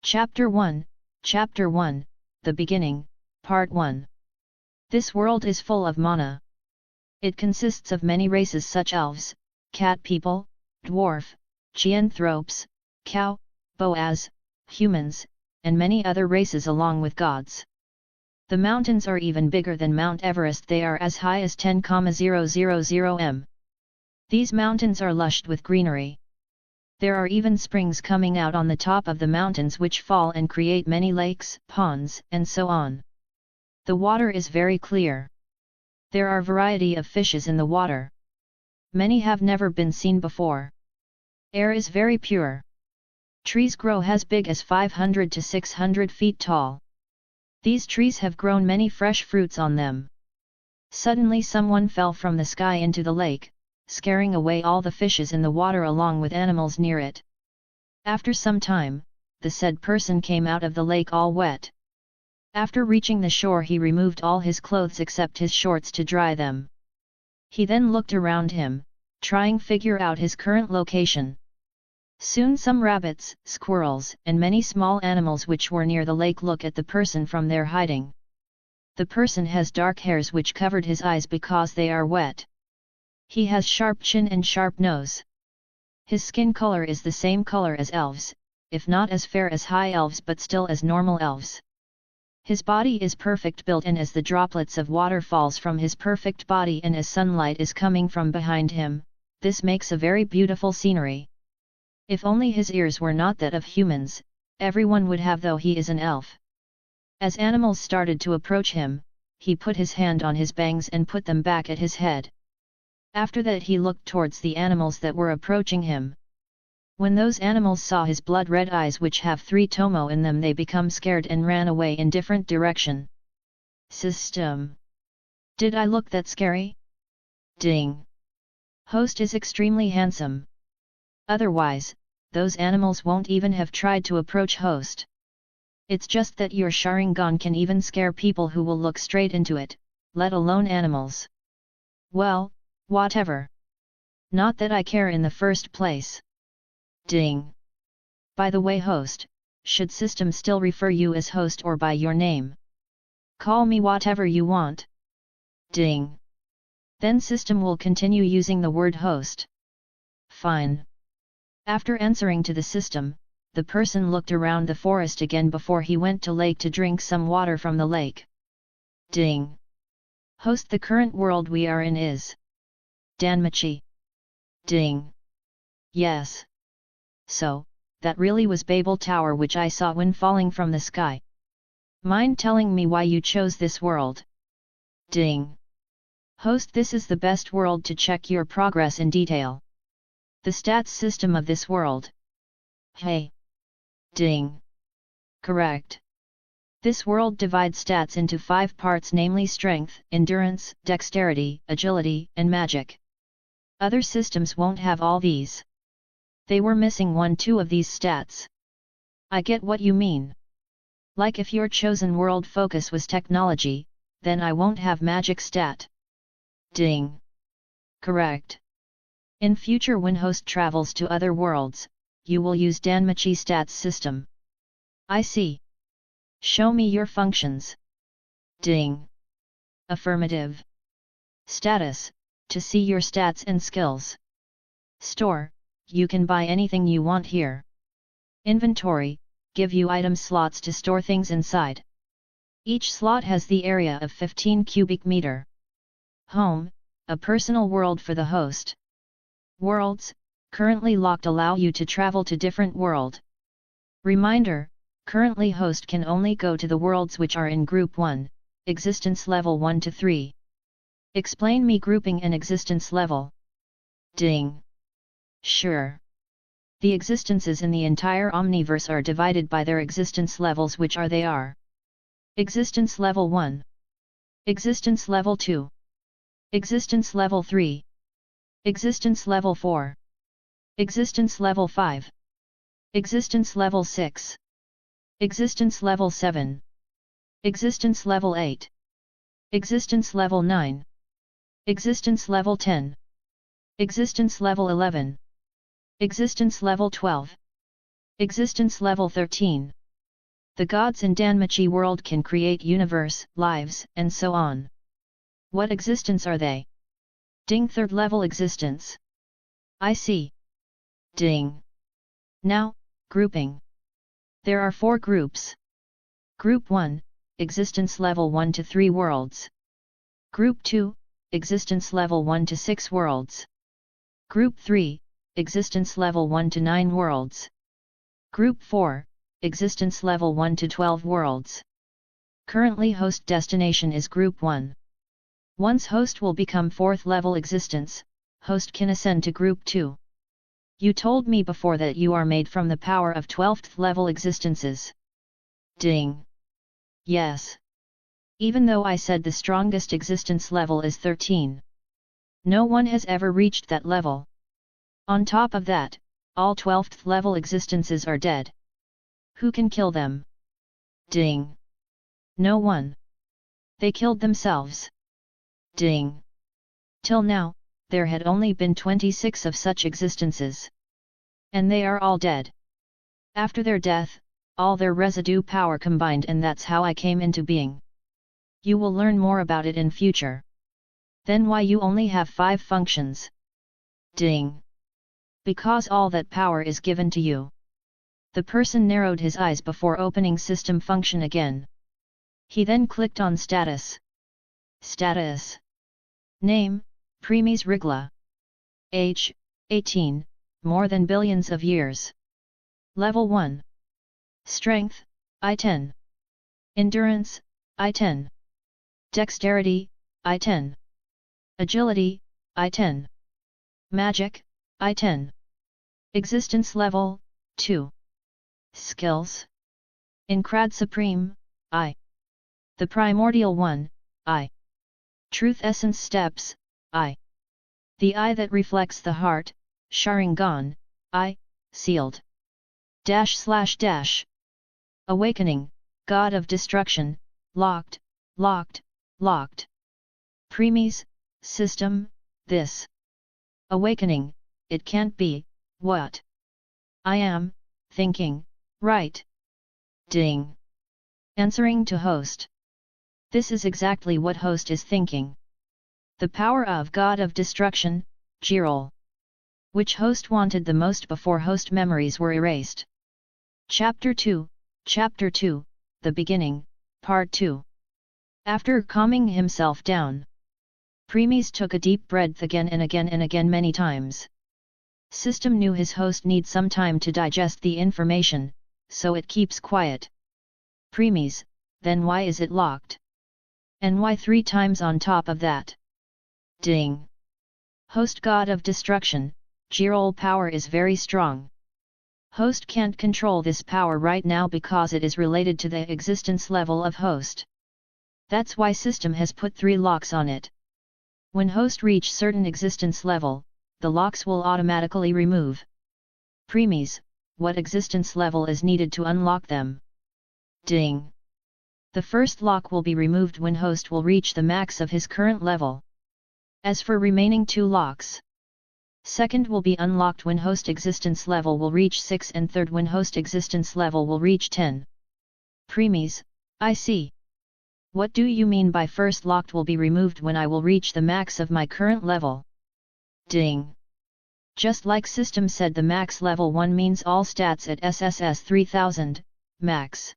Chapter 1, Chapter 1, The Beginning, Part 1. This world is full of mana. It consists of many races such elves, cat people, dwarf, geanthropes, cow, boaz, humans, and many other races along with gods. The mountains are even bigger than Mount Everest. They are as high as 10,000 m. These mountains are lushed with greenery. There are even springs coming out on the top of the mountains which fall and create many lakes, ponds, and so on. The water is very clear. There are variety of fishes in the water. Many have never been seen before. Air is very pure. Trees grow as big as 500 to 600 feet tall. These trees have grown many fresh fruits on them. Suddenly someone fell from the sky into the lake, scaring away all the fishes in the water along with animals near it. After some time, the said person came out of the lake all wet. After reaching the shore he removed all his clothes except his shorts to dry them. He then looked around him, trying to figure out his current location. Soon some rabbits, squirrels, and many small animals which were near the lake look at the person from their hiding. The person has dark hairs which covered his eyes because they are wet. He has sharp chin and sharp nose. His skin color is the same color as elves, if not as fair as high elves but still as normal elves. His body is perfect built, and as the droplets of water falls from his perfect body and as sunlight is coming from behind him, this makes a very beautiful scenery. If only his ears were not that of humans, everyone would have, though he is an elf. As animals started to approach him, he put his hand on his bangs and put them back at his head. After that he looked towards the animals that were approaching him. When those animals saw his blood-red eyes which have 3 tomo in them, they become scared and ran away in different direction. System. Did I look that scary? Ding. Host is extremely handsome. Otherwise, those animals won't even have tried to approach host. It's just that your Sharingan can even scare people who will look straight into it, let alone animals. Well, whatever. Not that I care in the first place. Ding. By the way, host, should system still refer you as host or by your name? Call me whatever you want. Ding. Then system will continue using the word host. Fine. After answering to the system, the person looked around the forest again before he went to lake to drink some water from the lake. Ding. Host, the current world we are in is Danmachi. Ding. Yes. So, that really was Babel Tower which I saw when falling from the sky. Mind telling me why you chose this world? Ding. Host, this is the best world to check your progress in detail. The stats system of this world. Hey. Ding. Correct. This world divides stats into 5 parts, namely strength, endurance, dexterity, agility, and magic. Other systems won't have all these. They were missing 1-2 of these stats. I get what you mean. Like if your chosen world focus was technology, then I won't have magic stat. Ding. Correct. In future when host travels to other worlds, you will use Danmachi stats system. I see. Show me your functions. Ding. Affirmative. Status, to see your stats and skills. Store, you can buy anything you want here. Inventory, give you item slots to store things inside. Each slot has the area of 15 cubic meter. Home, a personal world for the host. Worlds, currently locked, allow you to travel to different world. Reminder, currently host can only go to the worlds which are in Group 1, Existence Level 1 to 3. Explain me grouping and existence level. Ding. Sure. The existences in the entire Omniverse are divided by their existence levels, which are they are. Existence Level 1. Existence Level 2. Existence Level 3. Existence Level 4. Existence Level 5. Existence Level 6. Existence Level 7. Existence Level 8. Existence Level 9. Existence Level 10. Existence Level 11. Existence Level 12. Existence Level 13. The gods in Danmachi world can create universe, lives, and so on. What existence are they? Ding, third level existence. I see. Ding. Now, grouping. There are 4 groups. Group 1, existence level 1 to 3 worlds. Group 2, existence level 1 to 6 worlds. Group 3, existence level 1 to 9 worlds. Group 4, existence level 1 to 12 worlds. Currently host destination is Group 1. Once host will become 4th level existence, host can ascend to Group 2. You told me before that you are made from the power of 12th level existences. Ding. Yes. Even though I said the strongest existence level is 13. No one has ever reached that level. On top of that, all 12th level existences are dead. Who can kill them? Ding. No one. They killed themselves. Ding. Till now, there had only been 26 of such existences. And they are all dead. After their death, all their residue power combined, and that's how I came into being. You will learn more about it in future. Then why you only have 5 functions? Ding. Because all that power is given to you. The person narrowed his eyes before opening system function again. He then clicked on status. Status. Name, Premies Rigla. Age, 18, more than billions of years. Level 1. Strength, I-10. Endurance, I-10. Dexterity, I-10. Agility, I-10. Magic, I-10. Existence level, 2. Skills. Incrad Supreme, I. The Primordial One, I. Truth Essence Steps, I. The Eye that reflects the heart, Sharingan, I. Sealed. // Awakening, God of Destruction, locked, locked, locked. Premies, system, this. Awakening, it can't be, what? I am, thinking, right. Ding. Answering to host. This is exactly what host is thinking. The power of God of Destruction, Girol. Which host wanted the most before host memories were erased. Chapter 2, The Beginning, Part 2. After calming himself down, Premies took a deep breath again and again and again many times. System knew his host needs some time to digest the information, so it keeps quiet. Premies, then why is it locked? And why 3 times on top of that? Ding. Host God of Destruction, Girol power is very strong. Host can't control this power right now because it is related to the existence level of host. That's why system has put 3 locks on it. When host reach certain existence level, the locks will automatically remove. Premies, what existence level is needed to unlock them? Ding. The first lock will be removed when host will reach the max of his current level. As for remaining 2 locks, second will be unlocked when host existence level will reach 6 and third when host existence level will reach 10. Premies, I see. What do you mean by first locked will be removed when I will reach the max of my current level? Ding. Just like system said, the max level 1 means all stats at SSS 3000, max.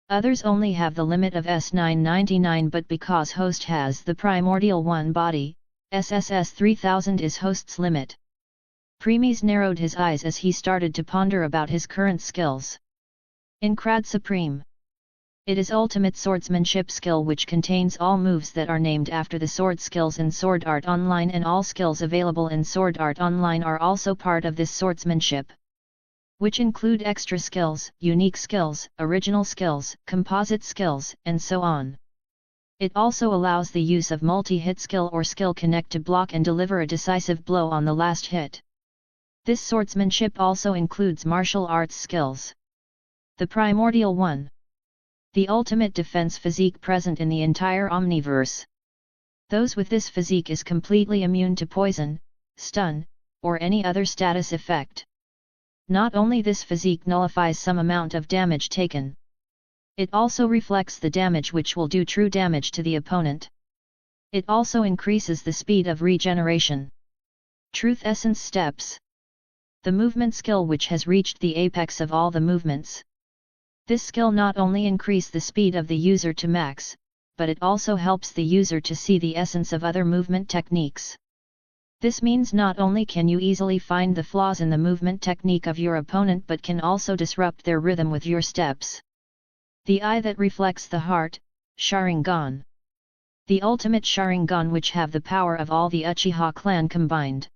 Others only have the limit of S999, but because host has the primordial 1 body, SSS 3000 is host's limit. Premies narrowed his eyes as he started to ponder about his current skills. Incrad Supreme. It is ultimate swordsmanship skill which contains all moves that are named after the sword skills in Sword Art Online, and all skills available in Sword Art Online are also part of this swordsmanship, which include extra skills, unique skills, original skills, composite skills, and so on. It also allows the use of multi-hit skill or skill connect to block and deliver a decisive blow on the last hit. This swordsmanship also includes martial arts skills. The Primordial One. The ultimate defense physique present in the entire Omniverse. Those with this physique is completely immune to poison, stun, or any other status effect. Not only this physique nullifies some amount of damage taken. It also reflects the damage which will do true damage to the opponent. It also increases the speed of regeneration. Truth Essence Steps. The movement skill which has reached the apex of all the movements. This skill not only increases the speed of the user to max, but it also helps the user to see the essence of other movement techniques. This means not only can you easily find the flaws in the movement technique of your opponent but can also disrupt their rhythm with your steps. The eye that reflects the heart, Sharingan. The ultimate Sharingan which have the power of all the Uchiha clan combined.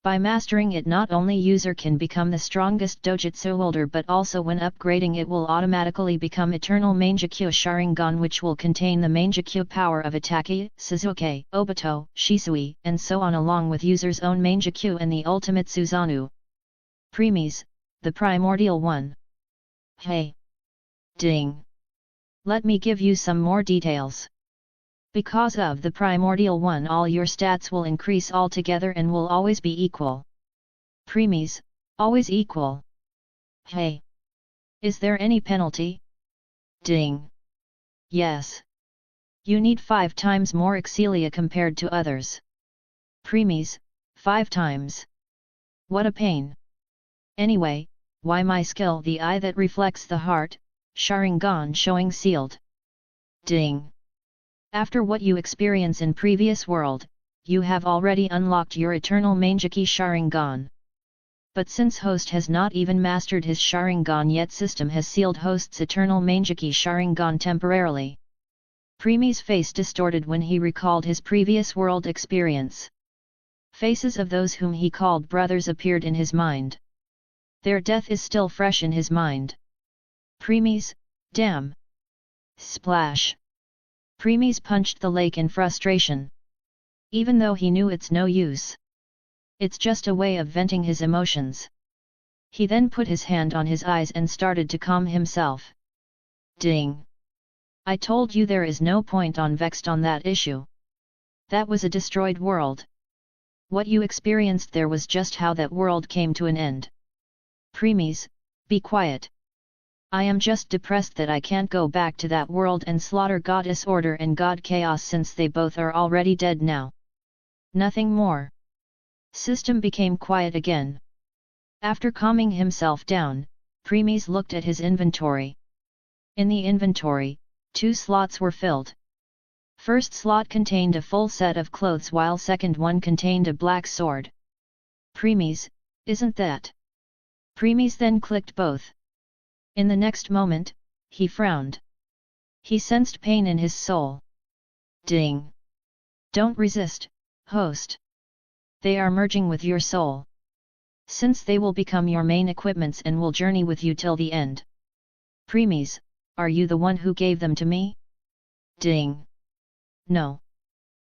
By mastering it not only user can become the strongest dojutsu holder but also when upgrading it will automatically become Eternal Mangekyo Sharingan which will contain the Mangekyo power of Itaki, Suzuki, Obito, Shisui, and so on along with user's own Mangekyo and the ultimate Susanoo. Premies, the primordial one. Hey! Ding! Let me give you some more details. Because of the primordial one all your stats will increase altogether and will always be equal. Premies, always equal. Hey! Is there any penalty? Ding! Yes. You need 5 times more Excelia compared to others. Premies, 5 times. What a pain. Anyway, why my skill the eye that reflects the heart, Sharingan showing sealed. Ding! After what you experience in previous world, you have already unlocked your Eternal Mangekyo Sharingan. But since host has not even mastered his Sharingan yet system has sealed host's Eternal Mangekyo Sharingan temporarily. Preemie's face distorted when he recalled his previous world experience. Faces of those whom he called brothers appeared in his mind. Their death is still fresh in his mind. Preemies, damn! Splash! Preemies punched the lake in frustration. Even though he knew it's no use. It's just a way of venting his emotions. He then put his hand on his eyes and started to calm himself. Ding! I told you there is no point on vexed on that issue. That was a destroyed world. What you experienced there was just how that world came to an end. Preemies, be quiet. I am just depressed that I can't go back to that world and slaughter Goddess Order and God Chaos since they both are already dead now. Nothing more. System became quiet again. After calming himself down, Preemies looked at his inventory. In the inventory, 2 slots were filled. First slot contained a full set of clothes while second one contained a black sword. Preemies, isn't that? Preemies then clicked both. In the next moment, he frowned. He sensed pain in his soul. Ding! Don't resist, host. They are merging with your soul. Since they will become your main equipments and will journey with you till the end. Preemies, are you the one who gave them to me? Ding! No.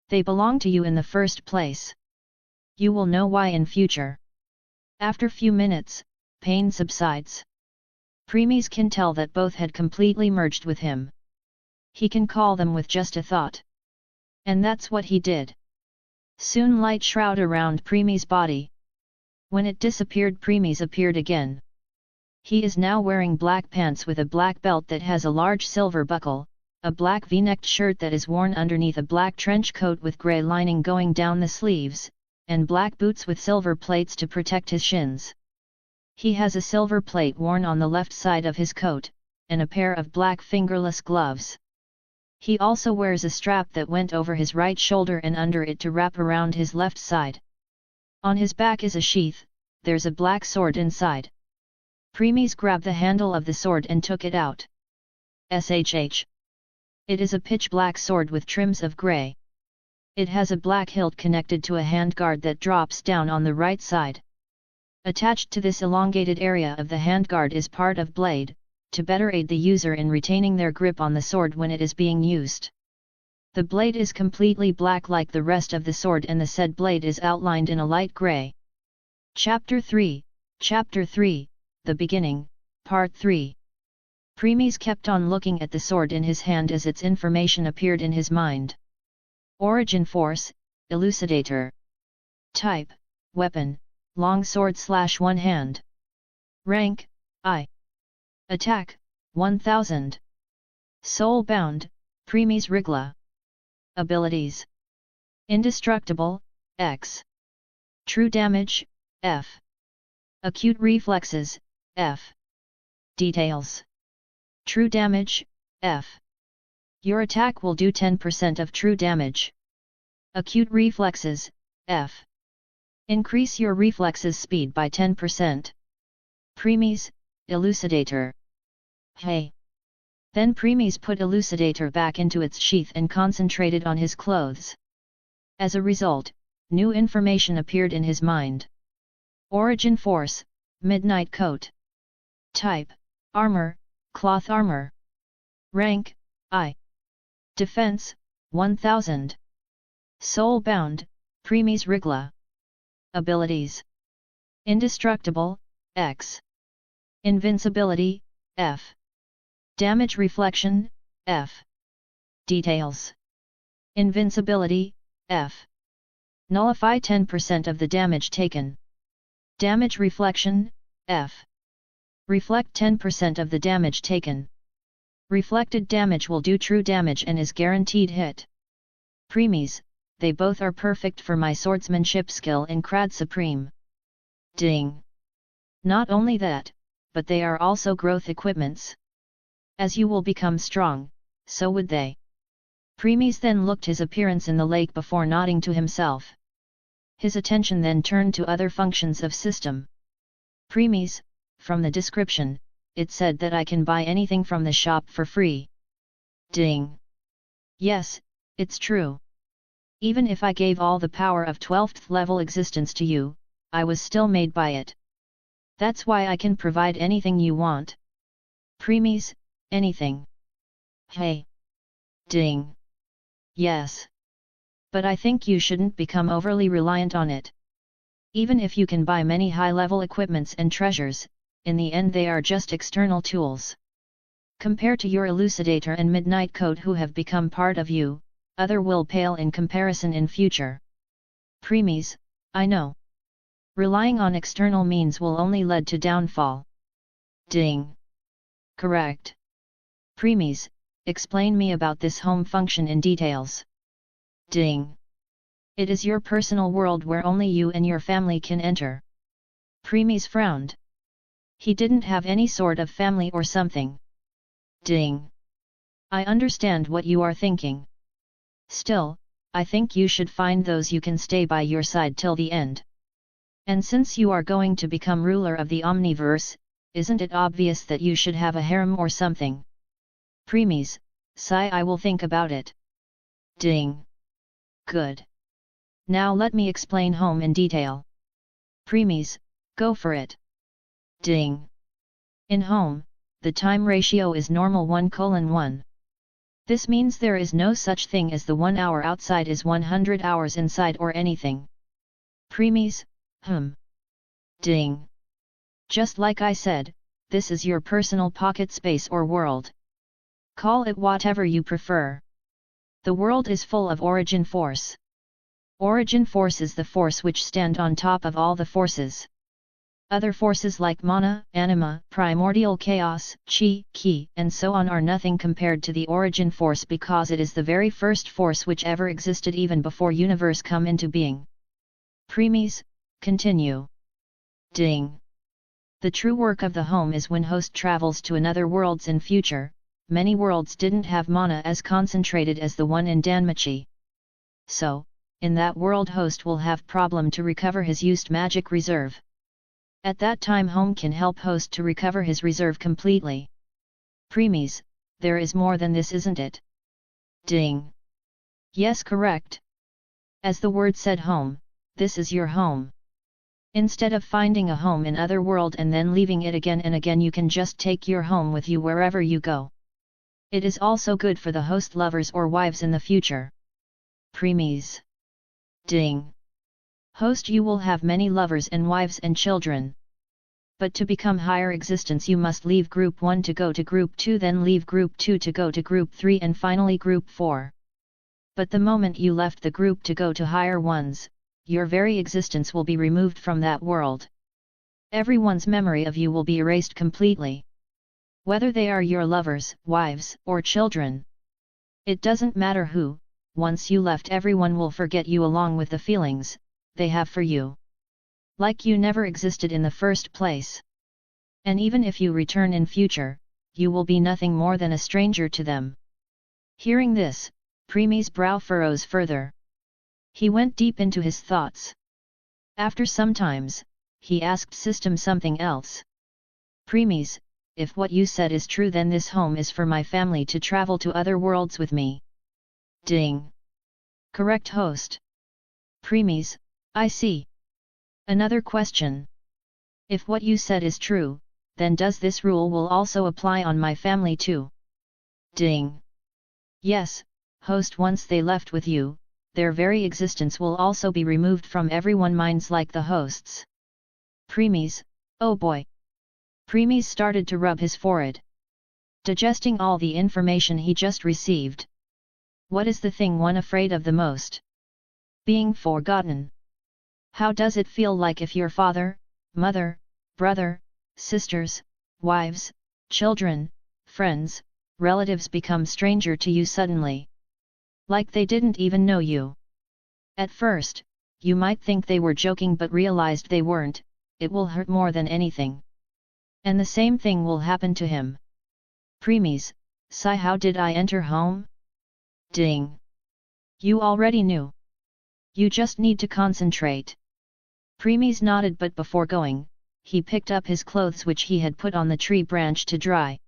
They belong to you in the first place. You will know why in future. After few minutes, pain subsides. Preemies can tell that both had completely merged with him. He can call them with just a thought. And that's what he did. Soon light shroud around Preemie's body. When it disappeared Preemies appeared again. He is now wearing black pants with a black belt that has a large silver buckle, a black v-necked shirt that is worn underneath a black trench coat with grey lining going down the sleeves, and black boots with silver plates to protect his shins. He has a silver plate worn on the left side of his coat, and a pair of black fingerless gloves. He also wears a strap that went over his right shoulder and under it to wrap around his left side. On his back is a sheath, there's a black sword inside. Preemies grabbed the handle of the sword and took it out. Shh. It is a pitch black sword with trims of grey. It has a black hilt connected to a handguard that drops down on the right side. Attached to this elongated area of the handguard is part of blade, to better aid the user in retaining their grip on the sword when it is being used. The blade is completely black like the rest of the sword and the said blade is outlined in a light grey. Chapter 3, The Beginning, Part 3. Preemies kept on looking at the sword in his hand as its information appeared in his mind. Origin Force, Elucidator. Type, Weapon, Long sword / one hand. Rank, I. Attack, 1000. Soul-bound, Premies Rigla. Abilities. Indestructible, X. True damage, F. Acute reflexes, F. Details. True damage, F. Your attack will do 10% of true damage. Acute reflexes, F. Increase your reflexes speed by 10%. Premies, Elucidator. Hey. Then Premies put Elucidator back into its sheath and concentrated on his clothes. As a result, new information appeared in his mind. Origin Force, Midnight Coat. Type, Armor, Cloth Armor. Rank, I. Defense, 1000. Soul-bound, Premies Rigla. Abilities. Indestructible, X. Invincibility, F. Damage reflection, F. Details. Invincibility, F. Nullify 10% of the damage taken. Damage reflection, F. Reflect 10% of the damage taken. Reflected damage will do true damage and is guaranteed hit. Premies, they both are perfect for my swordsmanship skill in Crad Supreme. Ding! Not only that, but they are also growth equipments. As you will become strong, so would they. Premies then looked his appearance in the lake before nodding to himself. His attention then turned to other functions of system. Premies, from the description, it said that I can buy anything from the shop for free. Ding! Yes, it's true. Even if I gave all the power of 12th level existence to you, I was still made by it. That's why I can provide anything you want. Premies, anything. Hey. Ding. Yes. But I think you shouldn't become overly reliant on it. Even if you can buy many high-level equipments and treasures, in the end they are just external tools. Compare to your Elucidator and Midnight Coat who have become part of you, other will pale in comparison in future. Premies, I know. Relying on external means will only lead to downfall. Ding. Correct. Premies, explain me about this home function in details. Ding. It is your personal world where only you and your family can enter. Premies frowned. He didn't have any sort of family or something. Ding. I understand what you are thinking. Still, I think you should find those you can stay by your side till the end. And since you are going to become ruler of the Omniverse, isn't it obvious that you should have a harem or something? Premies, sigh, I will think about it. Ding. Good. Now let me explain home in detail. Premies, go for it. Ding. In home, the time ratio is normal 1:1. This means there is no such thing as the 1 hour outside is 100 hours inside or anything. Premies, Ding. Just like I said, this is your personal pocket space or world. Call it whatever you prefer. The world is full of origin force. Origin force is the force which stand on top of all the forces. Other forces like mana, anima, primordial chaos, chi, ki, and so on are nothing compared to the origin force because it is the very first force which ever existed even before universe come into being. Premies, continue. Ding. The true work of the home is when host travels to another worlds in future. Many worlds didn't have mana as concentrated as the one in Danmachi. So, in that world host will have problem to recover his used magic reserve. At that time home can help host to recover his reserve completely. Premies, there is more than this, isn't it? Ding. Yes, correct. As the word said home, this is your home. Instead of finding a home in other world and then leaving it again and again, you can just take your home with you wherever you go. It is also good for the host lovers or wives in the future. Premies. Ding. Host, you will have many lovers and wives and children. But to become higher existence you must leave group 1 to go to group 2, then leave group 2 to go to group 3 and finally group 4. But the moment you left the group to go to higher ones, your very existence will be removed from that world. Everyone's memory of you will be erased completely. Whether they are your lovers, wives, or children. It doesn't matter who, once you left everyone will forget you along with the feelings they have for you. Like you never existed in the first place. And even if you return in future, you will be nothing more than a stranger to them. Hearing this, Premi's brow furrows further. He went deep into his thoughts. After some times, he asked System something else. Premies, if what you said is true, then this home is for my family to travel to other worlds with me. Ding. Correct, host. Premies, I see. Another question. If what you said is true, then does this rule will also apply on my family too? Ding. Yes, host, once they left with you, their very existence will also be removed from everyone's minds like the host's. Premies, oh boy. Premies started to rub his forehead, digesting all the information he just received. What is the thing one afraid of the most? Being forgotten. How does it feel like if your father, mother, brother, sisters, wives, children, friends, relatives become stranger to you suddenly? Like they didn't even know you. At first, you might think they were joking but realized they weren't. It will hurt more than anything. And the same thing will happen to him. Premies, sigh, how did I enter home? Ding. You already knew. You just need to concentrate. Premies nodded, but before going, he picked up his clothes which he had put on the tree branch to dry.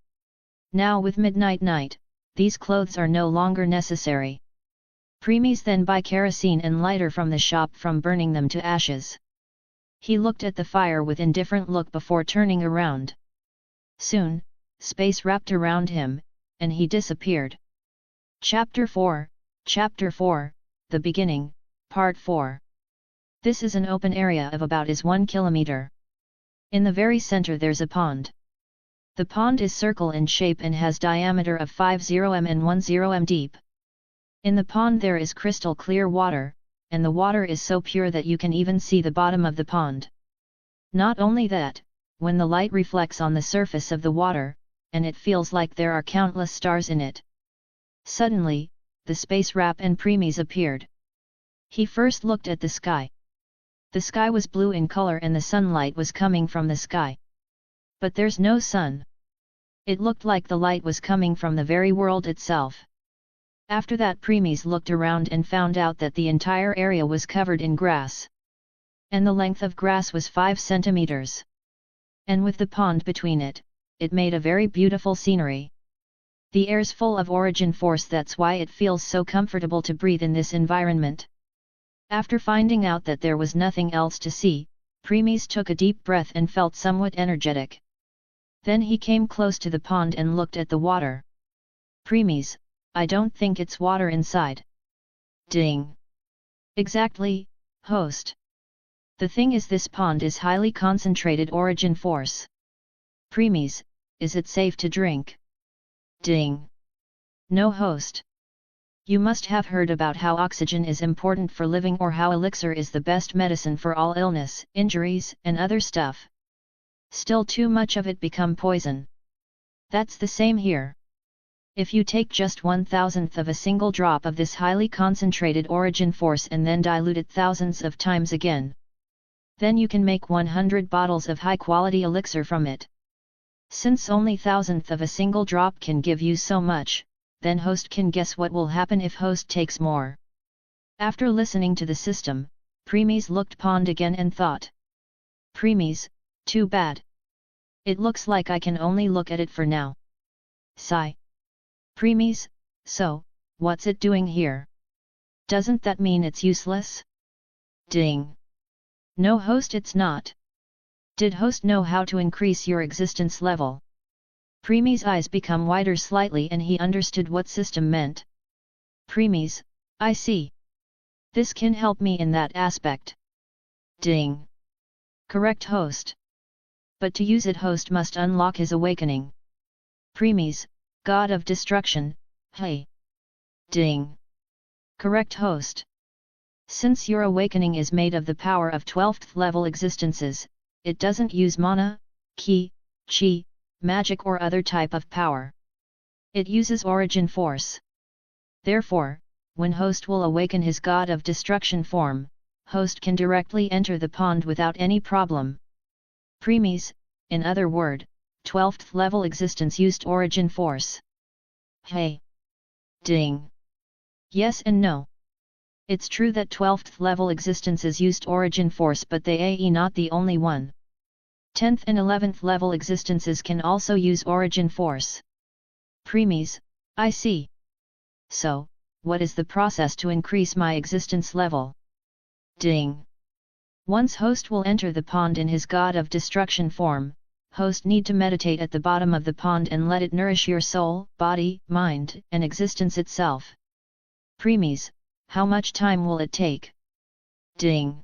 Now with midnight night, these clothes are no longer necessary. Premies then buy kerosene and lighter from the shop from burning them to ashes. He looked at the fire with indifferent look before turning around. Soon, space wrapped around him, and he disappeared. Chapter 4, The Beginning, Part 4. This is an open area of about 1 kilometer. In the very center there's a pond. The pond is circle in shape and has diameter of 50 m and 10 m deep. In the pond there is crystal clear water, and the water is so pure that you can even see the bottom of the pond. Not only that, when the light reflects on the surface of the water, and it feels like there are countless stars in it. Suddenly, the space wrap and Premies appeared. He first looked at the sky. The sky was blue in color and the sunlight was coming from the sky. But there's no sun. It looked like the light was coming from the very world itself. After that, Premies looked around and found out that the entire area was covered in grass. And the length of grass was 5 centimeters. And with the pond between it, it made a very beautiful scenery. The air's full of origin force, that's why it feels so comfortable to breathe in this environment. After finding out that there was nothing else to see, Premies took a deep breath and felt somewhat energetic. Then he came close to the pond and looked at the water. Premies, I don't think it's water inside. Ding. Exactly, host. The thing is, this pond is highly concentrated origin force. Premies, is it safe to drink? Ding. No, host. You must have heard about how oxygen is important for living, or how elixir is the best medicine for all illness, injuries, and other stuff. Still, too much of it become poison. That's the same here. If you take just 1/1000th of a single drop of this highly concentrated origin force and then dilute it thousands of times again, then you can make 100 bottles of high-quality elixir from it. Since only 1/1000th of a single drop can give you so much, then host can guess what will happen if host takes more. After listening to the system, Premies looked pond again and thought. Premies, too bad. It looks like I can only look at it for now. Sigh. Premies, so, what's it doing here? Doesn't that mean it's useless? Ding. No, host, it's not. Did host know how to increase your existence level? Premies' eyes become wider slightly and he understood what system meant. Premies, I see. This can help me in that aspect. Ding. Correct, host. But to use it, host must unlock his awakening. Premies, God of Destruction, hey. Ding. Correct, host. Since your awakening is made of the power of 12th level existences, it doesn't use mana, ki, chi, magic or other type of power. It uses origin force. Therefore, when host will awaken his god of destruction form, host can directly enter the pond without any problem. Premies, in other word, 12th level existence used origin force. Hey! Ding! Yes and no. It's true that 12th level existences used origin force, but they are not the only one. 10th and 11th level existences can also use origin force. Premies, I see. So, what is the process to increase my existence level? Ding! Once host will enter the pond in his god of destruction form, host need to meditate at the bottom of the pond and let it nourish your soul, body, mind, and existence itself. Premies, how much time will it take? Ding!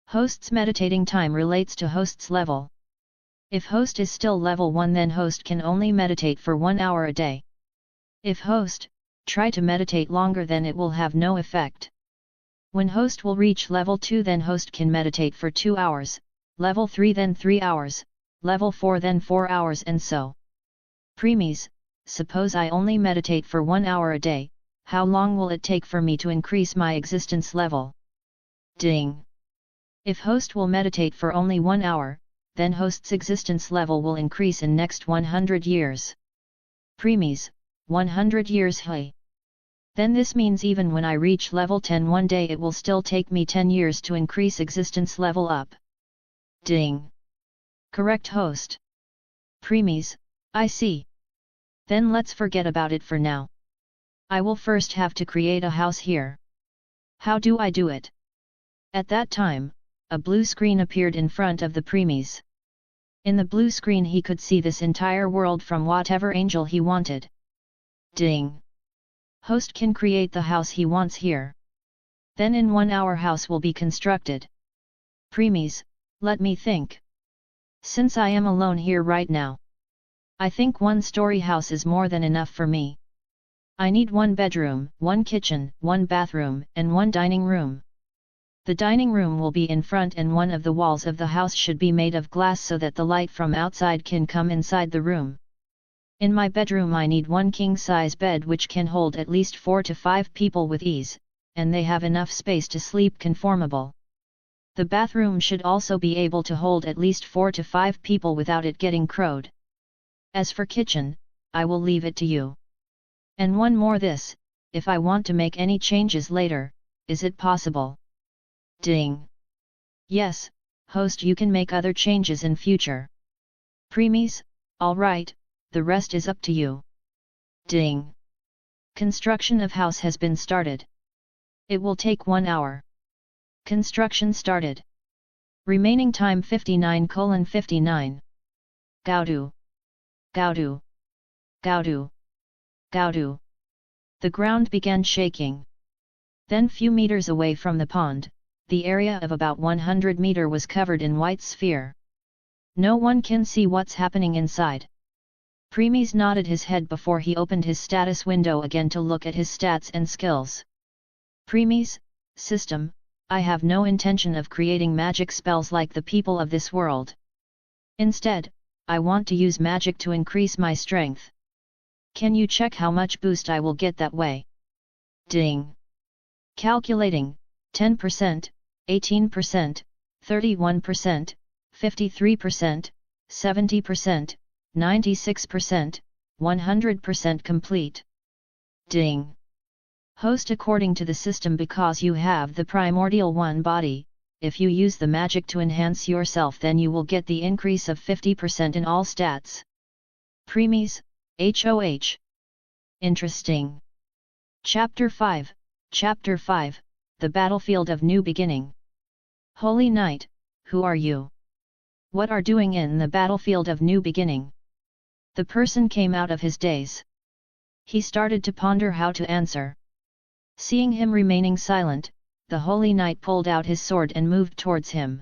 Host's meditating time relates to host's level. If host is still level 1, then host can only meditate for 1 hour a day. If host try to meditate longer, then it will have no effect. When host will reach level 2, then host can meditate for 2 hours, level 3 then 3 hours, level 4 then 4 hours, and so. Premies, suppose I only meditate for 1 hour a day, how long will it take for me to increase my existence level? Ding! If host will meditate for only 1 hour, then host's existence level will increase in next 100 years. Premies, 100 years. Hey! Then this means even when I reach level 10 one day, it will still take me 10 years to increase existence level up. Ding! Correct, host. Premies, I see. Then let's forget about it for now. I will first have to create a house here. How do I do it? At that time, a blue screen appeared in front of the premies. In the blue screen he could see this entire world from whatever angel he wanted. Ding! Host can create the house he wants here. Then in 1 hour house will be constructed. Premies, let me think. Since I am alone here right now, I think 1-story house is more than enough for me. I need 1 bedroom, 1 kitchen, 1 bathroom, and 1 dining room. The dining room will be in front, and one of the walls of the house should be made of glass so that the light from outside can come inside the room. In my bedroom I need 1 king-size bed which can hold at least 4 to 5 people with ease, and they have enough space to sleep conformable. The bathroom should also be able to hold at least 4 to 5 people without it getting crowded. As for kitchen, I will leave it to you. And one more, this, if I want to make any changes later, is it possible? Ding! Yes, host, you can make other changes in future. Premies, alright. The rest is up to you. Ding! Construction of house has been started. It will take 1 hour. Construction started. Remaining time 59:59. Gaudu! Gaudu! Gaudu! Gaudu! The ground began shaking. Then few meters away from the pond, the area of about 100 meters was covered in white sphere. No one can see what's happening inside. Premies nodded his head before he opened his status window again to look at his stats and skills. Premies, system, I have no intention of creating magic spells like the people of this world. Instead, I want to use magic to increase my strength. Can you check how much boost I will get that way? Ding! Calculating, 10%, 18%, 31%, 53%, 70%, 96%, 100% complete. Ding! Host, according to the system, because you have the primordial 1 body, if you use the magic to enhance yourself, then you will get the increase of 50% in all stats. Premies, HOH. Interesting. Chapter 5, The Battlefield of New Beginning. Holy Knight, who are you? What are doing in the battlefield of New Beginning? The person came out of his daze. He started to ponder how to answer. Seeing him remaining silent, the Holy Knight pulled out his sword and moved towards him.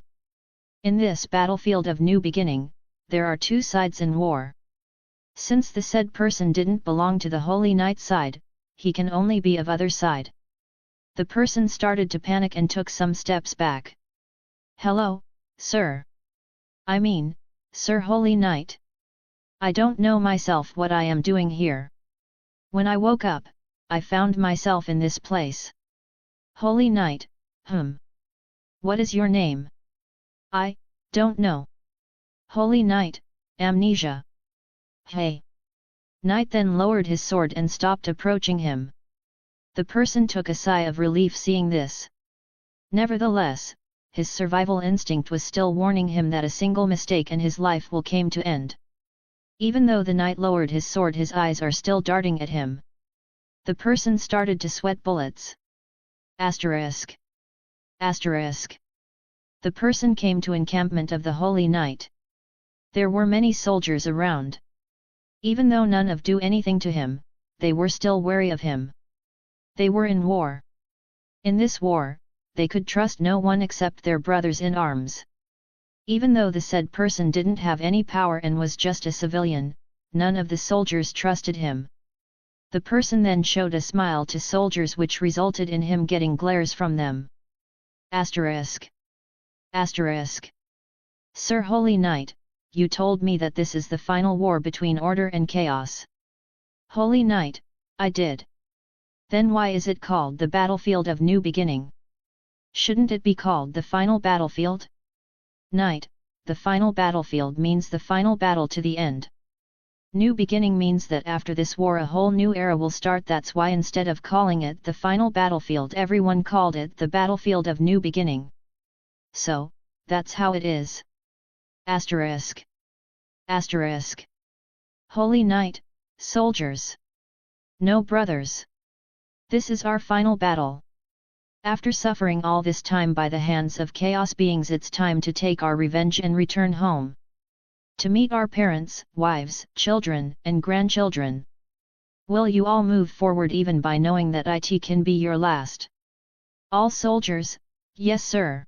In this battlefield of New Beginning, there are 2 sides in war. Since the said person didn't belong to the Holy Knight's side, he can only be of other side. The person started to panic and took some steps back. Hello, sir. I mean, Sir Holy Knight. I don't know myself what I am doing here. When I woke up, I found myself in this place. Holy Knight, What is your name? I don't know. Holy Knight, amnesia. Hey! Knight then lowered his sword and stopped approaching him. The person took a sigh of relief seeing this. Nevertheless, his survival instinct was still warning him that a single mistake and his life will come to end. Even though the knight lowered his sword, his eyes are still darting at him. The person started to sweat bullets. Asterisk. Asterisk. The person came to encampment of the Holy Knight. There were many soldiers around. Even though none of do anything to him, they were still wary of him. They were in war. In this war, they could trust no one except their brothers in arms. Even though the said person didn't have any power and was just a civilian, none of the soldiers trusted him. The person then showed a smile to soldiers which resulted in him getting glares from them. Asterisk. Asterisk. Sir Holy Knight, you told me that this is the final war between order and chaos. Holy Knight, I did. Then why is it called the battlefield of new beginning? Shouldn't it be called the final battlefield? Knight, the final battlefield means the final battle to the end. New beginning means that after this war a whole new era will start. That's why instead of calling it the final battlefield everyone called it the battlefield of new beginning. So, that's how it is. Asterisk. Asterisk. Holy Knight, soldiers. No brothers. This is our final battle. After suffering all this time by the hands of chaos beings, it's time to take our revenge and return home. To meet our parents, wives, children, and grandchildren. Will you all move forward even by knowing that it can be your last? All soldiers, yes sir.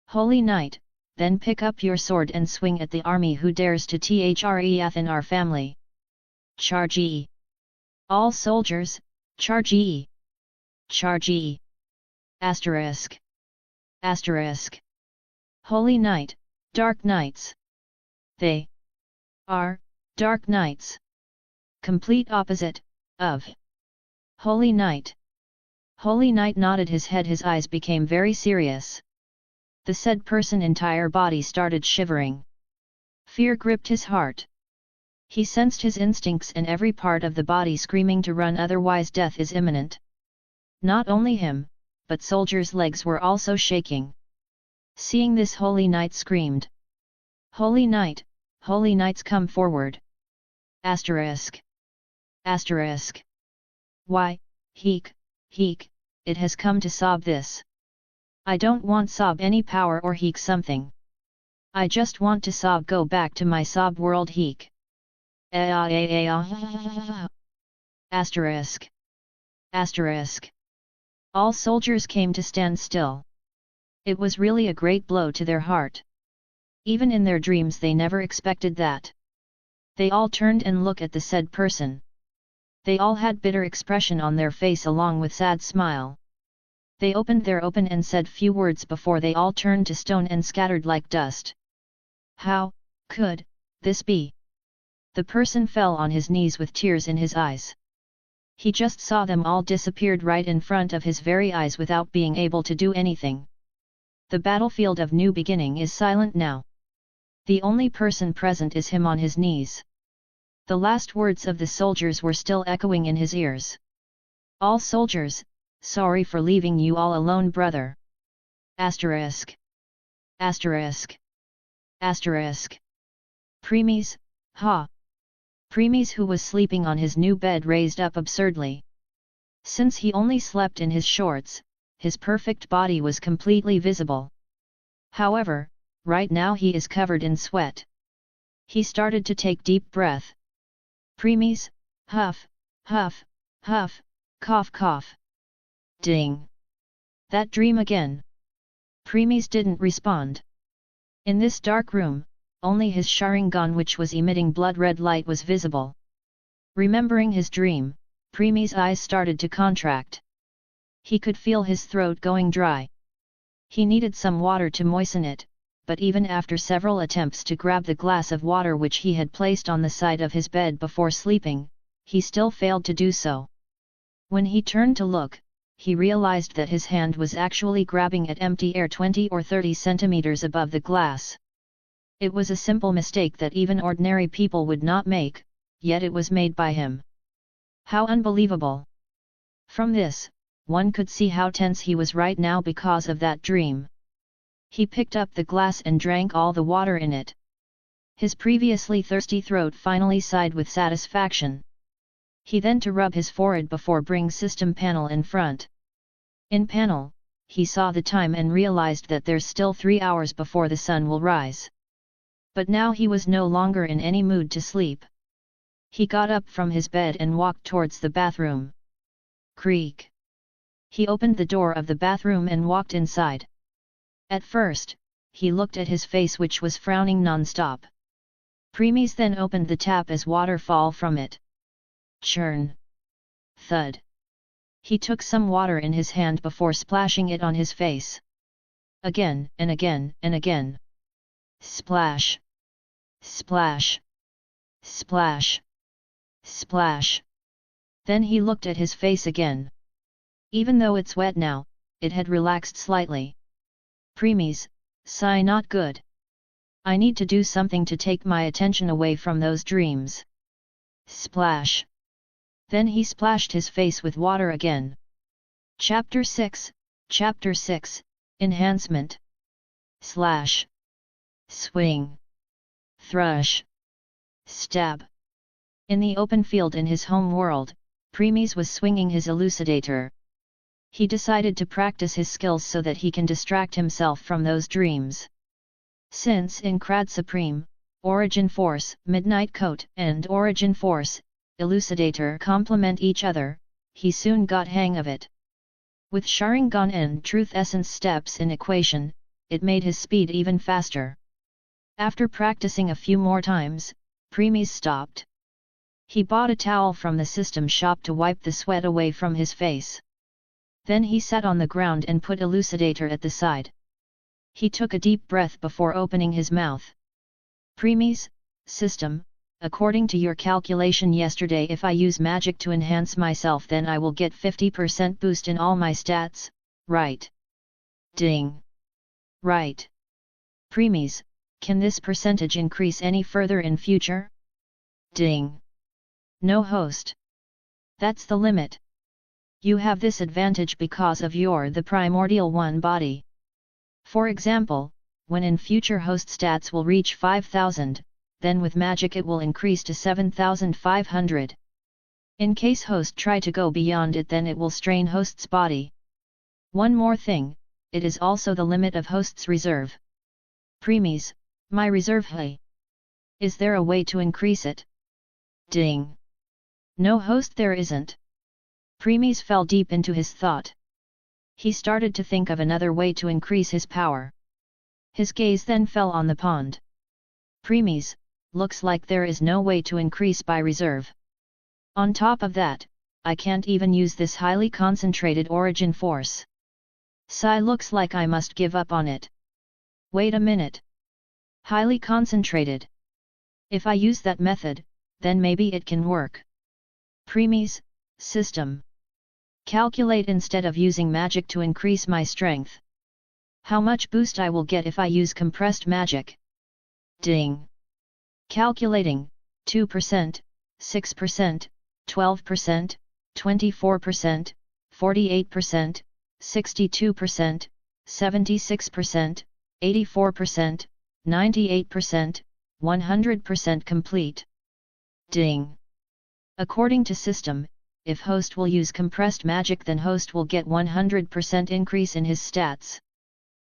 Holy Knight, then pick up your sword and swing at the army who dares to threaten in our family. Charge! All soldiers, charge! Charge! Asterisk. Asterisk. Holy Knight, Dark Knights. They are Dark Knights. Complete opposite of Holy Knight. Holy Knight nodded his head, his eyes became very serious. The said person's entire body started shivering. Fear gripped his heart. He sensed his instincts and every part of the body screaming to run, otherwise death is imminent. Not only him, but soldiers' legs were also shaking. Seeing this, Holy Knight screamed. Holy Knight, Holy Knights, come forward. Asterisk. Asterisk. Why, Heek, it has come to sob this. I don't want sob any power or Heek something. I just want to sob go back to my sob world Heek. Asterisk. Asterisk. All soldiers came to stand still. It was really a great blow to their heart. Even in their dreams they never expected that. They all turned and looked at the said person. They all had bitter expression on their face along with sad smile. They opened their open and said few words before they all turned to stone and scattered like dust. How could this be? The person fell on his knees with tears in his eyes. He just saw them all disappeared right in front of his very eyes without being able to do anything. The battlefield of new beginning is silent now. The only person present is him on his knees. The last words of the soldiers were still echoing in his ears. All soldiers, sorry for leaving you all alone, brother. Asterisk. Asterisk. Asterisk. Premies, ha! Premies, who was sleeping on his new bed, raised up absurdly. Since he only slept in his shorts, his perfect body was completely visible. However, right now he is covered in sweat. He started to take deep breath. Premies, huff, huff, huff, cough cough. Ding! That dream again. Premies didn't respond. In this dark room, only his Sharingan, which was emitting blood-red light, was visible. Remembering his dream, Premies' eyes started to contract. He could feel his throat going dry. He needed some water to moisten it, but even after several attempts to grab the glass of water which he had placed on the side of his bed before sleeping, he still failed to do so. When he turned to look, he realized that his hand was actually grabbing at empty air 20 or 30 centimeters above the glass. It was a simple mistake that even ordinary people would not make, yet it was made by him. How unbelievable! From this, one could see how tense he was right now because of that dream. He picked up the glass and drank all the water in it. His previously thirsty throat finally sighed with satisfaction. He then to rub his forehead before bring system panel in front. In panel, he saw the time and realized that there's still 3 hours before the sun will rise. But now he was no longer in any mood to sleep. He got up from his bed and walked towards the bathroom. Creak. He opened the door of the bathroom and walked inside. At first, he looked at his face which was frowning non-stop. Premies then opened the tap as water fall from it. Churn. Thud. He took some water in his hand before splashing it on his face. Again and again and again. Splash. Splash. Splash. Splash. Then he looked at his face again. Even though it's wet now, it had relaxed slightly. Premies, sigh not good. I need to do something to take my attention away from those dreams. Splash. Then he splashed his face with water again. Chapter 6, Enhancement. Slash. Swing. Thrush. Stab. In the open field in his home world, Premies was swinging his elucidator. He decided to practice his skills so that he can distract himself from those dreams. Since in Crad Supreme, Origin Force, Midnight Coat and Origin Force, Elucidator complement each other, he soon got hang of it. With Sharingan and Truth Essence steps in equation, it made his speed even faster. After practicing a few more times, Premies stopped. He bought a towel from the system shop to wipe the sweat away from his face. Then he sat on the ground and put Elucidator at the side. He took a deep breath before opening his mouth. Premies, system, according to your calculation yesterday, if I use magic to enhance myself then I will get 50% boost in all my stats, right? Ding! Right. Premies, can this percentage increase any further in future? Ding! No host. That's the limit. You have this advantage because of your the primordial one body. For example, when in future host stats will reach 5000, then with magic it will increase to 7500. In case host try to go beyond it then it will strain host's body. One more thing, it is also the limit of host's reserve. Premies, my reserve hey. Is there a way to increase it? Ding! No host there isn't. Premies fell deep into his thought. He started to think of another way to increase his power. His gaze then fell on the pond. Premies, looks like there is no way to increase by reserve. On top of that, I can't even use this highly concentrated origin force. Sai looks like I must give up on it. Wait a minute. Highly concentrated. If I use that method, then maybe it can work. Premies, system. Calculate instead of using magic to increase my strength. How much boost I will get if I use compressed magic? Ding! Calculating, 2%, 6%, 12%, 24%, 48%, 62%, 76%, 84%, 98%, 100% complete. Ding! According to system, if host will use compressed magic then host will get 100% increase in his stats.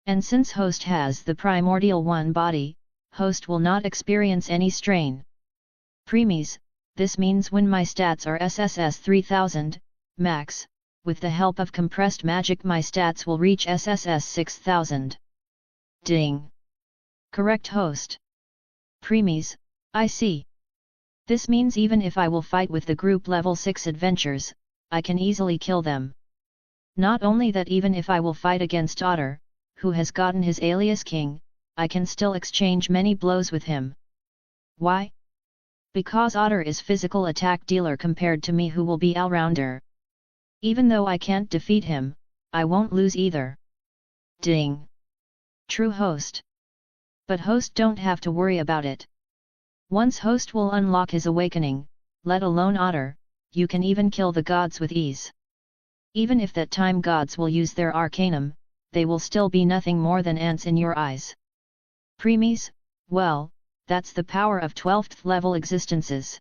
And since host has the primordial one body, host will not experience any strain. Premies, this means when my stats are SSS 3000, max, with the help of compressed magic my stats will reach SSS 6000. Ding! Correct host. Premies, I see. This means even if I will fight with the group level 6 adventures, I can easily kill them. Not only that, even if I will fight against Otter, who has gotten his alias king, I can still exchange many blows with him. Why? Because Otter is physical attack dealer compared to me, who will be all-rounder. Even though I can't defeat him, I won't lose either. Ding! True host. But host don't have to worry about it. Once host will unlock his awakening, let alone Otter, you can even kill the gods with ease. Even if that time gods will use their arcanum, they will still be nothing more than ants in your eyes. Preemies, well, that's the power of 12th level existences.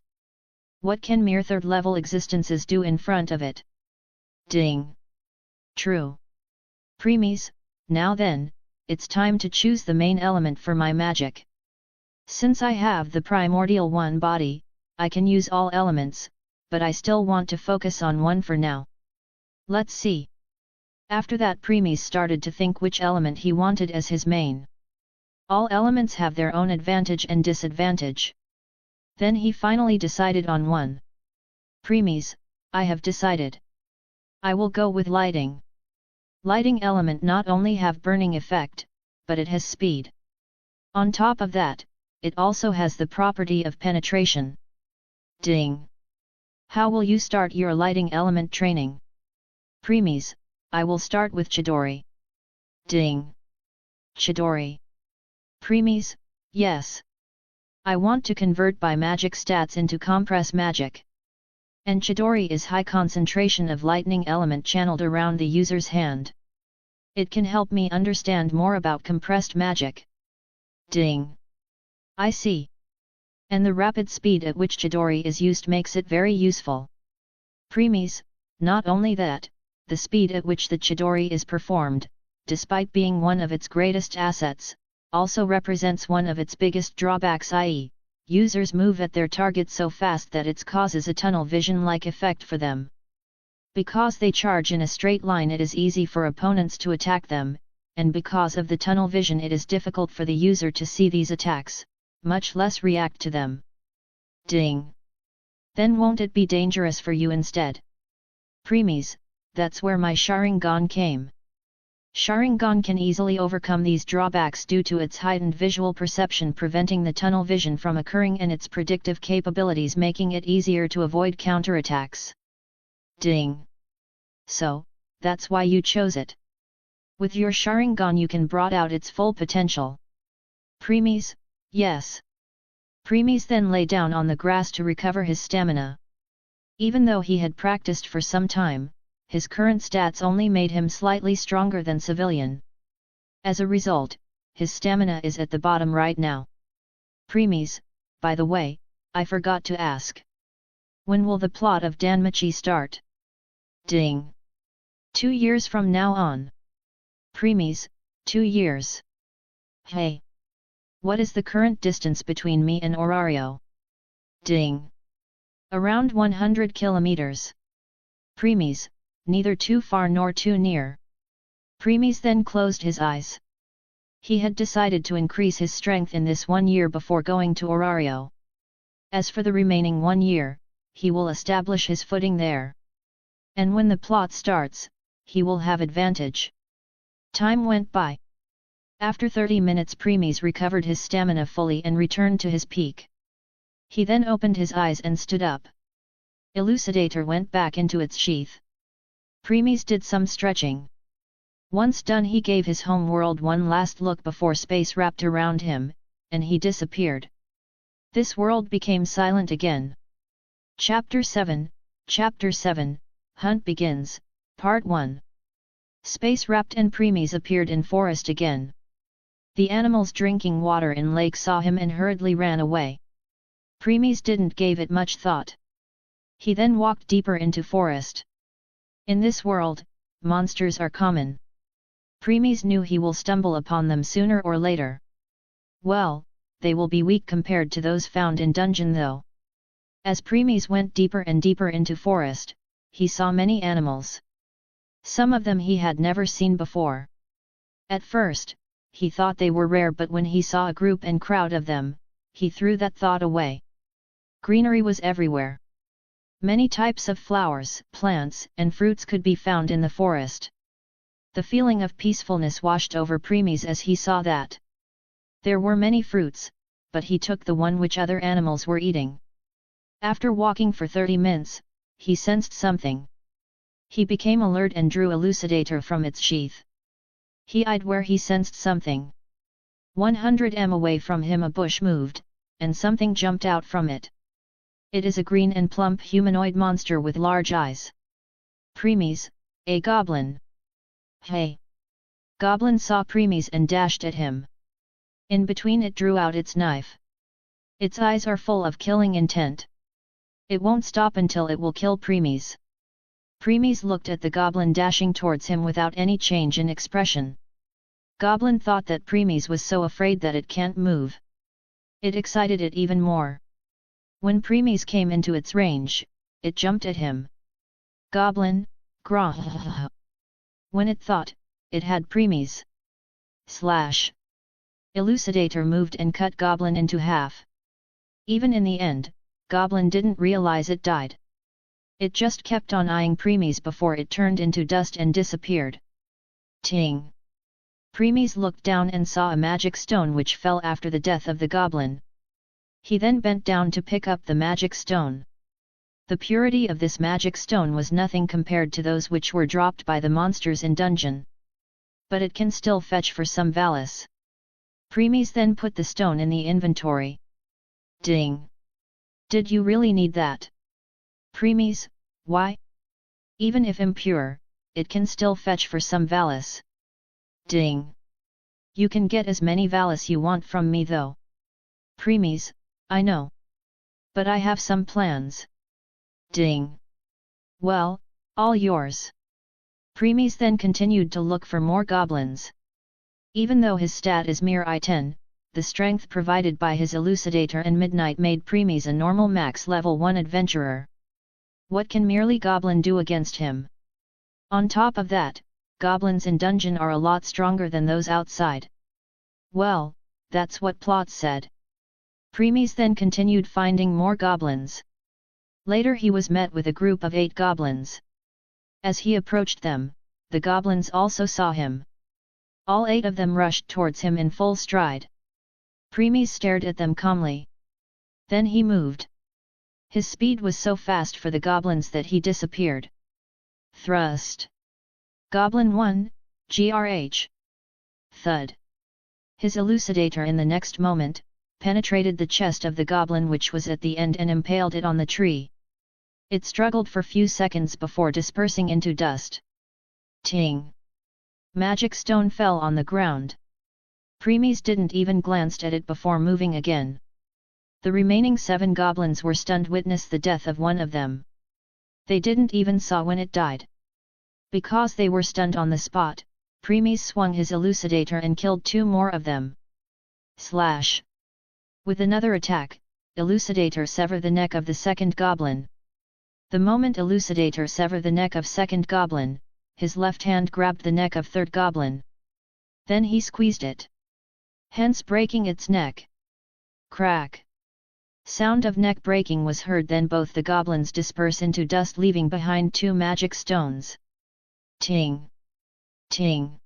What can mere 3rd level existences do in front of it? Ding! True. Preemies, now then, it's time to choose the main element for my magic. Since I have the primordial one body, I can use all elements, but I still want to focus on one for now. Let's see. After that, Preemies started to think which element he wanted as his main. All elements have their own advantage and disadvantage. Then he finally decided on one. Preemies, I have decided. I will go with lighting. Lighting element not only have burning effect, but it has speed. On top of that, it also has the property of penetration. Ding! How will you start your lighting element training? Preemies, I will start with Chidori. Ding! Chidori. Preemies, yes. I want to convert by magic stats into compress magic. And Chidori is high concentration of lightning element channeled around the user's hand. It can help me understand more about compressed magic. Ding! I see. And the rapid speed at which Chidori is used makes it very useful. Preemies, not only that, the speed at which the Chidori is performed, despite being one of its greatest assets, also represents one of its biggest drawbacks, i.e., users move at their target so fast that it causes a tunnel vision-like effect for them. Because they charge in a straight line, it is easy for opponents to attack them, and because of the tunnel vision it is difficult for the user to see these attacks, much less react to them. Ding! Then won't it be dangerous for you instead? Preemies, that's where my Sharingan came. Sharingan can easily overcome these drawbacks due to its heightened visual perception, preventing the tunnel vision from occurring, and its predictive capabilities making it easier to avoid counterattacks. Ding! So, that's why you chose it. With your Sharingan you can brought out its full potential. Preemies, yes. Preemies then lay down on the grass to recover his stamina. Even though he had practiced for some time, his current stats only made him slightly stronger than civilian. As a result, his stamina is at the bottom right now. Preemies, by the way, I forgot to ask. When will the plot of Danmachi start? Ding! 2 years from now on. Preemies, 2 years. Hey! What is the current distance between me and Orario? Ding! Around 100 kilometers. Preemies, neither too far nor too near. Preemies then closed his eyes. He had decided to increase his strength in this 1 year before going to Orario. As for the remaining 1 year, he will establish his footing there. And when the plot starts, he will have advantage. Time went by. After 30 minutes, Preemies recovered his stamina fully and returned to his peak. He then opened his eyes and stood up. Elucidator went back into its sheath. Preemies did some stretching. Once done, he gave his home world one last look before space wrapped around him, and he disappeared. This world became silent again. Chapter 7, Hunt Begins, Part 1. Space wrapped and Preemies appeared in forest again. The animals drinking water in lake saw him and hurriedly ran away. Preemies didn't give it much thought. He then walked deeper into forest. In this world, monsters are common. Preemies knew he will stumble upon them sooner or later. Well, they will be weak compared to those found in dungeon though. As Preemies went deeper and deeper into forest, he saw many animals. Some of them he had never seen before. At first, he thought they were rare, but when he saw a group and crowd of them, he threw that thought away. Greenery was everywhere. Many types of flowers, plants, and fruits could be found in the forest. The feeling of peacefulness washed over Preemies as he saw that. There were many fruits, but he took the one which other animals were eating. After walking for 30 minutes, he sensed something. He became alert and drew elucidator from its sheath. He eyed where he sensed something. 100 m away from him a bush moved, and something jumped out from it. It is a green and plump humanoid monster with large eyes. Premies, a goblin. Hey! Goblin saw Premies and dashed at him. In between it drew out its knife. Its eyes are full of killing intent. It won't stop until it will kill Premies. Premies looked at the goblin dashing towards him without any change in expression. Goblin thought that Premies was so afraid that it can't move. It excited it even more. When Premies came into its range, it jumped at him. Goblin, grah! When it thought it had Premies. Slash! Elucidator moved and cut Goblin into half. Even in the end, Goblin didn't realize it died. It just kept on eyeing Premies before it turned into dust and disappeared. Ting! Premies looked down and saw a magic stone which fell after the death of the goblin. He then bent down to pick up the magic stone. The purity of this magic stone was nothing compared to those which were dropped by the monsters in dungeon. But it can still fetch for some Valis. Premies then put the stone in the inventory. Ding! Did you really need that? Premies, why? Even if impure, it can still fetch for some Valis. Ding! You can get as many Valis you want from me though. Premies, I know. But I have some plans. Ding! Well, all yours. Premies then continued to look for more goblins. Even though his stat is mere I-10, the strength provided by his elucidator and midnight made Premies a normal max level 1 adventurer. What can merely goblin do against him? On top of that, goblins in dungeon are a lot stronger than those outside. Well, that's what Plot said. Premies then continued finding more goblins. Later he was met with a group of 8 goblins. As he approached them, the goblins also saw him. All 8 of them rushed towards him in full stride. Premies stared at them calmly. Then he moved. His speed was so fast for the goblins that he disappeared. Thrust! Goblin 1, GRH. Thud! His elucidator in the next moment, penetrated the chest of the goblin which was at the end and impaled it on the tree. It struggled for few seconds before dispersing into dust. Ting! Magic stone fell on the ground. Premies didn't even glance at it before moving again. The remaining 7 goblins were stunned witness the death of one of them. They didn't even saw when it died. Because they were stunned on the spot, Premies swung his elucidator and killed 2 more of them. Slash! With another attack, elucidator severed the neck of the second goblin. The moment elucidator severed the neck of second goblin, his left hand grabbed the neck of third goblin. Then he squeezed it, hence breaking its neck. Crack! Sound of neck breaking was heard, then both the goblins disperse into dust, leaving behind 2 magic stones. Ting! Ting!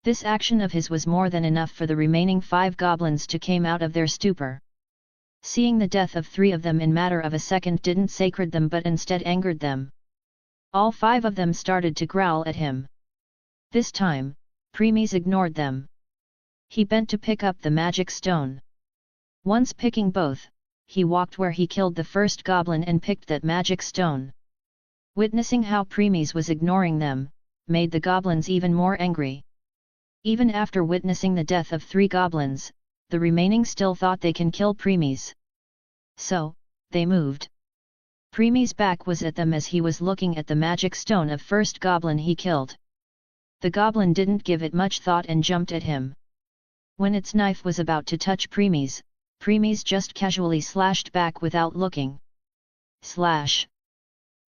This action of his was more than enough for the remaining 5 goblins to come out of their stupor. Seeing the death of 3 of them in matter of a second didn't sacred them but instead angered them. All 5 of them started to growl at him. This time, Premies ignored them. He bent to pick up the magic stone. Once picking both, he walked where he killed the first goblin and picked that magic stone. Witnessing how Premies was ignoring them, made the goblins even more angry. Even after witnessing the death of 3 goblins, the remaining still thought they can kill Premies. So, they moved. Premies' back was at them as he was looking at the magic stone of first goblin he killed. The goblin didn't give it much thought and jumped at him. When its knife was about to touch Premies, Premies just casually slashed back without looking. Slash!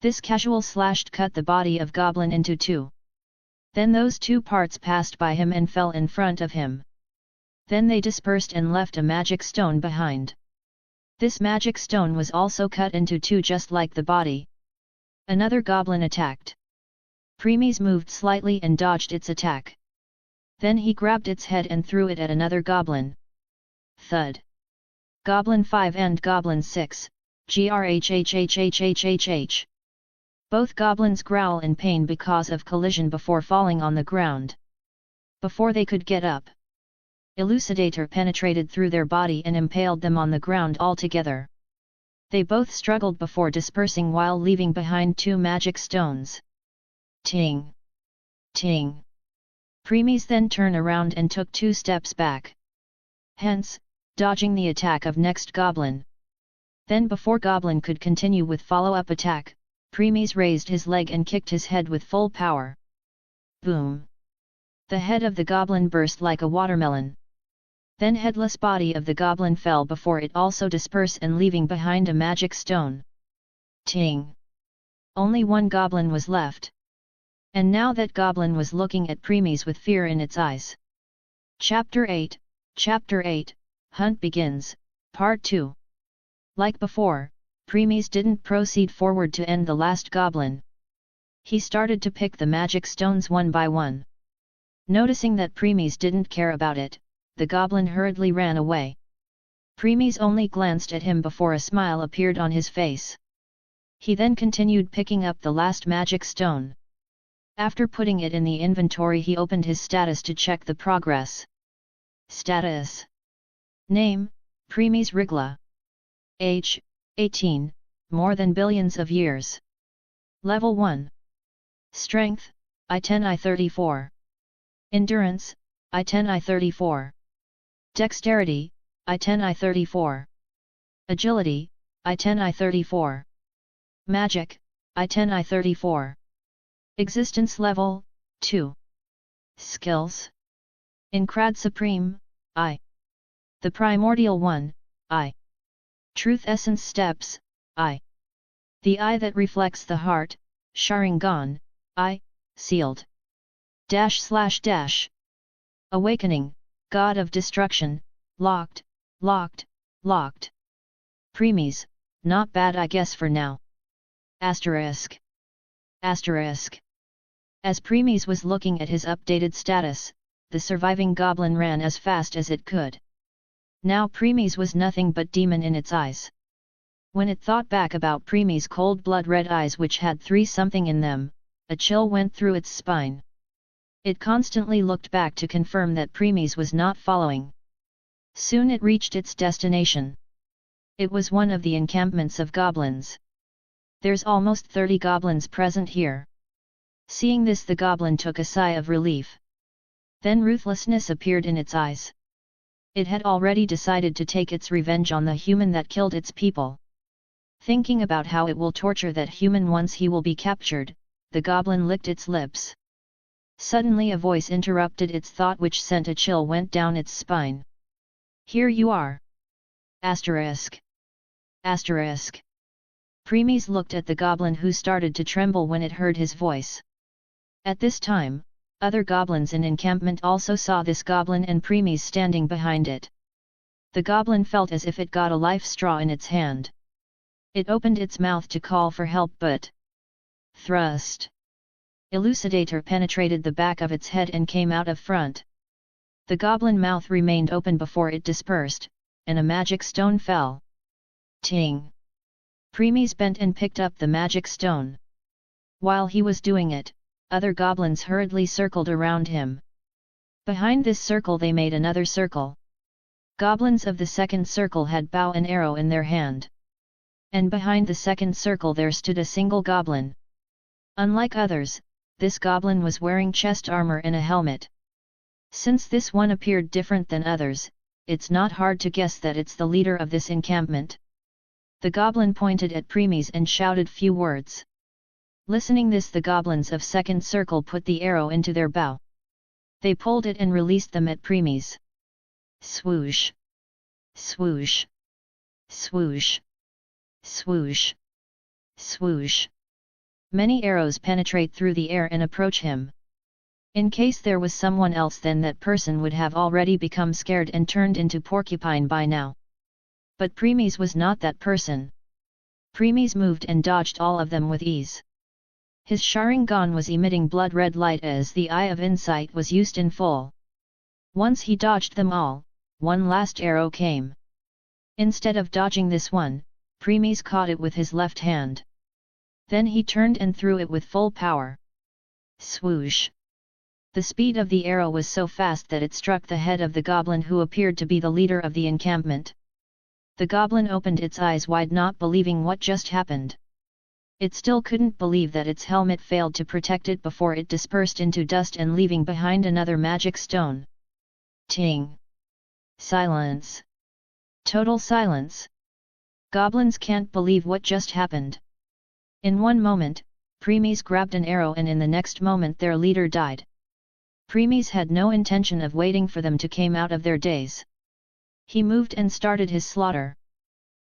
This casual slash cut the body of goblin into 2. Then those 2 parts passed by him and fell in front of him. Then they dispersed and left a magic stone behind. This magic stone was also cut into 2 just like the body. Another goblin attacked. Premies moved slightly and dodged its attack. Then he grabbed its head and threw it at another goblin. Thud. Goblin 5 and Goblin 6, grhhhhhhh. Both goblins growl in pain because of collision before falling on the ground. Before they could get up, Elucidator penetrated through their body and impaled them on the ground altogether. They both struggled before dispersing while leaving behind 2 magic stones. Ting! Ting! Premies then turned around and took 2 steps back. Hence, dodging the attack of next goblin. Then before goblin could continue with follow-up attack, Premies raised his leg and kicked his head with full power. Boom! The head of the goblin burst like a watermelon. Then headless body of the goblin fell before it also dispersed and leaving behind a magic stone. Ting! Only one goblin was left. And now that goblin was looking at Premies with fear in its eyes. Chapter 8, Hunt Begins, Part 2. Like before, Premies didn't proceed forward to end the last goblin. He started to pick the magic stones one by one. Noticing that Premies didn't care about it, the goblin hurriedly ran away. Premies only glanced at him before a smile appeared on his face. He then continued picking up the last magic stone. After putting it in the inventory, he opened his status to check the progress. Status. Name, Premies Rigla. Age, 18, more than billions of years. Level 1. Strength, I10 I34. Endurance, I10 I34. Dexterity, I10 I34. Agility, I10 I34. Magic, I10 I34. Existence level, 2. Skills. Incrad Supreme, I. The Primordial One, I. Truth Essence Steps, I. The Eye that reflects the heart, Sharingan, I, sealed. // Awakening, God of Destruction, locked, locked, locked. Premies, not bad I guess for now. Asterisk. Asterisk. As Premies was looking at his updated status, the surviving goblin ran as fast as it could. Now Premies was nothing but demon in its eyes. When it thought back about Premies' cold blood red eyes which had 3 something in them, a chill went through its spine. It constantly looked back to confirm that Premies was not following. Soon it reached its destination. It was one of the encampments of goblins. There's almost 30 goblins present here. Seeing this, the goblin took a sigh of relief. Then ruthlessness appeared in its eyes. It had already decided to take its revenge on the human that killed its people. Thinking about how it will torture that human once he will be captured, the goblin licked its lips. Suddenly a voice interrupted its thought which sent a chill went down its spine. Here you are. Asterisk. Asterisk. Premies looked at the goblin who started to tremble when it heard his voice. At this time, other goblins in encampment also saw this goblin and Premies standing behind it. The goblin felt as if it got a life straw in its hand. It opened its mouth to call for help but... Thrust. Elucidator penetrated the back of its head and came out of front. The goblin mouth remained open before it dispersed, and a magic stone fell. Ting! Premies bent and picked up the magic stone. While he was doing it, other goblins hurriedly circled around him. Behind this circle they made another circle. Goblins of the second circle had bow and arrow in their hand. And behind the second circle there stood a single goblin. Unlike others, this goblin was wearing chest armor and a helmet. Since this one appeared different than others, it's not hard to guess that it's the leader of this encampment. The goblin pointed at Premies and shouted few words. Listening this, the goblins of second circle put the arrow into their bow. They pulled it and released them at Premies. Swoosh! Swoosh! Swoosh! Swoosh! Swoosh! Many arrows penetrate through the air and approach him. In case there was someone else, then that person would have already become scared and turned into porcupine by now. But Premies was not that person. Premies moved and dodged all of them with ease. His Sharingan was emitting blood-red light as the Eye of Insight was used in full. Once he dodged them all, one last arrow came. Instead of dodging this one, Premies caught it with his left hand. Then he turned and threw it with full power. Swoosh! The speed of the arrow was so fast that it struck the head of the goblin who appeared to be the leader of the encampment. The goblin opened its eyes wide, not believing what just happened. It still couldn't believe that its helmet failed to protect it before it dispersed into dust and leaving behind another magic stone. Ting! Silence! Total silence! Goblins can't believe what just happened. In one moment, Premies grabbed an arrow and in the next moment their leader died. Premies had no intention of waiting for them to come out of their daze. He moved and started his slaughter.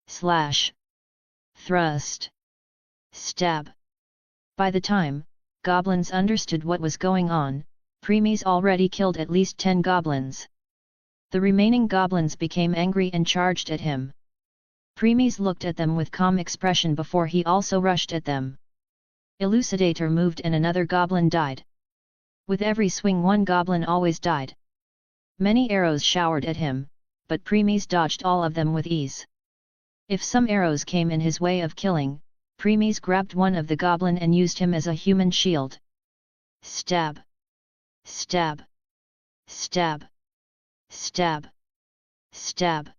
Slash! Thrust! Stab! By the time goblins understood what was going on, Premies already killed at least 10 goblins. The remaining goblins became angry and charged at him. Premies looked at them with calm expression before he also rushed at them. Elucidator moved and another goblin died. With every swing one goblin always died. Many arrows showered at him, but Premies dodged all of them with ease. If some arrows came in his way of killing, Premies grabbed one of the goblin and used him as a human shield. Stab! Stab! Stab! Stab! Stab!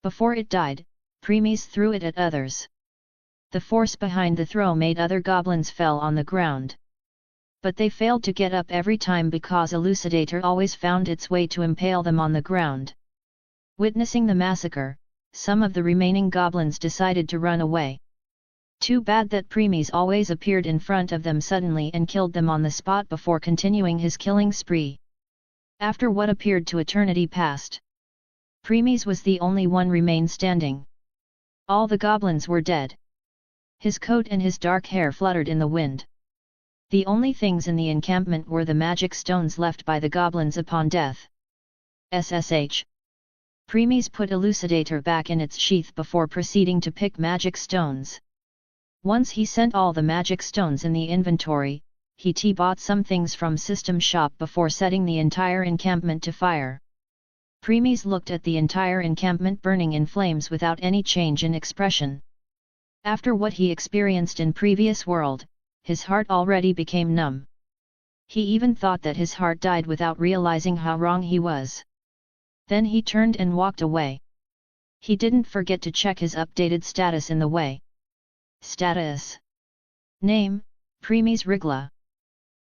Before it died, Premies threw it at others. The force behind the throw made other goblins fell on the ground. But they failed to get up every time because Elucidator always found its way to impale them on the ground. Witnessing the massacre, some of the remaining goblins decided to run away. Too bad that Premies always appeared in front of them suddenly and killed them on the spot before continuing his killing spree. After what appeared to eternity passed, Premies was the only one remained standing. All the goblins were dead. His coat and his dark hair fluttered in the wind. The only things in the encampment were the magic stones left by the goblins upon death. SSH. Premies put Elucidator back in its sheath before proceeding to pick magic stones. Once he sent all the magic stones in the inventory, he bought some things from System Shop before setting the entire encampment to fire. Premies looked at the entire encampment burning in flames without any change in expression. After what he experienced in previous world, his heart already became numb. He even thought that his heart died without realizing how wrong he was. Then he turned and walked away. He didn't forget to check his updated status in the way. Status. Name, Premies Rigla.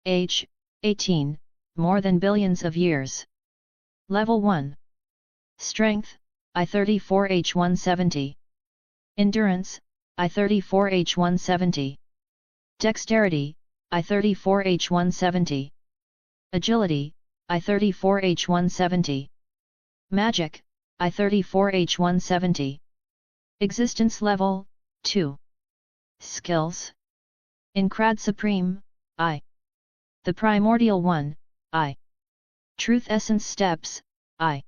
Age, 18, more than billions of years. Level 1. Strength, I34H170. Endurance, I34H170. Dexterity, I34H170. Agility, I34H170. Magic, I34H170. Existence level, 2. Skills. Incrad Supreme, I. The Primordial One, I. Truth Essence Steps, I.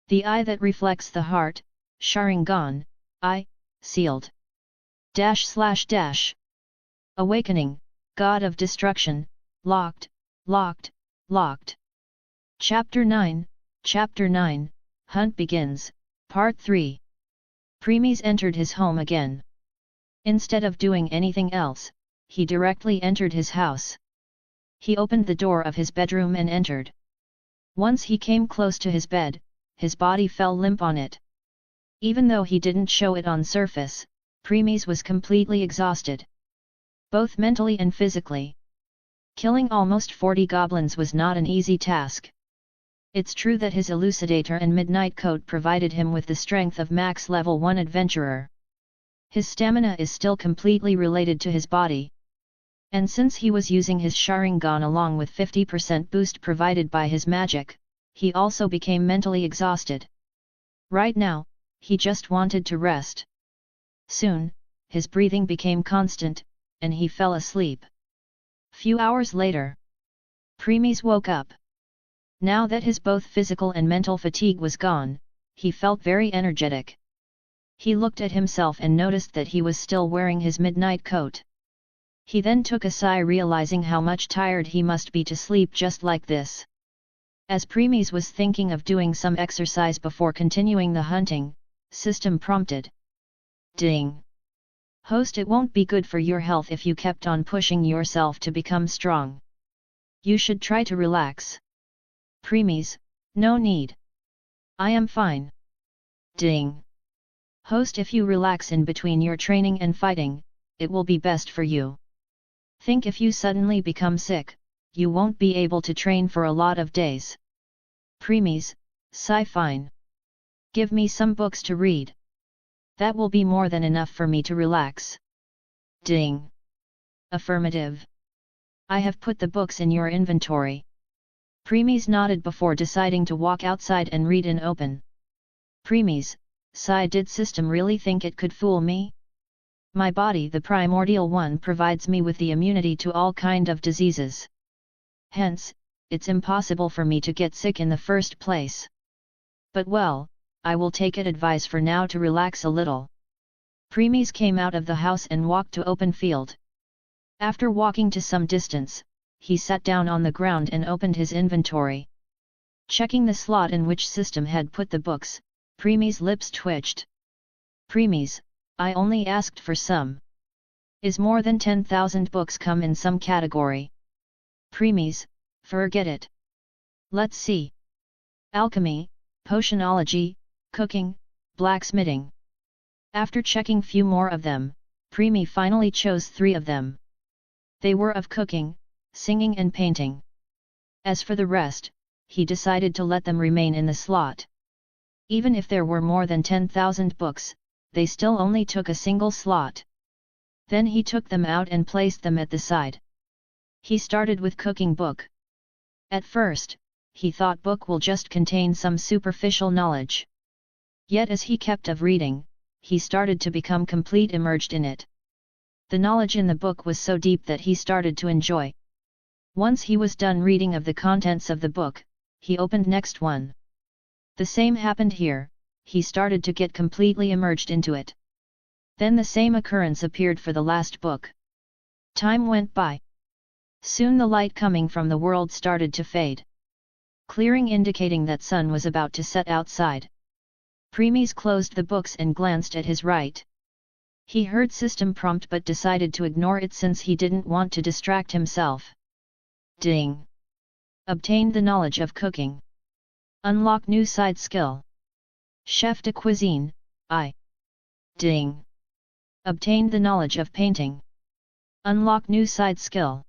The Eye that reflects the heart, Sharingan, I. Sealed. // Awakening, God of Destruction, locked, locked, locked. Chapter 9, Hunt Begins, Part 3. Premies entered his home again. Instead of doing anything else, he directly entered his house. He opened the door of his bedroom and entered. Once he came close to his bed, his body fell limp on it. Even though he didn't show it on surface, Premies was completely exhausted. Both mentally and physically. Killing almost 40 goblins was not an easy task. It's true that his Elucidator and Midnight Coat provided him with the strength of max level 1 adventurer. His stamina is still completely related to his body. And since he was using his Sharingan along with 50% boost provided by his magic, he also became mentally exhausted. Right now, he just wanted to rest. Soon, his breathing became constant, and he fell asleep. Few hours later, Premies woke up. Now that his both physical and mental fatigue was gone, he felt very energetic. He looked at himself and noticed that he was still wearing his midnight coat. He then took a sigh, realizing how much tired he must be to sleep just like this. As Premies was thinking of doing some exercise before continuing the hunting, system prompted. Ding! Host, it won't be good for your health if you kept on pushing yourself to become strong. You should try to relax. Premies, no need. I am fine. Ding! Host, if you relax in between your training and fighting, it will be best for you. Think if you suddenly become sick, you won't be able to train for a lot of days. Premies, sigh fine. Give me some books to read. That will be more than enough for me to relax. Ding! Affirmative. I have put the books in your inventory. Premies nodded before deciding to walk outside and read in open. Premies, sigh, did system really think it could fool me? My body, the primordial one, provides me with the immunity to all kind of diseases. Hence, it's impossible for me to get sick in the first place. But well, I will take it advice for now to relax a little. Premies came out of the house and walked to open field. After walking to some distance, he sat down on the ground and opened his inventory. Checking the slot in which system had put the books, Premies' lips twitched. Premies, I only asked for some. Is more than 10,000 books come in some category? Premies, forget it. Let's see. Alchemy, potionology, cooking, blacksmithing. After checking few more of them, Preemy finally chose 3 of them. They were of cooking, singing and painting. As for the rest, he decided to let them remain in the slot. Even if there were more than 10,000 books, they still only took a single slot. Then he took them out and placed them at the side. He started with cooking book. At first, he thought book will just contain some superficial knowledge. Yet as he kept of reading, he started to become complete immersed in it. The knowledge in the book was so deep that he started to enjoy. Once he was done reading of the contents of the book, he opened next one. The same happened here, he started to get completely immersed into it. Then the same occurrence appeared for the last book. Time went by. Soon the light coming from the world started to fade. Clearing, indicating that sun was about to set outside. Premies closed the books and glanced at his right. He heard system prompt but decided to ignore it since he didn't want to distract himself. Ding! Obtained the knowledge of cooking. Unlock new side skill. Chef de cuisine, I. Ding! Obtained the knowledge of painting. Unlock new side skill.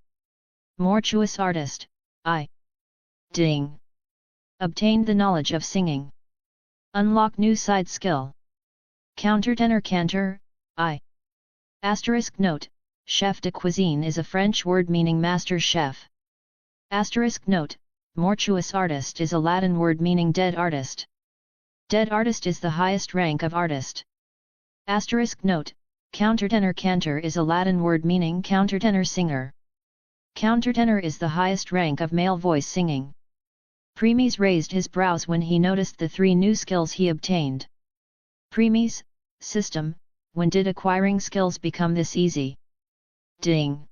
Mortuous artist, I. Ding! Obtained the knowledge of singing. Unlock new side skill. Countertenor cantor, I. Asterisk note, chef de cuisine is a French word meaning master chef. Asterisk note, mortuous artist is a Latin word meaning dead artist. Dead artist is the highest rank of artist. Asterisk note, countertenor cantor is a Latin word meaning countertenor singer. Countertenor is the highest rank of male voice singing. Premies raised his brows when he noticed the 3 new skills he obtained. Premies, system, when did acquiring skills become this easy? Ding!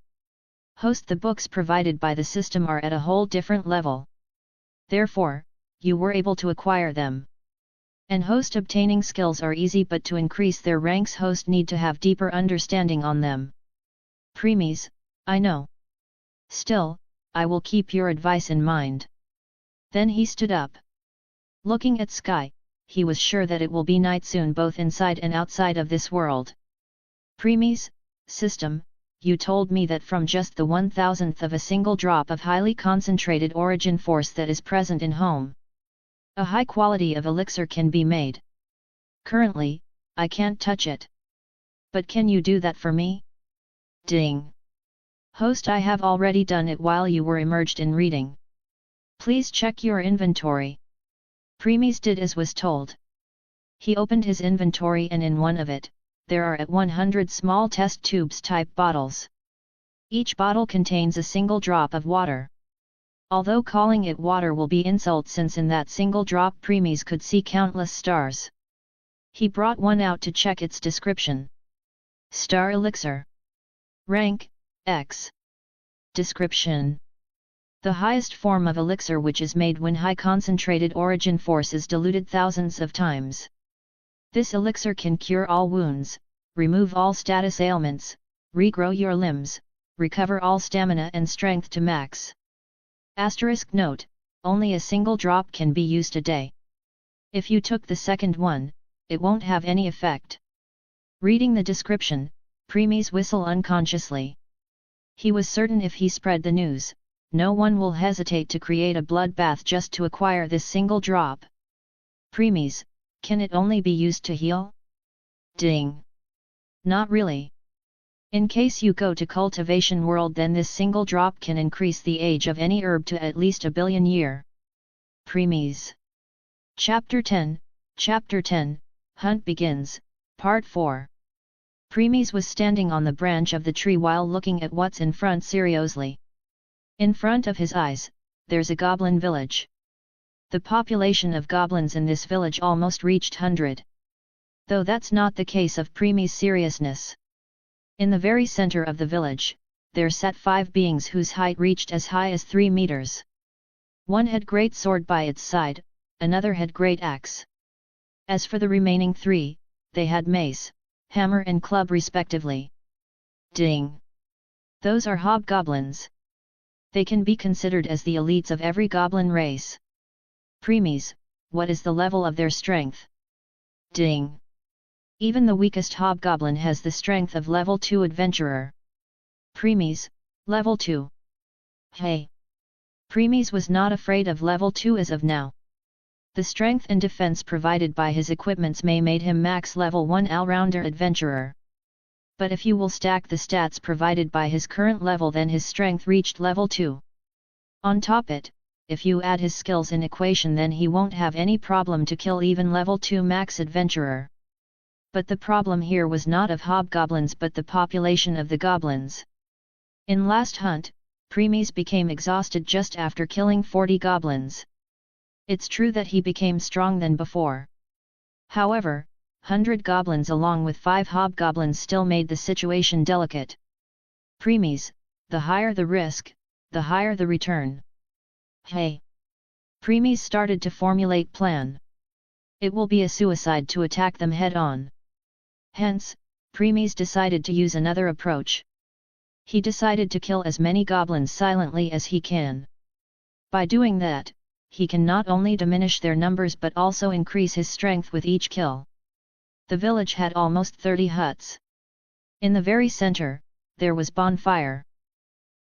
Host, the books provided by the system are at a whole different level. Therefore, you were able to acquire them. And host, obtaining skills are easy, but to increase their ranks host need to have deeper understanding on them. Premies, I know. Still, I will keep your advice in mind. Then he stood up. Looking at sky, he was sure that it will be night soon both inside and outside of this world. Premies, system, you told me that from just the 1,000th of a single drop of highly concentrated origin force that is present in home, a high quality of elixir can be made. Currently, I can't touch it. But can you do that for me? Ding! Host, I have already done it while you were immersed in reading. Please check your inventory. Premies did as was told. He opened his inventory and in one of it, there are at 100 small test tubes type bottles. Each bottle contains a single drop of water. Although calling it water will be insult since in that single drop Premies could see countless stars. He brought one out to check its description. Star elixir. Rank, X. Description. The highest form of elixir, which is made when high concentrated origin force is diluted thousands of times. This elixir can cure all wounds, remove all status ailments, regrow your limbs, recover all stamina and strength to max. Asterisk note, only a single drop can be used a day. If you took the second one, it won't have any effect. Reading the description, Premies whistled unconsciously. He was certain if he spread the news, no one will hesitate to create a bloodbath just to acquire this single drop. Premies, can it only be used to heal? Ding! Not really. In case you go to Cultivation World, then this single drop can increase the age of any herb to at least 1 billion year. Premies. Chapter 10, Hunt Begins, Part 4. Premies was standing on the branch of the tree while looking at what's in front seriously. In front of his eyes, there's a goblin village. The population of goblins in this village almost reached 100. Though that's not the case of Premies' seriousness. In the very center of the village, there sat 5 beings whose height reached as high as 3 meters. One had great sword by its side, another had great axe. As for the remaining 3, they had mace, hammer and club respectively. Ding! Those are hobgoblins. They can be considered as the elites of every goblin race. Premies, what is the level of their strength? Ding! Even the weakest hobgoblin has the strength of level 2 adventurer. Premies, level 2. Hey! Premies was not afraid of level 2 as of now. The strength and defense provided by his equipments may made him max level 1 all-rounder adventurer. But if you will stack the stats provided by his current level, then his strength reached level 2. On top it, if you add his skills in equation, then he won't have any problem to kill even level 2 max adventurer. But the problem here was not of hobgoblins but the population of the goblins. In last hunt, Premies became exhausted just after killing 40 goblins. It's true that he became strong than before. However, 100 goblins along with 5 hobgoblins still made the situation delicate. Premies, the higher the risk, the higher the return. Hey! Premies started to formulate plan. It will be a suicide to attack them head-on. Hence, Premies decided to use another approach. He decided to kill as many goblins silently as he can. By doing that, he can not only diminish their numbers but also increase his strength with each kill. The village had almost 30 huts. In the very center, there was bonfire.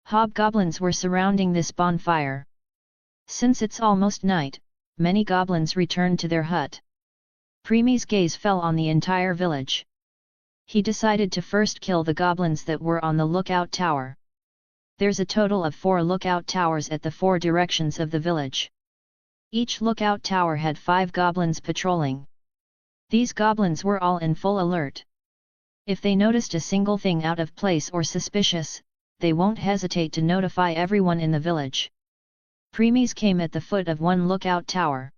Hobgoblins were surrounding this bonfire. Since it's almost night, many goblins returned to their hut. Premies' gaze fell on the entire village. He decided to first kill the goblins that were on the lookout tower. There's a total of 4 lookout towers at the 4 directions of the village. Each lookout tower had 5 goblins patrolling. These goblins were all in full alert. If they noticed a single thing out of place or suspicious, they won't hesitate to notify everyone in the village. Premies came at the foot of one lookout tower.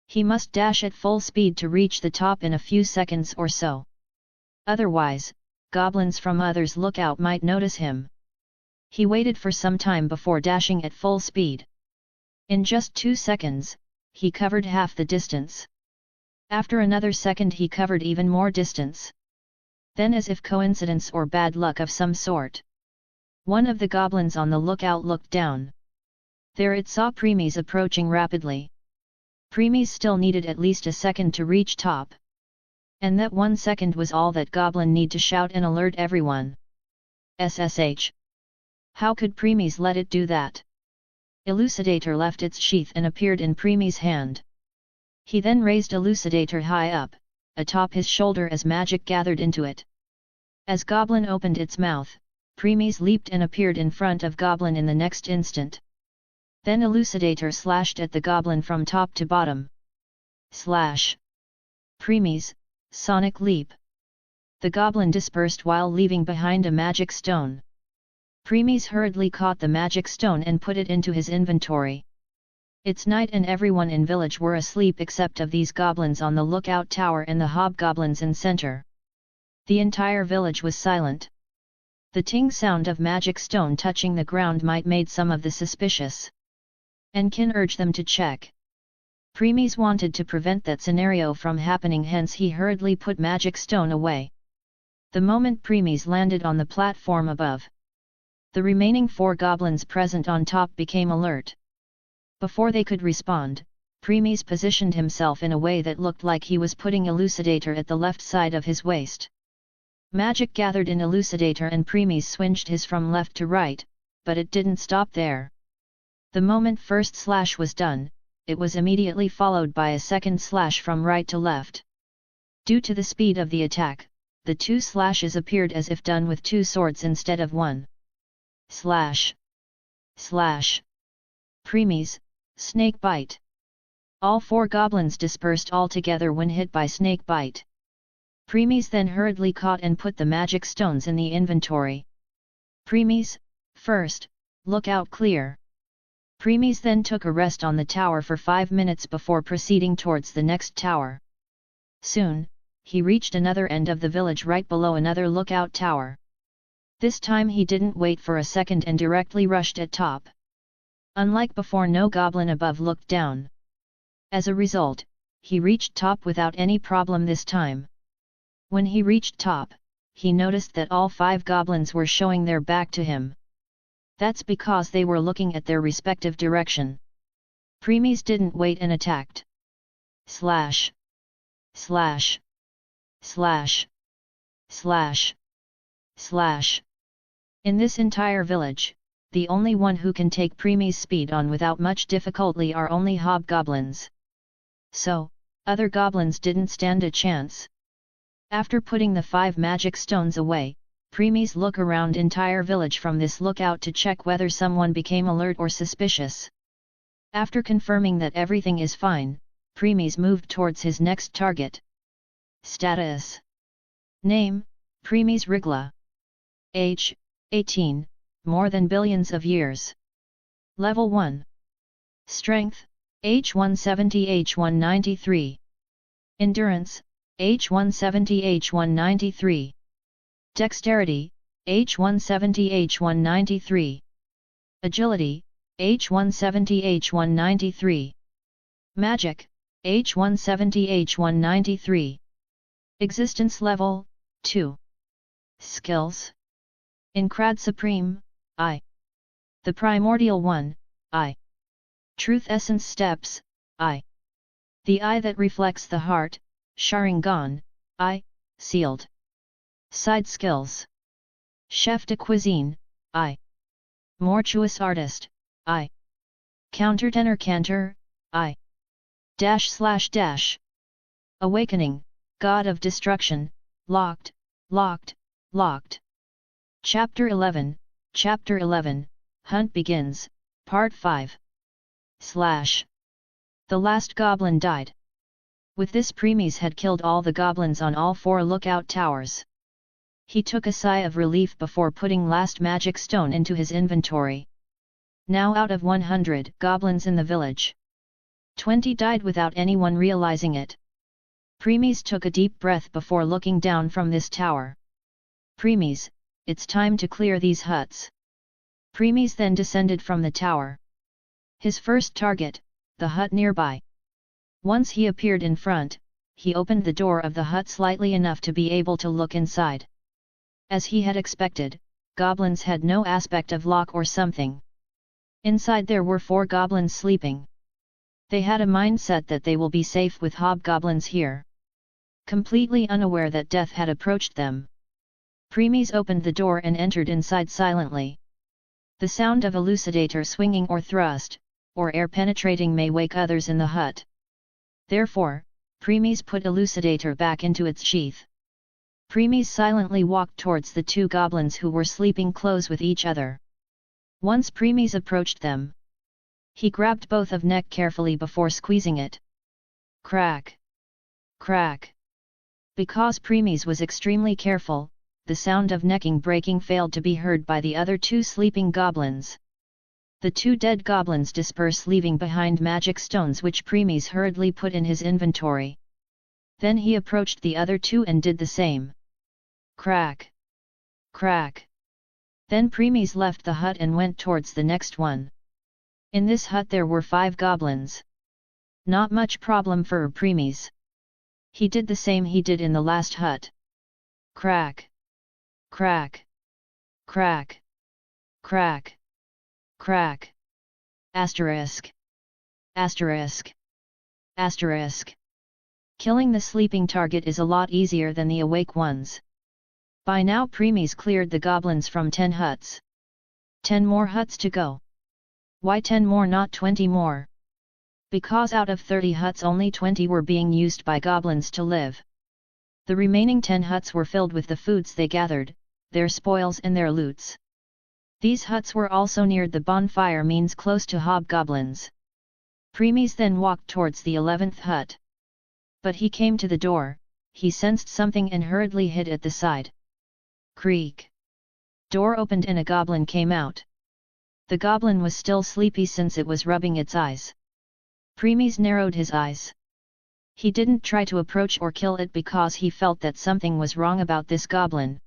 He must dash at full speed to reach the top in a few seconds or so. Otherwise, goblins from others lookout might notice him. He waited for some time before dashing at full speed. In just 2 seconds, he covered half the distance. After another second he covered even more distance. Then, as if coincidence or bad luck of some sort, one of the goblins on the lookout looked down. There it saw Premies approaching rapidly. Premies still needed at least a second to reach top. And that 1 second was all that goblin need to shout and alert everyone. SSH. How could Premies let it do that? Elucidator left its sheath and appeared in Premies' hand. He then raised Elucidator high up, atop his shoulder as magic gathered into it. As Goblin opened its mouth, Premies leaped and appeared in front of Goblin in the next instant. Then Elucidator slashed at the Goblin from top to bottom. Slash! Premies, sonic leap! The Goblin dispersed while leaving behind a magic stone. Premies hurriedly caught the magic stone and put it into his inventory. It's night and everyone in village were asleep except of these goblins on the lookout tower and the hobgoblins in center. The entire village was silent. The ting sound of magic stone touching the ground might made some of the suspicious. Enkin urged them to check. Premies wanted to prevent that scenario from happening, hence he hurriedly put magic stone away. The moment Premies landed on the platform above, the remaining 4 goblins present on top became alert. Before they could respond, Premies positioned himself in a way that looked like he was putting Elucidator at the left side of his waist. Magic gathered in Elucidator and Premies swinged his from left to right, but it didn't stop there. The moment first slash was done, it was immediately followed by a second slash from right to left. Due to the speed of the attack, the 2 slashes appeared as if done with 2 swords instead of 1. Slash. Slash. Premies, snake bite. All 4 goblins dispersed altogether when hit by snake bite. Premies then hurriedly caught and put the magic stones in the inventory. Premies, first, look out clear. Premies then took a rest on the tower for 5 minutes before proceeding towards the next tower. Soon, he reached another end of the village right below another lookout tower. This time he didn't wait for a second and directly rushed at top. Unlike before, no goblin above looked down. As a result, he reached top without any problem this time. When he reached top, he noticed that all 5 goblins were showing their back to him. That's because they were looking at their respective direction. Premies didn't wait and attacked. Slash. Slash. Slash. Slash. Slash. In this entire village, the only one who can take Premies' speed on without much difficulty are only hobgoblins. So, other goblins didn't stand a chance. After putting the 5 magic stones away, Premies look around entire village from this lookout to check whether someone became alert or suspicious. After confirming that everything is fine, Premies moved towards his next target. Status. Name, Premies Rigla. Age, 18, more than billions of years. Level 1. Strength, H170 H193. Endurance, H170 H193. Dexterity, H170 H193. Agility, H170 H193. Magic, H170 H193. Existence level, 2. Skills. Incrad Supreme, I. The Primordial One, I. Truth Essence Steps, I. The Eye that Reflects the Heart, Sharingan, I. Sealed. Side Skills. Chef de Cuisine, I. Mortuous Artist, I. Countertenor Cantor, I. // Awakening, God of Destruction, Locked, Locked, Locked. Chapter 11, Hunt Begins, Part 5. / The last goblin died. With this, Premies had killed all the goblins on all 4 lookout towers. He took a sigh of relief before putting last magic stone into his inventory. Now out of 100 goblins in the village, 20 died without anyone realizing it. Premies took a deep breath before looking down from this tower. Premies, it's time to clear these huts. Premies then descended from the tower. His first target, the hut nearby. Once he appeared in front, he opened the door of the hut slightly enough to be able to look inside. As he had expected, goblins had no aspect of lock or something. Inside there were 4 goblins sleeping. They had a mindset that they will be safe with hobgoblins here. Completely unaware that death had approached them, Premies opened the door and entered inside silently. The sound of elucidator swinging or thrust, or air penetrating may wake others in the hut. Therefore, Premies put elucidator back into its sheath. Premies silently walked towards the 2 goblins who were sleeping close with each other. Once Premies approached them, he grabbed both of neck carefully before squeezing it. Crack! Crack! Because Premies was extremely careful, the sound of necking breaking failed to be heard by the other 2 sleeping goblins. The 2 dead goblins disperse, leaving behind magic stones which Premies hurriedly put in his inventory. Then he approached the other 2 and did the same. Crack! Crack! Then Premies left the hut and went towards the next one. In this hut there were 5 goblins. Not much problem for Premies. He did the same he did in the last hut. Crack! Crack! Crack! Crack! Crack! Asterisk! Asterisk! Asterisk! Killing the sleeping target is a lot easier than the awake ones. By now Premies cleared the goblins from 10 huts. 10 more huts to go. Why 10 more, not 20 more? Because out of 30 huts only 20 were being used by goblins to live. The remaining 10 huts were filled with the foods they gathered, their spoils and their loots. These huts were also near the bonfire, means close to hobgoblins. Premies then walked towards the 11th hut. But he came to the door, he sensed something and hurriedly hid at the side. Creak! Door opened and a goblin came out. The goblin was still sleepy since it was rubbing its eyes. Premies narrowed his eyes. He didn't try to approach or kill it because he felt that something was wrong about this goblin.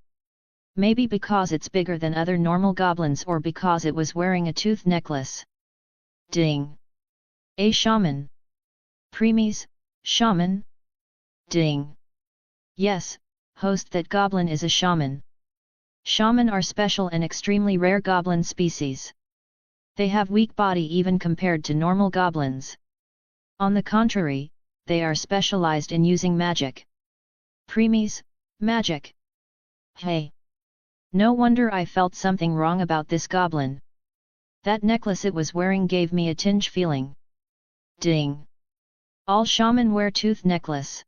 Maybe because it's bigger than other normal goblins or because it was wearing a tooth necklace. Ding! A shaman! Premies, shaman? Ding! Yes, host, that goblin is a shaman. Shaman are special and extremely rare goblin species. They have weak body even compared to normal goblins. On the contrary, they are specialized in using magic. Premies, magic. Hey! No wonder I felt something wrong about this goblin. That necklace it was wearing gave me a tinge feeling. Ding! All shaman wear tooth necklace.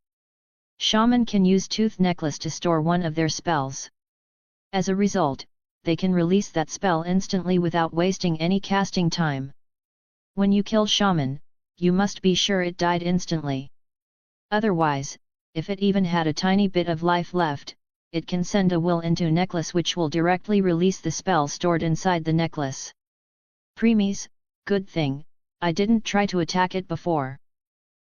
Shaman can use tooth necklace to store one of their spells. As a result, they can release that spell instantly without wasting any casting time. When you kill shaman, you must be sure it died instantly. Otherwise, if it even had a tiny bit of life left, it can send a will into necklace which will directly release the spell stored inside the necklace. Premies, good thing, I didn't try to attack it before.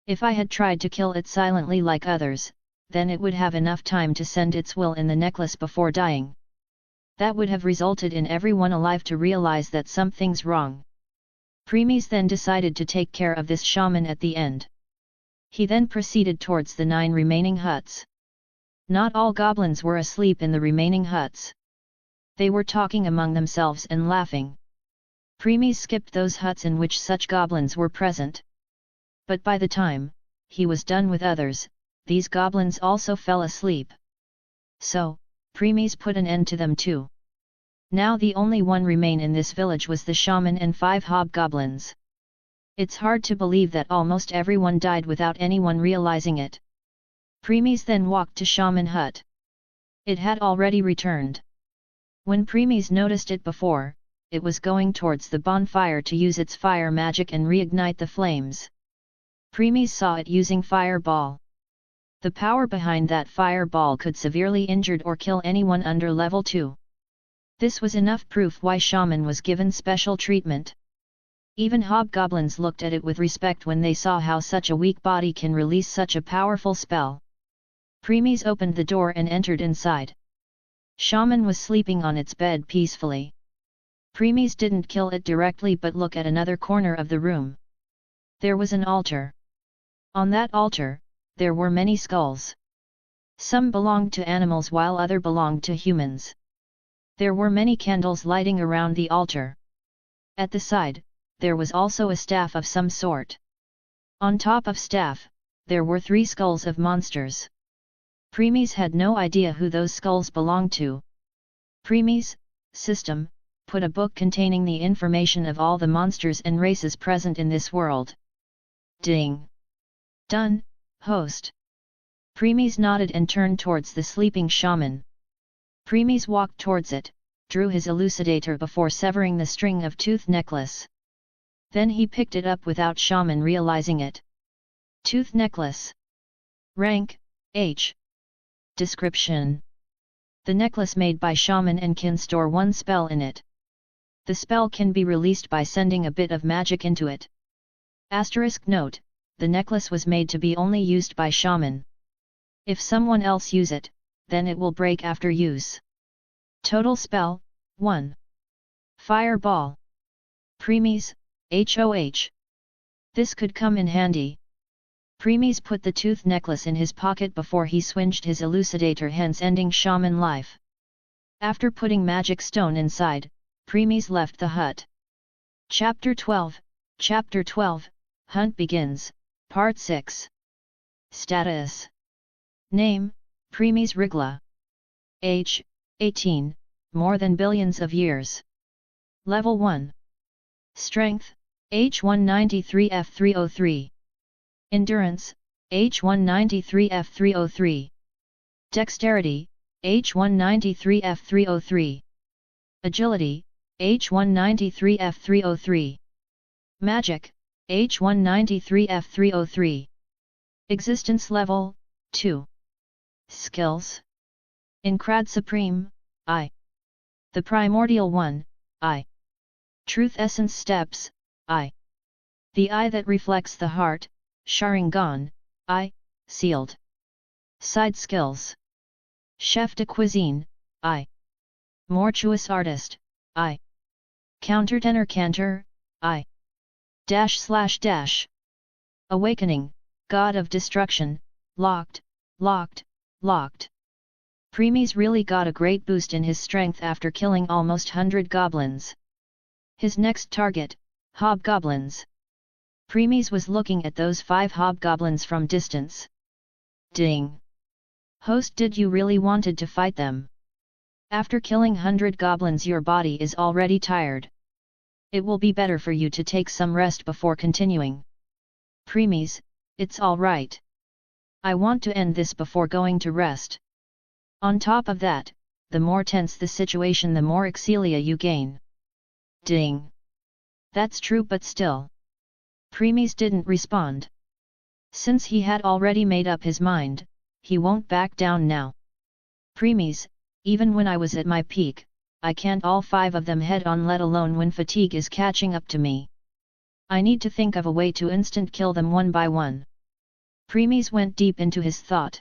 If I had tried to kill it silently like others, then it would have enough time to send its will in the necklace before dying. That would have resulted in everyone alive to realize that something's wrong. Premies then decided to take care of this shaman at the end. He then proceeded towards the 9 remaining huts. Not all goblins were asleep in the remaining huts. They were talking among themselves and laughing. Premies skipped those huts in which such goblins were present. But by the time he was done with others, these goblins also fell asleep. So, Premies put an end to them too. Now the only one remain in this village was the shaman and 5 hobgoblins. It's hard to believe that almost everyone died without anyone realizing it. Premies then walked to shaman hut. It had already returned. When Premies noticed it before, it was going towards the bonfire to use its fire magic and reignite the flames. Premies saw it using fireball. The power behind that fireball could severely injure or kill anyone under level 2. This was enough proof why shaman was given special treatment. Even hobgoblins looked at it with respect when they saw how such a weak body can release such a powerful spell. Premies opened the door and entered inside. Shaman was sleeping on its bed peacefully. Premies didn't kill it directly but look at another corner of the room. There was an altar. On that altar, there were many skulls. Some belonged to animals while other belonged to humans. There were many candles lighting around the altar. At the side, there was also a staff of some sort. On top of staff, there were 3 skulls of monsters. Premies had no idea who those skulls belonged to. Premies, system, put a book containing the information of all the monsters and races present in this world. Ding! Done, host. Premies nodded and turned towards the sleeping shaman. Premies walked towards it, drew his elucidator before severing the string of tooth necklace. Then he picked it up without shaman realizing it. Tooth necklace. Rank, H. Description. The necklace made by shaman and can store 1 spell in it. The spell can be released by sending a bit of magic into it. Asterisk note, the necklace was made to be only used by shaman. If someone else use it, then it will break after use. Total spell, 1. Fireball. Premies, HOH. This could come in handy. Premies put the tooth necklace in his pocket before he swinged his elucidator, hence ending shaman life. After putting magic stone inside, Premies left the hut. Chapter 12, Hunt Begins, Part 6. Status. Name, Premies Rigla. Age, 18, more than billions of years. Level 1. Strength, H193 F303. Endurance, H193 F303. Dexterity, H193 F303. Agility, H193 F303. Magic, H193 F303. Existence level, 2. Skills. Incrad Supreme, I. The Primordial One, I. Truth Essence Steps, I. The Eye that Reflects the Heart, Sharingan, I. Sealed. Side Skills. Chef de Cuisine, I. Mortuous Artist, I. Countertenor Cantor, I. // Awakening, God of Destruction, locked. Premies really got a great boost in his strength after killing almost 100 goblins. His next target, hobgoblins. Premies was looking at those 5 hobgoblins from distance. Ding! Host, did you really wanted to fight them? After killing 100 goblins your body is already tired. It will be better for you to take some rest before continuing. Premies, it's alright. I want to end this before going to rest. On top of that, the more tense the situation the more Excelia you gain. Ding! That's true, but still. Premies didn't respond. Since he had already made up his mind, he won't back down now. Premies, even when I was at my peak, I can't all 5 of them head on, let alone when fatigue is catching up to me. I need to think of a way to instant kill them one by one. Premies went deep into his thought.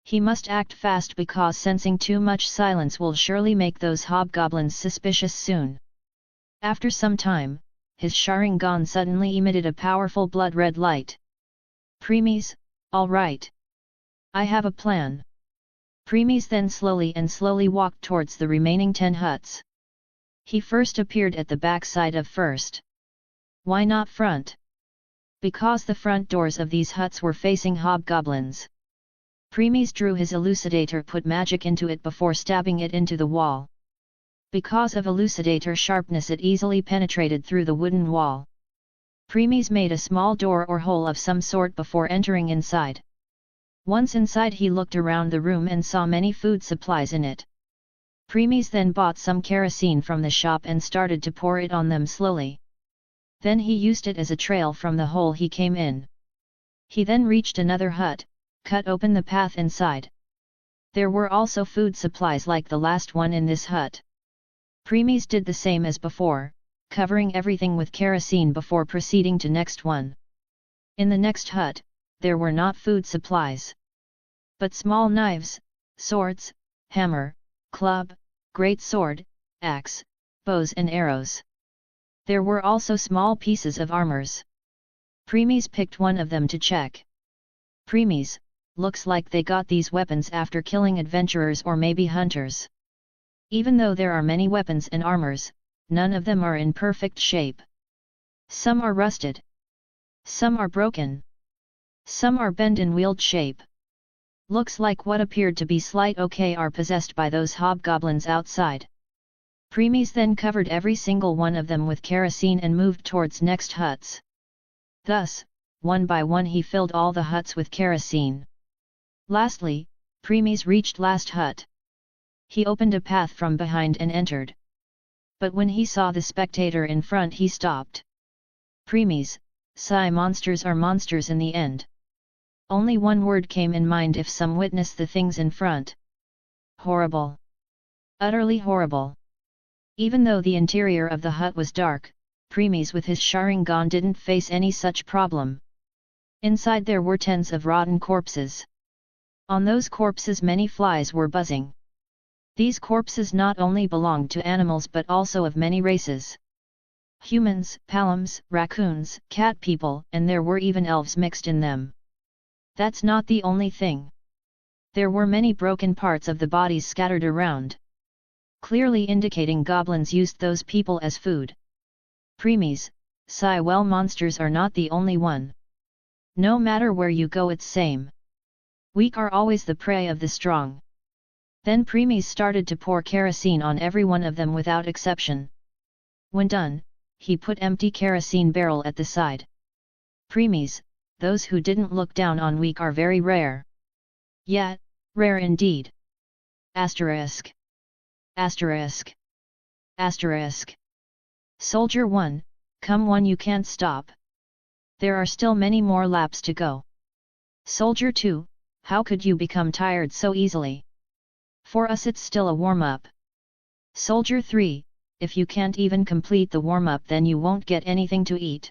He must act fast because sensing too much silence will surely make those hobgoblins suspicious soon. After some time, his Sharingan suddenly emitted a powerful blood-red light. Premies, all right. I have a plan. Premies then slowly walked towards the remaining 10 huts. He first appeared at the back side of first. Why not front? Because the front doors of these huts were facing hobgoblins. Premies drew his elucidator, put magic into it before stabbing it into the wall. Because of elucidator sharpness it easily penetrated through the wooden wall. Premies made a small door or hole of some sort before entering inside. Once inside he looked around the room and saw many food supplies in it. Premies then bought some kerosene from the shop and started to pour it on them slowly. Then he used it as a trail from the hole he came in. He then reached another hut, cut open the path inside. There were also food supplies like the last one in this hut. Premies did the same as before, covering everything with kerosene before proceeding to next one. In the next hut, there were not food supplies, but small knives, swords, hammer, club, great sword, axe, bows and arrows. There were also small pieces of armors. Premies picked one of them to check. Premies, looks like they got these weapons after killing adventurers or maybe hunters. Even though there are many weapons and armors, none of them are in perfect shape. Some are rusted. Some are broken. Some are bent in wheeled shape. Looks like what appeared to be slight are possessed by those hobgoblins outside. Premies then covered every single one of them with kerosene and moved towards next huts. Thus, one by one he filled all the huts with kerosene. Lastly, Premies reached last hut. He opened a path from behind and entered. But when he saw the spectator in front he stopped. Premies, sigh, monsters are monsters in the end. Only one word came in mind if some witness the things in front. Horrible. Utterly horrible. Even though the interior of the hut was dark, Premies with his Sharingan didn't face any such problem. Inside there were tens of rotten corpses. On those corpses many flies were buzzing. These corpses not only belonged to animals but also of many races. Humans, palams, raccoons, cat people, and there were even elves mixed in them. That's not the only thing. There were many broken parts of the bodies scattered around, clearly indicating goblins used those people as food. Preemies, sigh well, monsters are not the only one. No matter where you go, it's same. Weak are always the prey of the strong. Then preemies started to pour kerosene on every one of them without exception. When done, he put empty kerosene barrel at the side. Preemies, those who didn't look down on weak are very rare. Yet, rare indeed. Asterisk. Asterisk. Asterisk. Soldier 1, come one, you can't stop. There are still many more laps to go. Soldier 2, how could you become tired so easily? For us it's still a warm-up. Soldier 3, if you can't even complete the warm-up then you won't get anything to eat.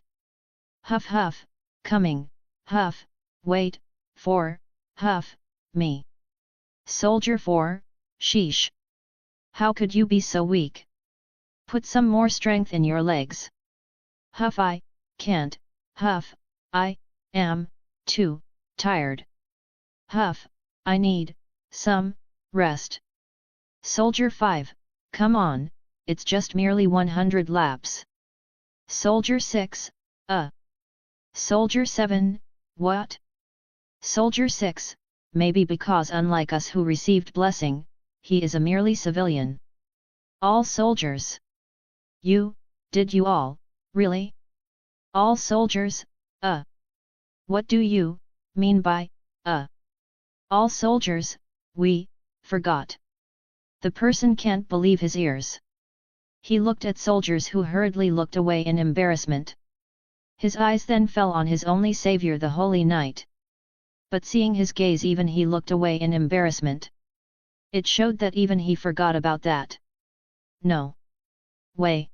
Huff huff, coming, huff, wait, for, huff, me. Soldier 4, sheesh. How could you be so weak? Put some more strength in your legs. Huff, I can't, huff, I am too tired. Huff, I need some rest. Soldier 5, come on, it's just merely 100 laps. Soldier 6, Soldier 7, what? Soldier 6, maybe because unlike us who received blessing, he is a merely civilian. All soldiers. Did you all, really? All soldiers, What do you mean by, all soldiers, we forgot. The person can't believe his ears. He looked at soldiers who hurriedly looked away in embarrassment. His eyes then fell on his only savior, the Holy Knight. But seeing his gaze, even he looked away in embarrassment. It showed that even he forgot about that. No way.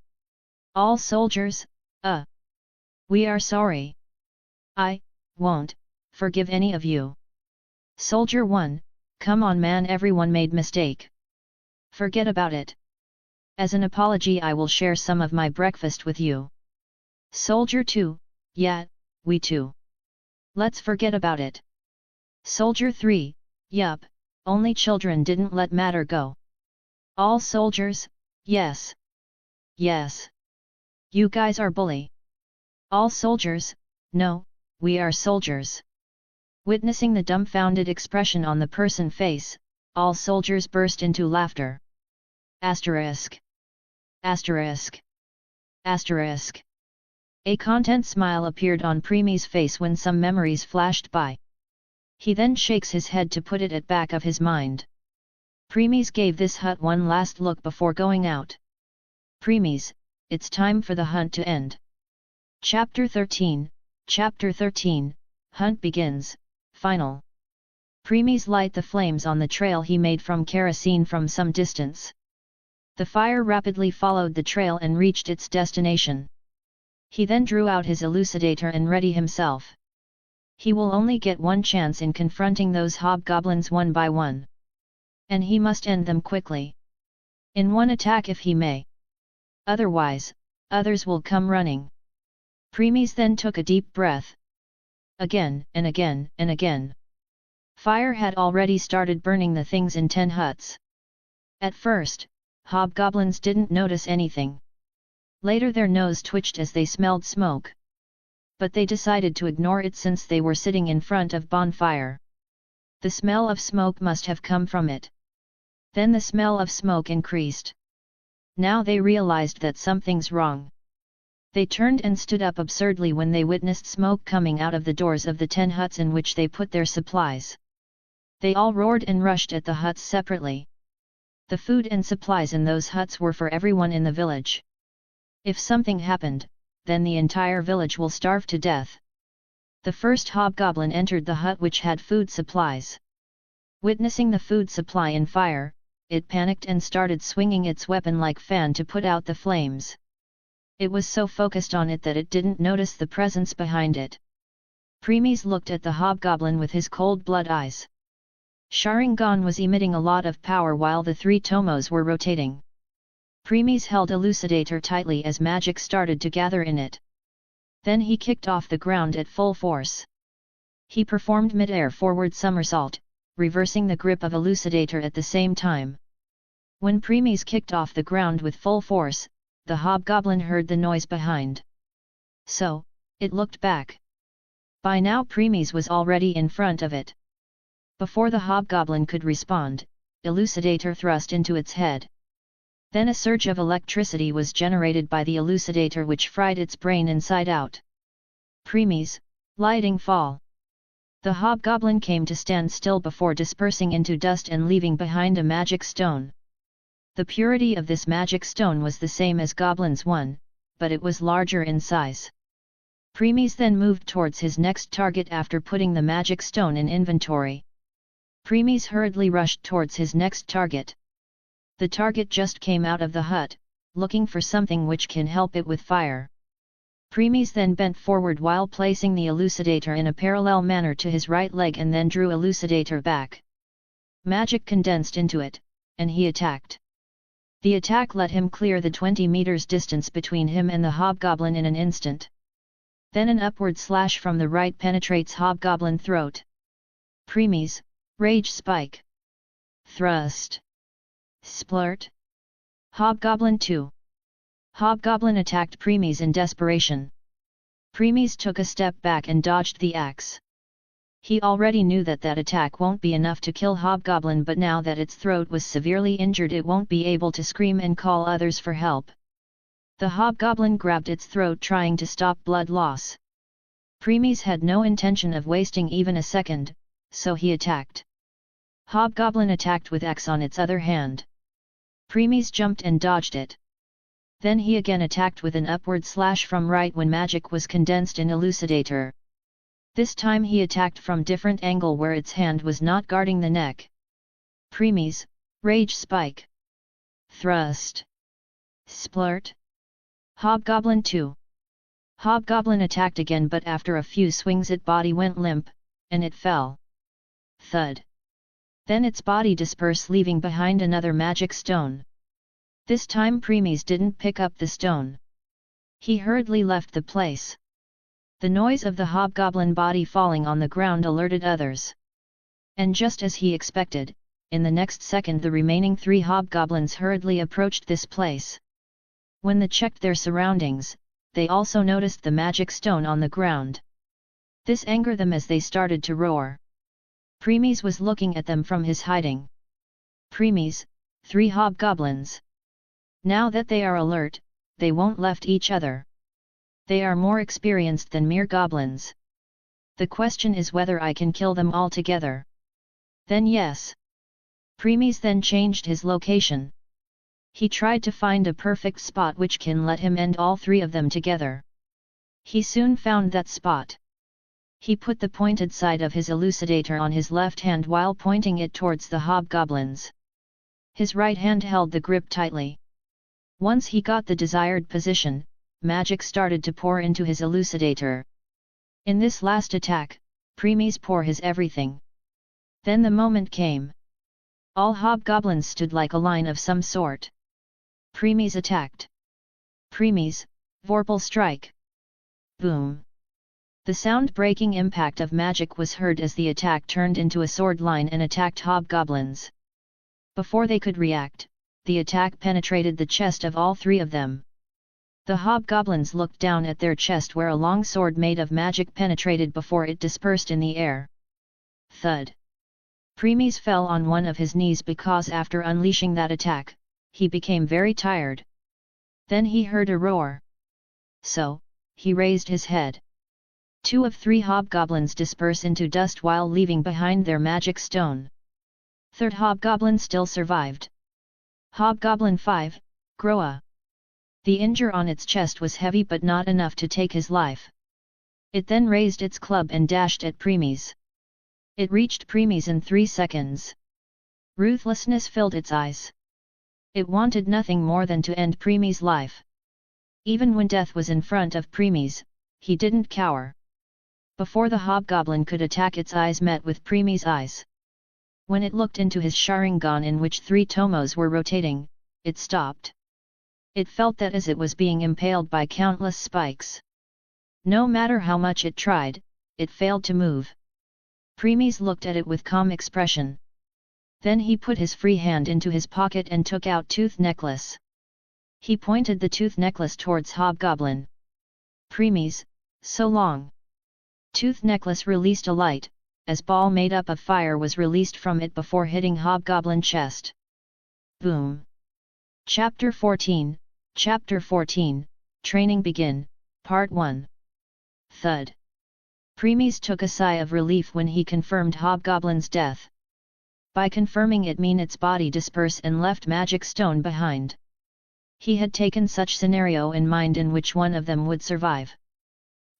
All soldiers, we are sorry. I won't forgive any of you. Soldier 1, come on man, everyone made mistake. Forget about it. As an apology I will share some of my breakfast with you. Soldier 2, yeah, we too. Let's forget about it. Soldier 3, yup, only children didn't let matter go. All soldiers, yes. Yes. You guys are bully. All soldiers, no, we are soldiers. Witnessing the dumbfounded expression on the person's face, all soldiers burst into laughter. Asterisk. Asterisk. Asterisk. A content smile appeared on Preemie's face when some memories flashed by. He then shakes his head to put it at back of his mind. Preemies gave this hut one last look before going out. Preemies, it's time for the hunt to end. Chapter 13, Chapter 13, Hunt begins, final. Preemies light the flames on the trail he made from kerosene from some distance. The fire rapidly followed the trail and reached its destination. He then drew out his elucidator and ready himself. He will only get one chance in confronting those hobgoblins one by one. And he must end them quickly. In one attack if he may. Otherwise, others will come running. Preemies then took a deep breath. Again, and again, and again. Fire had already started burning the things in 10 huts. At first, hobgoblins didn't notice anything. Later their nose twitched as they smelled smoke. But they decided to ignore it since they were sitting in front of bonfire. The smell of smoke must have come from it. Then the smell of smoke increased. Now they realized that something's wrong. They turned and stood up absurdly when they witnessed smoke coming out of the doors of the 10 huts in which they put their supplies. They all roared and rushed at the huts separately. The food and supplies in those huts were for everyone in the village. If something happened, then the entire village will starve to death. The first hobgoblin entered the hut which had food supplies. Witnessing the food supply in fire, it panicked and started swinging its weapon-like fan to put out the flames. It was so focused on it that it didn't notice the presence behind it. Preemies looked at the hobgoblin with his cold blood eyes. Sharingan was emitting a lot of power while the three tomos were rotating. Premies held Elucidator tightly as magic started to gather in it. Then he kicked off the ground at full force. He performed mid-air forward somersault, reversing the grip of Elucidator at the same time. When Premies kicked off the ground with full force, the hobgoblin heard the noise behind. So, it looked back. By now Premies was already in front of it. Before the hobgoblin could respond, Elucidator thrust into its head. Then a surge of electricity was generated by the Elucidator which fried its brain inside out. Premies, lighting fall. The hobgoblin came to stand still before dispersing into dust and leaving behind a magic stone. The purity of this magic stone was the same as Goblin's one, but it was larger in size. Premies then moved towards his next target after putting the magic stone in inventory. Premies hurriedly rushed towards his next target. The target just came out of the hut, looking for something which can help it with fire. Premies then bent forward while placing the Elucidator in a parallel manner to his right leg and then drew Elucidator back. Magic condensed into it, and he attacked. The attack let him clear the 20 meters distance between him and the hobgoblin in an instant. Then an upward slash from the right penetrates hobgoblin throat. Premies, rage spike. Thrust. Splurt. Hobgoblin 2. Hobgoblin attacked Premies in desperation. Premies took a step back and dodged the axe. He already knew that attack won't be enough to kill Hobgoblin, but now that its throat was severely injured it won't be able to scream and call others for help. The Hobgoblin grabbed its throat trying to stop blood loss. Premies had no intention of wasting even a second, so he attacked. Hobgoblin attacked with axe on its other hand. Premies jumped and dodged it. Then he again attacked with an upward slash from right when magic was condensed in Elucidator. This time he attacked from different angle where its hand was not guarding the neck. Premies, rage spike. Thrust. Splurt. Hobgoblin 2. Hobgoblin attacked again, but after a few swings its body went limp, and it fell. Thud. Then its body dispersed, leaving behind another magic stone. This time Premies didn't pick up the stone. He hurriedly left the place. The noise of the hobgoblin body falling on the ground alerted others. And just as he expected, in the next second the remaining 3 hobgoblins hurriedly approached this place. When they checked their surroundings, they also noticed the magic stone on the ground. This angered them as they started to roar. Premies was looking at them from his hiding. Premies, 3 hobgoblins. Now that they are alert, they won't left each other. They are more experienced than mere goblins. The question is whether I can kill them all together. Then yes. Premies then changed his location. He tried to find a perfect spot which can let him end all 3 of them together. He soon found that spot. He put the pointed side of his Elucidator on his left hand while pointing it towards the hobgoblins. His right hand held the grip tightly. Once he got the desired position, magic started to pour into his Elucidator. In this last attack, Premies poured his everything. Then the moment came. All hobgoblins stood like a line of some sort. Premies attacked. Premies, Vorpal strike. Boom. The sound-breaking impact of magic was heard as the attack turned into a sword line and attacked hobgoblins. Before they could react, the attack penetrated the chest of all 3 of them. The hobgoblins looked down at their chest where a long sword made of magic penetrated before it dispersed in the air. Thud. Premies fell on one of his knees because after unleashing that attack, he became very tired. Then he heard a roar. So, he raised his head. 2 of 3 hobgoblins disperse into dust while leaving behind their magic stone. Third hobgoblin still survived. Hobgoblin 5, Groa. The injury on its chest was heavy but not enough to take his life. It then raised its club and dashed at Premies. It reached Premies in 3 seconds. Ruthlessness filled its eyes. It wanted nothing more than to end Premies' life. Even when death was in front of Premies, he didn't cower. Before the hobgoblin could attack, its eyes met with Premies' eyes. When it looked into his Sharingan in which 3 tomos were rotating, it stopped. It felt that as it was being impaled by countless spikes. No matter how much it tried, it failed to move. Premies looked at it with calm expression. Then he put his free hand into his pocket and took out tooth necklace. He pointed the tooth necklace towards Hobgoblin. Premies, so long. Tooth necklace released a light, as ball made up of fire was released from it before hitting Hobgoblin chest. Boom. Chapter 14, Training Begin, Part 1. Thud. Premies took a sigh of relief when he confirmed Hobgoblin's death. By confirming it mean its body disperse and left magic stone behind. He had taken such scenario in mind in which one of them would survive.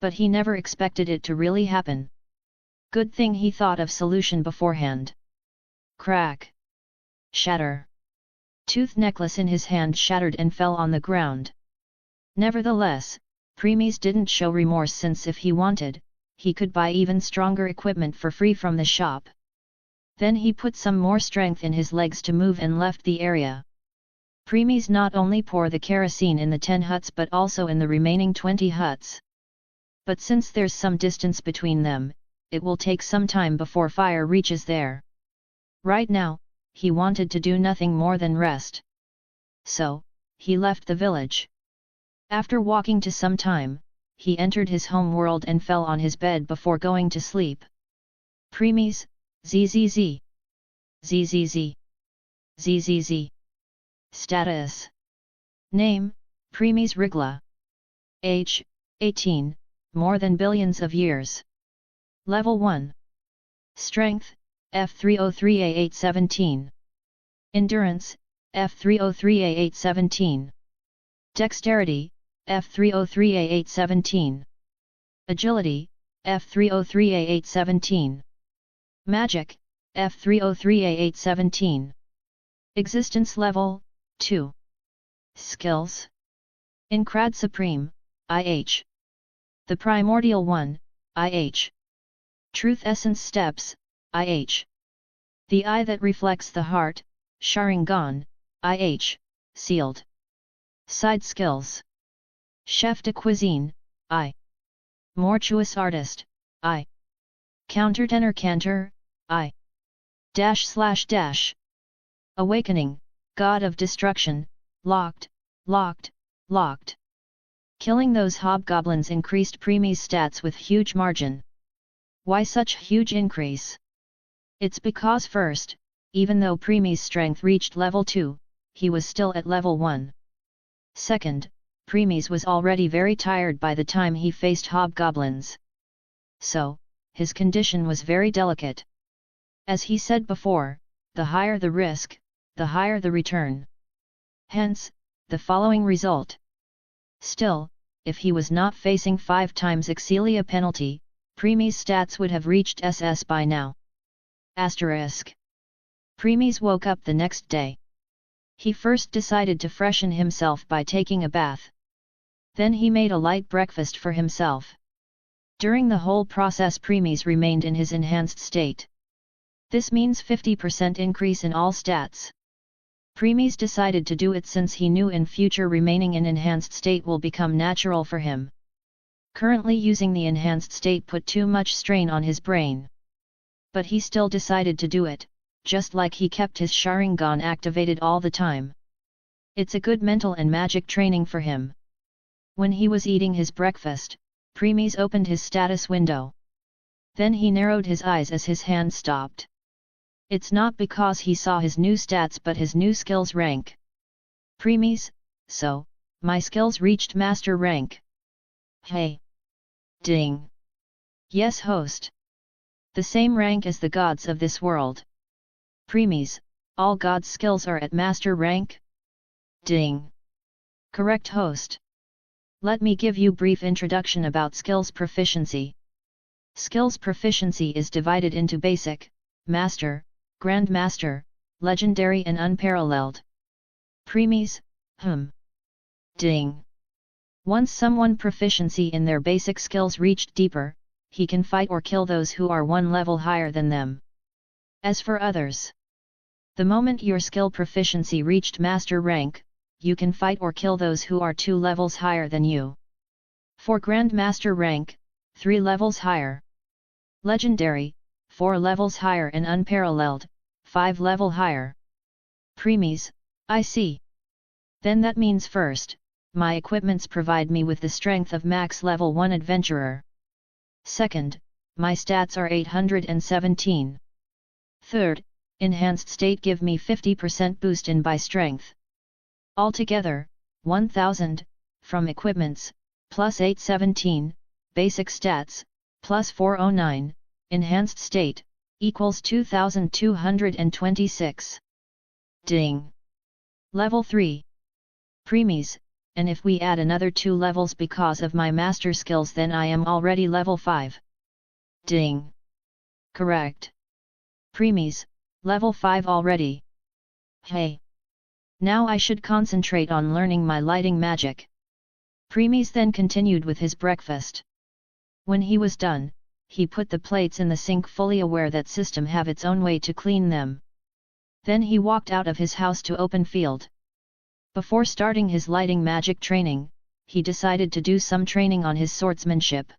But he never expected it to really happen. Good thing he thought of solution beforehand. Crack. Shatter. Tooth necklace in his hand shattered and fell on the ground. Nevertheless, Premies didn't show remorse since if he wanted, he could buy even stronger equipment for free from the shop. Then he put some more strength in his legs to move and left the area. Premies not only pour the kerosene in the 10 huts but also in the remaining 20 huts. But since there's some distance between them, it will take some time before fire reaches there. Right now, he wanted to do nothing more than rest. So, he left the village. After walking to some time, he entered his home world and fell on his bed before going to sleep. Premies, ZZZ. ZZZ. ZZZ. Status. Name, Premies Rigla. Age, 18, more than billions of years. Level 1. Strength, F303A817. Endurance, F303A817. Dexterity, F303A817. Agility, F303A817. Magic, F303A817. Existence level, 2. Skills. Incrad Supreme, IH. The Primordial One, IH. Truth Essence Steps, IH. The Eye that Reflects the Heart, Sharingan, IH, Sealed. Side Skills. Chef de Cuisine, I. Mortuous Artist, I. Countertenor Cantor, I. // Awakening, God of Destruction, Locked, Locked, Locked. Killing those hobgoblins increased Premies' stats with huge margin. Why such huge increase? It's because first, even though Premies' strength reached level 2, he was still at level 1. Second, Premies was already very tired by the time he faced hobgoblins. So, his condition was very delicate. As he said before, the higher the risk, the higher the return. Hence, the following result. Still, if he was not facing 5 times Exilia penalty, Premies' stats would have reached SS by now. Asterisk. Premies woke up the next day. He first decided to freshen himself by taking a bath. Then he made a light breakfast for himself. During the whole process Premies remained in his enhanced state. This means 50% increase in all stats. Premies decided to do it since he knew in future remaining in enhanced state will become natural for him. Currently using the enhanced state put too much strain on his brain. But he still decided to do it, just like he kept his Sharingan activated all the time. It's a good mental and magic training for him. When he was eating his breakfast, Premies opened his status window. Then he narrowed his eyes as his hand stopped. It's not because he saw his new stats but his new skills rank. Premies, so, my skills reached master rank. Hey! Ding! Yes host! The same rank as the gods of this world. Premies, all gods' skills are at master rank? Ding! Correct host. Let me give you brief introduction about skills proficiency. Skills proficiency is divided into basic, master, grandmaster, legendary and unparalleled. Premies, Ding! Once someone proficiency in their basic skills reached deeper, he can fight or kill those who are one level higher than them. As for others, the moment your skill proficiency reached master rank, you can fight or kill those who are 2 levels higher than you. For Grandmaster rank, 3 levels higher. Legendary, 4 levels higher, and Unparalleled, 5 level higher. Premies, I see. Then that means first, my equipments provide me with the strength of max level 1 adventurer. Second, my stats are 817. Third, enhanced state give me 50% boost in by strength. Altogether, 1000, from equipments, plus 817, basic stats, plus 409, enhanced state, equals 2226. Ding! Level 3. Premies, and if we add another 2 levels because of my master skills, then I am already level 5. Ding! Correct. Premies, level 5 already. Hey! Now I should concentrate on learning my lighting magic. Premies then continued with his breakfast. When he was done, he put the plates in the sink, fully aware that system have its own way to clean them. Then he walked out of his house to open field. Before starting his lighting magic training, he decided to do some training on his swordsmanship.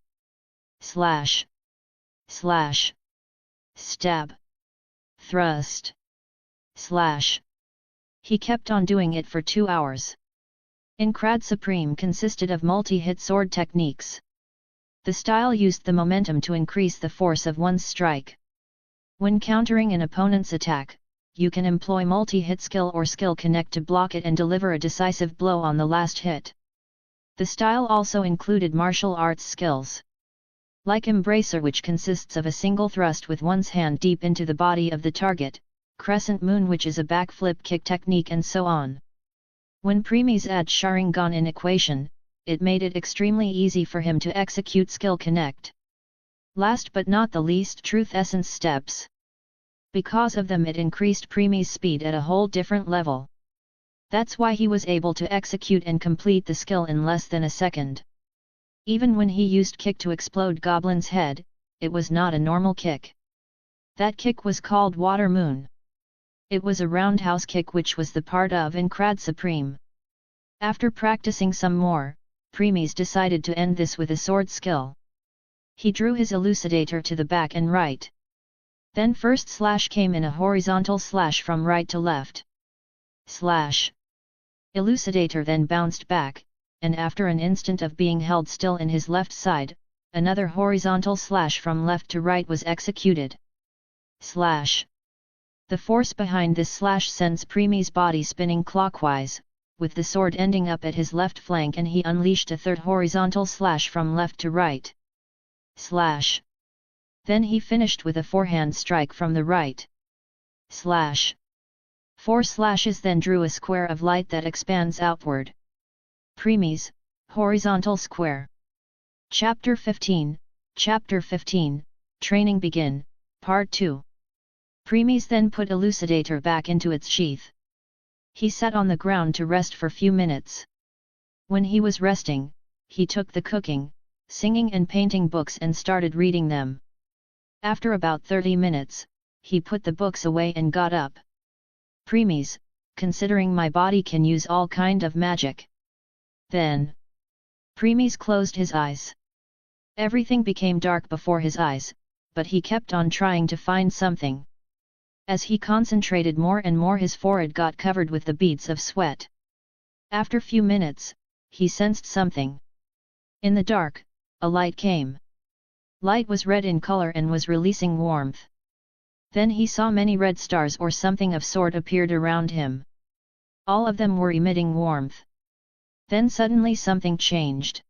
Slash. Slash. Stab. Thrust. Slash. He kept on doing it for 2 hours. Incrad Supreme consisted of multi-hit sword techniques. The style used the momentum to increase the force of one's strike. When countering an opponent's attack, you can employ multi-hit skill or skill connect to block it and deliver a decisive blow on the last hit. The style also included martial arts skills, like Embracer, which consists of a single thrust with one's hand deep into the body of the target, Crescent Moon, which is a backflip kick technique, and so on. When Premies add Sharingan in equation, it made it extremely easy for him to execute skill connect. Last but not the least, Truth Essence steps. Because of them, it increased Premies' speed at a whole different level. That's why he was able to execute and complete the skill in less than a second. Even when he used kick to explode Goblin's head, it was not a normal kick. That kick was called Water Moon. It was a roundhouse kick which was the part of Incrad Supreme. After practicing some more, Premies decided to end this with a sword skill. He drew his elucidator to the back and right. Then first slash came in a horizontal slash from right to left. Slash. Elucidator then bounced back, and after an instant of being held still in his left side, another horizontal slash from left to right was executed. Slash. The force behind this slash sends Premies' body spinning clockwise, with the sword ending up at his left flank, and he unleashed a third horizontal slash from left to right. Slash. Then he finished with a forehand strike from the right. Slash. 4 slashes then drew a square of light that expands outward. Premies, horizontal square. Chapter 15, Training Begin, Part 2. Premies then put elucidator back into its sheath. He sat on the ground to rest for few minutes. When he was resting, he took the cooking, singing and painting books and started reading them. After about 30 minutes, he put the books away and got up. Premies, considering my body can use all kind of magic. Then, Premies closed his eyes. Everything became dark before his eyes, but he kept on trying to find something. As he concentrated more and more, his forehead got covered with the beads of sweat. After few minutes, he sensed something. In the dark, a light came. Light was red in color and was releasing warmth. Then he saw many red stars or something of sort appeared around him. All of them were emitting warmth. Then suddenly something changed.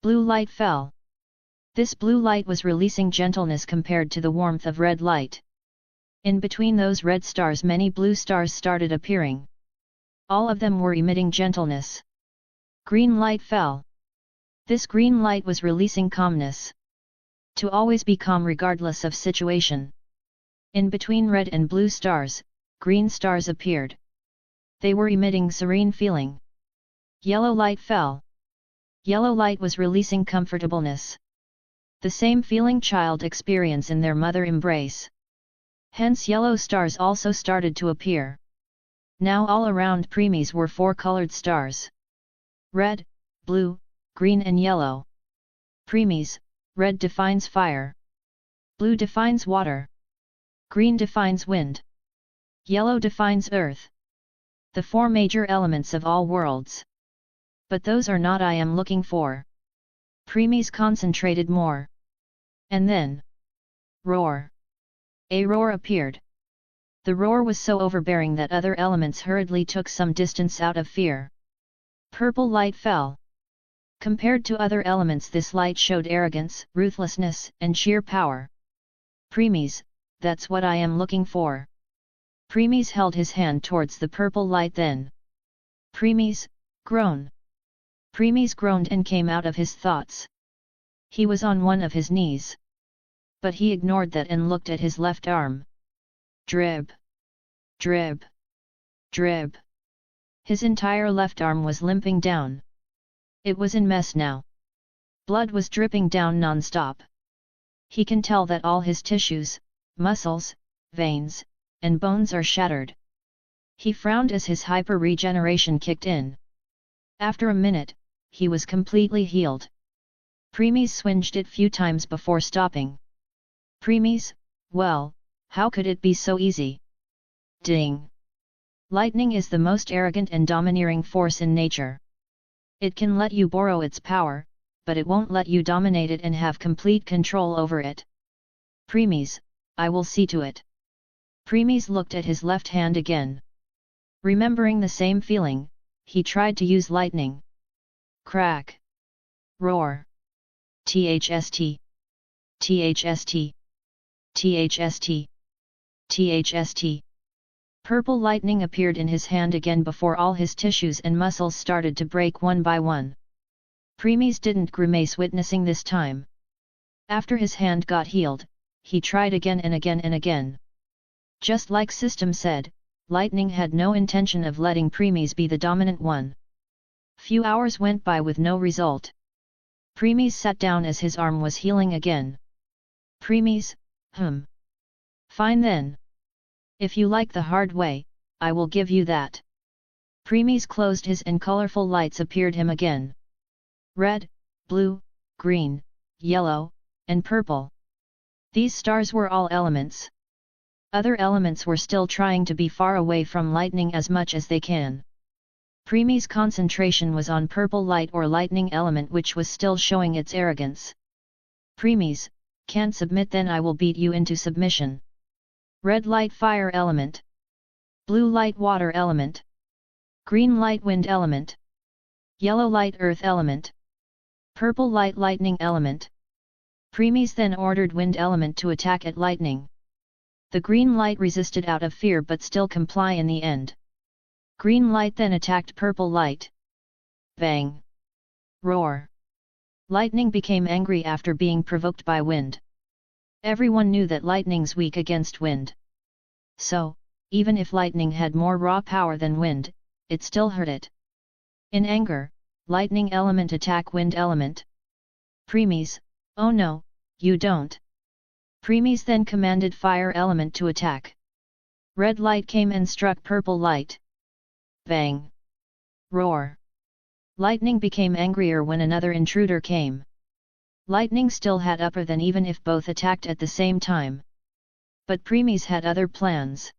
Blue light fell. This blue light was releasing gentleness compared to the warmth of red light. In between those red stars many blue stars started appearing. All of them were emitting gentleness. Green light fell. This green light was releasing calmness. To always be calm regardless of situation. In between red and blue stars, green stars appeared. They were emitting serene feeling. Yellow light fell. Yellow light was releasing comfortableness. The same feeling child experience in their mother embrace. Hence yellow stars also started to appear. Now all around Premies were four-colored stars. Red, blue, green and yellow. Premies, red defines fire. Blue defines water. Green defines wind. Yellow defines earth. The four major elements of all worlds. But those are not I am looking for. Premies concentrated more. And then, roar. A roar appeared. The roar was so overbearing that other elements hurriedly took some distance out of fear. Purple light fell. Compared to other elements, this light showed arrogance, ruthlessness, and sheer power. Premies, that's what I am looking for. Premies held his hand towards the purple light then. Premies, groan. Premies groaned and came out of his thoughts. He was on one of his knees. But he ignored that and looked at his left arm. Drib. Drib. Drib. His entire left arm was limping down. It was in mess now. Blood was dripping down non-stop. He can tell that all his tissues, muscles, veins, and bones are shattered. He frowned as his hyper-regeneration kicked in. After a minute, he was completely healed. Premies swinged it few times before stopping. Premies, well, how could it be so easy? Ding! Lightning is the most arrogant and domineering force in nature. It can let you borrow its power, but it won't let you dominate it and have complete control over it. Premies, I will see to it. Premies looked at his left hand again. Remembering the same feeling, he tried to use lightning. Crack! Roar! THST! THST! THST! THST! Purple lightning appeared in his hand again before all his tissues and muscles started to break one by one. Premies didn't grimace witnessing this time. After his hand got healed, he tried again and again and again. Just like System said, lightning had no intention of letting Premies be the dominant one. Few hours went by with no result. Premies sat down as his arm was healing again. Premies, Fine then. If you like the hard way, I will give you that. Premies closed his and colorful lights appeared him again. Red, blue, green, yellow, and purple. These stars were all elements. Other elements were still trying to be far away from lightning as much as they can. Premies' concentration was on purple light or lightning element, which was still showing its arrogance. Premies, can't submit, then I will beat you into submission. Red light fire element. Blue light water element. Green light wind element. Yellow light earth element. Purple light lightning element. Premies then ordered wind element to attack at lightning. The green light resisted out of fear but still comply in the end. Green light then attacked purple light. Bang! Roar! Lightning became angry after being provoked by wind. Everyone knew that lightning's weak against wind. So, even if lightning had more raw power than wind, it still hurt it. In anger, lightning element attack wind element. Premies, oh no, you don't. Premies then commanded fire element to attack. Red light came and struck purple light. Bang! Roar! Lightning became angrier when another intruder came. Lightning still had upper than even if both attacked at the same time. But Premies had other plans.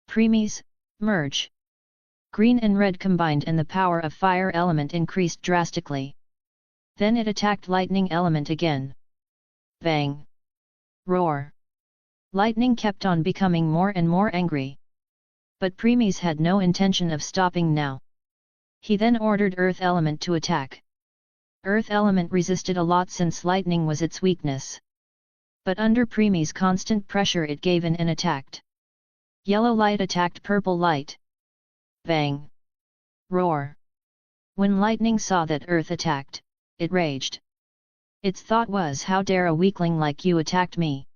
Premies, merge! Green and red combined and the power of fire element increased drastically. Then it attacked lightning element again. Bang! Roar! Lightning kept on becoming more and more angry. But Premies had no intention of stopping now. He then ordered earth element to attack. Earth element resisted a lot since lightning was its weakness. But under Premies' constant pressure it gave in and attacked. Yellow light attacked purple light. Bang! Roar! When lightning saw that earth attacked, it raged. Its thought was, how dare a weakling like you attacked me?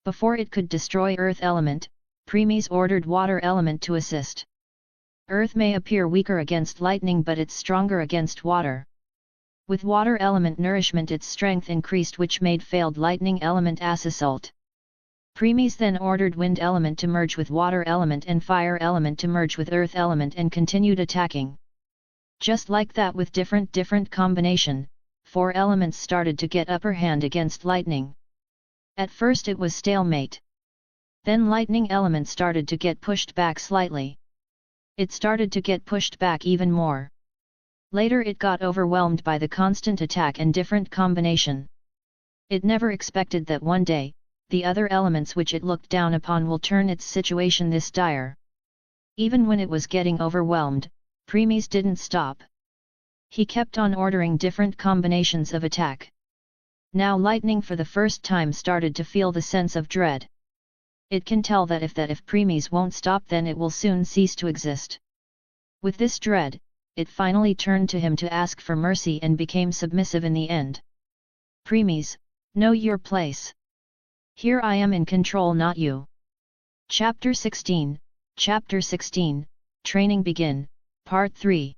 Before it could destroy earth element, Premies ordered water element to assist. Earth may appear weaker against lightning but it's stronger against water. With water element nourishment its strength increased, which made failed lightning element assault. Premies then ordered wind element to merge with water element and fire element to merge with earth element and continued attacking. Just like that, with different combination, 4 elements started to get upper hand against lightning. At first it was stalemate. Then lightning element started to get pushed back slightly. It started to get pushed back even more. Later it got overwhelmed by the constant attack and different combination. It never expected that one day, the other elements which it looked down upon will turn its situation this dire. Even when it was getting overwhelmed, Premies didn't stop. He kept on ordering different combinations of attack. Now lightning for the first time started to feel the sense of dread. It can tell that if Premies won't stop, then it will soon cease to exist. With this dread, it finally turned to him to ask for mercy and became submissive in the end. Premies, know your place. Here I am in control, not you. Chapter 16, Training Begin, Part 3.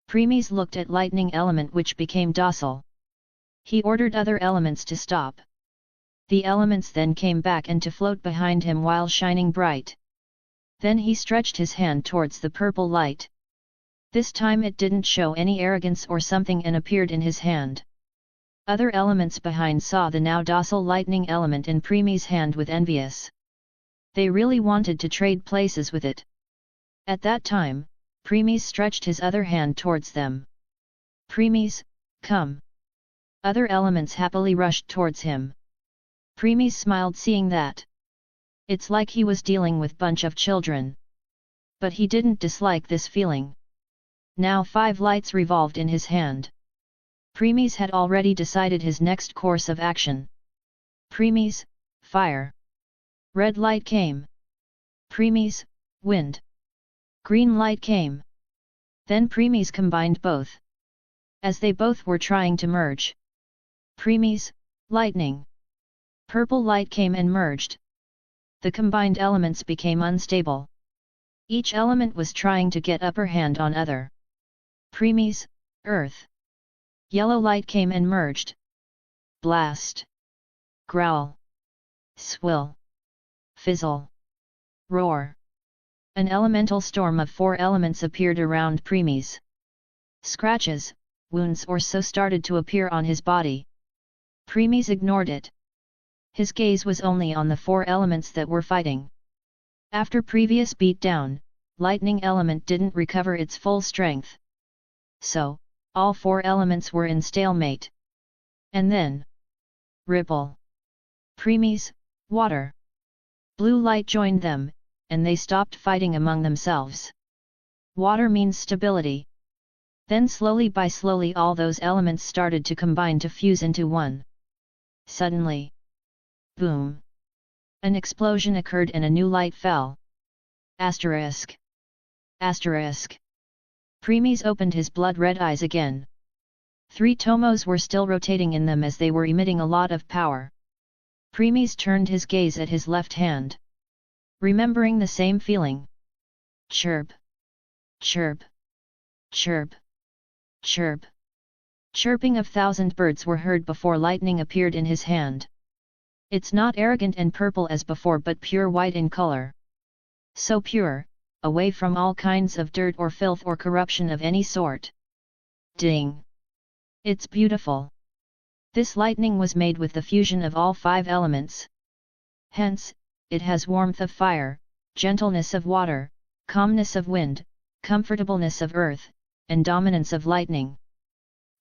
Premies looked at lightning element, which became docile. He ordered other elements to stop. The elements then came back and to float behind him while shining bright. Then he stretched his hand towards the purple light. This time it didn't show any arrogance or something and appeared in his hand. Other elements behind saw the now docile lightning element in Premies' hand with envious. They really wanted to trade places with it. At that time, Premies stretched his other hand towards them. Premies, come. Other elements happily rushed towards him. Premies smiled seeing that. It's like he was dealing with bunch of children. But he didn't dislike this feeling. Now 5 lights revolved in his hand. Premies had already decided his next course of action. Premies, fire. Red light came. Premies, wind. Green light came. Then Premies combined both. As they both were trying to merge. Premies, lightning. Purple light came and merged. The combined elements became unstable. Each element was trying to get upper hand on other. Premies, earth. Yellow light came and merged. Blast. Growl. Swill. Fizzle. Roar. An elemental storm of 4 elements appeared around Premies. Scratches, wounds or so started to appear on his body. Premies ignored it. His gaze was only on the 4 elements that were fighting. After previous beatdown, lightning element didn't recover its full strength. So, all 4 elements were in stalemate. And then... Ripple. Premies, water. Blue light joined them, and they stopped fighting among themselves. Water means stability. Then slowly all those elements started to combine to fuse into one. Suddenly. Boom. An explosion occurred and a new light fell. Asterisk. Asterisk. Premies opened his blood-red eyes again. 3 tomos were still rotating in them as they were emitting a lot of power. Premies turned his gaze at his left hand. Remembering the same feeling. Chirp. Chirp. Chirp. Chirp. Chirping of 1,000 birds were heard before lightning appeared in his hand. It's not arrogant and purple as before but pure white in color. So pure, away from all kinds of dirt or filth or corruption of any sort. Ding! It's beautiful. This lightning was made with the fusion of all 5 elements. Hence, it has warmth of fire, gentleness of water, calmness of wind, comfortableness of earth, and dominance of lightning.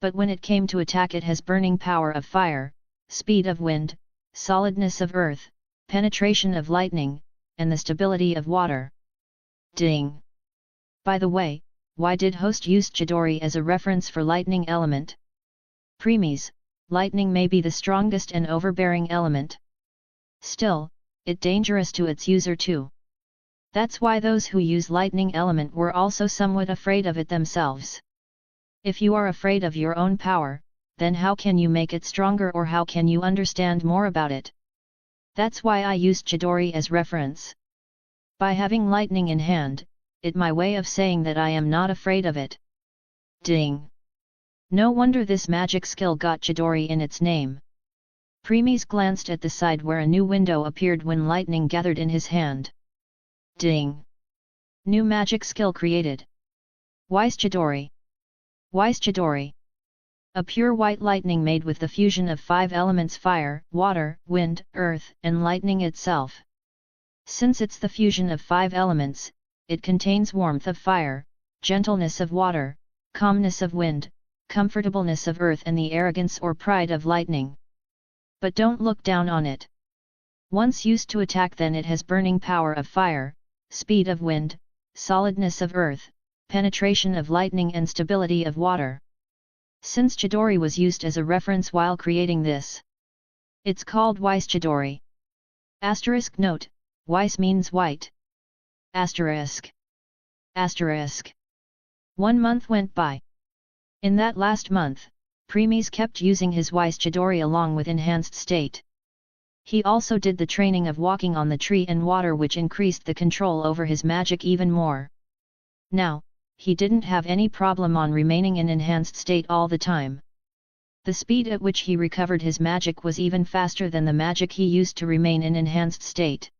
But when it came to attack, it has burning power of fire, speed of wind, solidness of earth, penetration of lightning, and the stability of water. Ding! By the way, why did host use Chidori as a reference for lightning element? Premies, lightning may be the strongest and overbearing element. Still, it dangerous to its user too. That's why those who use lightning element were also somewhat afraid of it themselves. If you are afraid of your own power, then how can you make it stronger or how can you understand more about it? That's why I used Chidori as reference. By having lightning in hand, it my way of saying that I am not afraid of it. Ding! No wonder this magic skill got Chidori in its name. Premies glanced at the side where a new window appeared when lightning gathered in his hand. Ding! New magic skill created. Wise Chidori. Wise Chidori. A pure white lightning made with the fusion of 5 elements: fire, water, wind, earth, and lightning itself. Since it's the fusion of 5 elements, it contains warmth of fire, gentleness of water, calmness of wind, comfortableness of earth, and the arrogance or pride of lightning. But don't look down on it. Once used to attack, then it has burning power of fire, speed of wind, solidness of earth, penetration of lightning, and stability of water. Since Chidori was used as a reference while creating this, it's called Wise Chidori. Asterisk note: Wise means white. Asterisk. Asterisk. 1 month went by. In that last month, Premies kept using his Wise Chidori along with enhanced state. He also did the training of walking on the tree and water, which increased the control over his magic even more. Now, he didn't have any problem on remaining in enhanced state all the time. The speed at which he recovered his magic was even faster than the magic he used to remain in enhanced state.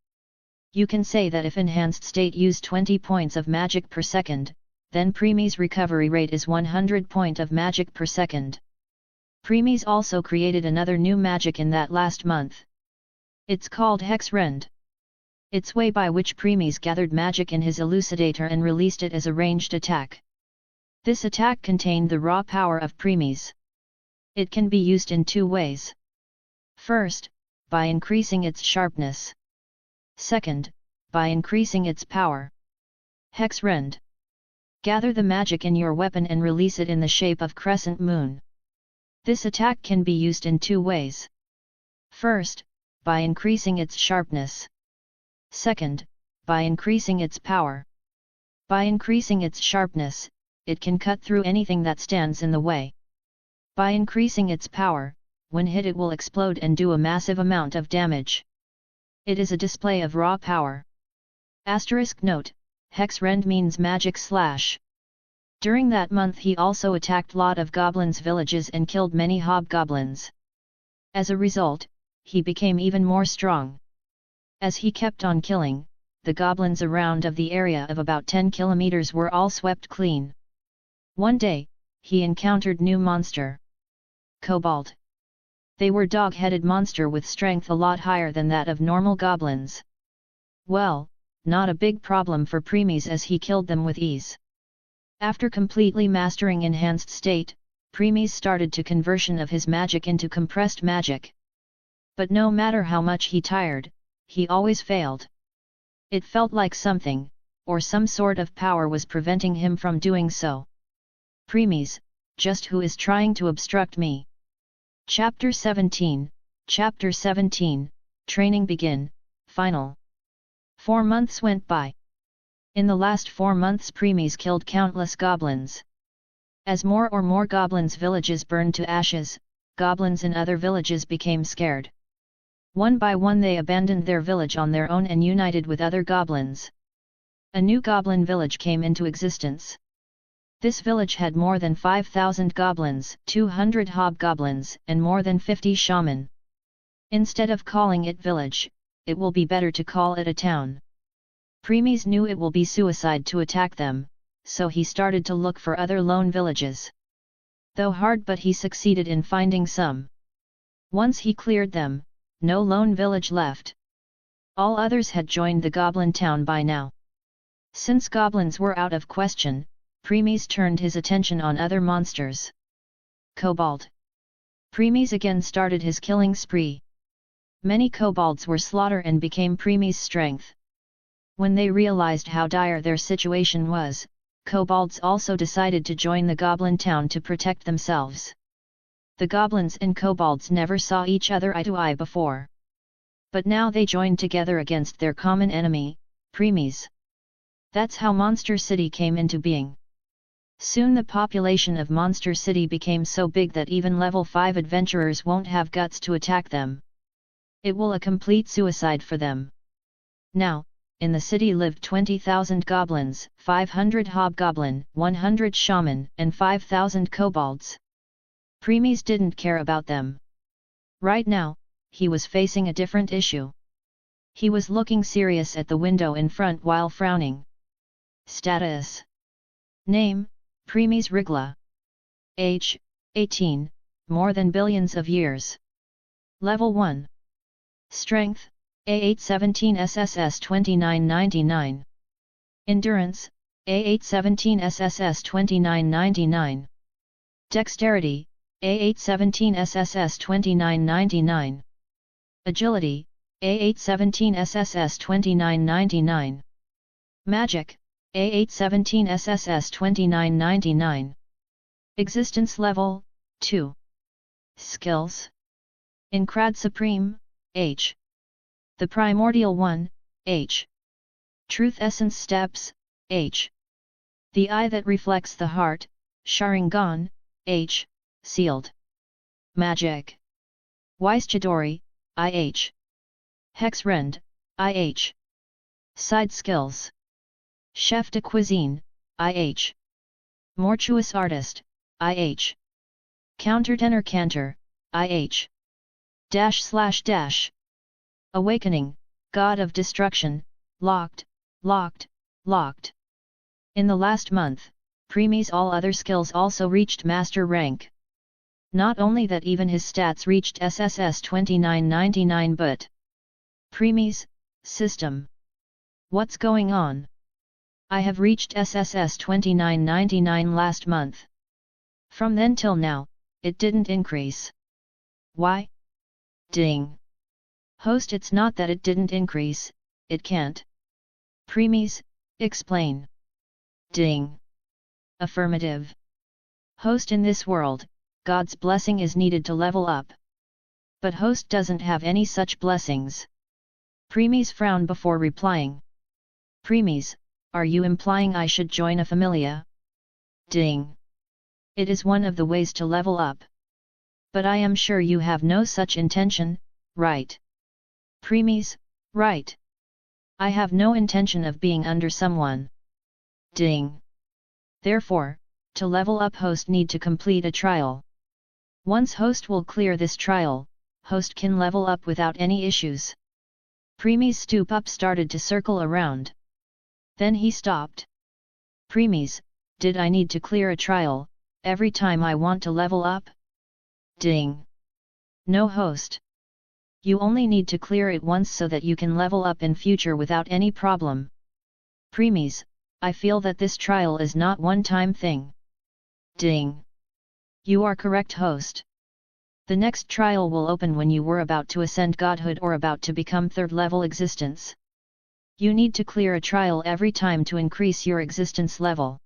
You can say that if enhanced state used 20 points of magic per second, then Premies' recovery rate is 100 point of magic per second. Premies also created another new magic in that last month. It's called Hex Rend. It's way by which Premies gathered magic in his elucidator and released it as a ranged attack. This attack contained the raw power of Premies. It can be used in 2 ways. First, by increasing its sharpness. Second, by increasing its power. Hex Rend. Gather the magic in your weapon and release it in the shape of crescent moon. This attack can be used in 2 ways. First, by increasing its sharpness. Second, by increasing its power. By increasing its sharpness, it can cut through anything that stands in the way. By increasing its power, when hit it will explode and do a massive amount of damage. It is a display of raw power. Asterisk note: Hex Rend means magic slash. During that month he also attacked lot of goblins' villages and killed many hobgoblins. As a result, he became even more strong. As he kept on killing, the goblins around of the area of about 10 kilometers were all swept clean. One day, he encountered new monster. Kobold. They were dog-headed monster with strength a lot higher than that of normal goblins. Well, not a big problem for Premies as he killed them with ease. After completely mastering enhanced state, Premies started to conversion of his magic into compressed magic. But no matter how much he tired, he always failed. It felt like something, or some sort of power was preventing him from doing so. Premies, just who is trying to obstruct me? Chapter 17, Chapter 17, Training Begin, Final. 4 months went by. In the last 4 months Premies killed countless goblins. As more goblins' villages burned to ashes, goblins in other villages became scared. One by one they abandoned their village on their own and united with other goblins. A new goblin village came into existence. This village had more than 5,000 goblins, 200 hobgoblins, and more than 50 shaman. Instead of calling it village, it will be better to call it a town. Premies knew it will be suicide to attack them, so he started to look for other lone villages. Though hard, but he succeeded in finding some. Once he cleared them, no lone village left. All others had joined the goblin town by now. Since goblins were out of question, Premies turned his attention on other monsters. Kobold. Premies again started his killing spree. Many kobolds were slaughtered and became Premies' strength. When they realized how dire their situation was, kobolds also decided to join the goblin town to protect themselves. The goblins and kobolds never saw each other eye to eye before. But now they joined together against their common enemy, Premies. That's how Monster City came into being. Soon the population of Monster City became so big that even level 5 adventurers won't have guts to attack them. It will a complete suicide for them. Now, in the city lived 20,000 goblins, 500 hobgoblin, 100 shaman, and 5,000 kobolds. Premies didn't care about them. Right now, he was facing a different issue. He was looking serious at the window in front while frowning. Status. Name, Premies Rigla. Age, 18, more than billions of years. Level 1. Strength, A817 SSS 2999. Endurance, A817 SSS 2999. Dexterity, A817 SSS 2999. Agility, A817 SSS 2999. Magic, A817 SSS 2999. Existence Level, 2. Skills. Incrad Supreme, H. The Primordial One, H. Truth Essence Steps, H. The Eye That Reflects the Heart, Sharingan, H. Sealed. Magic. Weiss-Chidori, IH. Hexrend, IH. Side Skills. Chef de Cuisine, IH. Mortuous Artist, IH. Countertenor Cantor, IH. // Awakening, God of Destruction, locked, locked, locked. In the last month, Premies' all other skills also reached master rank. Not only that, even his stats reached SSS 2999, but Premies, system. What's going on? I have reached SSS 2999 last month. From then till now, it didn't increase. Why? Ding. Host, it's not that it didn't increase, it can't. Premies, explain. Ding. Affirmative. Host, in this world, God's blessing is needed to level up. But host doesn't have any such blessings. Premies frowned before replying. Premies, are you implying I should join a familia? Ding. It is one of the ways to level up. But I am sure you have no such intention, right? Premies, right. I have no intention of being under someone. Ding. Therefore, to level up, host need to complete a trial. Once host will clear this trial, host can level up without any issues. Premies stoop up, started to circle around. Then he stopped. Premies, did I need to clear a trial every time I want to level up? Ding. No, host. You only need to clear it once so that you can level up in future without any problem. Premies, I feel that this trial is not one-time thing. Ding. You are correct, host. The next trial will open when you were about to ascend godhood or about to become third-level existence. You need to clear a trial every time to increase your existence level.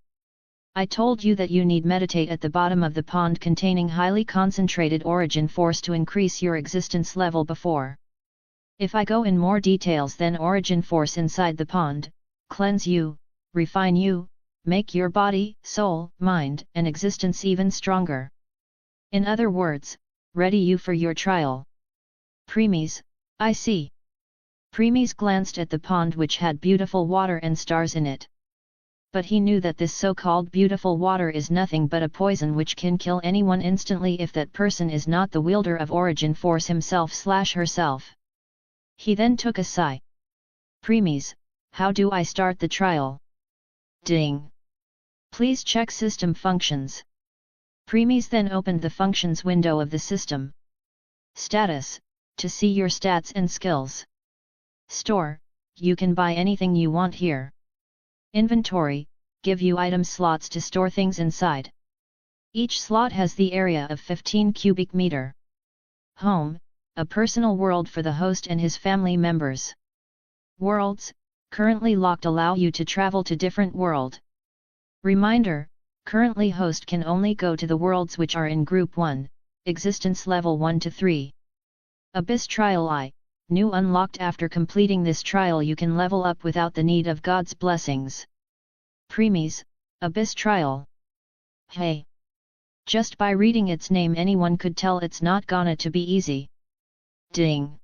I told you that you need meditate at the bottom of the pond containing highly concentrated origin force to increase your existence level before. If I go in more details, then origin force inside the pond, cleanse you, refine you, make your body, soul, mind, and existence even stronger. In other words, ready you for your trial. Premies, I see. Premies glanced at the pond, which had beautiful water and stars in it. But he knew that this so-called beautiful water is nothing but a poison which can kill anyone instantly if that person is not the wielder of origin force himself/herself. He then took a sigh. Premies, how do I start the trial? Ding. Please check system functions. Premies then opened the functions window of the system. Status, to see your stats and skills. Store, you can buy anything you want here. Inventory, give you item slots to store things inside. Each slot has the area of 15 cubic meter. Home, a personal world for the host and his family members. Worlds, currently locked, allow you to travel to different world. Reminder, currently host can only go to the worlds which are in Group 1, Existence Level 1 to 3. Abyss Trial I. New unlocked. After completing this trial you can level up without the need of God's blessings. Premies, Abyss Trial. Hey! Just by reading its name anyone could tell it's not gonna to be easy. Ding!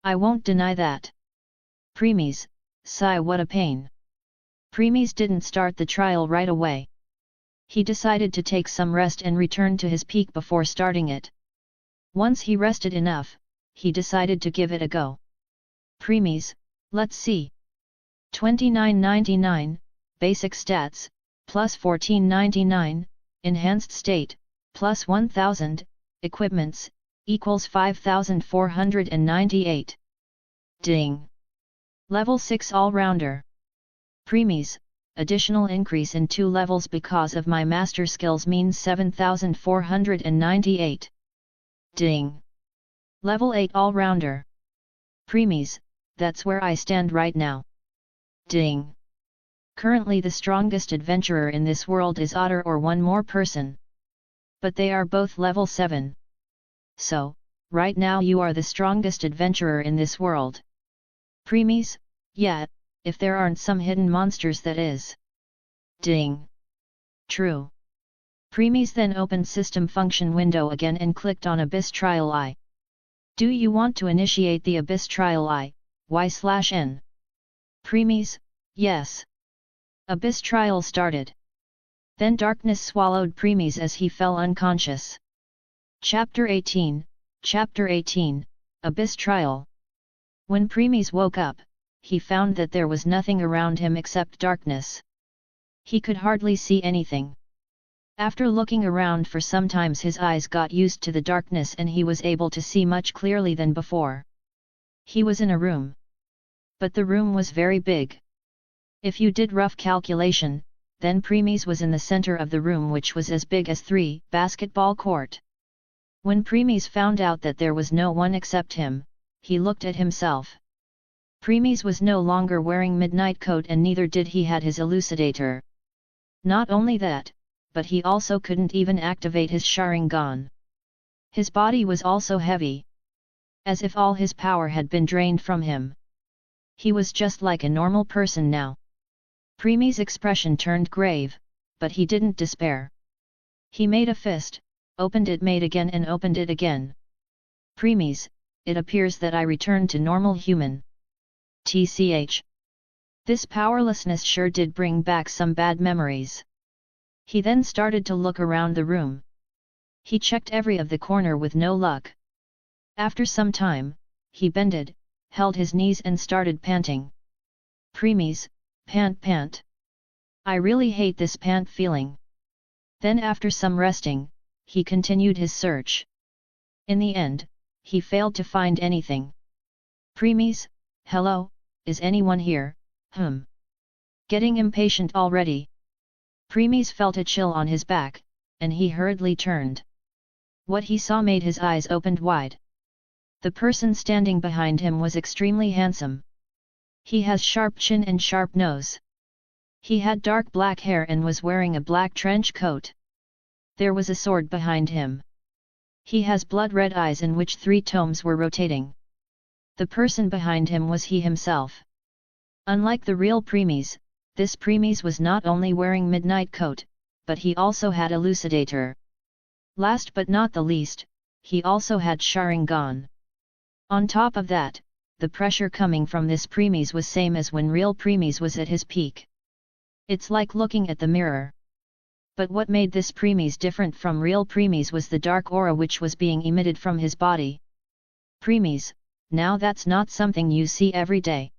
I won't deny that. Premies, sigh, what a pain. Premies didn't start the trial right away. He decided to take some rest and return to his peak before starting it. Once he rested enough, he decided to give it a go. Premies, let's see. 29.99, basic stats, plus 14.99, enhanced state, plus 1000, equipments, equals 5498. Ding! Level 6 All-Rounder. Premies, additional increase in 2 levels because of my master skills means 7498. Ding! Level 8 All-Rounder. Premies, that's where I stand right now. Ding! Currently the strongest adventurer in this world is Otter or one more person. But they are both level 7. So, right now you are the strongest adventurer in this world. Premies, yeah, if there aren't some hidden monsters that is. Ding! True. Premies then opened system function window again and clicked on Abyss Trial I. Do you want to initiate the Abyss Trial I, Y/N? Premies, yes. Abyss Trial started. Then darkness swallowed Premies as he fell unconscious. Chapter 18, Abyss Trial. When Premies woke up, he found that there was nothing around him except darkness. He could hardly see anything. After looking around for some time his eyes got used to the darkness and he was able to see much clearly than before. He was in a room. But the room was very big. If you did rough calculation, then Premies was in the center of the room which was as big as 3 basketball court. When Premies found out that there was no one except him, he looked at himself. Premies was no longer wearing midnight coat and neither did he had his elucidator. Not only that, but he also couldn't even activate his Sharingan. His body was also heavy. As if all his power had been drained from him. He was just like a normal person now. Premies' expression turned grave, but he didn't despair. He made a fist, opened it made again and opened it again. Premies, it appears that I returned to normal human. TCH. This powerlessness sure did bring back some bad memories. He then started to look around the room. He checked every of the corner with no luck. After some time, he bended, held his knees and started panting. Premies, pant. I really hate this pant feeling. Then after some resting, he continued his search. In the end, he failed to find anything. Premies, hello, is anyone here? Getting impatient already. Premies felt a chill on his back, and he hurriedly turned. What he saw made his eyes opened wide. The person standing behind him was extremely handsome. He has sharp chin and sharp nose. He had dark black hair and was wearing a black trench coat. There was a sword behind him. He has blood-red eyes in which 3 tomes were rotating. The person behind him was he himself. Unlike the real Premies, this Premies was not only wearing midnight coat, but he also had elucidator. Last but not the least, he also had Sharingan. On top of that, the pressure coming from this Premies was same as when real Premies was at his peak. It's like looking at the mirror. But what made this Premies different from real Premies was the dark aura which was being emitted from his body. Premies, now that's not something you see every day.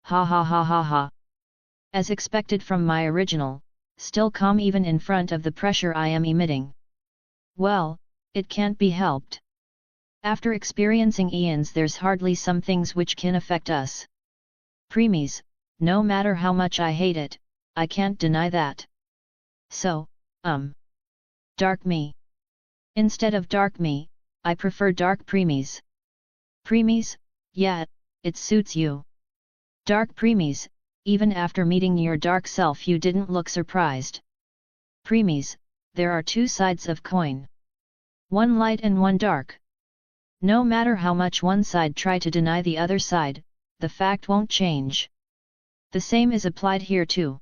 Ha ha ha ha ha. As expected from my original, still calm even in front of the pressure I am emitting. Well, it can't be helped. After experiencing eons there's hardly some things which can affect us. Premies, no matter how much I hate it, I can't deny that. So, Dark me. Instead of dark me, I prefer dark Premies. Premies, yeah, it suits you. Dark Premies, even after meeting your dark self you didn't look surprised. Premies, there are 2 sides of coin. One light and one dark. No matter how much one side try to deny the other side, the fact won't change. The same is applied here too.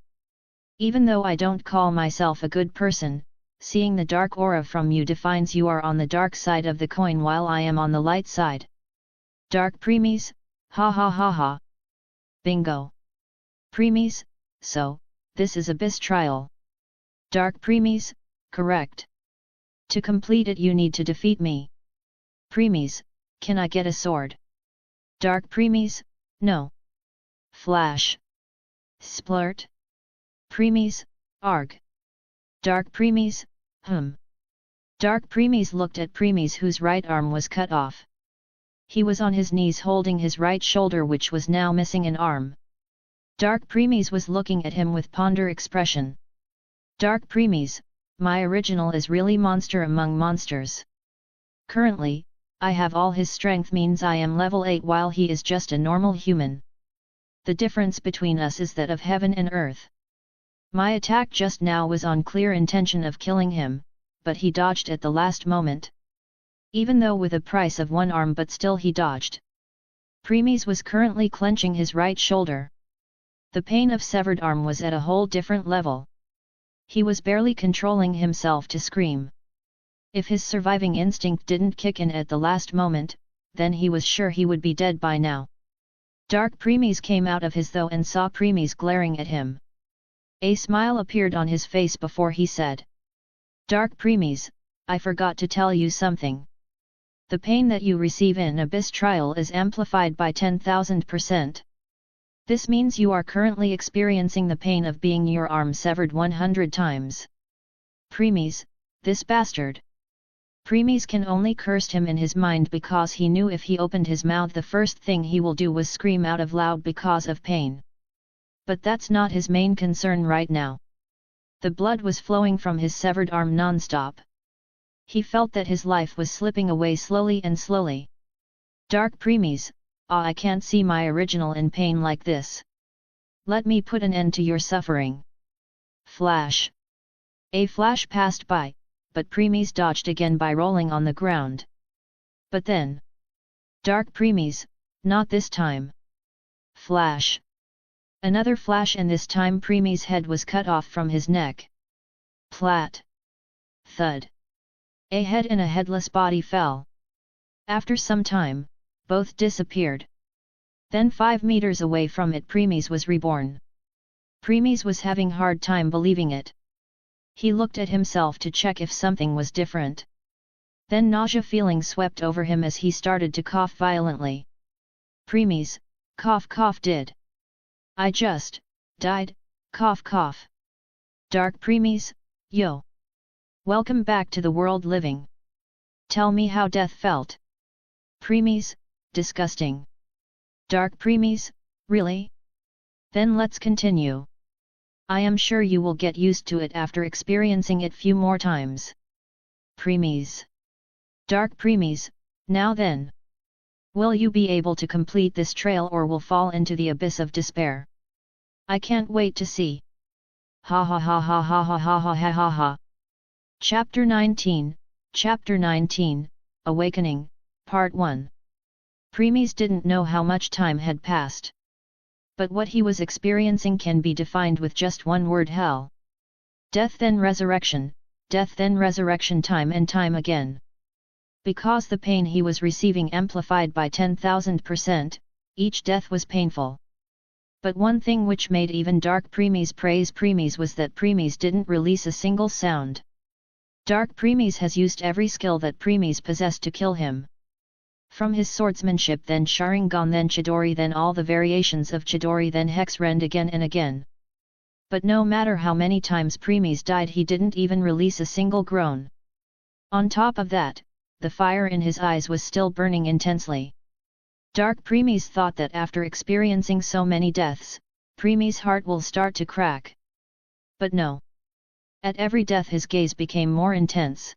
Even though I don't call myself a good person, seeing the dark aura from you defines you are on the dark side of the coin while I am on the light side. Dark Premies, ha ha ha ha. Bingo. Premies, so, this is Abyss Trial. Dark Premies, correct. To complete it you need to defeat me. Premies, Can I get a sword? Dark Premies, no. Flash. Splurt. Premies, arg. Dark Premies, Dark Premies looked at Premies whose right arm was cut off. He was on his knees holding his right shoulder which was now missing an arm. Dark Premies was looking at him with ponder expression. Dark Premies, my original is really monster among monsters. Currently, I have all his strength means I am level 8 while he is just a normal human. The difference between us is that of heaven and earth. My attack just now was on clear intention of killing him, but he dodged at the last moment. Even though with a price of one arm but still he dodged. Premies was currently clenching his right shoulder. The pain of severed arm was at a whole different level. He was barely controlling himself to scream. If his surviving instinct didn't kick in at the last moment, then he was sure he would be dead by now. Dark Premies came out of his though and saw Premies glaring at him. A smile appeared on his face before he said. Dark Premies, I forgot to tell you something. The pain that you receive in Abyss Trial is amplified by 10,000%. This means you are currently experiencing the pain of being your arm severed 100 times. Premies, this bastard. Premies can only cursed him in his mind because he knew if he opened his mouth the first thing he will do was scream out of loud because of pain. But that's not his main concern right now. The blood was flowing from his severed arm non-stop. He felt that his life was slipping away slowly and slowly. Dark Premies, I can't see my original in pain like this. Let me put an end to your suffering. Flash. A flash passed by, but Premies dodged again by rolling on the ground. But then. Dark Premies, not this time. Flash. Another flash and this time Premies' head was cut off from his neck. Plat. Thud. A head and a headless body fell. After some time, both disappeared. Then 5 meters away from it Premies was reborn. Premies was having hard time believing it. He looked at himself to check if something was different. Then nausea feeling swept over him as he started to cough violently. Premies, cough did. I just died, cough. Dark Premies, yo. Welcome back to the world living. Tell me how death felt. Premies, disgusting. Dark Premies, really? Then let's continue. I am sure you will get used to it after experiencing it few more times. Premies. Dark Premies, now then. Will you be able to complete this trail or will fall into the abyss of despair? I can't wait to see. Ha ha ha ha ha ha ha ha ha ha ha. Chapter 19, Awakening, Part 1. Premies didn't know how much time had passed. But what he was experiencing can be defined with just one word: hell. Death then resurrection time and time again. Because the pain he was receiving amplified by 10,000%, each death was painful. But one thing which made even Dark Premies praise Premies was that Premies didn't release a single sound. Dark Premies has used every skill that Premies possessed to kill him. From his swordsmanship then Sharingan then Chidori then all the variations of Chidori then Hex Rend again and again. But no matter how many times Premies died he didn't even release a single groan. On top of that, the fire in his eyes was still burning intensely. Dark Premies thought that after experiencing so many deaths, Premies' heart will start to crack. But no. At every death his gaze became more intense.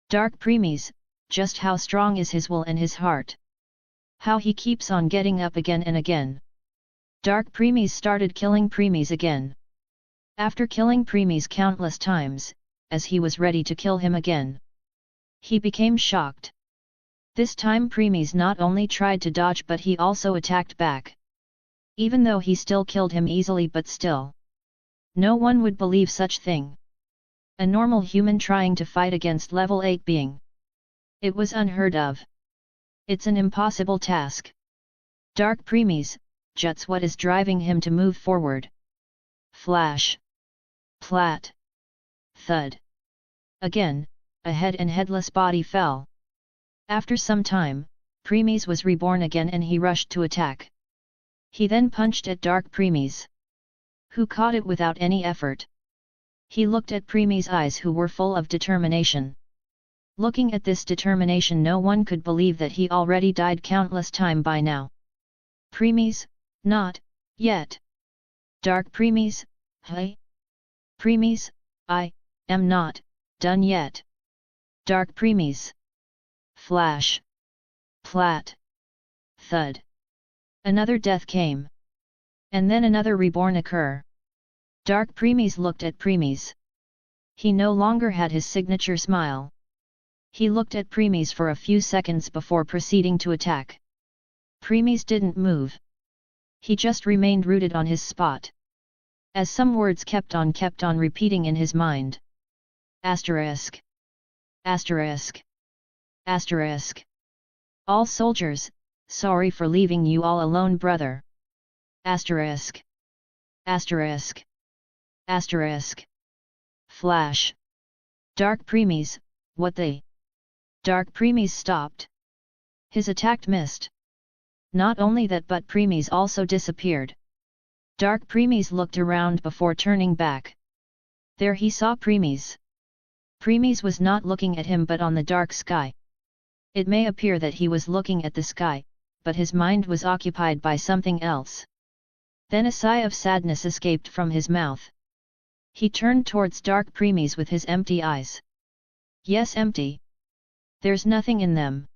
Dark Premies, just how strong is his will and his heart? How he keeps on getting up again and again. Dark Premies started killing Premies again. After killing Premies countless times, as he was ready to kill him again, he became shocked. This time Premies not only tried to dodge but he also attacked back. Even though he still killed him easily, but still. No one would believe such thing. A normal human trying to fight against level 8 being. It was unheard of. It's an impossible task. Dark Premies, just what is driving him to move forward. Flash. Plat. Thud. Again, a head and headless body fell. After some time, Premies was reborn again and he rushed to attack. He then punched at Dark Premies, who caught it without any effort. He looked at Premies' eyes, who were full of determination. Looking at this determination, no one could believe that he already died countless times by now. Premies, not yet. Dark Premies, hey? Premies, I am not done yet. Dark Premies. Flash. Plat. Thud. Another death came. And then another reborn occur. Dark Premies looked at Premies. He no longer had his signature smile. He looked at Premies for a few seconds before proceeding to attack. Premies didn't move. He just remained rooted on his spot. As some words kept on repeating in his mind. Asterisk. Asterisk. Asterisk. All soldiers, sorry for leaving you all alone, brother. Asterisk. Asterisk. Asterisk. Flash. Dark Premies, what they? Dark Premies stopped. His attack missed. Not only that, but Premies also disappeared. Dark Premies looked around before turning back. There he saw Premies. Premies was not looking at him but on the dark sky. It may appear that he was looking at the sky, but his mind was occupied by something else. Then a sigh of sadness escaped from his mouth. He turned towards Dark Premies with his empty eyes. Yes, empty. There's nothing in them.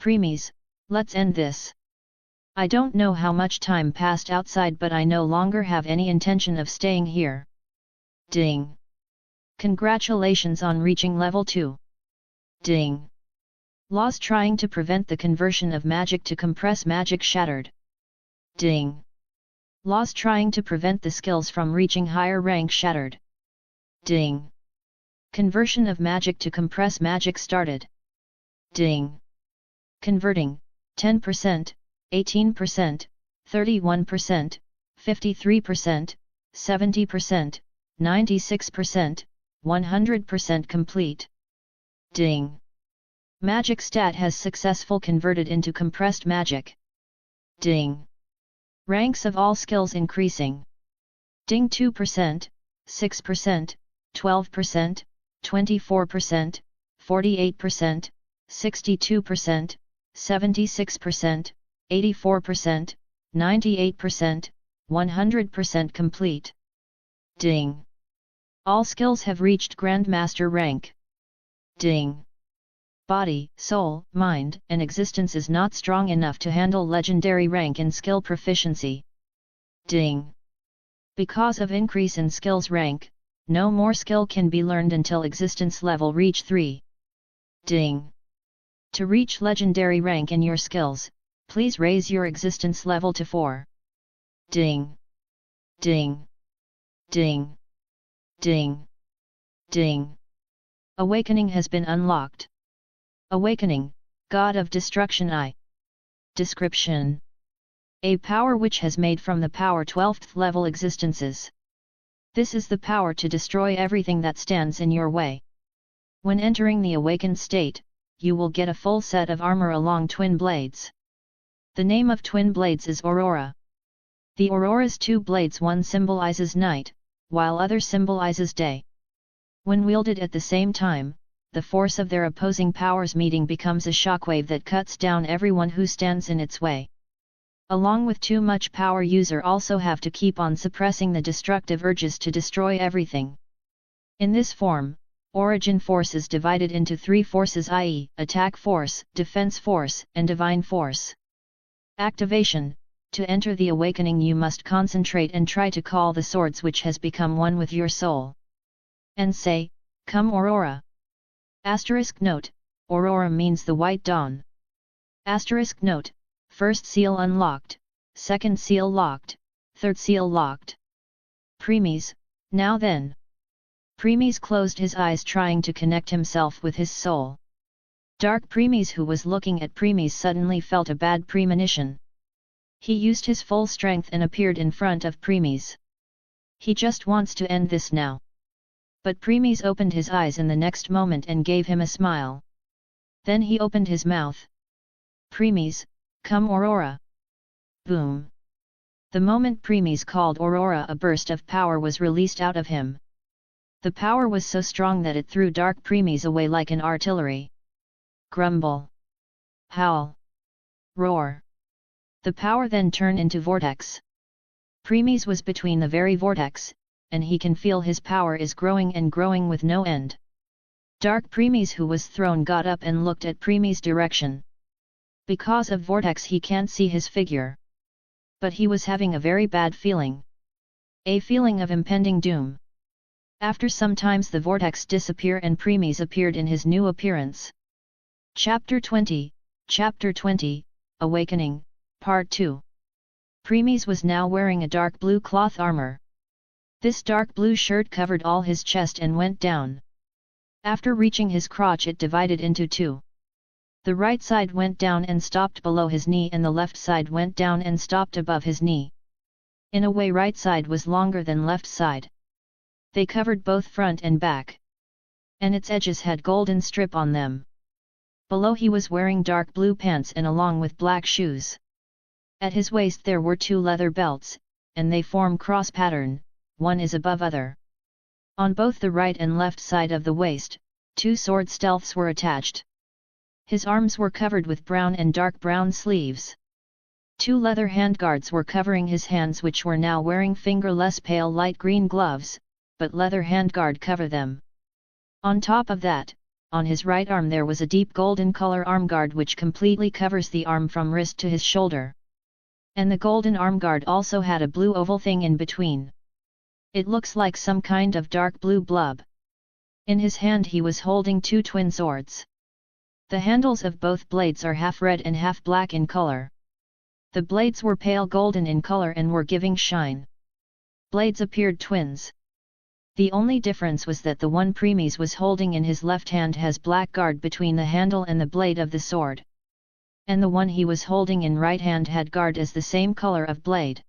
Premies, let's end this. I don't know how much time passed outside, but I no longer have any intention of staying here. Ding. Congratulations on reaching level 2. Ding. Laws trying to prevent the conversion of magic to compress magic shattered. Ding. Laws trying to prevent the skills from reaching higher rank shattered. Ding. Conversion of magic to compress magic started. Ding. Converting, 10%, 18%, 31%, 53%, 70%, 96%, 100% complete. Ding. Magic stat has successful converted into compressed magic. Ding. Ranks of all skills increasing. Ding 2%, 6%, 12%, 24%, 48%, 62%, 76%, 84%, 98%, 100% complete. Ding. All skills have reached Grandmaster rank. Ding. Body, soul, mind, and existence is not strong enough to handle legendary rank and skill proficiency. Ding. Because of increase in skills rank, no more skill can be learned until existence level reach 3. Ding. To reach legendary rank in your skills, please raise your existence level to 4. Ding. Ding. Ding. Ding. Ding. Awakening has been unlocked. Awakening, God of Destruction I. Description. A power which has made from the power 12th level existences. This is the power to destroy everything that stands in your way. When entering the awakened state, you will get a full set of armor along twin blades. The name of twin blades is Aurora. The Aurora's 2 blades, one symbolizes night, while other symbolizes day. When wielded at the same time, the force of their opposing powers meeting becomes a shockwave that cuts down everyone who stands in its way. Along with too much power, user also have to keep on suppressing the destructive urges to destroy everything. In this form, Origin Force is divided into 3 forces, i.e., Attack Force, Defense Force, and Divine Force. Activation. To enter the awakening you must concentrate and try to call the swords which has become one with your soul. And say, "Come Aurora." Asterisk note, Aurora means the white dawn. Asterisk note, first seal unlocked, second seal locked, third seal locked. Premies, now then. Premies closed his eyes trying to connect himself with his soul. Dark Premies, who was looking at Premies, suddenly felt a bad premonition. He used his full strength and appeared in front of Premies. He just wants to end this now. But Premies opened his eyes in the next moment and gave him a smile. Then he opened his mouth. Premies, come Aurora! Boom! The moment Premies called Aurora, a burst of power was released out of him. The power was so strong that it threw dark Premies away like an artillery. Grumble! Howl! Roar! The power then turned into vortex. Premies was between the very vortex, and he can feel his power is growing and growing with no end. Dark Premies who was thrown got up and looked at Premies' direction. Because of vortex he can't see his figure. But he was having a very bad feeling. A feeling of impending doom. After some times the vortex disappeared and Premies appeared in his new appearance. Chapter 20, Awakening, Part 2. Premies was now wearing a dark blue cloth armor. This dark blue shirt covered all his chest and went down. After reaching his crotch it divided into two. The right side went down and stopped below his knee and the left side went down and stopped above his knee. In a way right side was longer than left side. They covered both front and back. And its edges had golden strip on them. Below he was wearing dark blue pants and along with black shoes. At his waist there were two leather belts, and they form cross pattern, one is above other. On both the right and left side of the waist, two sword stealths were attached. His arms were covered with brown and dark brown sleeves. Two leather handguards were covering his hands which were now wearing fingerless pale light green gloves, but leather handguard cover them. On top of that, on his right arm there was a deep golden color armguard which completely covers the arm from wrist to his shoulder. And the golden armguard also had a blue oval thing in between. It looks like some kind of dark blue blob. In his hand he was holding two twin swords. The handles of both blades are half red and half black in color. The blades were pale golden in color and were giving shine. Blades appeared twins. The only difference was that the one Premies was holding in his left hand has black guard between the handle and the blade of the sword. And the one he was holding in right hand had guard as the same color of blade.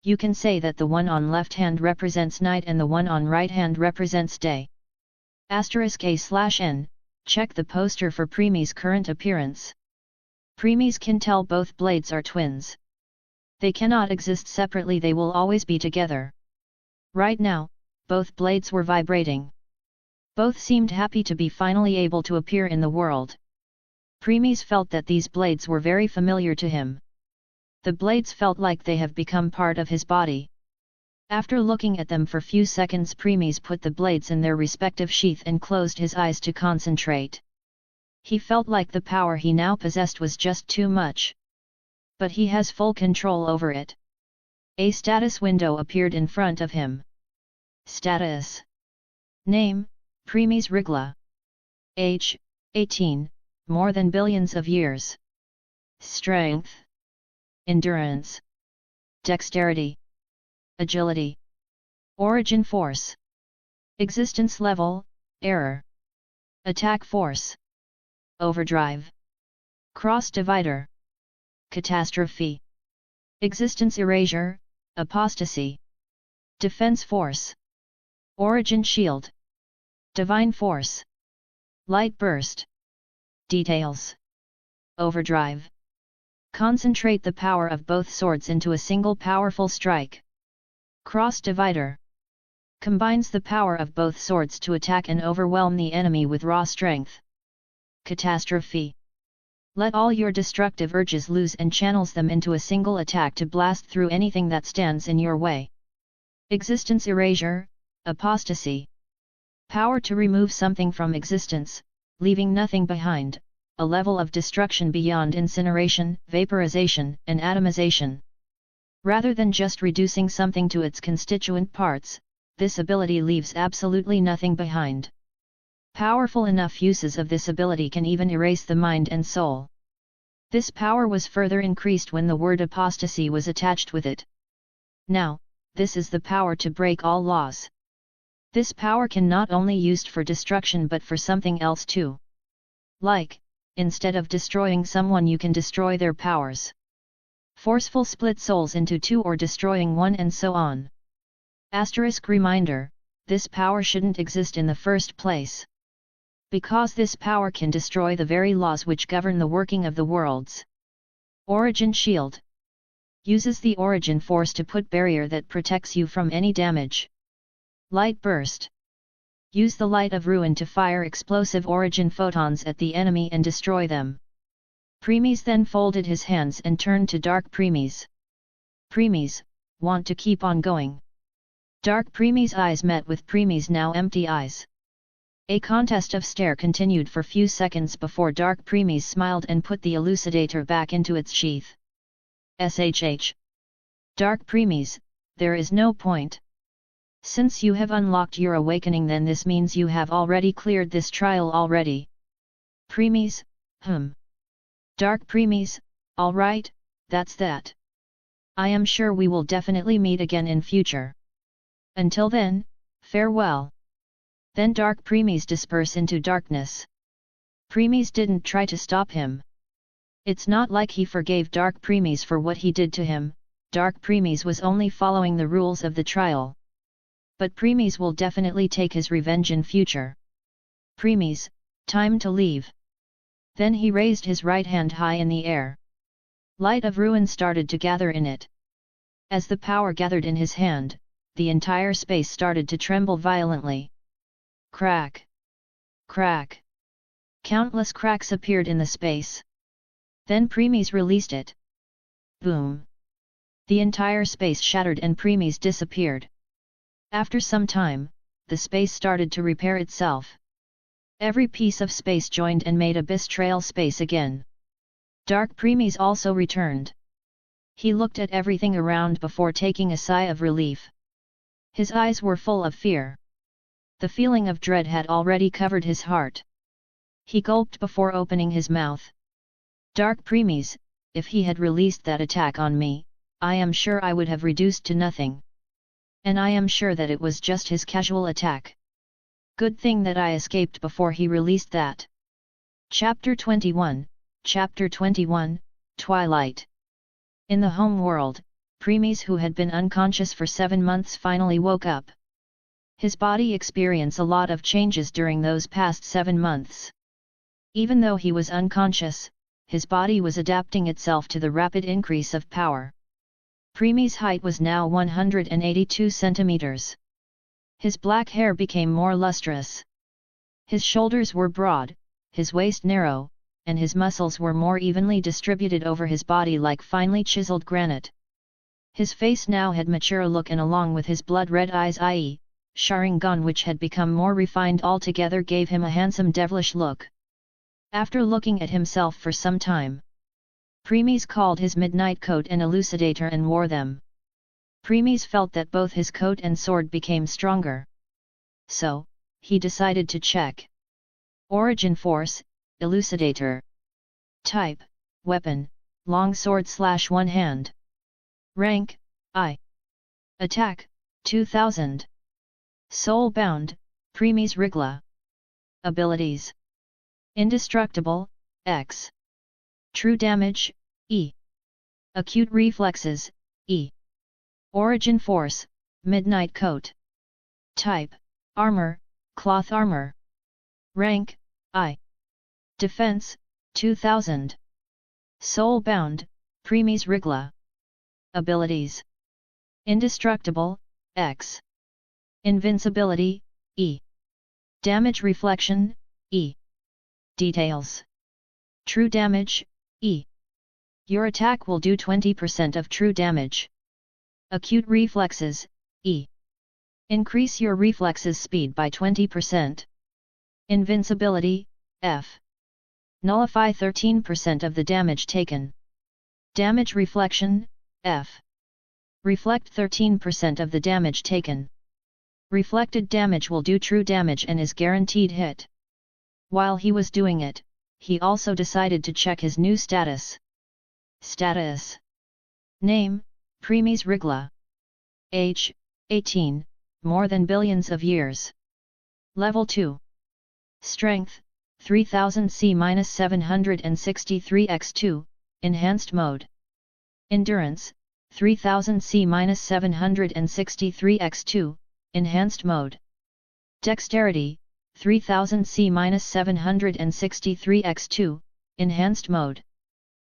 You can say that the one on left hand represents night and the one on right hand represents day. *A/N, check the poster for Premies' current appearance. Premies can tell both blades are twins. They cannot exist separately, they will always be together. Right now, both blades were vibrating. Both seemed happy to be finally able to appear in the world. Premies felt that these blades were very familiar to him. The blades felt like they have become part of his body. After looking at them for few seconds, Premies put the blades in their respective sheath and closed his eyes to concentrate. He felt like the power he now possessed was just too much. But he has full control over it. A status window appeared in front of him. Status. Name, Premies Rigla. Age, 18, more than billions of years. Strength. Endurance. Dexterity. Agility. Origin force. Existence level, error. Attack force. Overdrive. Cross divider. Catastrophe. Existence erasure, apostasy. Defense force. Origin shield. Divine force. Light burst. Details. Overdrive. Concentrate the power of both swords into a single powerful strike. Cross divider. Combines the power of both swords to attack and overwhelm the enemy with raw strength. Catastrophe. Let all your destructive urges loose and channels them into a single attack to blast through anything that stands in your way. Existence erasure, apostasy. Power to remove something from existence, leaving nothing behind, a level of destruction beyond incineration, vaporization, and atomization. Rather than just reducing something to its constituent parts, this ability leaves absolutely nothing behind. Powerful enough uses of this ability can even erase the mind and soul. This power was further increased when the word apostasy was attached with it. Now, this is the power to break all laws. This power can not only used for destruction but for something else too. Like, instead of destroying someone you can destroy their powers. Forceful split souls into two or destroying one and so on. Asterisk reminder, this power shouldn't exist in the first place. Because this power can destroy the very laws which govern the working of the worlds. Origin Shield. Uses the origin force to put barrier that protects you from any damage. Light Burst. Use the light of ruin to fire explosive origin photons at the enemy and destroy them. Premies then folded his hands and turned to Dark Premies. Premies, want to keep on going. Dark Premies' eyes met with Premies' now empty eyes. A contest of stare continued for few seconds before Dark Premies smiled and put the elucidator back into its sheath. SHH. Dark Premies, there is no point. Since you have unlocked your awakening, then this means you have already cleared this trial already. Premies, Dark Premies, alright, that's that. I am sure we will definitely meet again in future. Until then, farewell. Then Dark Premies disperse into darkness. Premies didn't try to stop him. It's not like he forgave Dark Premies for what he did to him. Dark Premies was only following the rules of the trial. But Premies will definitely take his revenge in future. Premies, time to leave. Then he raised his right hand high in the air. Light of ruin started to gather in it. As the power gathered in his hand, the entire space started to tremble violently. Crack! Crack! Countless cracks appeared in the space. Then Premies released it. Boom! The entire space shattered and Premies disappeared. After some time, the space started to repair itself. Every piece of space joined and made Abyss Trail space again. Dark Premies also returned. He looked at everything around before taking a sigh of relief. His eyes were full of fear. The feeling of dread had already covered his heart. He gulped before opening his mouth. Dark Premies, if he had released that attack on me, I am sure I would have reduced to nothing. And I am sure that it was just his casual attack. Good thing that I escaped before he released that. Chapter 21, Chapter 21, Twilight. In the home world, Premies, who had been unconscious for 7 months, finally woke up. His body experienced a lot of changes during those past 7 months. Even though he was unconscious, his body was adapting itself to the rapid increase of power. Premies' height was now 182 centimeters. His black hair became more lustrous. His shoulders were broad, his waist narrow, and his muscles were more evenly distributed over his body like finely chiseled granite. His face now had mature look, and along with his blood-red eyes, i.e., Sharingan, which had become more refined altogether, gave him a handsome devilish look. After looking at himself for some time, Premies called his midnight coat and elucidator and wore them. Premies felt that both his coat and sword became stronger. So, he decided to check. Origin Force, Elucidator. Type, Weapon, Long Sword / One Hand. Rank, I. Attack, 2000. Soulbound, Premies Rigla. Abilities. Indestructible, X. True Damage, E. Acute Reflexes, E. Origin Force, Midnight Coat. Type, Armor, Cloth Armor. Rank, I. Defense, 2000. Soulbound, Premies Rigla. Abilities. Indestructible, X. Invincibility, E. Damage Reflection, E. Details. True Damage, E. Your attack will do 20% of true damage. Acute Reflexes, E. Increase your reflexes speed by 20%. Invincibility, F. Nullify 13% of the damage taken. Damage Reflection, F. Reflect 13% of the damage taken. Reflected damage will do true damage and is guaranteed hit. While he was doing it, he also decided to check his new status. Status. Name, Premies Rigla. Age, 18, more than billions of years. Level 2. Strength, 3000 C-763 x2, Enhanced Mode. Endurance, 3000 C-763 x2, Enhanced Mode. Dexterity, 3000 C-763 x2, Enhanced Mode.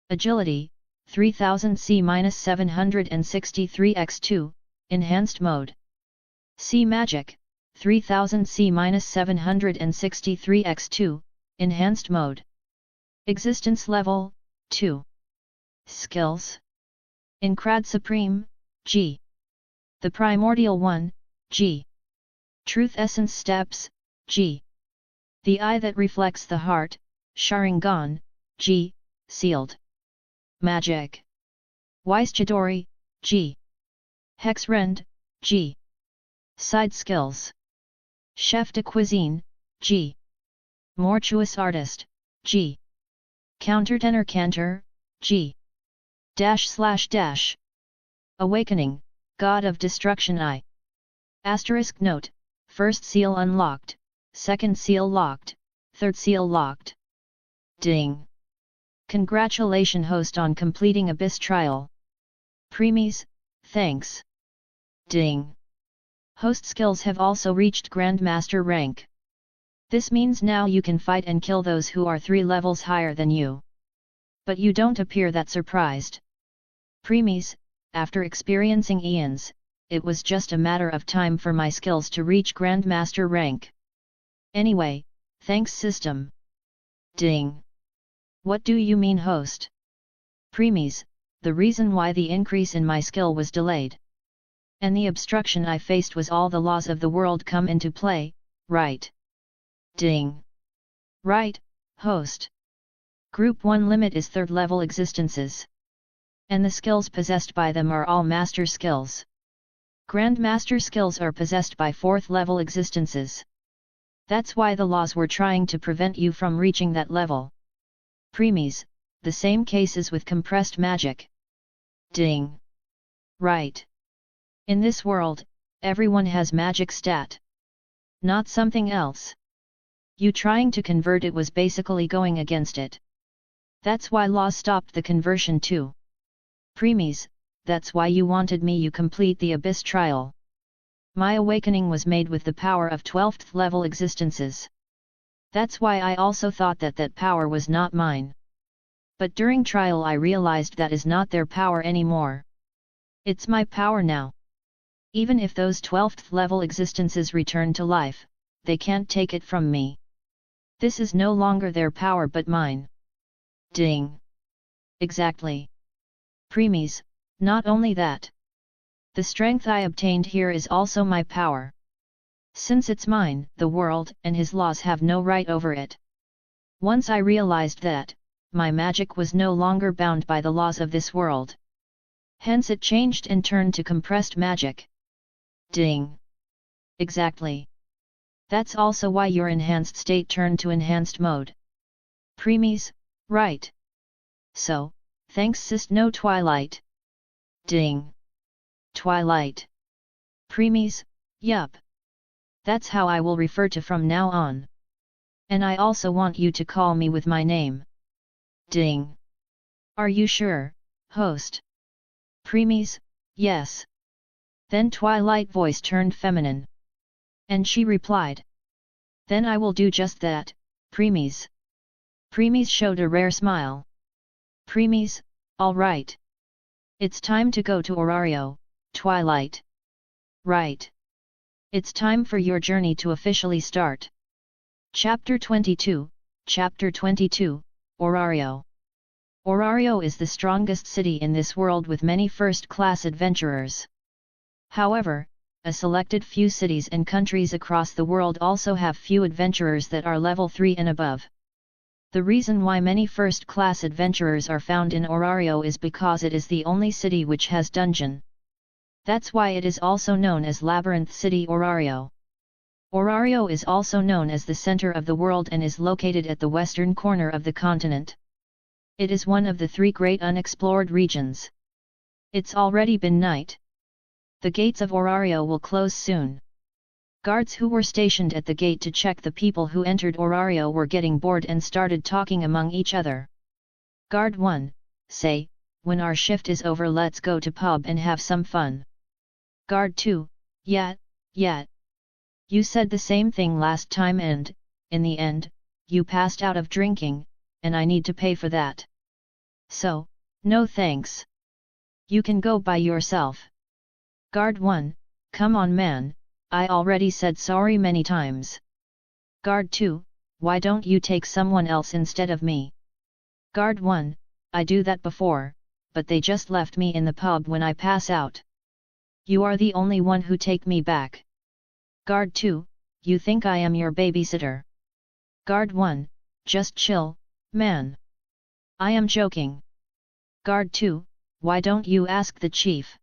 Agility, 3000 C-763 x2, Enhanced Mode. Sea Magic, 3000 C-763 x2, Enhanced Mode. Existence Level, 2. Skills. Incrad Supreme, G. The Primordial One, G. Truth Essence Steps, G. The Eye That Reflects the Heart, Sharingan, G. Sealed. Magic. Wise Chidori, G. Hexrend, G. Side Skills. Chef de Cuisine, G. Mortuous Artist, G. Countertenor Cantor, G. // Awakening, God of Destruction I. Asterisk note, first seal unlocked, second seal locked, third seal locked. Ding! Congratulations host on completing Abyss Trial. Premies, thanks. Ding! Host skills have also reached Grandmaster rank. This means now you can fight and kill those who are 3 levels higher than you. But you don't appear that surprised. Premies, after experiencing eons, it was just a matter of time for my skills to reach Grandmaster rank. Anyway, thanks system. Ding! What do you mean host? Premies, the reason why the increase in my skill was delayed. And the obstruction I faced was all the laws of the world come into play, right? Ding! Right, host. Group 1 limit is 3rd level existences. And the skills possessed by them are all master skills. Grandmaster skills are possessed by 4th level existences. That's why the laws were trying to prevent you from reaching that level. Premies, the same cases with compressed magic. Ding! Right. In this world, everyone has magic stat. Not something else. You trying to convert it was basically going against it. That's why law stopped the conversion too. Premies, that's why you wanted me you complete the Abyss Trial. My awakening was made with the power of 12th level existences. That's why I also thought that that power was not mine. But during trial I realized that is not their power anymore. It's my power now. Even if those 12th level existences return to life, they can't take it from me. This is no longer their power but mine. Ding! Exactly. Premies, not only that. The strength I obtained here is also my power. Since it's mine, the world and his laws have no right over it. Once I realized that, my magic was no longer bound by the laws of this world. Hence it changed and turned to compressed magic. Ding! Exactly. That's also why your enhanced state turned to enhanced mode. Premies, right. So, thanks Sis No Twilight. Ding! Twilight. Premies, yup. That's how I will refer to from now on. And I also want you to call me with my name. Ding! Are you sure, host? Premies, yes. Then Twilight voice turned feminine. And she replied. Then I will do just that, Premies. Premies showed a rare smile. Premies, alright. It's time to go to Orario, Twilight. Right. It's time for your journey to officially start. Chapter 22, Chapter 22, Orario. Orario is the strongest city in this world with many first-class adventurers. However, a selected few cities and countries across the world also have few adventurers that are level 3 and above. The reason why many first-class adventurers are found in Orario is because it is the only city which has dungeon. That's why it is also known as Labyrinth City Orario. Orario is also known as the center of the world and is located at the western corner of the continent. It is one of the 3 great unexplored regions. It's already been night. The gates of Orario will close soon. Guards who were stationed at the gate to check the people who entered Orario were getting bored and started talking among each other. Guard 1, say, when our shift is over let's go to pub and have some fun. Guard 2, yeah. You said the same thing last time and, in the end, you passed out of drinking, and I need to pay for that. So, no thanks. You can go by yourself. Guard 1, come on man, I already said sorry many times. Guard 2, why don't you take someone else instead of me? Guard 1, I do that before, but they just left me in the pub when I pass out. You are the only one who take me back. Guard 2, you think I am your babysitter? Guard 1, just chill, man. I am joking. Guard 2, why don't you ask the chief?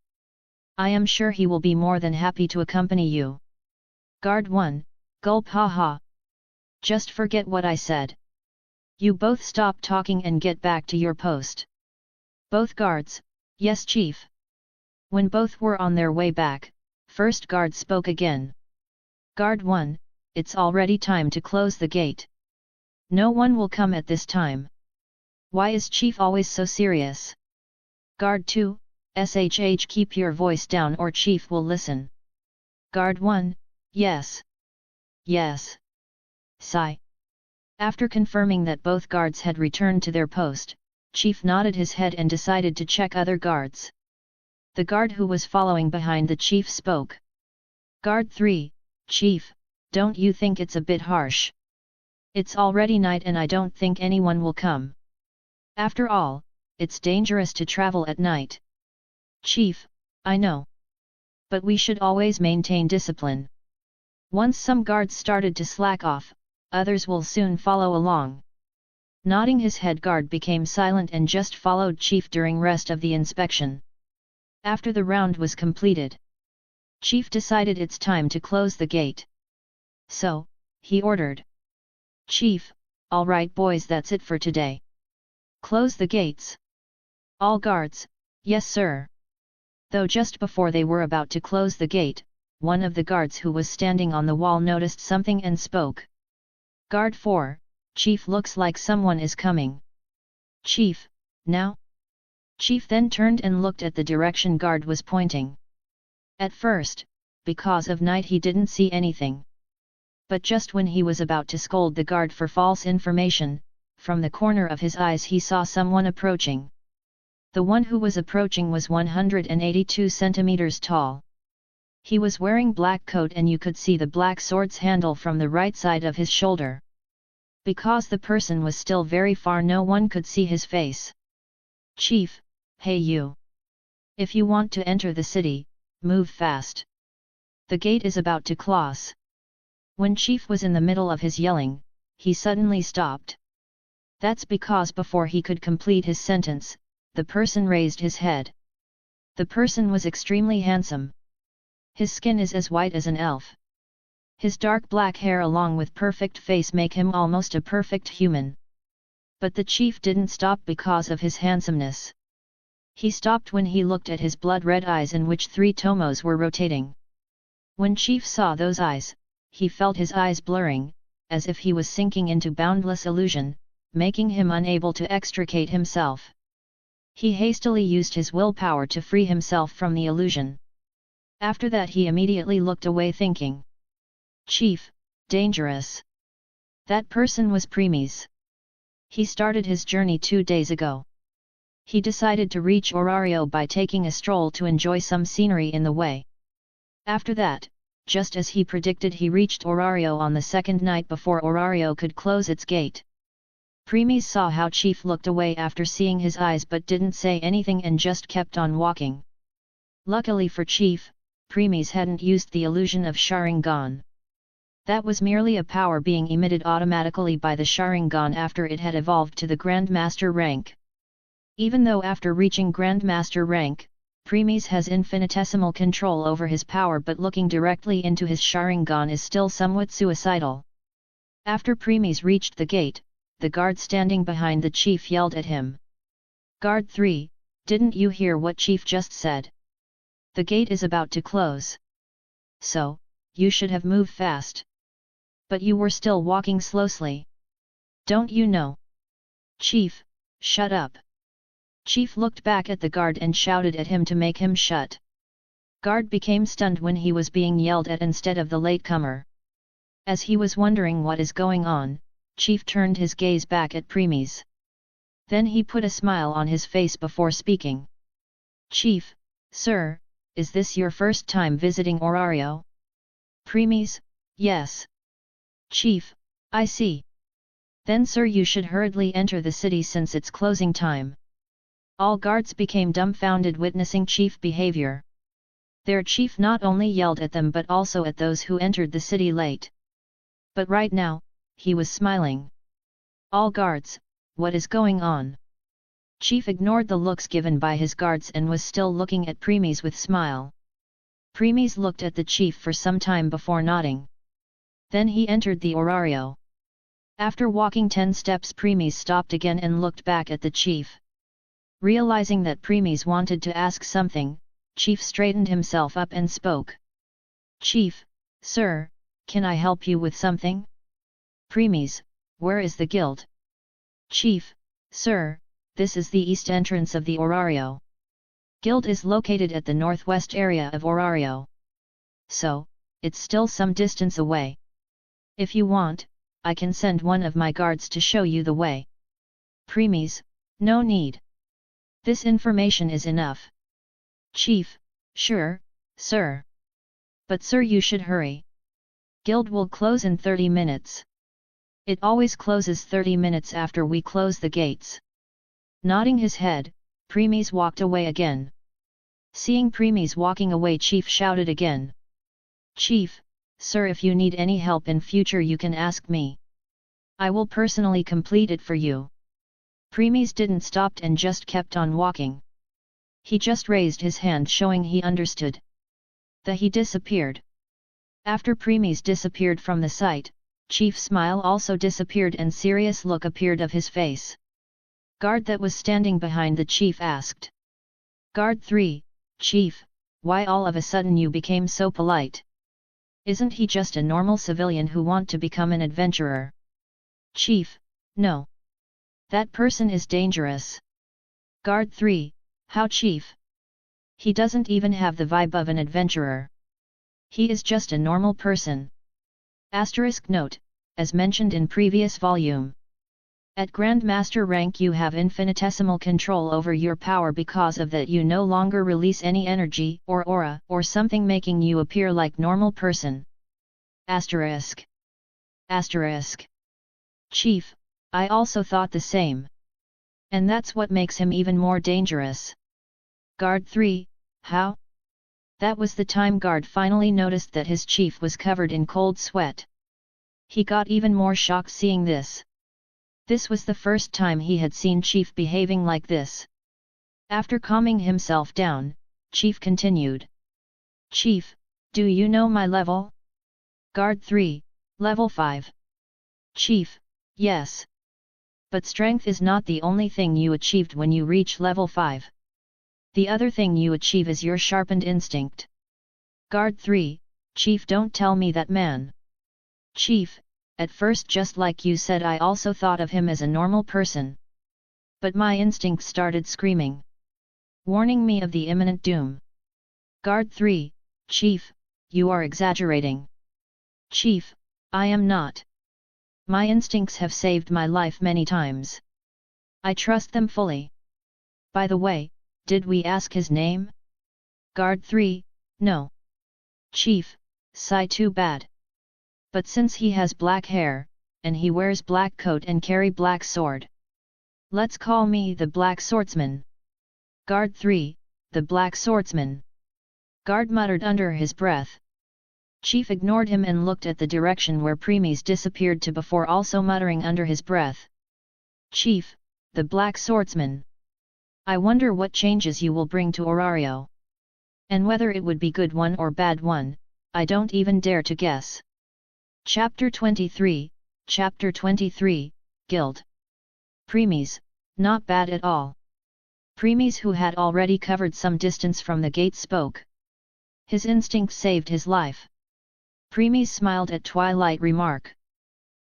I am sure he will be more than happy to accompany you. Guard 1, gulp haha. Just forget what I said. You both stop talking and get back to your post. Both guards, yes chief. When both were on their way back, first guard spoke again. Guard 1, it's already time to close the gate. No one will come at this time. Why is chief always so serious? Guard 2, shh keep your voice down or chief will listen. Guard 1, yes. Yes. Sigh. After confirming that both guards had returned to their post, chief nodded his head and decided to check other guards. The guard who was following behind the chief spoke. Guard 3, Chief, don't you think it's a bit harsh? It's already night and I don't think anyone will come. After all, it's dangerous to travel at night. Chief, I know. But we should always maintain discipline. Once some guards started to slack off, others will soon follow along. Nodding his head, guard became silent and just followed chief during rest of the inspection. After the round was completed, chief decided it's time to close the gate. So, he ordered. Chief, all right boys, that's it for today. Close the gates. All guards, yes sir. Though just before they were about to close the gate, one of the guards who was standing on the wall noticed something and spoke. Guard 4, Chief, looks like someone is coming. Chief, now? Chief then turned and looked at the direction guard was pointing. At first, because of night, he didn't see anything. But just when he was about to scold the guard for false information, from the corner of his eyes he saw someone approaching. The one who was approaching was 182 centimeters tall. He was wearing black coat and you could see the black sword's handle from the right side of his shoulder. Because the person was still very far, no one could see his face. Chief, hey you! If you want to enter the city, move fast. The gate is about to close. When Chief was in the middle of his yelling, he suddenly stopped. That's because before he could complete his sentence, the person raised his head. The person was extremely handsome. His skin is as white as an elf. His dark black hair along with perfect face make him almost a perfect human. But the chief didn't stop because of his handsomeness. He stopped when he looked at his blood-red eyes in which 3 tomos were rotating. When Chief saw those eyes, he felt his eyes blurring, as if he was sinking into boundless illusion, making him unable to extricate himself. He hastily used his willpower to free himself from the illusion. After that he immediately looked away thinking. Chief, dangerous. That person was Premies. He started his journey 2 days ago. He decided to reach Orario by taking a stroll to enjoy some scenery in the way. After that, just as he predicted, he reached Orario on the second night before Orario could close its gate. Premies saw how Chief looked away after seeing his eyes but didn't say anything and just kept on walking. Luckily for Chief, Premies hadn't used the illusion of Sharingan. That was merely a power being emitted automatically by the Sharingan after it had evolved to the Grandmaster rank. Even though after reaching Grandmaster rank, Premies has infinitesimal control over his power, but looking directly into his Sharingan is still somewhat suicidal. After Premies reached the gate, the guard standing behind the chief yelled at him. Guard 3, didn't you hear what Chief just said? The gate is about to close. So, you should have moved fast. But you were still walking slowly. Don't you know? Chief, shut up. Chief looked back at the guard and shouted at him to make him shut. Guard became stunned when he was being yelled at instead of the latecomer. As he was wondering what is going on, Chief turned his gaze back at Premies. Then he put a smile on his face before speaking. Chief, sir, is this your first time visiting Orario? Premies, yes. Chief, I see. Then sir, you should hurriedly enter the city since it's closing time. All guards became dumbfounded witnessing Chief behavior. Their chief not only yelled at them but also at those who entered the city late. But right now, he was smiling. All guards, what is going on? Chief ignored the looks given by his guards and was still looking at Premies with smile. Premies looked at the chief for some time before nodding. Then he entered the Orario. After walking 10 steps, Premies stopped again and looked back at the chief. Realizing that Premies wanted to ask something, Chief straightened himself up and spoke. Chief, sir, can I help you with something? Premies, where is the guild? Chief, sir, this is the east entrance of the Orario. Guild is located at the northwest area of Orario. So, it's still some distance away. If you want, I can send one of my guards to show you the way. Premies, no need. This information is enough. Chief, sure, sir. But sir, you should hurry. Guild will close in 30 minutes. It always closes 30 minutes after we close the gates. Nodding his head, Premies walked away again. Seeing Premies walking away, Chief shouted again. Chief, sir, if you need any help in future you can ask me. I will personally complete it for you. Premies didn't stop and just kept on walking. He just raised his hand showing he understood. He disappeared. After Premies disappeared from the sight, Chief's smile also disappeared and serious look appeared of his face. Guard that was standing behind the chief asked. Guard 3, Chief, why all of a sudden you became so polite? Isn't he just a normal civilian who want to become an adventurer? Chief, no. That person is dangerous. Guard 3, how Chief? He doesn't even have the vibe of an adventurer. He is just a normal person. Asterisk note, as mentioned in previous volume. At Grandmaster rank you have infinitesimal control over your power, because of that you no longer release any energy or aura or something making you appear like normal person. Asterisk. Asterisk. Chief, I also thought the same. And that's what makes him even more dangerous. Guard 3, how? That was the time Guard finally noticed that his chief was covered in cold sweat. He got even more shocked seeing this. This was the first time he had seen Chief behaving like this. After calming himself down, Chief continued. Chief, do you know my level? Guard 3, level 5. Chief, yes. But strength is not the only thing you achieved when you reach level 5. The other thing you achieve is your sharpened instinct. Guard 3, Chief, don't tell me that, man. Chief, at first just like you said I also thought of him as a normal person. But my instinct started screaming, warning me of the imminent doom. Guard 3, Chief, you are exaggerating. Chief, I am not. My instincts have saved my life many times. I trust them fully. By the way, did we ask his name? Guard 3, no. Chief, sigh, too bad. But since he has black hair, and he wears black coat and carry black sword. Let's call me the Black Swordsman. Guard 3, the Black Swordsman. Guard muttered under his breath. Chief ignored him and looked at the direction where Premies disappeared to before also muttering under his breath. Chief, the Black Swordsman. I wonder what changes you will bring to Orario. And whether it would be good one or bad one, I don't even dare to guess. Chapter 23, Chapter 23, Guild. Premies, not bad at all. Premies, who had already covered some distance from the gate, spoke. His instinct saved his life. Premies smiled at Twilight remark.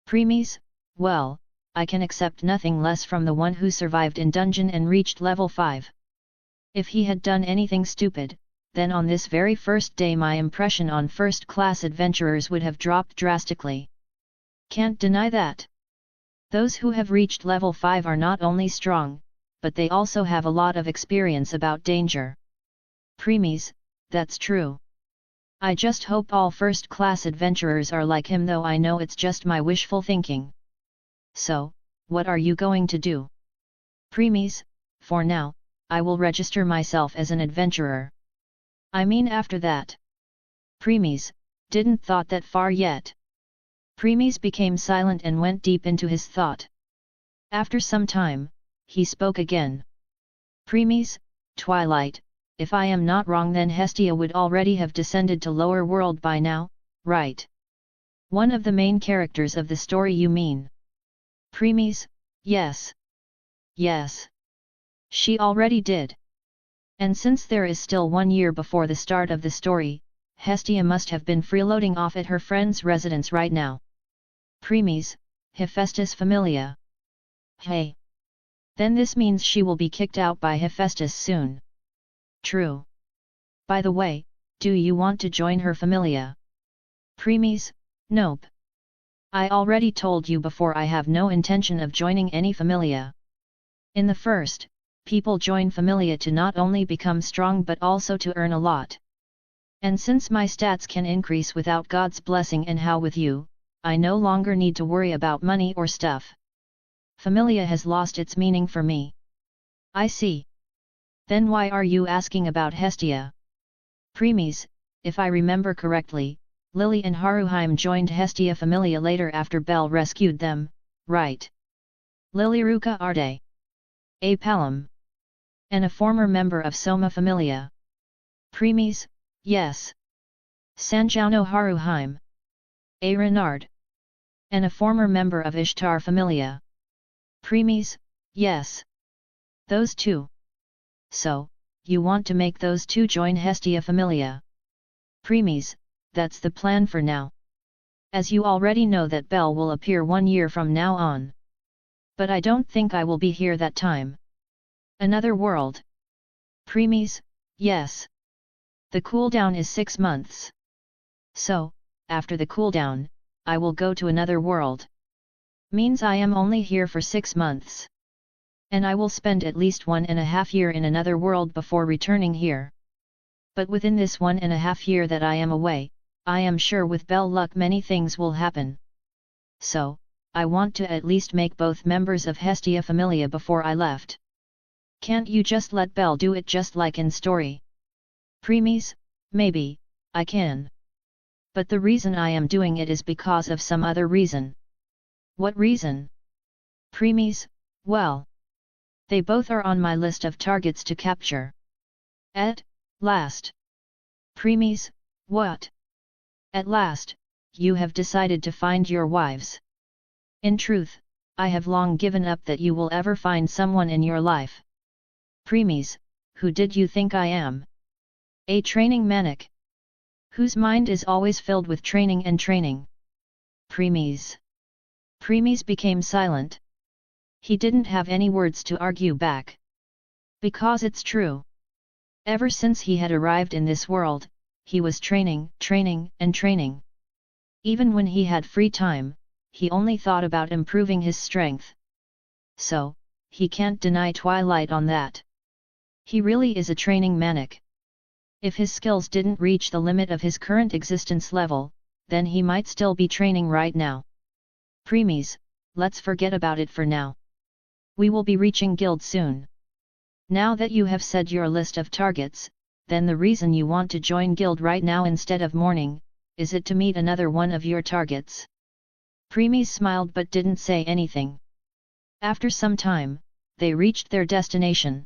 Premies, well, I can accept nothing less from the one who survived in dungeon and reached level 5. If he had done anything stupid, then on this very first day my impression on first-class adventurers would have dropped drastically. Can't deny that. Those who have reached level 5 are not only strong, but they also have a lot of experience about danger. Premies, that's true. I just hope all first-class adventurers are like him, though I know it's just my wishful thinking. So, what are you going to do? Premies, for now, I will register myself as an adventurer. I mean after that. Premies, didn't thought that far yet. Premies became silent and went deep into his thought. After some time, he spoke again. Premies, Twilight, if I am not wrong then Hestia would already have descended to lower world by now, right? One of the main characters of the story you mean? Premies, yes. Yes. She already did. And since there is still 1 year before the start of the story, Hestia must have been freeloading off at her friend's residence right now. Premies, Hephaestus Familia. Hey. Then this means she will be kicked out by Hephaestus soon. True. By the way, do you want to join her Familia? Premies, nope. I already told you before I have no intention of joining any Familia. In the first, people join Familia to not only become strong but also to earn a lot. And since my stats can increase without God's blessing and how with you, I no longer need to worry about money or stuff. Familia has lost its meaning for me. I see. Then why are you asking about Hestia? Premies, if I remember correctly, Lily and Haruheim joined Hestia Familia later after Belle rescued them, right? Lilyruka Arde. A Palom. And a former member of Soma Familia. Premies, yes. Sanjauno Haruheim. A Renard. And a former member of Ishtar Familia. Premies, yes. Those two. So, you want to make those two join Hestia Familia? Premies, that's the plan for now. As you already know that Belle will appear 1 year from now on. But I don't think I will be here that time. Another world? Premies, yes. The cooldown is 6 months. So, after the cooldown, I will go to another world. Means I am only here for 6 months. And I will spend at least 1.5 years in another world before returning here. But within this 1.5 years that I am away, I am sure with Belle luck many things will happen. So, I want to at least make both members of Hestia Familia before I left. Can't you just let Belle do it just like in story? Premies, maybe, I can. But the reason I am doing it is because of some other reason. What reason? Premies, well. They both are on my list of targets to capture. At last. Premies, what? At last, you have decided to find your wives. In truth, I have long given up that you will ever find someone in your life. Premies, who did you think I am? A training manic. Whose mind is always filled with training and training. Premies. Premies became silent. He didn't have any words to argue back. Because it's true. Ever since he had arrived in this world, he was training, and training. Even when he had free time, he only thought about improving his strength. So, he can't deny Twilight on that. He really is a training manic. If his skills didn't reach the limit of his current existence level, then he might still be training right now. Premies, let's forget about it for now. We will be reaching guild soon. Now that you have said your list of targets, then the reason you want to join guild right now instead of morning, is it to meet another one of your targets? Premies smiled but didn't say anything. After some time, they reached their destination.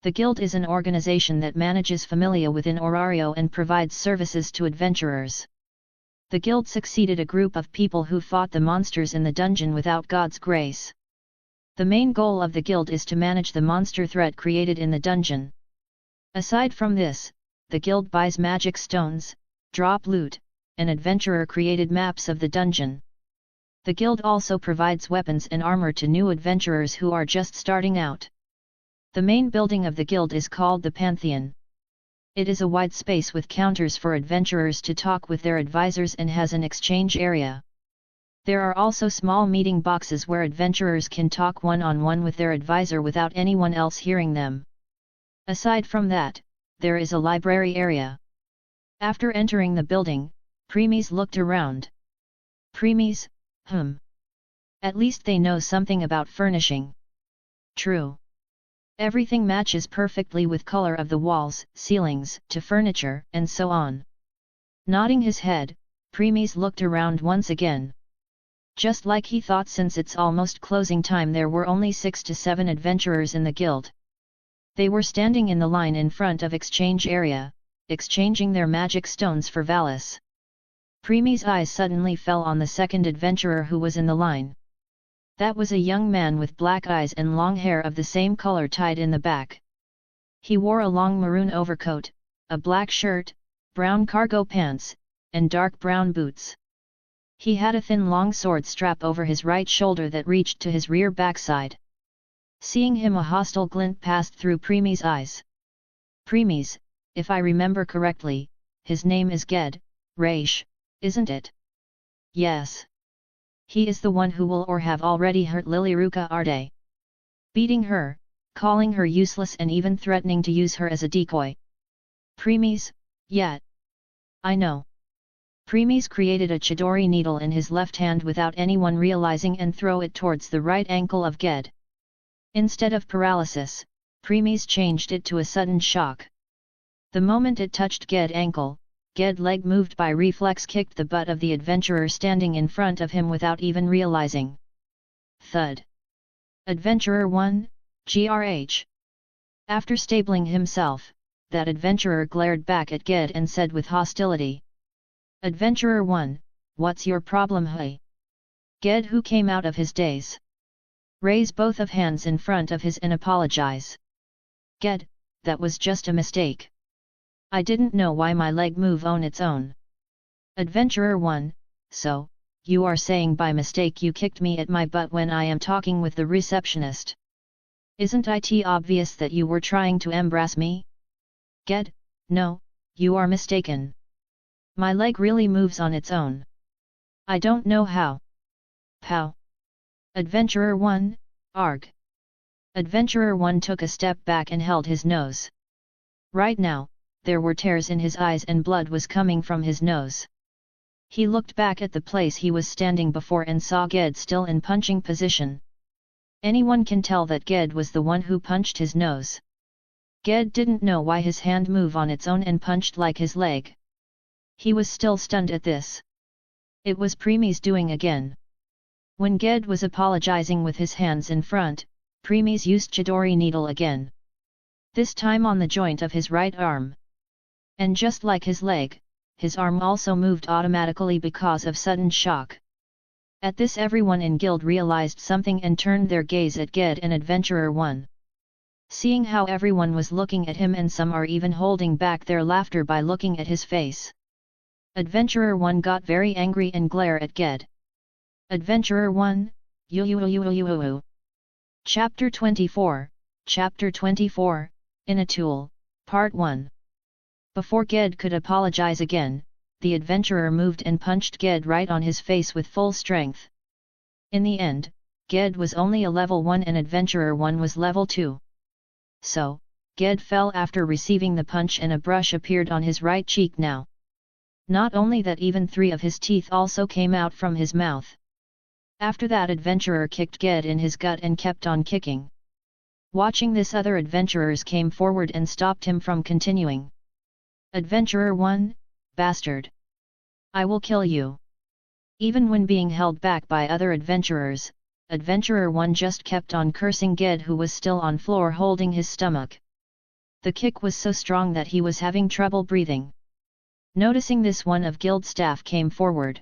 The guild is an organization that manages Familia within Orario and provides services to adventurers. The guild succeeded a group of people who fought the monsters in the dungeon without God's grace. The main goal of the guild is to manage the monster threat created in the dungeon. Aside from this, the guild buys magic stones, drop loot, and adventurer-created maps of the dungeon. The guild also provides weapons and armor to new adventurers who are just starting out. The main building of the guild is called the Pantheon. It is a wide space with counters for adventurers to talk with their advisors and has an exchange area. There are also small meeting boxes where adventurers can talk one-on-one with their advisor without anyone else hearing them. Aside from that, there is a library area. After entering the building, Premies looked around. Premies, At least they know something about furnishing. True. Everything matches perfectly with color of the walls, ceilings, to furniture, and so on. Nodding his head, Premies looked around once again. Just like he thought, since it's almost closing time, there were only 6 to 7 adventurers in the guild. They were standing in the line in front of exchange area, exchanging their magic stones for Valis. Premies' eyes suddenly fell on the second adventurer who was in the line. That was a young man with black eyes and long hair of the same color tied in the back. He wore a long maroon overcoat, a black shirt, brown cargo pants, and dark brown boots. He had a thin long sword strap over his right shoulder that reached to his rear backside. Seeing him, a hostile glint passed through Premies' eyes. Premies, if I remember correctly, his name is Ged, Raish, isn't it? Yes. He is the one who will or have already hurt Lilyruka Arde. Beating her, calling her useless and even threatening to use her as a decoy. Premies, yet. I know. Premies created a Chidori needle in his left hand without anyone realizing and throw it towards the right ankle of Ged. Instead of paralysis, Premies changed it to a sudden shock. The moment it touched Ged's ankle, Ged's leg moved by reflex, kicked the butt of the adventurer standing in front of him without even realizing. Thud. Adventurer 1, GRH. After stabling himself, that adventurer glared back at Ged and said with hostility. Adventurer 1, what's your problem, hey? Ged, who came out of his daze. Raise both of hands in front of his and apologize. Ged, that was just a mistake. I didn't know why my leg move on its own. Adventurer 1, so, you are saying by mistake you kicked me at my butt when I am talking with the receptionist. Isn't it obvious that you were trying to embrace me? Ged, no, you are mistaken. My leg really moves on its own. I don't know how. Pow. Adventurer 1, arg. Adventurer 1 took a step back and held his nose. Right now, there were tears in his eyes and blood was coming from his nose. He looked back at the place he was standing before and saw Ged still in punching position. Anyone can tell that Ged was the one who punched his nose. Ged didn't know why his hand moved on its own and punched like his leg. He was still stunned at this. It was Premies doing again. When Ged was apologizing with his hands in front, Premies used Chidori needle again. This time on the joint of his right arm. And just like his leg, his arm also moved automatically because of sudden shock. At this, everyone in guild realized something and turned their gaze at Ged and Adventurer 1. Seeing how everyone was looking at him and some are even holding back their laughter by looking at his face. Adventurer 1 got very angry and glared at Ged. Adventurer 1, you. Chapter 24, In a Tool, Part 1. Before Ged could apologize again, the adventurer moved and punched Ged right on his face with full strength. In the end, Ged was only a level 1 and Adventurer 1 was level 2. So, Ged fell after receiving the punch and a brush appeared on his right cheek now. Not only that, even 3 of his teeth also came out from his mouth. After that, adventurer kicked Ged in his gut and kept on kicking. Watching this, other adventurers came forward and stopped him from continuing. Adventurer 1, bastard. I will kill you. Even when being held back by other adventurers, Adventurer 1 just kept on cursing Ged, who was still on floor holding his stomach. The kick was so strong that he was having trouble breathing. Noticing this, one of guild staff came forward.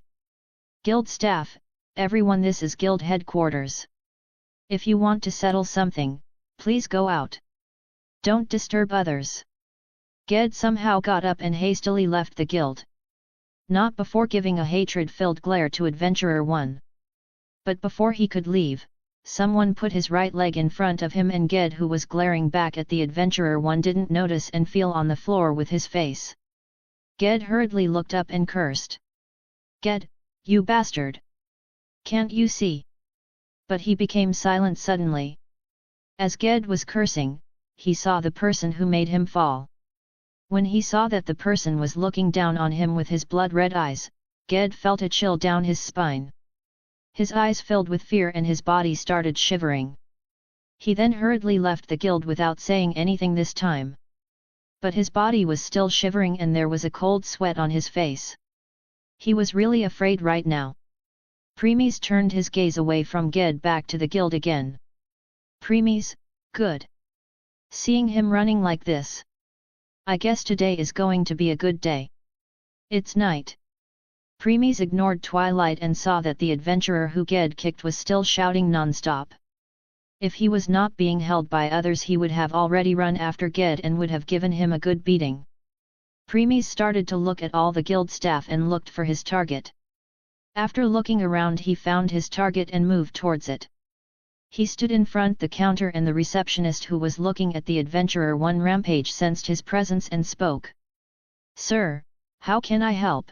Guild staff, everyone, this is guild headquarters. If you want to settle something, please go out. Don't disturb others. Ged somehow got up and hastily left the guild. Not before giving a hatred-filled glare to Adventurer 1. But before he could leave, someone put his right leg in front of him and Ged, who was glaring back at the adventurer one, didn't notice and fell on the floor with his face. Ged hurriedly looked up and cursed. "Ged, you bastard! Can't you see?" But he became silent suddenly. As Ged was cursing, he saw the person who made him fall. When he saw that the person was looking down on him with his blood-red eyes, Ged felt a chill down his spine. His eyes filled with fear and his body started shivering. He then hurriedly left the guild without saying anything this time. But his body was still shivering and there was a cold sweat on his face. He was really afraid right now. Premies turned his gaze away from Ged back to the guild again. "Premies, good. Seeing him running like this. I guess today is going to be a good day. It's night." Premies ignored Twilight and saw that the adventurer who Ged kicked was still shouting non-stop. If he was not being held by others, he would have already run after Ged and would have given him a good beating. Premies started to look at all the guild staff and looked for his target. After looking around, he found his target and moved towards it. He stood in front the counter and the receptionist who was looking at the adventurer one rampage sensed his presence and spoke. "Sir, how can I help?"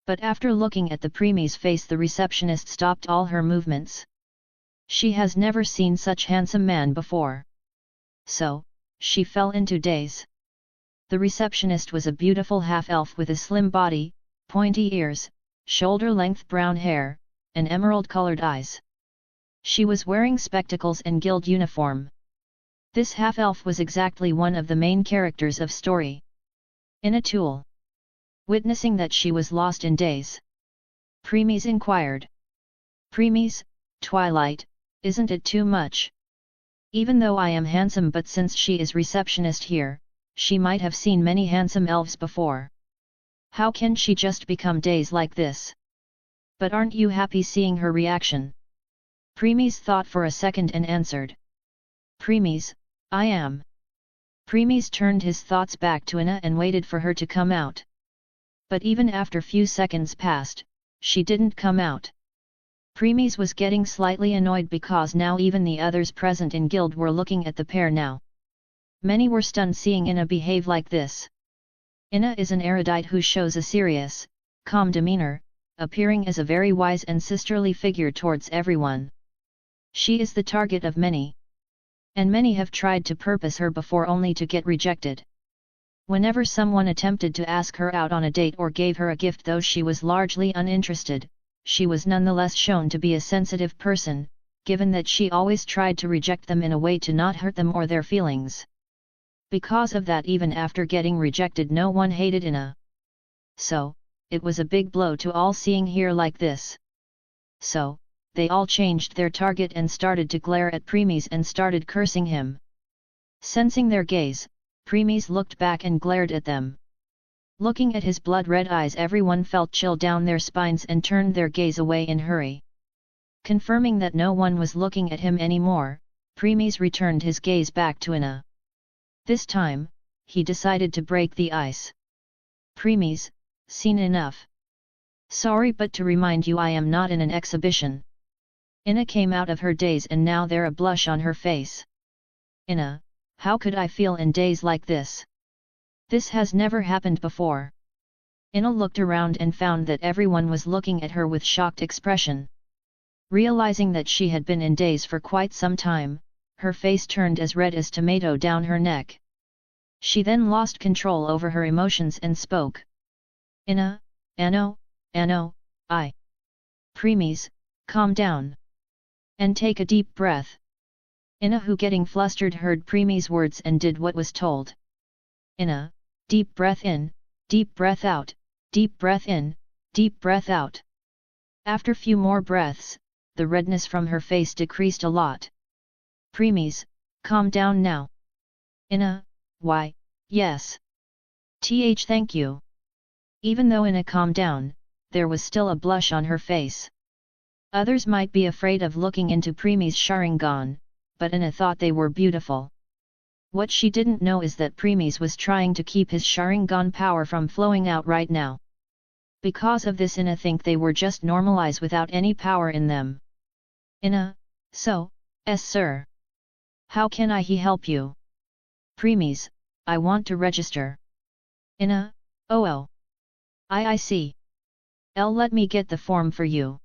But after looking at the Premies' face, the receptionist stopped all her movements. She has never seen such handsome man before. So, she fell into daze. The receptionist was a beautiful half-elf with a slim body, pointy ears, shoulder-length brown hair, and emerald-colored eyes. She was wearing spectacles and guild uniform. This half-elf was exactly one of the main characters of story. In a tool. Witnessing that she was lost in daze, Premies inquired. "Premies, Twilight, isn't it too much? Even though I am handsome, but since she is receptionist here, she might have seen many handsome elves before. How can she just become dazed like this? But aren't you happy seeing her reaction?" Premies thought for a second and answered. "Premies, I am." Premies turned his thoughts back to Ina and waited for her to come out. But even after few seconds passed, she didn't come out. Premies was getting slightly annoyed because now even the others present in guild were looking at the pair now. Many were stunned seeing Ina behave like this. Ina is an erudite who shows a serious, calm demeanor, appearing as a very wise and sisterly figure towards everyone. She is the target of many. And many have tried to purpose her before only to get rejected. Whenever someone attempted to ask her out on a date or gave her a gift, though she was largely uninterested, she was nonetheless shown to be a sensitive person, given that she always tried to reject them in a way to not hurt them or their feelings. Because of that, even after getting rejected, no one hated Ina. So, it was a big blow to all seeing her like this. So, they all changed their target and started to glare at Premies and started cursing him. Sensing their gaze, Premies looked back and glared at them. Looking at his blood-red eyes, everyone felt chill down their spines and turned their gaze away in hurry. Confirming that no one was looking at him anymore, Premies returned his gaze back to Ina. This time, he decided to break the ice. "Premies, seen enough. Sorry, but to remind you, I am not in an exhibition." Ina came out of her daze and now there a blush on her face. "Ina, how could I feel in daze like this? This has never happened before." Ina looked around and found that everyone was looking at her with shocked expression. Realizing that she had been in daze for quite some time, her face turned as red as tomato down her neck. She then lost control over her emotions and spoke. "Ina, Ano, I. Premies, calm down. And take a deep breath." Ina, who getting flustered, heard Premies' words and did what was told. "Ina, deep breath in, deep breath out, deep breath in, deep breath out." After few more breaths, the redness from her face decreased a lot. "Premies, calm down now." "Ina, why, yes. Thank you." Even though Ina calmed down, there was still a blush on her face. Others might be afraid of looking into Premies' Sharingan, but Ina thought they were beautiful. What she didn't know is that Premies was trying to keep his Sharingan power from flowing out right now. Because of this, Ina think they were just normal eyes without any power in them. "Ina, So, sir. How can I help you? Premies, I want to register. Ina, oh. I see. Let me get the form for you.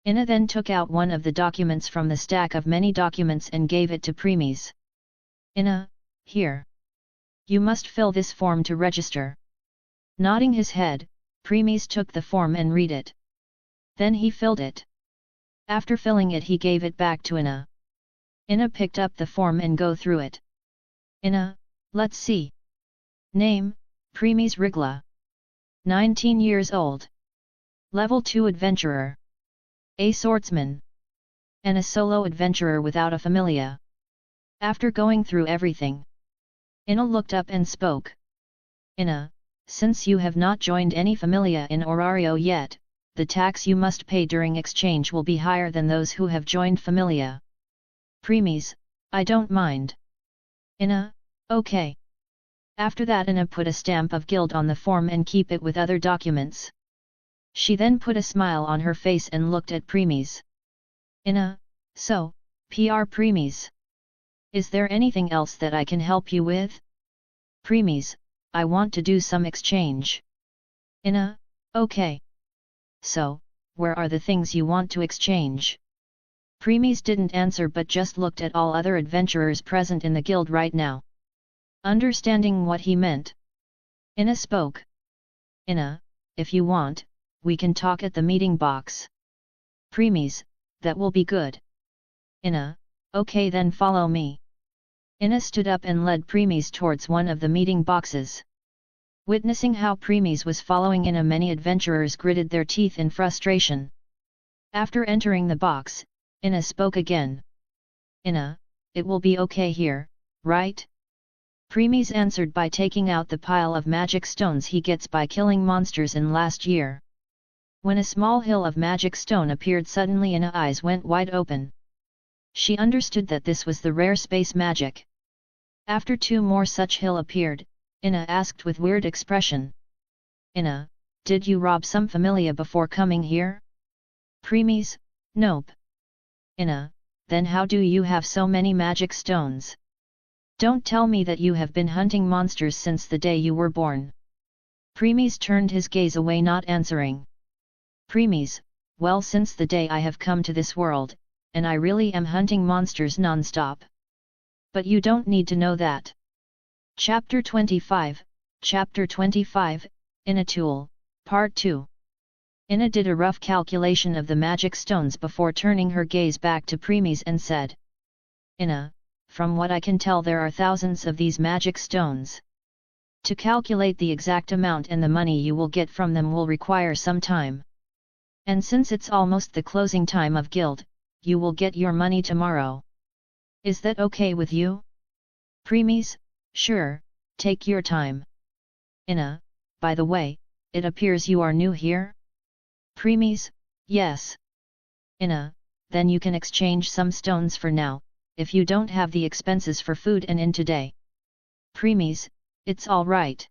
Ina then took out one of the documents from the stack of many documents and gave it to Premies. Ina, here. You must fill this form to register. Nodding his head, Premies took the form and read it. Then he filled it. After filling it he gave it back to Ina. Ina picked up the form and go through it. Ina, let's see. Name, Premies Rigla. 19 years old. Level 2 Adventurer. A swordsman. And a solo adventurer without a familia. After going through everything, Ina looked up and spoke. Ina, since you have not joined any familia in Orario yet, the tax you must pay during exchange will be higher than those who have joined familia. Premies, I don't mind. Ina, okay. After that Ina put a stamp of guild on the form and keep it with other documents. She then put a smile on her face and looked at Premies. Ina, so, PR Premies. Is there anything else that I can help you with? Premies, I want to do some exchange. Ina, okay. So, where are the things you want to exchange? Premies didn't answer but just looked at all other adventurers present in the guild right now. Understanding what he meant, Ina spoke. Ina, if you want, we can talk at the meeting box. Premies, that will be good. Ina, okay then follow me. Ina stood up and led Premies towards one of the meeting boxes. Witnessing how Premies was following Ina, many adventurers gritted their teeth in frustration. After entering the box, Ina spoke again. Ina, it will be okay here, right? Premies answered by taking out the pile of magic stones he gets by killing monsters in last year. When a small hill of magic stone appeared suddenly, Ina's eyes went wide open. She understood that this was the rare space magic. After two more such hill appeared, Ina asked with weird expression. Ina, did you rob some familia before coming here? Premies, nope. Ina, then how do you have so many magic stones? Don't tell me that you have been hunting monsters since the day you were born. Premies turned his gaze away, not answering. Premies, well, since the day I have come to this world, and I really am hunting monsters non-stop. But you don't need to know that. Chapter 25, Ina Tool, Part 2. Ina did a rough calculation of the magic stones before turning her gaze back to Premies and said. Ina, from what I can tell there are thousands of these magic stones. To calculate the exact amount and the money you will get from them will require some time. And since it's almost the closing time of guild, you will get your money tomorrow. Is that okay with you? Premies, sure, take your time. Ina, by the way, it appears you are new here? Premies, yes. Ina, then you can exchange some stones for now, if you don't have the expenses for food and in today. Premies, it's all right.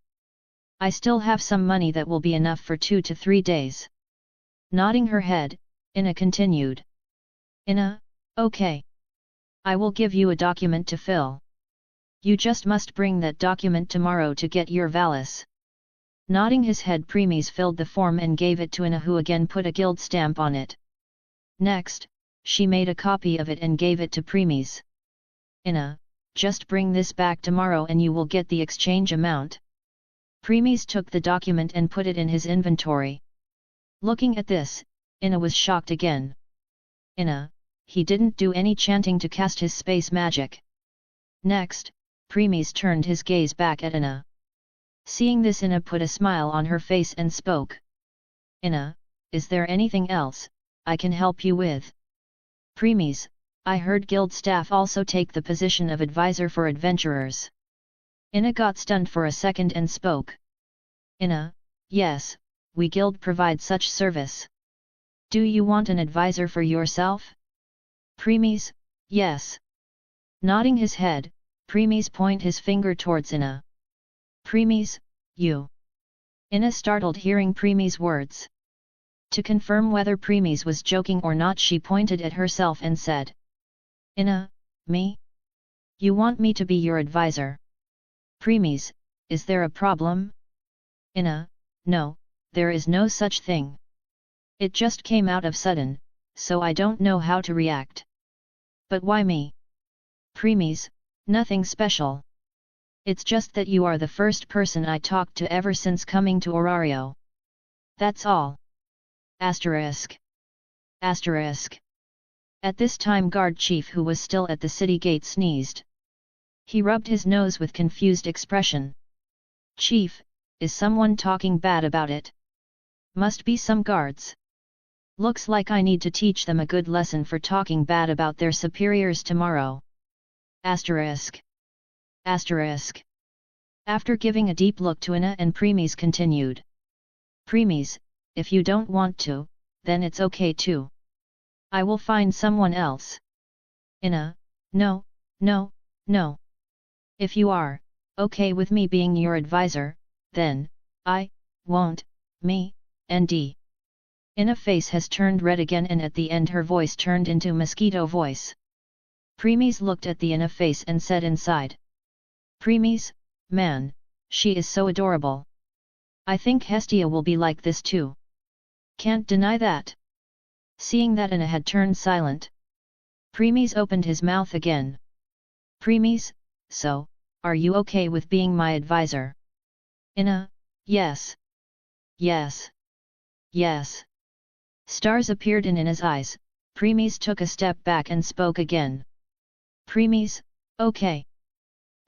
I still have some money that will be enough for 2 to 3 days. Nodding her head, Ina continued. Ina, okay. I will give you a document to fill. You just must bring that document tomorrow to get your valise. Nodding his head, Premies filled the form and gave it to Ina, who again put a guild stamp on it. Next, she made a copy of it and gave it to Premies. Ina, just bring this back tomorrow and you will get the exchange amount. Premies took the document and put it in his inventory. Looking at this, Ina was shocked again. Ina, he didn't do any chanting to cast his space magic. Next, Premies turned his gaze back at Ina. Seeing this, Ina put a smile on her face and spoke. Ina, is there anything else I can help you with? Premies, I heard guild staff also take the position of advisor for adventurers. Ina got stunned for a second and spoke. Ina, yes, we guild provide such service. Do you want an advisor for yourself? Premies, yes. Nodding his head, Premies point his finger towards Ina. Premies, you. Ina startled hearing Premies' words. To confirm whether Premies was joking or not, she pointed at herself and said. Ina, me? You want me to be your advisor? Premies, is there a problem? Ina, no, there is no such thing. It just came out of sudden, so I don't know how to react. But why me? Premies, nothing special. It's just that you are the first person I talked to ever since coming to Orario. That's all. Asterisk. Asterisk. At this time guard chief who was still at the city gate sneezed. He rubbed his nose with confused expression. Chief, is someone talking bad about it? Must be some guards. Looks like I need to teach them a good lesson for talking bad about their superiors tomorrow. Asterisk. Asterisk. After giving a deep look to Ina and Premies continued. Premies, if you don't want to, then it's okay too. I will find someone else. Ina, no, no, no. If you are okay with me being your advisor, then I won't, me, nd. Ina's face has turned red again and at the end her voice turned into mosquito voice. Premies looked at the Ina face and said inside. Premies, man, she is so adorable. I think Hestia will be like this too. Can't deny that. Seeing that Ina had turned silent, Premies opened his mouth again. Premies, so, are you okay with being my advisor? Ina, yes. Yes. Yes. Stars appeared in Ina's eyes. Premies took a step back and spoke again. Premies, okay.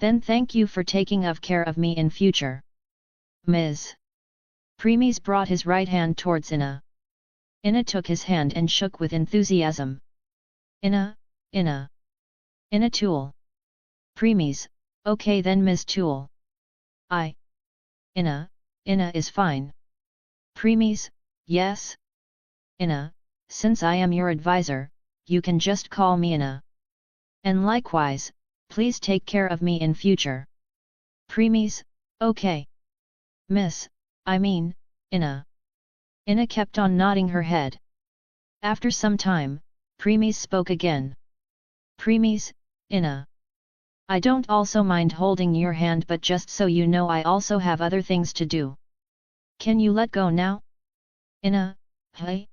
Then thank you for taking care of me in future. Ms. Premies brought his right hand towards Ina. Ina took his hand and shook with enthusiasm. Ina, Ina. Ina Tool. Premies, okay then Ms. Tool. Ina is fine. Premies, yes? Ina, since I am your advisor, you can just call me Ina. And likewise, please take care of me in future. Premies, okay. Miss, I mean, Ina. Ina kept on nodding her head. After some time, Premies spoke again. Premies, Ina. I don't also mind holding your hand, but just so you know I also have other things to do. Can you let go now? Ina, hey?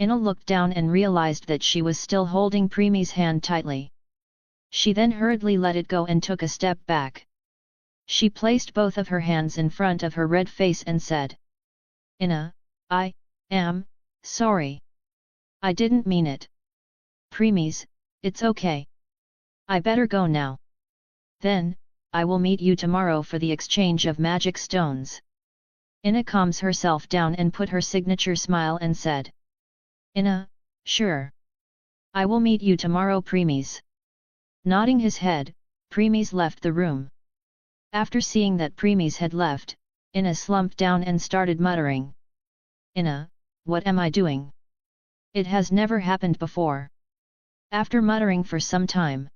Ina looked down and realized that she was still holding Premies' hand tightly. She then hurriedly let it go and took a step back. She placed both of her hands in front of her red face and said. Ina, I am sorry. I didn't mean it. Premies, it's okay. I better go now. Then, I will meet you tomorrow for the exchange of magic stones. Ina calms herself down and put her signature smile and said. Ina, sure. I will meet you tomorrow Premies. Nodding his head, Premies left the room. After seeing that Premies had left, Ina slumped down and started muttering. Ina, what am I doing? It has never happened before. After muttering for some time,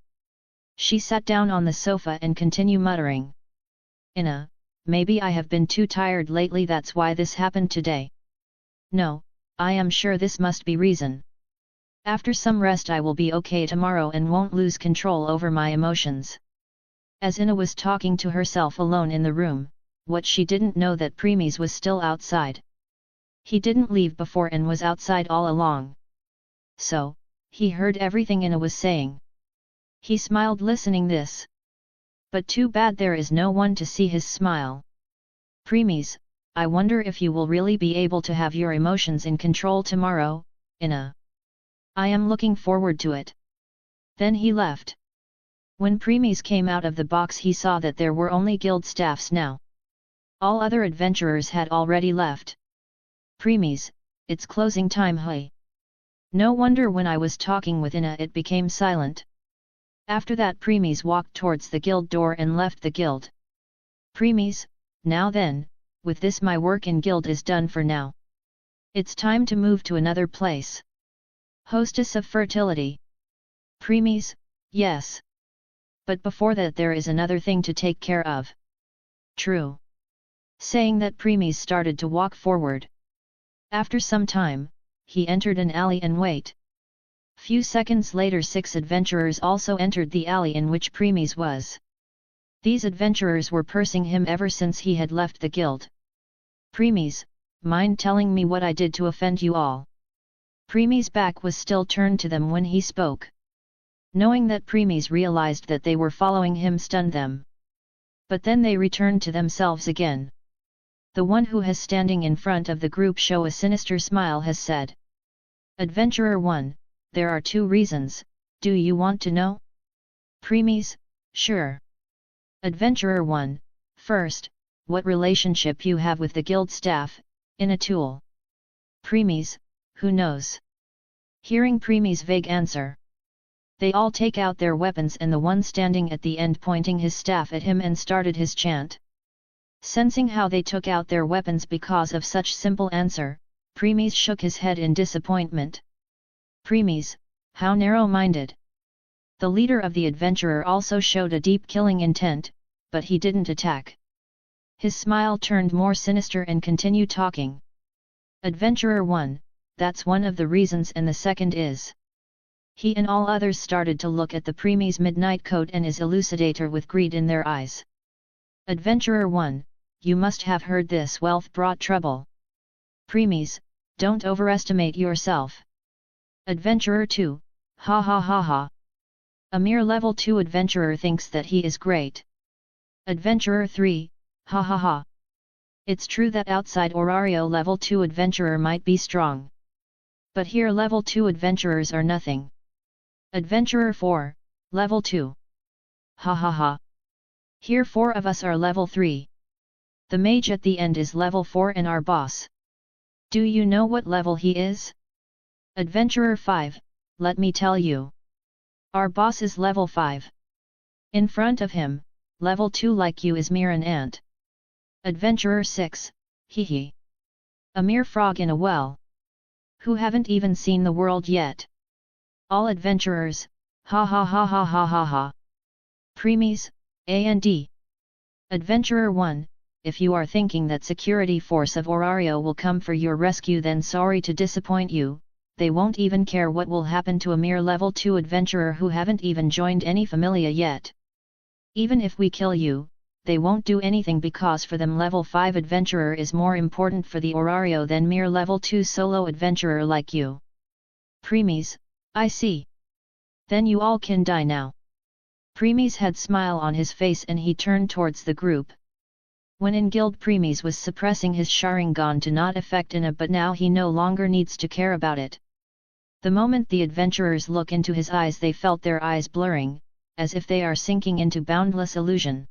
she sat down on the sofa and continued muttering. Ina, maybe I have been too tired lately, that's why this happened today. No, I am sure this must be reason. After some rest I will be okay tomorrow and won't lose control over my emotions. As Ina was talking to herself alone in the room, what she didn't know that Premies was still outside. He didn't leave before and was outside all along. So, he heard everything Ina was saying. He smiled listening this. But too bad there is no one to see his smile. Premies, I wonder if you will really be able to have your emotions in control tomorrow, Ina. I am looking forward to it. Then he left. When Premies came out of the box he saw that there were only guild staffs now. All other adventurers had already left. Premies, it's closing time hey. No wonder when I was talking with Ina it became silent. After that Premies walked towards the guild door and left the guild. Premies, now then, with this my work in guild is done for now. It's time to move to another place. Hostess of Fertility. Premies, yes. But before that there is another thing to take care of. True. Saying that Premies started to walk forward. After some time, he entered an alley and wait. Few seconds later 6 adventurers also entered the alley in which Premies was. These adventurers were cursing him ever since he had left the guild. Premies, mind telling me what I did to offend you all? Premies' back was still turned to them when he spoke. Knowing that Premies realized that they were following him stunned them. But then they returned to themselves again. The one who has standing in front of the group show a sinister smile has said. Adventurer 1, there are 2 reasons, do you want to know? Premies, sure. Adventurer 1, first, what relationship you have with the guild staff, in a tool? Premies, who knows? Hearing Premies' vague answer. They all take out their weapons and the one standing at the end pointing his staff at him and started his chant. Sensing how they took out their weapons because of such simple answer, Premies shook his head in disappointment. Premies, how narrow-minded. The leader of the adventurer also showed a deep killing intent, but he didn't attack. His smile turned more sinister and continued talking. Adventurer 1, that's one of the reasons, and the second is. He and all others started to look at the Premies' midnight coat and his elucidator with greed in their eyes. Adventurer 1, you must have heard this wealth brought trouble. Premies, don't overestimate yourself. Adventurer 2, ha ha ha ha. A mere level 2 adventurer thinks that he is great. Adventurer 3, ha ha ha. It's true that outside Orario level 2 adventurer might be strong. But here level 2 adventurers are nothing. Adventurer 4, level 2. Ha ha ha. Here 4 of us are level 3. The mage at the end is level 4 and our boss. Do you know what level he is? Adventurer 5, let me tell you. Our boss is level 5. In front of him, level 2 like you is mere an ant. Adventurer 6, hee hee. A mere frog in a well. Who haven't even seen the world yet. All adventurers, ha ha ha ha ha ha ha. Premies, and. Adventurer 1, if you are thinking that security force of Orario will come for your rescue, then sorry to disappoint you, they won't even care what will happen to a mere level 2 adventurer who haven't even joined any familia yet. Even if we kill you, they won't do anything because for them level 5 adventurer is more important for the Orario than mere level 2 solo adventurer like you. Premies, I see. Then you all can die now. Premies had smile on his face and he turned towards the group. When in guild Premies was suppressing his Sharingan to not affect Ina, but now he no longer needs to care about it. The moment the adventurers look into his eyes they felt their eyes blurring, as if they are sinking into boundless illusion.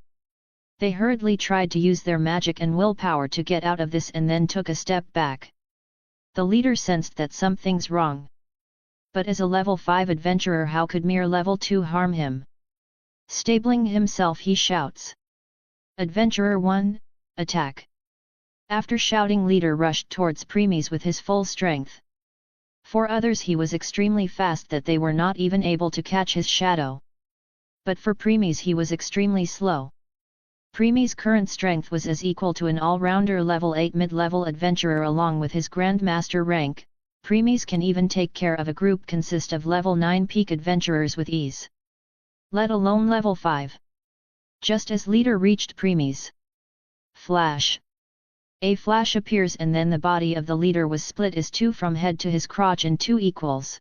They hurriedly tried to use their magic and willpower to get out of this and then took a step back. The leader sensed that something's wrong. But as a level 5 adventurer, how could mere level 2 harm him? Stabling himself he shouts. Adventurer 1, attack! After shouting, leader rushed towards Premies with his full strength. For others he was extremely fast that they were not even able to catch his shadow. But for Premies he was extremely slow. Premies' current strength was as equal to an all-rounder level 8 mid-level adventurer along with his Grandmaster rank. Premies can even take care of a group consist of level 9 peak adventurers with ease. Let alone level 5. Just as leader reached Premies. Flash! A flash appears and then the body of the leader was split as 2 from head to his crotch in 2 equals.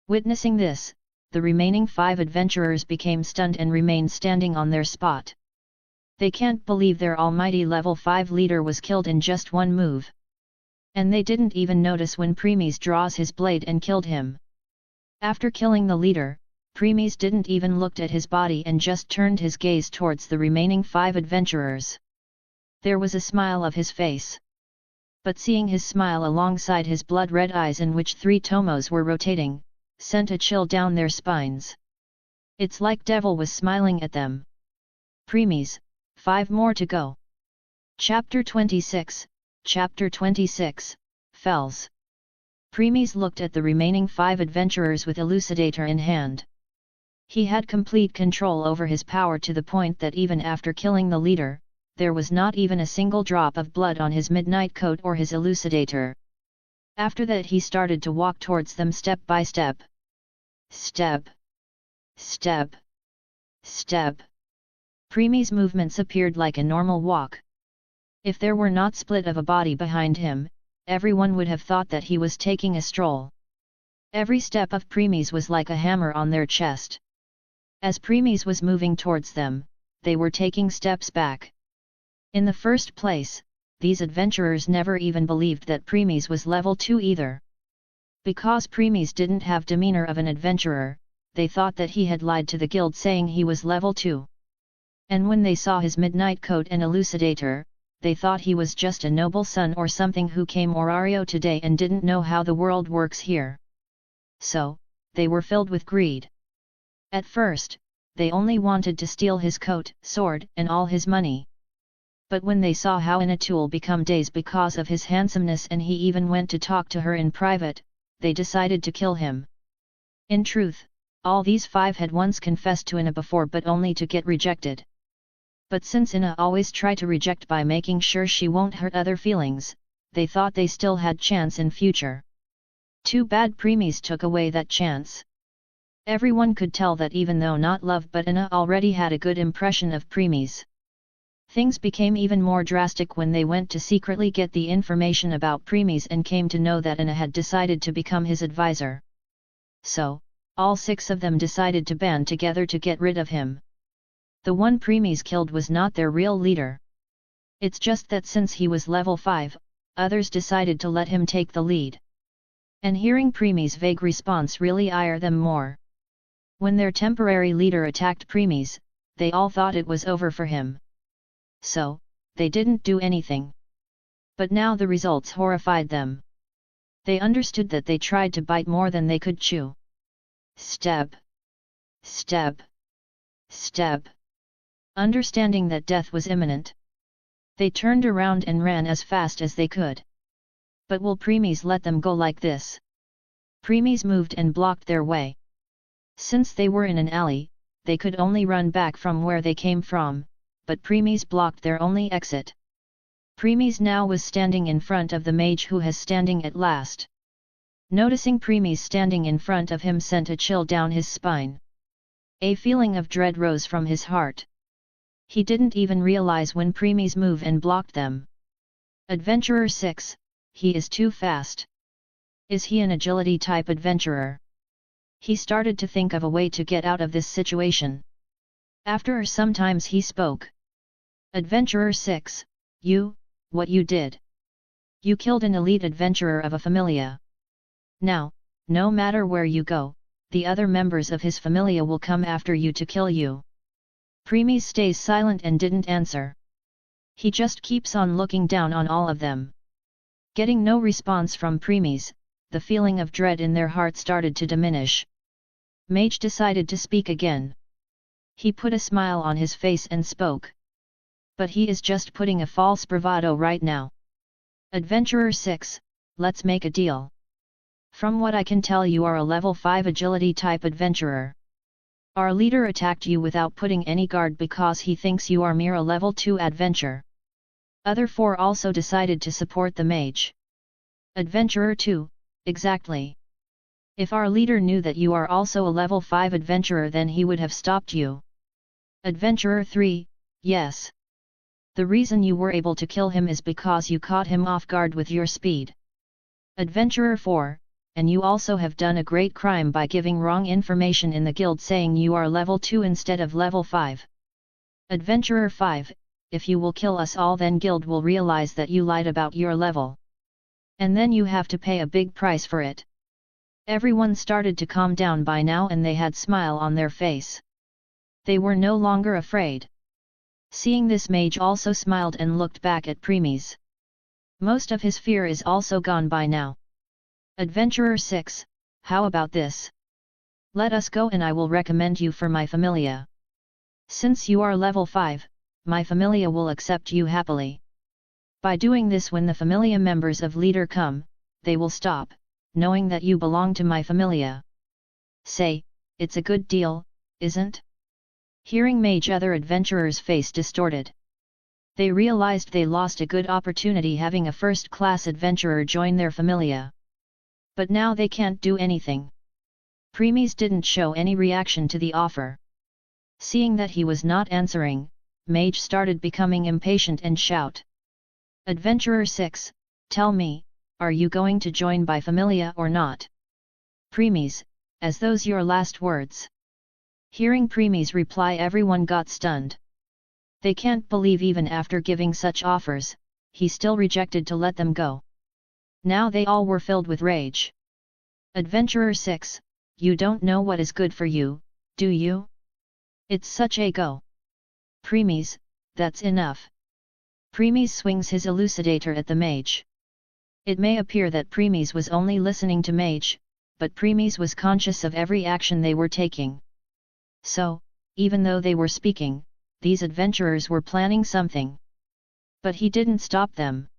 Witnessing this, the remaining 5 adventurers became stunned and remained standing on their spot. They can't believe their almighty level 5 leader was killed in just one move. And they didn't even notice when Premies draws his blade and killed him. After killing the leader, Premies didn't even look at his body and just turned his gaze towards the remaining 5 adventurers. There was a smile of his face. But seeing his smile alongside his blood-red eyes in which 3 tomos were rotating, sent a chill down their spines. It's like devil was smiling at them. Premies, 5 more to go. Chapter 26, Chapter 26, Fells. Premies looked at the remaining 5 adventurers with elucidator in hand. He had complete control over his power to the point that even after killing the leader, there was not even a single drop of blood on his midnight coat or his elucidator. After that he started to walk towards them step by step. Step. Step. Step. Preemi's movements appeared like a normal walk. If there were not split of a body behind him, everyone would have thought that he was taking a stroll. Every step of Preemi's was like a hammer on their chest. As Preemi's was moving towards them, they were taking steps back. In the first place, these adventurers never even believed that Preemi's was level 2 either. Because Preemi's didn't have demeanor of an adventurer, they thought that he had lied to the guild saying he was level 2. And when they saw his midnight coat and elucidator, they thought he was just a noble son or something who came Orario today and didn't know how the world works here. So, they were filled with greed. At first, they only wanted to steal his coat, sword, and all his money. But when they saw how Inatul become dazed because of his handsomeness and he even went to talk to her in private, they decided to kill him. In truth, all these 5 had once confessed to Ina before but only to get rejected. But since Ina always try to reject by making sure she won't hurt other feelings, they thought they still had chance in future. Too bad Preemies took away that chance. Everyone could tell that even though not love but Ina already had a good impression of Preemies. Things became even more drastic when they went to secretly get the information about Preemies and came to know that Ina had decided to become his advisor. So, all 6 of them decided to band together to get rid of him. The one Preemies killed was not their real leader. It's just that since he was level 5, others decided to let him take the lead. And hearing Preemies' vague response really ire them more. When their temporary leader attacked Preemies, they all thought it was over for him. So, they didn't do anything. But now the results horrified them. They understood that they tried to bite more than they could chew. Step. Step. Step. Understanding that death was imminent, they turned around and ran as fast as they could. But will Preemies let them go like this? Preemies moved and blocked their way. Since they were in an alley, they could only run back from where they came from, but Preemies blocked their only exit. Preemies now was standing in front of the mage who has standing at last. Noticing Preemies standing in front of him sent a chill down his spine. A feeling of dread rose from his heart. He didn't even realize when Preemies moved and blocked them. Adventurer 6, he is too fast. Is he an agility type adventurer? He started to think of a way to get out of this situation. After some time he spoke. Adventurer 6, what you did? You killed an elite adventurer of a familia. Now, no matter where you go, the other members of his familia will come after you to kill you. Preemies stays silent and didn't answer. He just keeps on looking down on all of them. Getting no response from Preemies, the feeling of dread in their heart started to diminish. Mage decided to speak again. He put a smile on his face and spoke. But he is just putting a false bravado right now. Adventurer 6, let's make a deal. From what I can tell, you are a level 5 agility type adventurer. Our leader attacked you without putting any guard because he thinks you are mere a level 2 adventure. Other 4 also decided to support the mage. Adventurer 2, exactly. If our leader knew that you are also a level 5 adventurer, then he would have stopped you. Adventurer 3, yes. The reason you were able to kill him is because you caught him off guard with your speed. Adventurer 4, and you also have done a great crime by giving wrong information in the guild saying you are level 2 instead of level 5. Adventurer 5, if you will kill us all, then guild will realize that you lied about your level. And then you have to pay a big price for it. Everyone started to calm down by now and they had smile on their face. They were no longer afraid. Seeing this, mage also smiled and looked back at Preemies. Most of his fear is also gone by now. Adventurer 6, how about this? Let us go and I will recommend you for my familia. Since you are level 5, my familia will accept you happily. By doing this, when the familia members of leader come, they will stop, knowing that you belong to my familia. Say, it's a good deal, isn't? Hearing mage, other adventurers' face distorted. They realized they lost a good opportunity having a first-class adventurer join their familia. But now they can't do anything. Premies didn't show any reaction to the offer. Seeing that he was not answering, Mage started becoming impatient and shout. Adventurer 6, tell me, are you going to join by familia or not? Premies, as those your last words? Hearing Premies' reply, everyone got stunned. They can't believe even after giving such offers, he still rejected to let them go. Now they all were filled with rage. Adventurer 6, you don't know what is good for you, do you? It's such a go. Premies, that's enough. Premies swings his elucidator at the mage. It may appear that Premies was only listening to Mage, but Premies was conscious of every action they were taking. So, even though they were speaking, these adventurers were planning something. But he didn't stop them.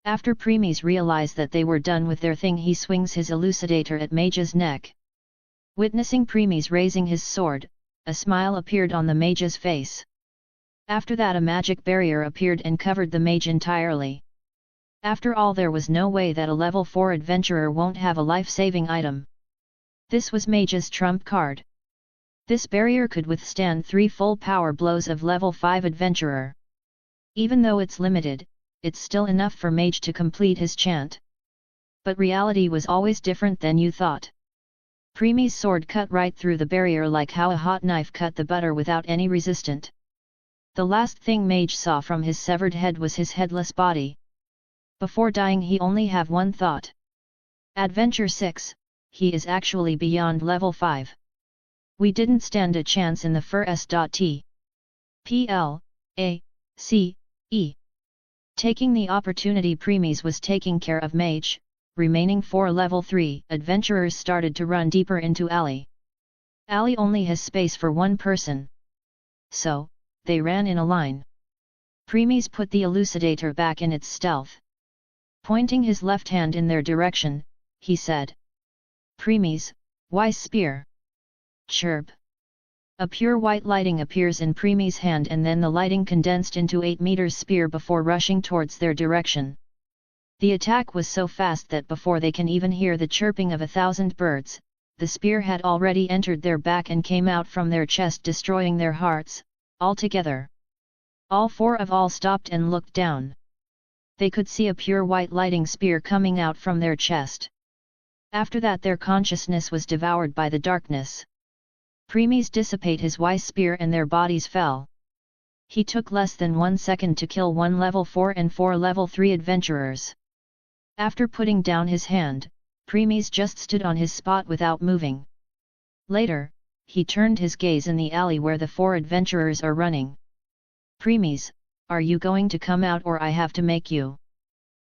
After Premies realized that they were done with their thing, he swings his elucidator at Mage's neck. Witnessing Premies raising his sword, a smile appeared on the Mage's face. After that, a magic barrier appeared and covered the Mage entirely. After all, there was no way that a level 4 adventurer won't have a life-saving item. This was Mage's trump card. This barrier could withstand 3 full power blows of level 5 adventurer. Even though it's limited, it's still enough for Mage to complete his chant. But reality was always different than you thought. Premies' sword cut right through the barrier like how a hot knife cut the butter without any resistance. The last thing Mage saw from his severed head was his headless body. Before dying, he only have one thought. Adventure 6, he is actually beyond level 5. We didn't stand a chance in the first t. PL, A, C, E. Taking the opportunity Premies was taking care of Mage, remaining 4 level 3 adventurers started to run deeper into alley. Alley only has space for one person. So, they ran in a line. Premies put the elucidator back in its stealth. Pointing his left hand in their direction, he said. Premies, why spear? Chirp. A pure white lighting appears in Premies' hand, and then the lighting condensed into 8 meters spear before rushing towards their direction. The attack was so fast that before they can even hear the chirping of 1,000 birds, the spear had already entered their back and came out from their chest, destroying their hearts, altogether. All 4 of all stopped and looked down. They could see a pure white lighting spear coming out from their chest. After that, their consciousness was devoured by the darkness. Premies dissipate his Y spear and their bodies fell. He took less than 1 second to kill 1 level 4 and 4 level 3 adventurers. After putting down his hand, Premies just stood on his spot without moving. Later, he turned his gaze in the alley where the 4 adventurers are running. Premies, are you going to come out, or I have to make you?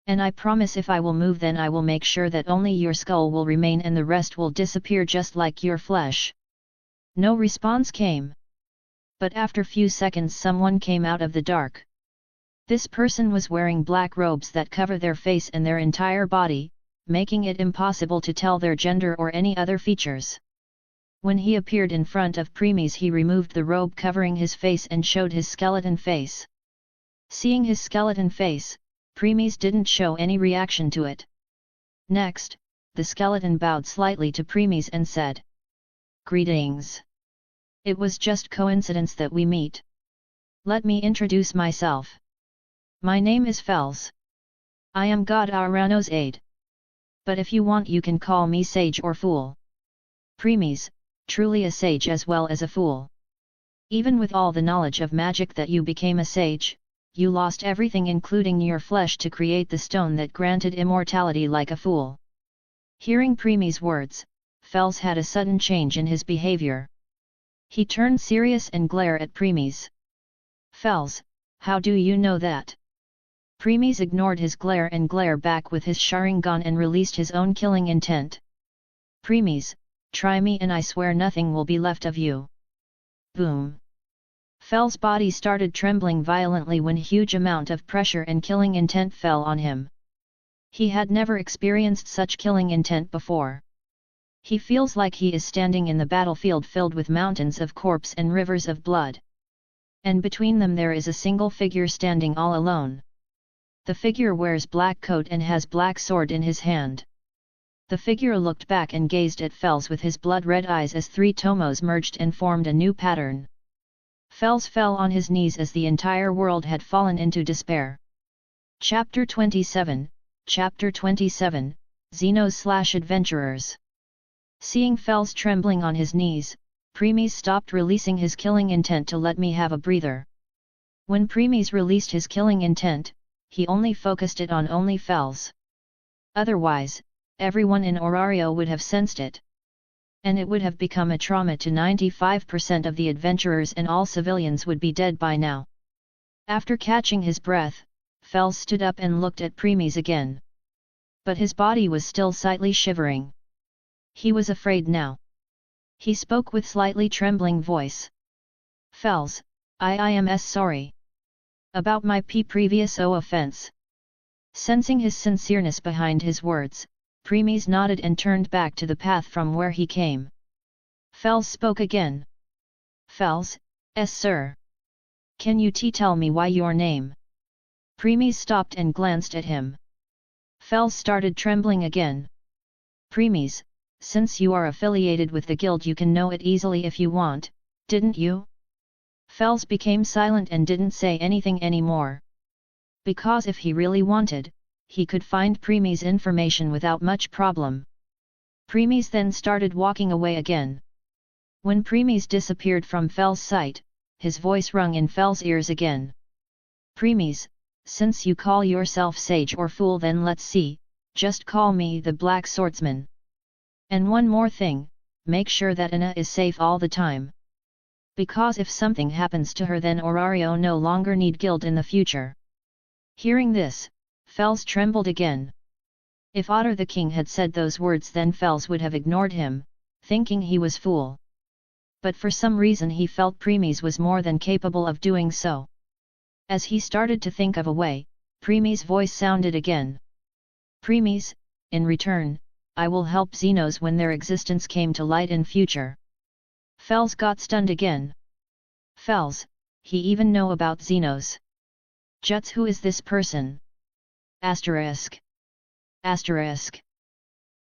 And I promise if I will move, then I will make sure that only your skull will remain and the rest will disappear just like your flesh. No response came. But after few seconds someone came out of the dark. This person was wearing black robes that cover their face and their entire body, making it impossible to tell their gender or any other features. When he appeared in front of Premies, he removed the robe covering his face and showed his skeleton face. Seeing his skeleton face, Premies didn't show any reaction to it. Next, the skeleton bowed slightly to Premies and said, "Greetings. It was just coincidence that we meet. Let me introduce myself. My name is Fels. I am God Arano's aide. But if you want, you can call me sage or fool." Premies, truly a sage as well as a fool. Even with all the knowledge of magic that you became a sage, you lost everything including your flesh to create the stone that granted immortality like a fool. Hearing Premies' words, Fels had a sudden change in his behavior. He turned serious and glared at Premies. "Fels, how do you know that?" Premies ignored his glare and glared back with his Sharingan and released his own killing intent. "Premies, try me and I swear nothing will be left of you." Boom! Fels' body started trembling violently when huge amount of pressure and killing intent fell on him. He had never experienced such killing intent before. He feels like he is standing in the battlefield filled with mountains of corpse and rivers of blood. And between them there is a single figure standing all alone. The figure wears black coat and has black sword in his hand. The figure looked back and gazed at Fels with his blood-red eyes as 3 tomos merged and formed a new pattern. Fels fell on his knees as the entire world had fallen into despair. Chapter 27, Chapter 27, Xenos/Adventurers. Seeing Fels trembling on his knees, Premies stopped releasing his killing intent to let me have a breather. When Premies released his killing intent, he only focused it on only Fels. Otherwise, everyone in Orario would have sensed it. And it would have become a trauma to 95% of the adventurers, and all civilians would be dead by now. After catching his breath, Fels stood up and looked at Premies again. But his body was still slightly shivering. He was afraid now. He spoke with slightly trembling voice. Fels, I am sorry. About my previous offense. Sensing his sincereness behind his words, Premies nodded and turned back to the path from where he came. Fels spoke again. Fels, sir. Can you tell me why your name? Premies stopped and glanced at him. Fels started trembling again. Premies, since you are affiliated with the guild, you can know it easily if you want, didn't you? Fels became silent and didn't say anything anymore. Because if he really wanted, he could find Premies' information without much problem. Premies then started walking away again. When Premies disappeared from Fels' sight, his voice rung in Fels' ears again. Premies, since you call yourself sage or fool, then let's see, just call me the Black Swordsman. And one more thing, make sure that Anna is safe all the time. Because if something happens to her, then Orario no longer need guild in the future. Hearing this, Fels trembled again. If Otter the king had said those words, then Fels would have ignored him, thinking he was fool. But for some reason he felt Premies was more than capable of doing so. As he started to think of a way, Premies' voice sounded again. Premies, in return, I will help Xenos when their existence came to light in future. Fels got stunned again. Fels, he even know about Xenos. Juts, who is this person? Asterisk. Asterisk.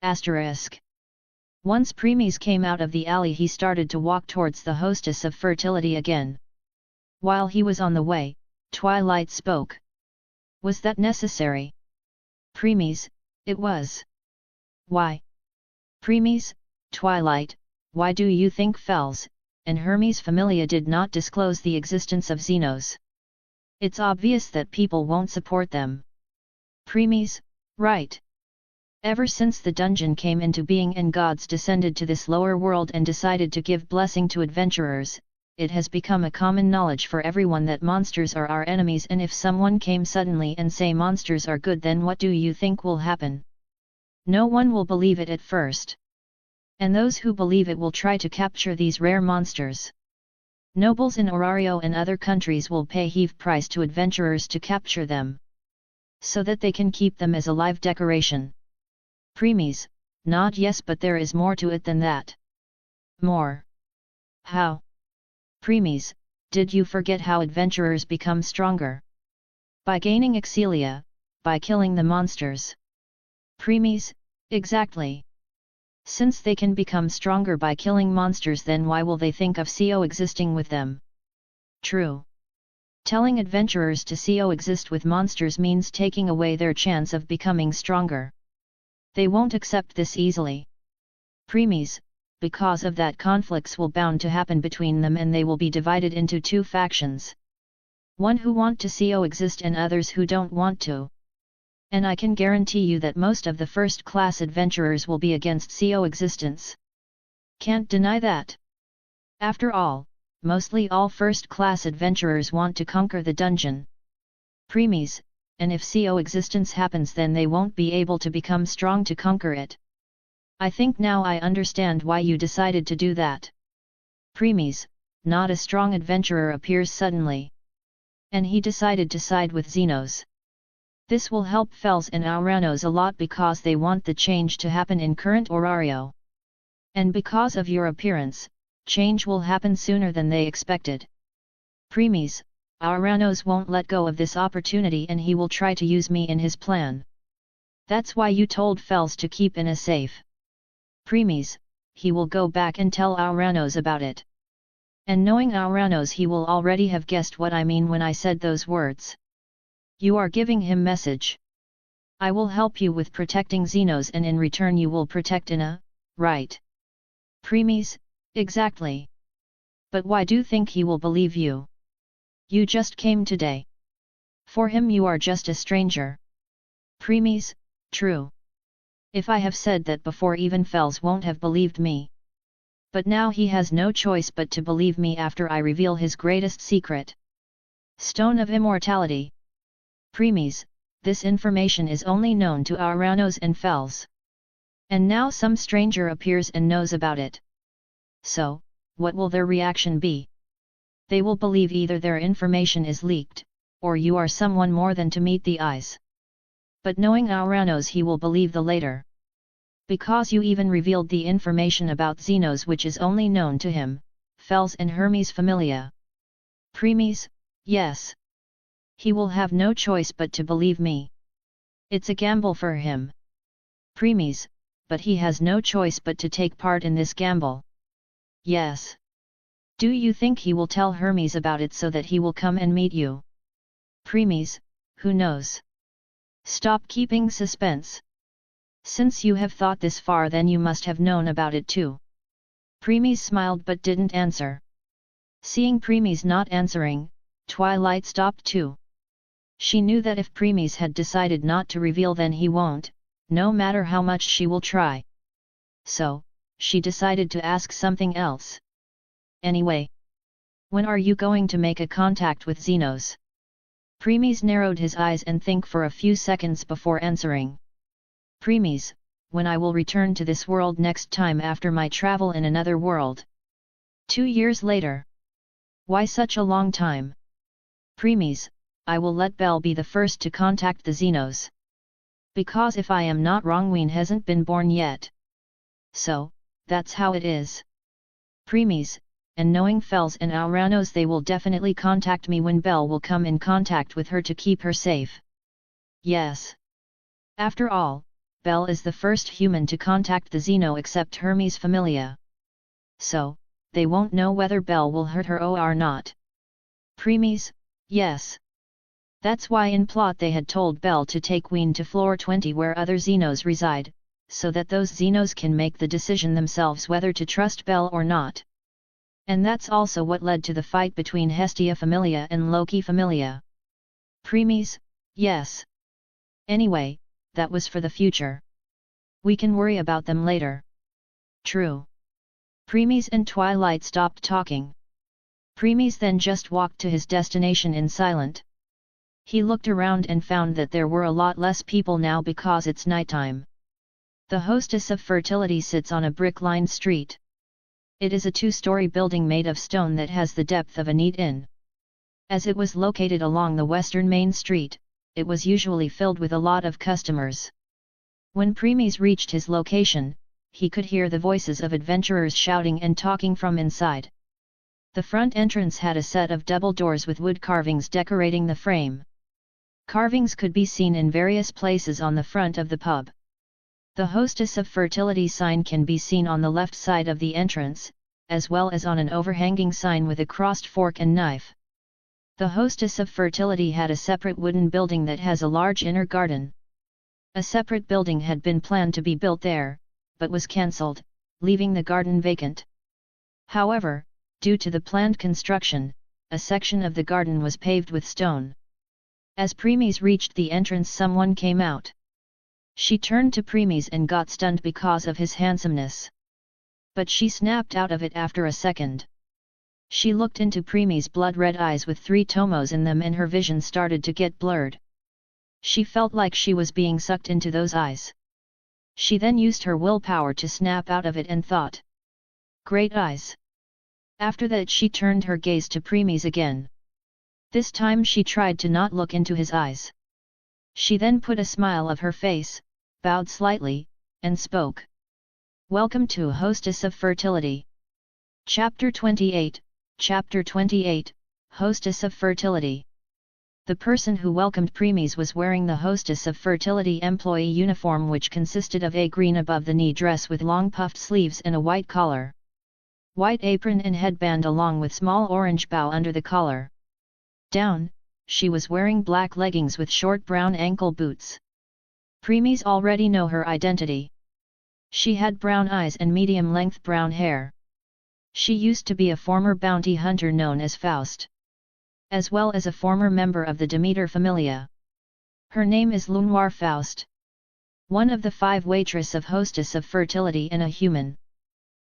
Asterisk. Once Premies came out of the alley, he started to walk towards the hostess of fertility again. While he was on the way, Twilight spoke. Was that necessary? Premies, it was. Why? Premies, Twilight, why do you think Fels and Hermes Familia did not disclose the existence of Xenos? It's obvious that people won't support them. Premies, right. Ever since the dungeon came into being and gods descended to this lower world and decided to give blessing to adventurers, it has become a common knowledge for everyone that monsters are our enemies, and if someone came suddenly and say monsters are good, then what do you think will happen? No one will believe it at first. And those who believe it will try to capture these rare monsters. Nobles in Orario and other countries will pay heave price to adventurers to capture them, so that they can keep them as a live decoration. Premies, not yes, but there is more to it than that. More? How? Premies, did you forget how adventurers become stronger? By gaining Excelia, by killing the monsters. Premies, exactly. Since they can become stronger by killing monsters, then why will they think of coexisting with them? True. Telling adventurers to coexist with monsters means taking away their chance of becoming stronger. They won't accept this easily. Premies, because of that, conflicts will bound to happen between them, and they will be divided into two factions. One who want to coexist and others who don't want to. And I can guarantee you that most of the first-class adventurers will be against coexistence. Can't deny that. After all, mostly all first-class adventurers want to conquer the dungeon. Premies, and if coexistence happens, then they won't be able to become strong to conquer it. I think now I understand why you decided to do that. Premies, not a strong adventurer appears suddenly. And he decided to side with Xenos. This will help Fels and Auranos a lot because they want the change to happen in current Orario. And because of your appearance, change will happen sooner than they expected. Premies, Auranos won't let go of this opportunity, and he will try to use me in his plan. That's why you told Fels to keep in a safe. Premies, he will go back and tell Auranos about it. And knowing Auranos, he will already have guessed what I mean when I said those words. You are giving him message. I will help you with protecting Xenos and in return you will protect Ina, right? Premies, exactly. But why do you think he will believe you? You just came today. For him you are just a stranger. Premies, true. If I have said that before, even Fels won't have believed me. But now he has no choice but to believe me after I reveal his greatest secret. Stone of Immortality. Premies, this information is only known to Auranos and Fels. And now some stranger appears and knows about it. So, what will their reaction be? They will believe either their information is leaked, or you are someone more than to meet the eyes. But knowing Auranos, he will believe the later. Because you even revealed the information about Xenos which is only known to him, Fels and Hermes Familia. Premies, yes. He will have no choice but to believe me. It's a gamble for him. Premies, but he has no choice but to take part in this gamble. Yes. Do you think he will tell Hermes about it so that he will come and meet you? Premies, who knows? Stop keeping suspense. Since you have thought this far, then you must have known about it too. Premies smiled but didn't answer. Seeing Premies not answering, Twilight stopped too. She knew that if Premies had decided not to reveal, then he won't, no matter how much she will try. So, she decided to ask something else. Anyway, when are you going to make a contact with Xenos? Premies narrowed his eyes and think for a few seconds before answering. Premies, when I will return to this world next time after my travel in another world. 2 years later. Why such a long time? Premies, I will let Belle be the first to contact the Xenos. Because if I am not wrong, Ween hasn't been born yet. So, that's how it is. Premies, and knowing Fels and Auranos, they will definitely contact me when Belle will come in contact with her to keep her safe. Yes. After all, Belle is the first human to contact the Xeno except Hermes Familia. So, they won't know whether Belle will hurt her or not. Premies, yes. That's why in plot they had told Belle to take Ween to floor 20 where other Xenos reside, so that those Xenos can make the decision themselves whether to trust Belle or not. And that's also what led to the fight between Hestia Familia and Loki Familia. Premies, yes. Anyway, that was for the future. We can worry about them later. True. Premies and Twilight stopped talking. Premies then just walked to his destination in silent. He looked around and found that there were a lot less people now because it's nighttime. The Hostess of Fertility sits on a brick-lined street. It is a 2-story building made of stone that has the depth of a neat inn. As it was located along the western main street, it was usually filled with a lot of customers. When Premies reached his location, he could hear the voices of adventurers shouting and talking from inside. The front entrance had a set of double doors with wood carvings decorating the frame. Carvings could be seen in various places on the front of the pub. The Hostess of Fertility sign can be seen on the left side of the entrance, as well as on an overhanging sign with a crossed fork and knife. The Hostess of Fertility had a separate wooden building that has a large inner garden. A separate building had been planned to be built there, but was cancelled, leaving the garden vacant. However, due to the planned construction, a section of the garden was paved with stone. As Premies reached the entrance, someone came out. She turned to Premies and got stunned because of his handsomeness. But she snapped out of it after a second. She looked into Premies' blood-red eyes with 3 tomos in them and her vision started to get blurred. She felt like she was being sucked into those eyes. She then used her willpower to snap out of it and thought, "Great eyes." After that she turned her gaze to Premies again. This time she tried to not look into his eyes. She then put a smile of her face, bowed slightly, and spoke. Welcome to Hostess of Fertility. Chapter 28, Chapter 28, Hostess of Fertility. The person who welcomed Premies was wearing the Hostess of Fertility employee uniform, which consisted of a green above-the-knee dress with long puffed sleeves and a white collar. White apron and headband along with small orange bow under the collar. Down, she was wearing black leggings with short brown ankle boots. Premies already know her identity. She had brown eyes and medium-length brown hair. She used to be a former bounty hunter known as Faust, as well as a former member of the Demeter Familia. Her name is Lunoir Faust, one of the 5 waitress of Hostess of Fertility and a human.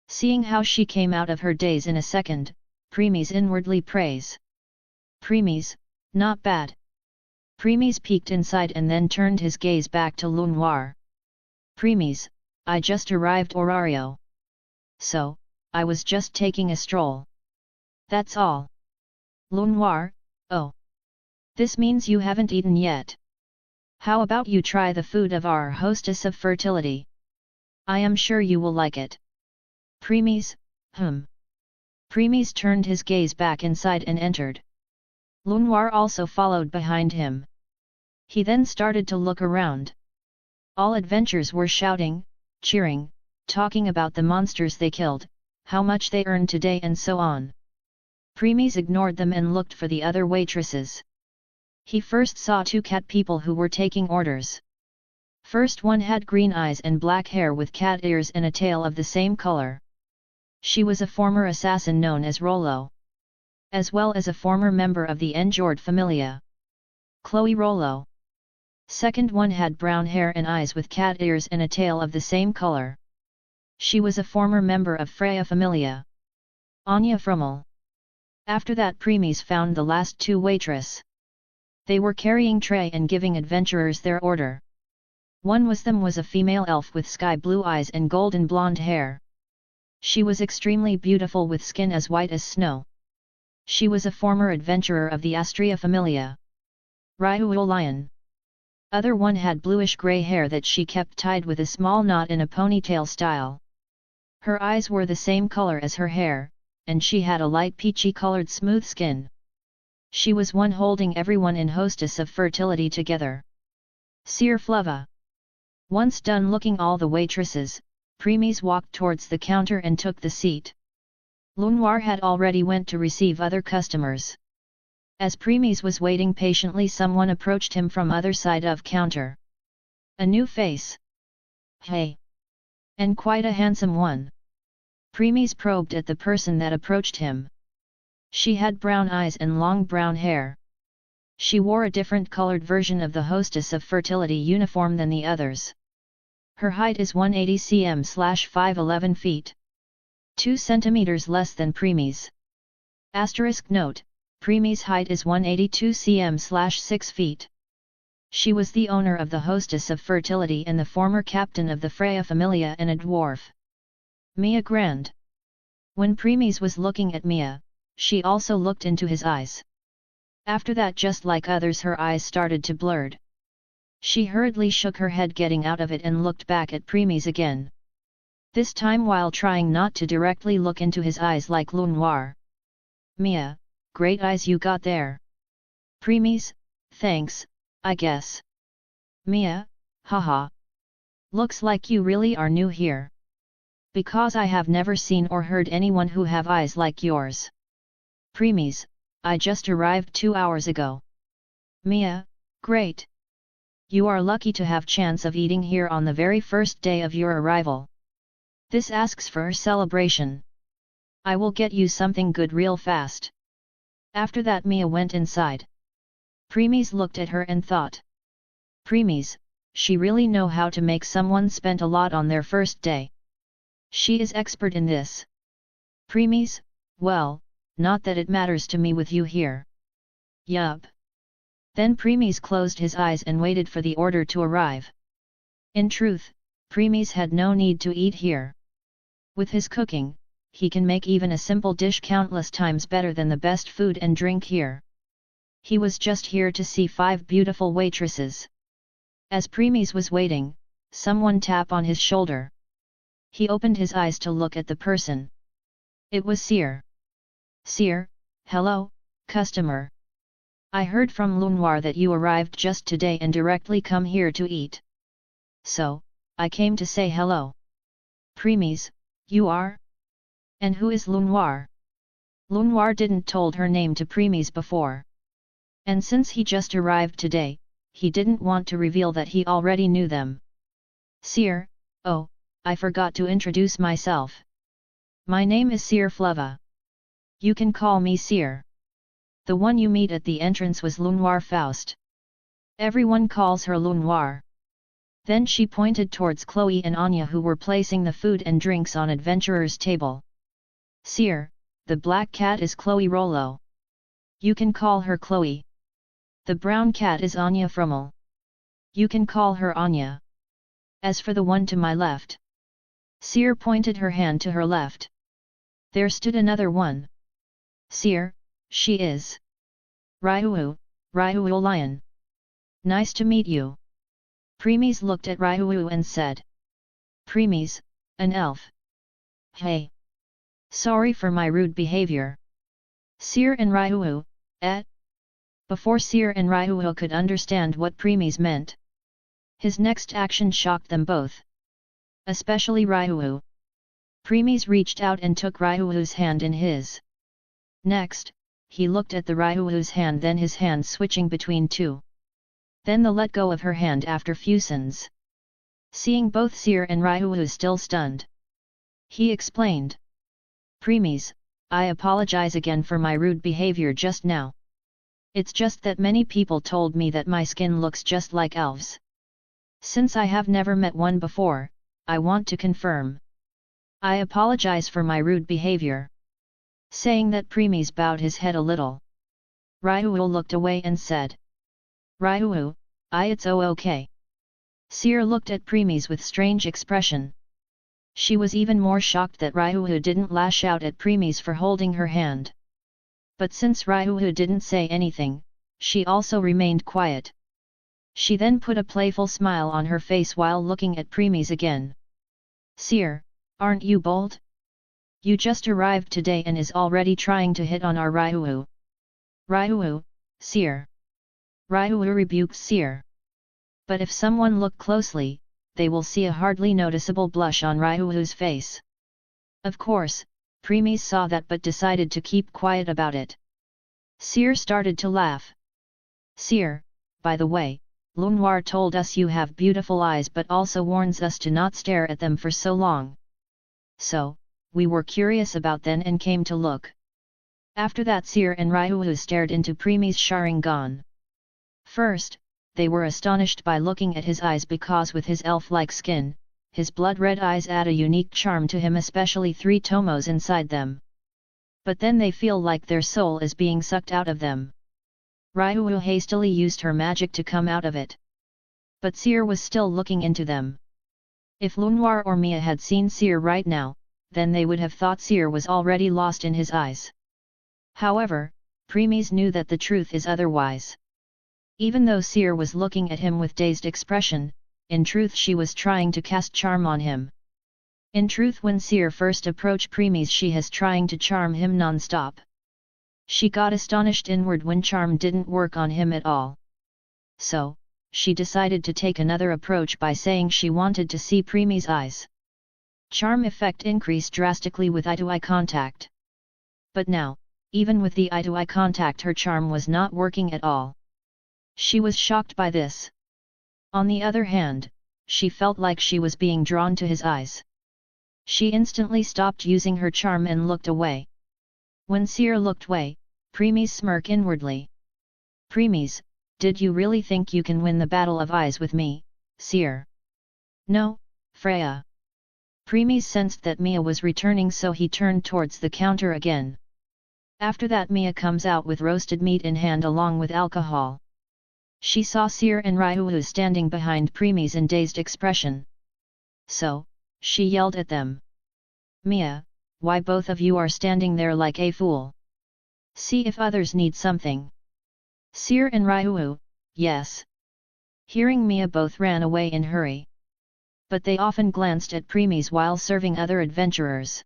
Seeing how she came out of her daze in a second, Premies inwardly praise. Premies, not bad. Premies peeked inside and then turned his gaze back to Lunoir. Premies, I just arrived Orario. So, I was just taking a stroll. That's all. Lunoir, oh. This means you haven't eaten yet. How about you try the food of our Hostess of Fertility? I am sure you will like it. Premies, Premies turned his gaze back inside and entered. Lunoir also followed behind him. He then started to look around. All adventurers were shouting, cheering, talking about the monsters they killed, how much they earned today and so on. Premies ignored them and looked for the other waitresses. He first saw 2 cat people who were taking orders. First one had green eyes and black hair with cat ears and a tail of the same color. She was a former assassin known as Rollo, as well as a former member of the Enjord Familia. Chloe Rollo. Second one had brown hair and eyes with cat ears and a tail of the same color. She was a former member of Freya Familia. Anya Frummel. After that Premies found the last 2 waitress. They were carrying tray and giving adventurers their order. One was a female elf with sky blue eyes and golden blonde hair. She was extremely beautiful with skin as white as snow. She was a former adventurer of the Astria Familia. Ryuo Lion. Other one had bluish-grey hair that she kept tied with a small knot in a ponytail style. Her eyes were the same color as her hair, and she had a light peachy-colored smooth skin. She was one holding everyone in Hostess of Fertility together. Sir Flava. Once done looking all the waitresses, Premies walked towards the counter and took the seat. Lunoir had already went to receive other customers. As Premies was waiting patiently, someone approached him from other side of counter. A new face. Hey! And quite a handsome one. Premies probed at the person that approached him. She had brown eyes and long brown hair. She wore a different colored version of the Hostess of Fertility uniform than the others. Her height is 180 cm/5'11 feet. 2 centimeters less than Premies. Asterisk note, Premies' height is 182 cm/6 feet. She was the owner of the Hostess of Fertility and the former captain of the Freya Familia and a dwarf. Mia Grand. When Premies was looking at Mia, she also looked into his eyes. After that, just like others, her eyes started to blurred. She hurriedly shook her head getting out of it and looked back at Premies again. This time while trying not to directly look into his eyes like Lunoir. Mia, great eyes you got there. Premies, thanks, I guess. Mia, haha. Looks like you really are new here. Because I have never seen or heard anyone who have eyes like yours. Premies, I just arrived 2 hours ago. Mia, great. You are lucky to have chance of eating here on the very first day of your arrival. This asks for a celebration. I will get you something good real fast. After that Mia went inside. Premies looked at her and thought. Premies, she really know how to make someone spend a lot on their first day. She is expert in this. Premies, well, not that it matters to me with you here. Yup. Then Premies closed his eyes and waited for the order to arrive. In truth, Premies had no need to eat here. With his cooking, he can make even a simple dish countless times better than the best food and drink here. He was just here to see 5 beautiful waitresses. As Premies was waiting, someone tapped on his shoulder. He opened his eyes to look at the person. It was Sir. Sir, hello, customer. I heard from Lunoir that you arrived just today and directly come here to eat. So, I came to say hello. Premies, you are? And who is Lunoir? Lunoir didn't told her name to Premies before. And since he just arrived today, he didn't want to reveal that he already knew them. Seer, oh, I forgot to introduce myself. My name is Seer Fleva. You can call me Seer. The one you meet at the entrance was Lunoir Faust. Everyone calls her Lunoir. Then she pointed towards Chloe and Anya who were placing the food and drinks on adventurer's table. Seer, the black cat is Chloe Rollo. You can call her Chloe. The brown cat is Anya Frummel. You can call her Anya. As for the one to my left. Seer pointed her hand to her left. There stood another one. Seer, she is Ryuhu Lion. Nice to meet you. Premies looked at Ryuhu and said. Premies, an elf. Hey. Sorry for my rude behavior. Seer and Ryuhu, eh? Before Seer and Ryuhu could understand what Premies meant. His next action shocked them both. Especially Ryuhu. Premies reached out and took Ryuhu's hand in his. Next, he looked at the Ryuhu's hand, then his hand switching between two. Then the let go of her hand after fusions. Seeing both Seer and Ryuhu still stunned. He explained. Premies, I apologize again for my rude behavior just now. It's just that many people told me that my skin looks just like elves. Since I have never met one before, I want to confirm. I apologize for my rude behavior. Saying that Premies bowed his head a little. Ryuhu looked away and said. Ryuhu, it's okay. Seer looked at Premies with strange expression. She was even more shocked that Ryuhu didn't lash out at Premies for holding her hand. But since Ryuhu didn't say anything, she also remained quiet. She then put a playful smile on her face while looking at Premies again. Seer, aren't you bold? You just arrived today and is already trying to hit on our Ryuhu. Ryuhu, Seer. Ryuhu rebuked Seer. But if someone look closely, they will see a hardly noticeable blush on Ryuhu's face. Of course, Premies saw that but decided to keep quiet about it. Seer started to laugh. Seer, by the way, Lunoir told us you have beautiful eyes but also warns us to not stare at them for so long. So, we were curious about them and came to look. After that Seer and Ryuhu stared into Premies' Sharingan. First, they were astonished by looking at his eyes because with his elf-like skin, his blood-red eyes add a unique charm to him, especially 3 tomos inside them. But then they feel like their soul is being sucked out of them. Ryuhu hastily used her magic to come out of it. But Seer was still looking into them. If Lunoir or Mia had seen Seer right now, then they would have thought Seer was already lost in his eyes. However, Premies knew that the truth is otherwise. Even though Seer was looking at him with dazed expression, in truth she was trying to cast charm on him. In truth, when Seer first approached Premies, she was trying to charm him non-stop. She got astonished inward when charm didn't work on him at all. So, she decided to take another approach by saying she wanted to see Premies' eyes. Charm effect increased drastically with eye-to-eye contact. But now, even with the eye-to-eye contact, her charm was not working at all. She was shocked by this. On the other hand, she felt like she was being drawn to his eyes. She instantly stopped using her charm and looked away. When Seer looked away, Premies smirked inwardly. Premies, did you really think you can win the battle of eyes with me, Seer? No, Freya. Premies sensed that Mia was returning, so he turned towards the counter again. After that, Mia comes out with roasted meat in hand along with alcohol. She saw Seer and Ryuhu standing behind Premies in dazed expression. So, she yelled at them. Mia, why both of you are standing there like a fool? See if others need something. Seer and Ryuhu, yes. Hearing Mia, both ran away in hurry. But they often glanced at Premies while serving other adventurers.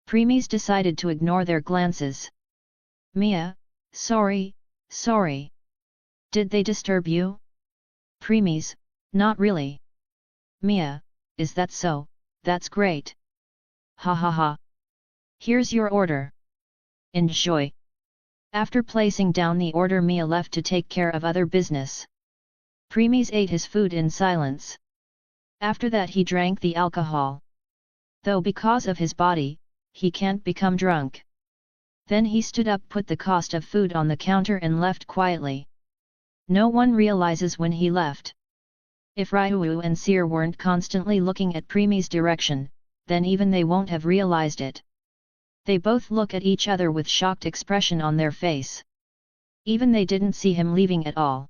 Premies decided to ignore their glances. Mia, sorry, Sorry. Did they disturb you? Premies, not really. Mia, is that so? That's great. Ha ha ha. Here's your order. Enjoy. After placing down the order, Mia left to take care of other business. Premies ate his food in silence. After that he drank the alcohol. Though because of his body, he can't become drunk. Then he stood up, put the cost of food on the counter and left quietly. No one realizes when he left. If Ryu and Seer weren't constantly looking at Premies' direction, then even they won't have realized it. They both look at each other with shocked expression on their face. Even they didn't see him leaving at all.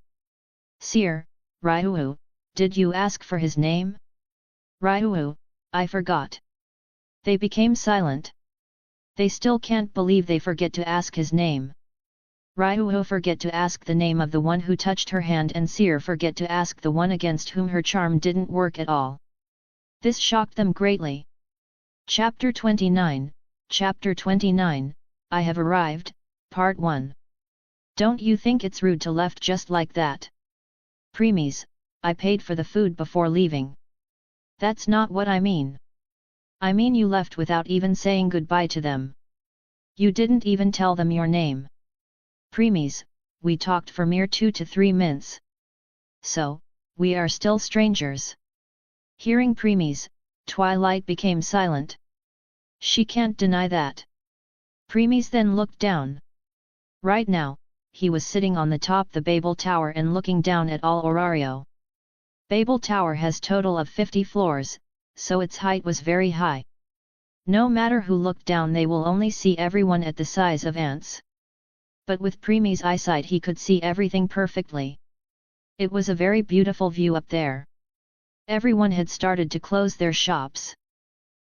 Seer, Ryu, did you ask for his name? Ryu, I forgot. They became silent. They still can't believe they forget to ask his name. Ryu forget to ask the name of the one who touched her hand, and Seer forget to ask the one against whom her charm didn't work at all. This shocked them greatly. Chapter 29, Chapter 29, I Have Arrived, Part 1. Don't you think it's rude to left just like that? Premies, I paid for the food before leaving. That's not what I mean. I mean you left without even saying goodbye to them. You didn't even tell them your name. Premies, we talked for mere 2 to 3 minutes. So, we are still strangers. Hearing Premies, Twilight became silent. She can't deny that. Premies then looked down. Right now, he was sitting on the top the Babel Tower and looking down at all Orario. Babel Tower has total of 50 floors, so its height was very high. No matter who looked down, they will only see everyone at the size of ants. But with Premies' eyesight he could see everything perfectly. It was a very beautiful view up there. Everyone had started to close their shops.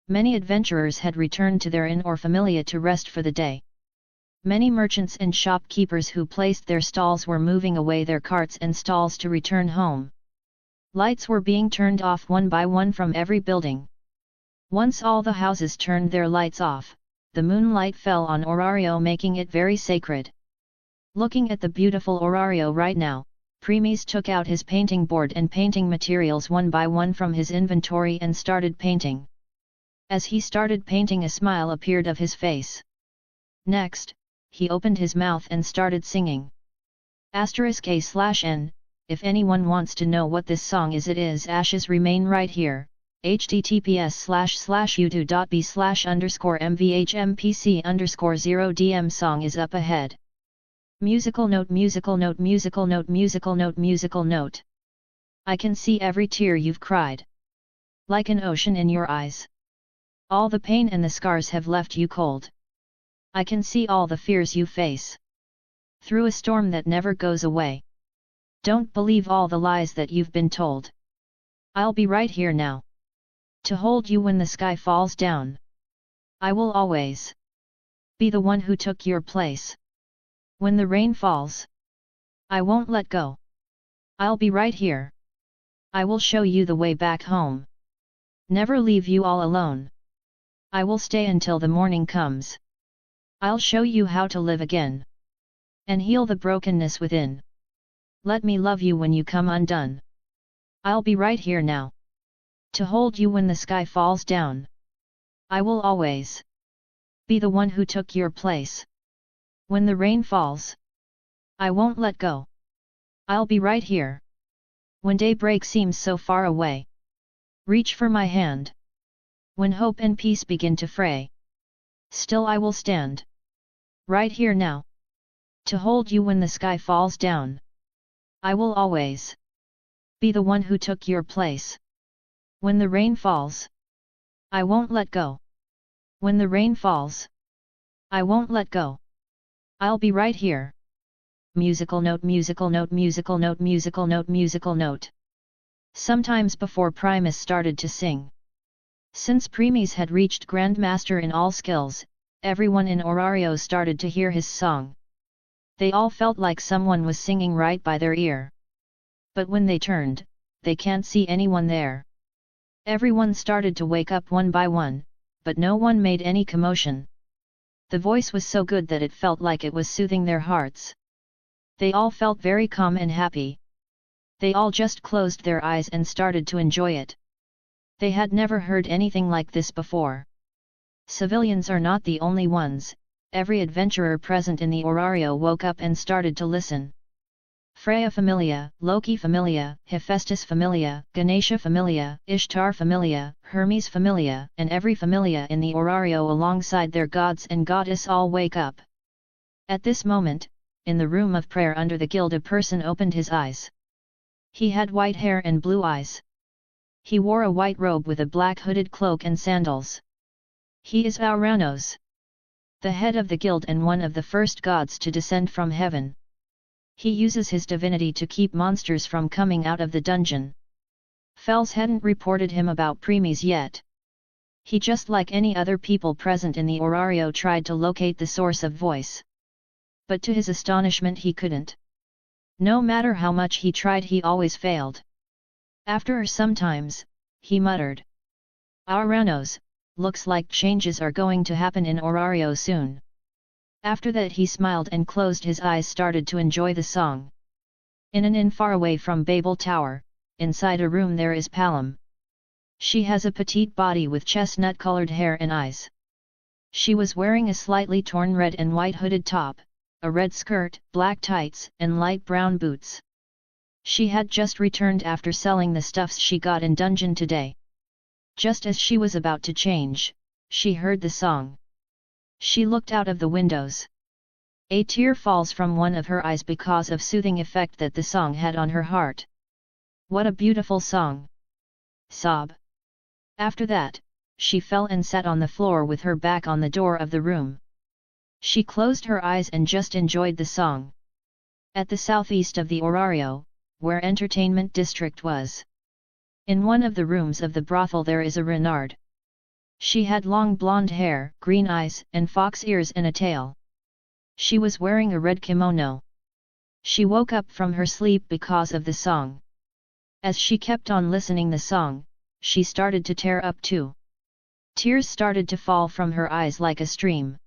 Many adventurers had returned to their inn or familia to rest for the day. Many merchants and shopkeepers who placed their stalls were moving away their carts and stalls to return home. Lights were being turned off one by one from every building. Once all the houses turned their lights off, the moonlight fell on Orario, making it very sacred. Looking at the beautiful Orario right now, Premies took out his painting board and painting materials one by one from his inventory and started painting. As he started painting, a smile appeared of his face. Next, he opened his mouth and started singing. *A/N, if anyone wants to know what this song is, it is Ashes Remain Right Here, https://youtube.b/_mvhmpc_0dm song is up ahead. Musical note, musical note, musical note, musical note, musical note. I can see every tear you've cried. Like an ocean in your eyes. All the pain and the scars have left you cold. I can see all the fears you face. Through a storm that never goes away. Don't believe all the lies that you've been told. I'll be right here now. To hold you when the sky falls down. I will always be the one who took your place. When the rain falls, I won't let go. I'll be right here. I will show you the way back home. Never leave you all alone. I will stay until the morning comes. I'll show you how to live again. And heal the brokenness within. Let me love you when you come undone. I'll be right here now. To hold you when the sky falls down. I will always be the one who took your place. When the rain falls, I won't let go. I'll be right here. When daybreak seems so far away, reach for my hand. When hope and peace begin to fray, still I will stand. Right here now. To hold you when the sky falls down. I will always be the one who took your place. When the rain falls, I won't let go. When the rain falls, I won't let go. I'll be right here. Musical note, musical note, musical note, musical note, musical note. Sometimes before Primus started to sing. Since Premies had reached Grandmaster in all skills, everyone in Orario started to hear his song. They all felt like someone was singing right by their ear. But when they turned, they can't see anyone there. Everyone started to wake up one by one, but no one made any commotion. The voice was so good that it felt like it was soothing their hearts. They all felt very calm and happy. They all just closed their eyes and started to enjoy it. They had never heard anything like this before. Civilians are not the only ones, every adventurer present in the Orario woke up and started to listen. Freya familia, Loki familia, Hephaestus familia, Ganesha familia, Ishtar familia, Hermes familia, and every familia in the Orario alongside their gods and goddess all wake up. At this moment, in the room of prayer under the guild, a person opened his eyes. He had white hair and blue eyes. He wore a white robe with a black hooded cloak and sandals. He is Auranos, the head of the guild and one of the first gods to descend from heaven. He uses his divinity to keep monsters from coming out of the dungeon. Fels hadn't reported him about preemies yet. He, just like any other people present in the Orario, tried to locate the source of voice. But to his astonishment he couldn't. No matter how much he tried, he always failed. After some times, he muttered, "Auranos, looks like changes are going to happen in Orario soon." After that he smiled and closed his eyes, started to enjoy the song. In an inn far away from Babel Tower, inside a room there is Palom. She has a petite body with chestnut-colored hair and eyes. She was wearing a slightly torn red and white hooded top, a red skirt, black tights, and light brown boots. She had just returned after selling the stuffs she got in dungeon today. Just as she was about to change, she heard the song. She looked out of the windows. A tear falls from one of her eyes because of soothing effect that the song had on her heart. What a beautiful song! Sob. After that, she fell and sat on the floor with her back on the door of the room. She closed her eyes and just enjoyed the song. At the southeast of the Orario, where entertainment district was, in one of the rooms of the brothel there is a renard. She had long blonde hair, green eyes, and fox ears and a tail. She was wearing a red kimono. She woke up from her sleep because of the song. As she kept on listening the song, she started to tear up too. Tears started to fall from her eyes like a stream.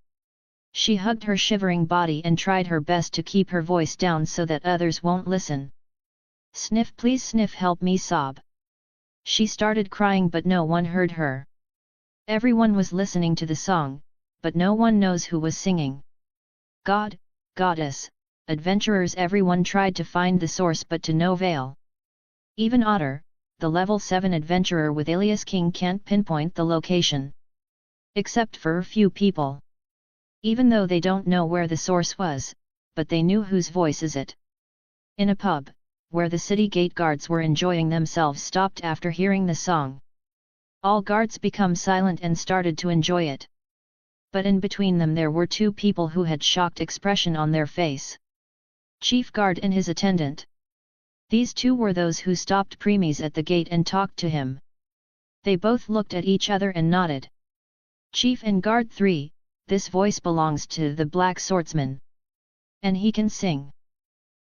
She hugged her shivering body and tried her best to keep her voice down so that others won't listen. "Sniff, please sniff, help me sob." She started crying but no one heard her. Everyone was listening to the song, but no one knows who was singing. God, goddess, adventurers, everyone tried to find the source but to no avail. Even Otter, the level 7 adventurer with alias King, can't pinpoint the location. Except for a few people. Even though they don't know where the source was, but they knew whose voice is it. In a pub, where the city gate guards were enjoying themselves, stopped after hearing the song. All guards become silent and started to enjoy it. But in between them there were two people who had shocked expression on their face. Chief Guard and his attendant. These two were those who stopped preemies at the gate and talked to him. They both looked at each other and nodded. Chief and Guard 3, this voice belongs to the Black Swordsman. And he can sing.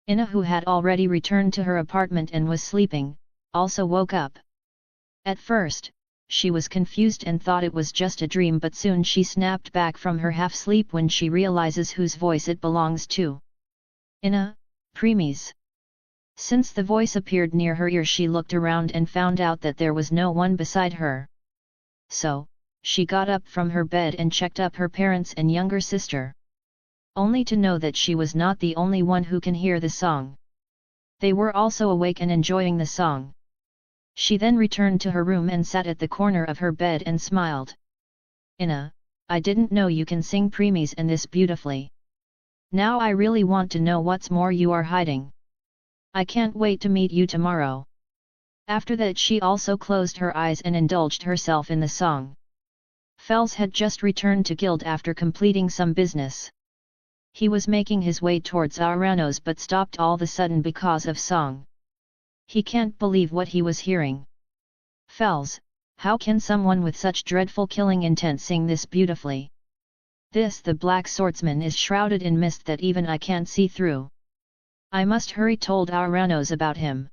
Ina, who had already returned to her apartment and was sleeping, also woke up. At first, she was confused and thought it was just a dream, but soon she snapped back from her half-sleep when she realizes whose voice it belongs to. Ina, preemies. Since the voice appeared near her ear, she looked around and found out that there was no one beside her. So, she got up from her bed and checked up her parents and younger sister. Only to know that she was not the only one who can hear the song. They were also awake and enjoying the song. She then returned to her room and sat at the corner of her bed and smiled. Ina, I didn't know you can sing preemies and this beautifully. Now I really want to know what's more you are hiding. I can't wait to meet you tomorrow. After that she also closed her eyes and indulged herself in the song. Fels had just returned to guild after completing some business. He was making his way towards Auranos but stopped all of a sudden because of song. He can't believe what he was hearing. Fels, how can someone with such dreadful killing intent sing this beautifully? This, the Black Swordsman, is shrouded in mist that even I can't see through. I must hurry, told Auranos about him.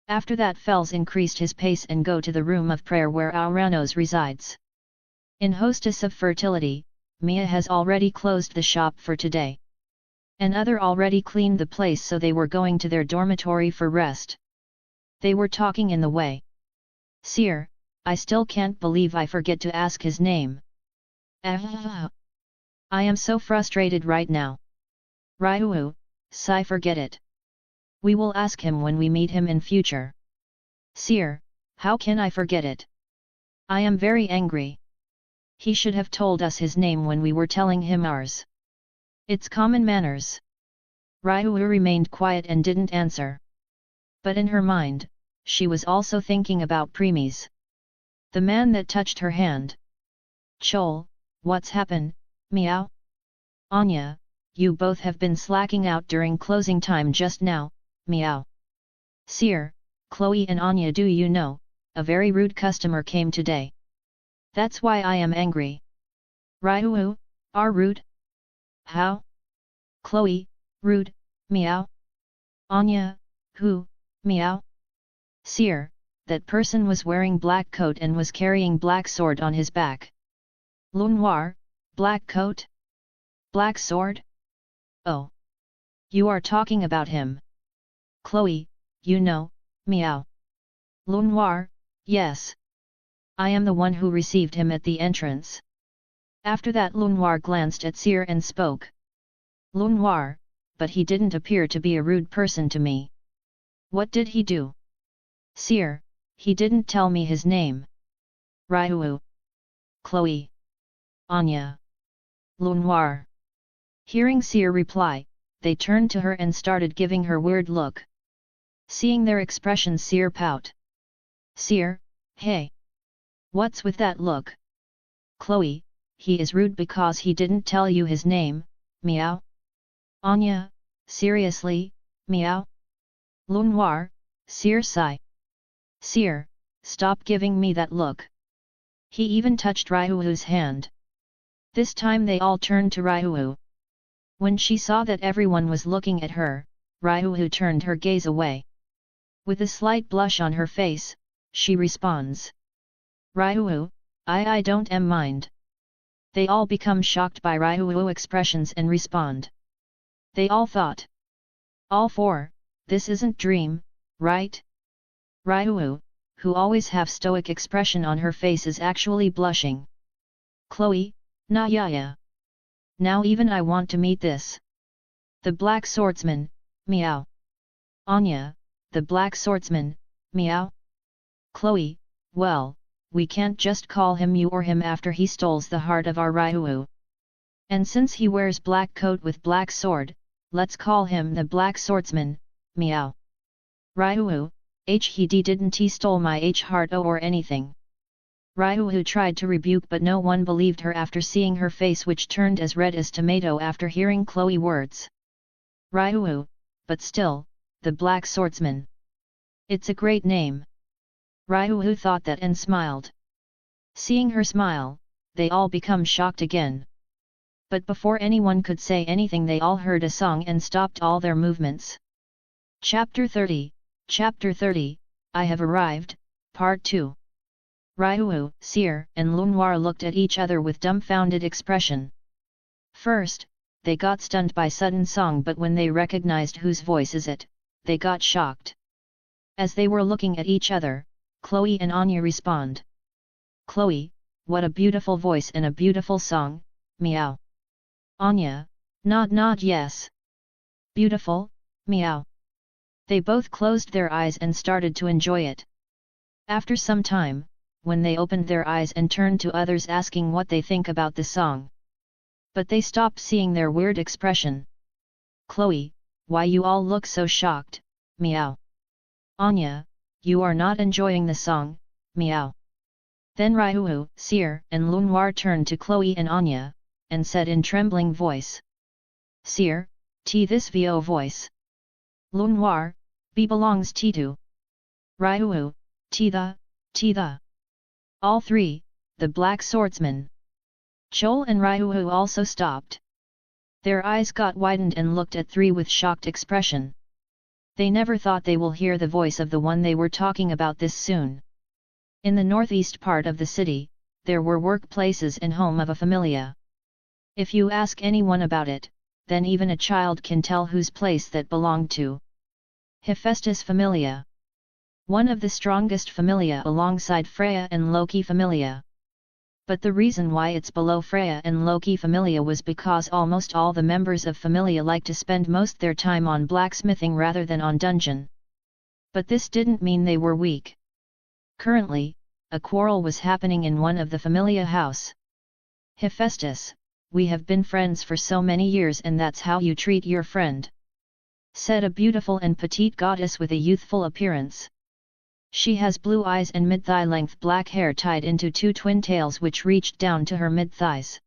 After that Fels increased his pace and go to the room of prayer where Auranos resides. In Hostess of Fertility, Mia has already closed the shop for today. Another already cleaned the place, so they were going to their dormitory for rest. They were talking in the way. Seer, I still can't believe I forget to ask his name. I am so frustrated right now. Ryu, sigh, forget it. We will ask him when we meet him in future. Seer, how can I forget it? I am very angry. He should have told us his name when we were telling him ours. It's common manners. Ryu remained quiet and didn't answer. But in her mind, she was also thinking about Premies. The man that touched her hand. Chol, what's happened, meow? Anya, you both have been slacking out during closing time just now, meow. Seer, Chloe and Anya, do you know, a very rude customer came today. That's why I am angry. Ryu, are rude? How? Chloe, rude, meow. Anya, who, meow? Seer, that person was wearing black coat and was carrying black sword on his back. Lunoir, black coat? Black sword? Oh. You are talking about him. Chloe, you know, meow. Lunoir, yes. I am the one who received him at the entrance. After that Lunoir glanced at Seer and spoke. Lunoir, but he didn't appear to be a rude person to me. What did he do? Seer, he didn't tell me his name. Ryu. Chloe. Anya. Lunoir. Hearing Seer reply, they turned to her and started giving her weird look. Seeing their expressions, Seer pout. Seer, hey. What's with that look? Chloe, he is rude because he didn't tell you his name, meow. Anya, seriously, meow. Lunoir, Seer sigh. Seer, stop giving me that look. He even touched Ryuu's hand. This time they all turned to Ryu. When she saw that everyone was looking at her, Ryu turned her gaze away. With a slight blush on her face, she responds. Ryu, I don't mind. They all become shocked by Ryu expressions and respond. They all thought. All four, this isn't dream, right? Ryu, who always have stoic expression on her face, is actually blushing. Chloe, nah yeah. Now even I want to meet this. The Black Swordsman, meow. Anya, the Black Swordsman, meow. Chloe, well, we can't just call him you or him after he stole the heart of our Ryu. And since he wears black coat with black sword, let's call him the Black Swordsman, meow. Ryu, he didn't he stole my heart or anything. Ryu tried to rebuke, but no one believed her after seeing her face, which turned as red as tomato after hearing Chloe words. Ryu, but still, the Black Swordsman. It's a great name. Ryu thought that and smiled. Seeing her smile, they all become shocked again. But before anyone could say anything, they all heard a song and stopped all their movements. Chapter 30, I Have Arrived, Part 2. Ryu, Seer, and Lunoir looked at each other with dumbfounded expression. First, they got stunned by sudden song, but when they recognized whose voice is it, they got shocked. As they were looking at each other, Chloe and Anya respond. Chloe, what a beautiful voice and a beautiful song, meow. Anya, nod yes. Beautiful, meow. They both closed their eyes and started to enjoy it. After some time, when they opened their eyes and turned to others asking what they think about the song. But they stopped seeing their weird expression. Chloe, why you all look so shocked, meow. Anya, you are not enjoying the song, meow. Then Ryu, Seer, and Lunoir turned to Chloe and Anya, and said in trembling voice. Seer, this vo voice. Lunoir, b belongs to. Ryu, the. All three, the Black Swordsman. Chol and Ryu also stopped. Their eyes got widened and looked at three with shocked expression. They never thought they will hear the voice of the one they were talking about this soon. In the northeast part of the city, there were workplaces and home of a familia. If you ask anyone about it, then even a child can tell whose place that belonged to. Hephaestus Familia. One of the strongest familia alongside Freya and Loki familia. But the reason why it's below Freya and Loki familia was because almost all the members of familia like to spend most their time on blacksmithing rather than on dungeon. But this didn't mean they were weak. Currently, a quarrel was happening in one of the familia house. Hephaestus, we have been friends for so many years and that's how you treat your friend, said a beautiful and petite goddess with a youthful appearance. She has blue eyes and mid-thigh length black hair tied into two twin tails which reached down to her mid-thighs.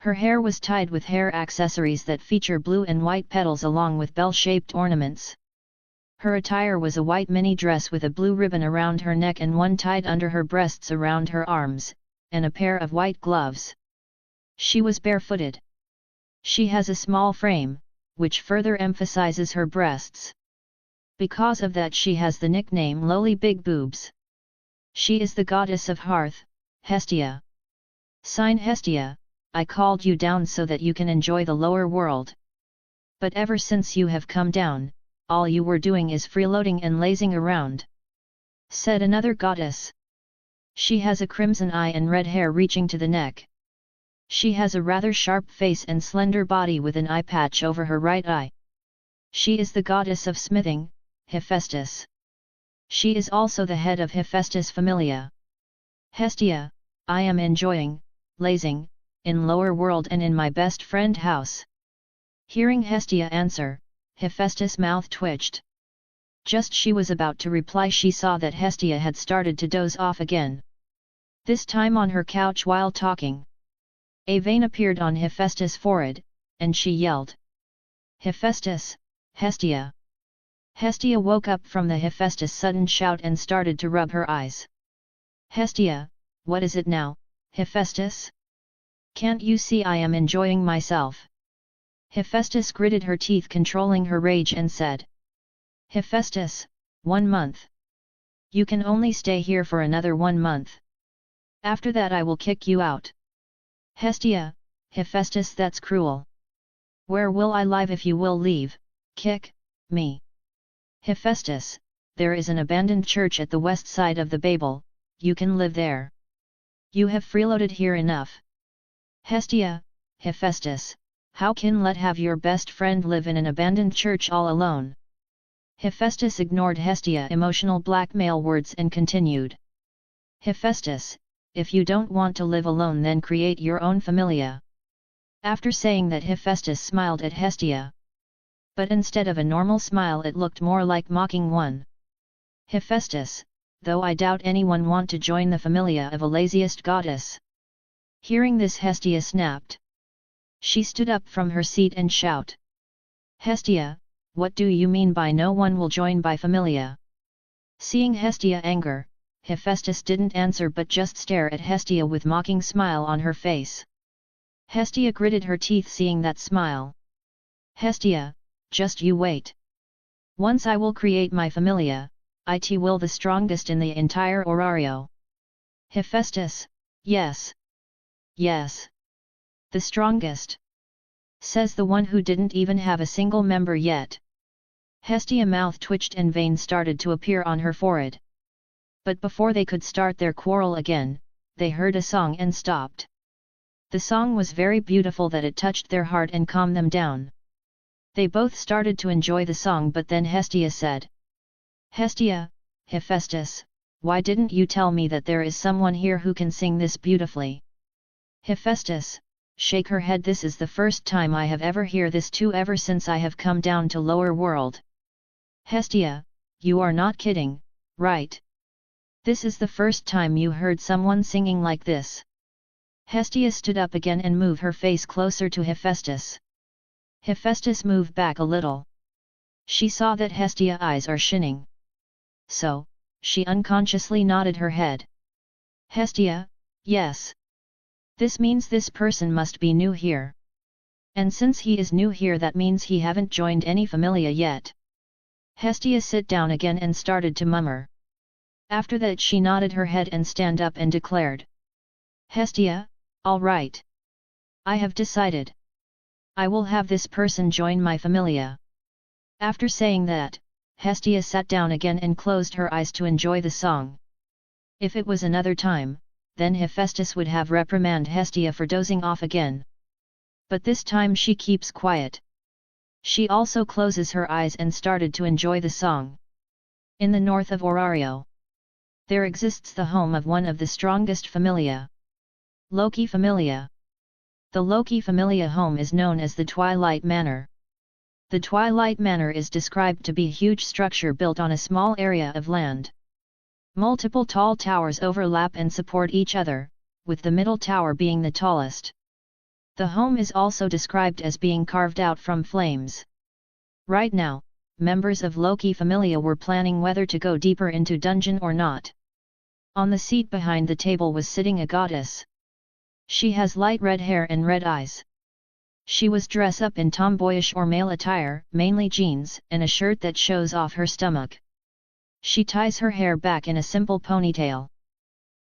Her hair was tied with hair accessories that feature blue and white petals along with bell-shaped ornaments. Her attire was a white mini dress with a blue ribbon around her neck and one tied under her breasts around her arms, and a pair of white gloves. She was barefooted. She has a small frame, which further emphasizes her breasts. Because of that she has the nickname Lowly Big Boobs. She is the goddess of hearth, Hestia. Sign Hestia, I called you down so that you can enjoy the lower world. But ever since you have come down, all you were doing is freeloading and lazing around, said another goddess. She has a crimson eye and red hair reaching to the neck. She has a rather sharp face and slender body with an eye patch over her right eye. She is the goddess of smithing, Hephaestus. She is also the head of Hephaestus Familia. Hestia, I am enjoying, lazing, in lower world and in my best friend house. Hearing Hestia answer, Hephaestus' mouth twitched. Just she was about to reply she saw that Hestia had started to doze off again. This time on her couch while talking. A vein appeared on Hephaestus' forehead, and she yelled. Hephaestus, Hestia! Hestia woke up from the Hephaestus' sudden shout and started to rub her eyes. Hestia, what is it now, Hephaestus? Can't you see I am enjoying myself? Hephaestus gritted her teeth controlling her rage and said. Hephaestus, 1 month. You can only stay here for another 1 month. After that I will kick you out. Hestia, Hephaestus, that's cruel. Where will I live if you will leave, kick me? Hephaestus, there is an abandoned church at the west side of the Babel, you can live there. You have freeloaded here enough. Hestia, Hephaestus, how can let have your best friend live in an abandoned church all alone? Hephaestus ignored Hestia's emotional blackmail words and continued. Hephaestus, if you don't want to live alone then create your own familia. After saying that Hephaestus smiled at Hestia. But instead of a normal smile it looked more like mocking one. Hephaestus, though I doubt anyone want to join the familia of a laziest goddess. Hearing this Hestia snapped. She stood up from her seat and shout. Hestia, what do you mean by no one will join by familia? Seeing Hestia anger, Hephaestus didn't answer but just stare at Hestia with mocking smile on her face. Hestia gritted her teeth seeing that smile. Hestia, just you wait. Once I will create my familia, it will the strongest in the entire Orario. Hephaestus, yes. Yes. The strongest. Says the one who didn't even have a single member yet. Hestia's mouth twitched and veins started to appear on her forehead. But before they could start their quarrel again, they heard a song and stopped. The song was very beautiful that it touched their heart and calmed them down. They both started to enjoy the song but then Hestia said. Hestia, Hephaestus, why didn't you tell me that there is someone here who can sing this beautifully? Hephaestus, shake her head. This is the first time I have ever hear this too ever since I have come down to lower world. Hestia, you are not kidding, right? This is the first time you heard someone singing like this. Hestia stood up again and moved her face closer to Hephaestus. Hephaestus moved back a little. She saw that Hestia's eyes are shining. So, she unconsciously nodded her head. Hestia, yes. This means this person must be new here. And since he is new here that means he haven't joined any familia yet. Hestia sit down again and started to murmur. After that she nodded her head and stand up and declared. Hestia, all right. I have decided. I will have this person join my familia. After saying that, Hestia sat down again and closed her eyes to enjoy the song. If it was another time, then Hephaestus would have reprimanded Hestia for dozing off again. But this time she keeps quiet. She also closes her eyes and started to enjoy the song. In the north of Orario, there exists the home of one of the strongest familia. Loki familia. The Loki familia home is known as the Twilight Manor. The Twilight Manor is described to be a huge structure built on a small area of land. Multiple tall towers overlap and support each other, with the middle tower being the tallest. The home is also described as being carved out from flames. Right now, members of Loki familia were planning whether to go deeper into dungeon or not. On the seat behind the table was sitting a goddess. She has light red hair and red eyes. She was dressed up in tomboyish or male attire, mainly jeans and a shirt that shows off her stomach. She ties her hair back in a simple ponytail.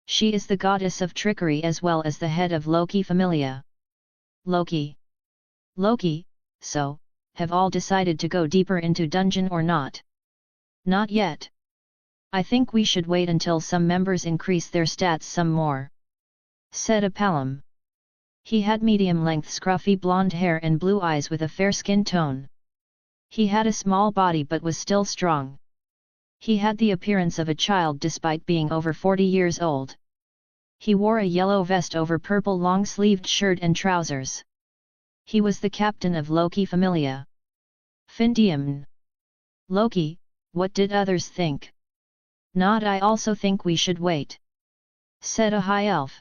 She is the goddess of trickery as well as the head of Loki familia. Loki. Loki, so, have all decided to go deeper into dungeon or not? Not yet. I think we should wait until some members increase their stats some more, said Apalum. He had medium-length scruffy blonde hair and blue eyes with a fair skin tone. He had a small body but was still strong. He had the appearance of a child despite being over 40 years old. He wore a yellow vest over purple long-sleeved shirt and trousers. He was the captain of Loki familia. Findium. Loki, what did others think? Not I also think we should wait, said a high elf.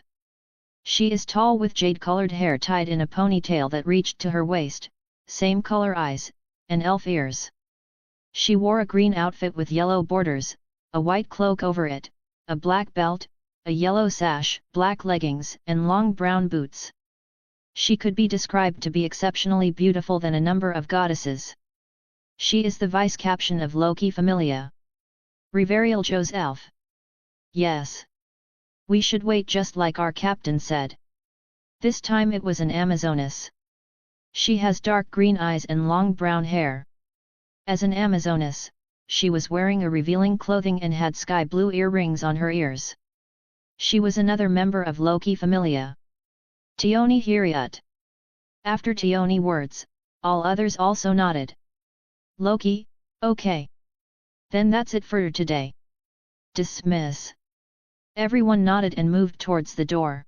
She is tall with jade-colored hair tied in a ponytail that reached to her waist, same color eyes, and elf ears. She wore a green outfit with yellow borders, a white cloak over it, a black belt, a yellow sash, black leggings, and long brown boots. She could be described to be exceptionally beautiful than a number of goddesses. She is the vice-captain of Loki familia. Reverial Joe's elf. Yes. We should wait just like our captain said. This time it was an Amazoness. She has dark green eyes and long brown hair. As an Amazoness, she was wearing a revealing clothing and had sky blue earrings on her ears. She was another member of Loki familia. Tioni Hiriut. After Tioni words, all others also nodded. Loki, okay. Then that's it for today. Dismiss. Everyone nodded and moved towards the door.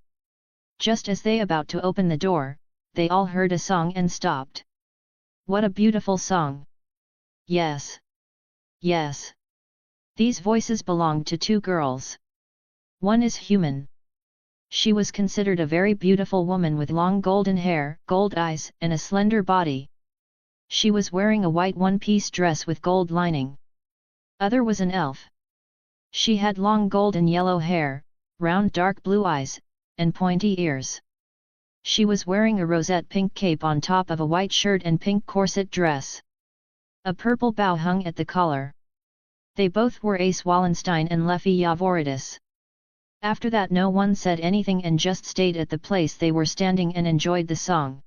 Just as they about to open the door, they all heard a song and stopped. What a beautiful song! Yes. Yes. These voices belonged to two girls. One is human. She was considered a very beautiful woman with long golden hair, gold eyes, and a slender body. She was wearing a white one-piece dress with gold lining. Other was an elf. She had long golden yellow hair, round dark blue eyes, and pointy ears. She was wearing a rosette pink cape on top of a white shirt and pink corset dress. A purple bow hung at the collar. They both were Ace Wallenstein and Leffy Yavoridis. After that no one said anything and just stayed at the place they were standing and enjoyed the song.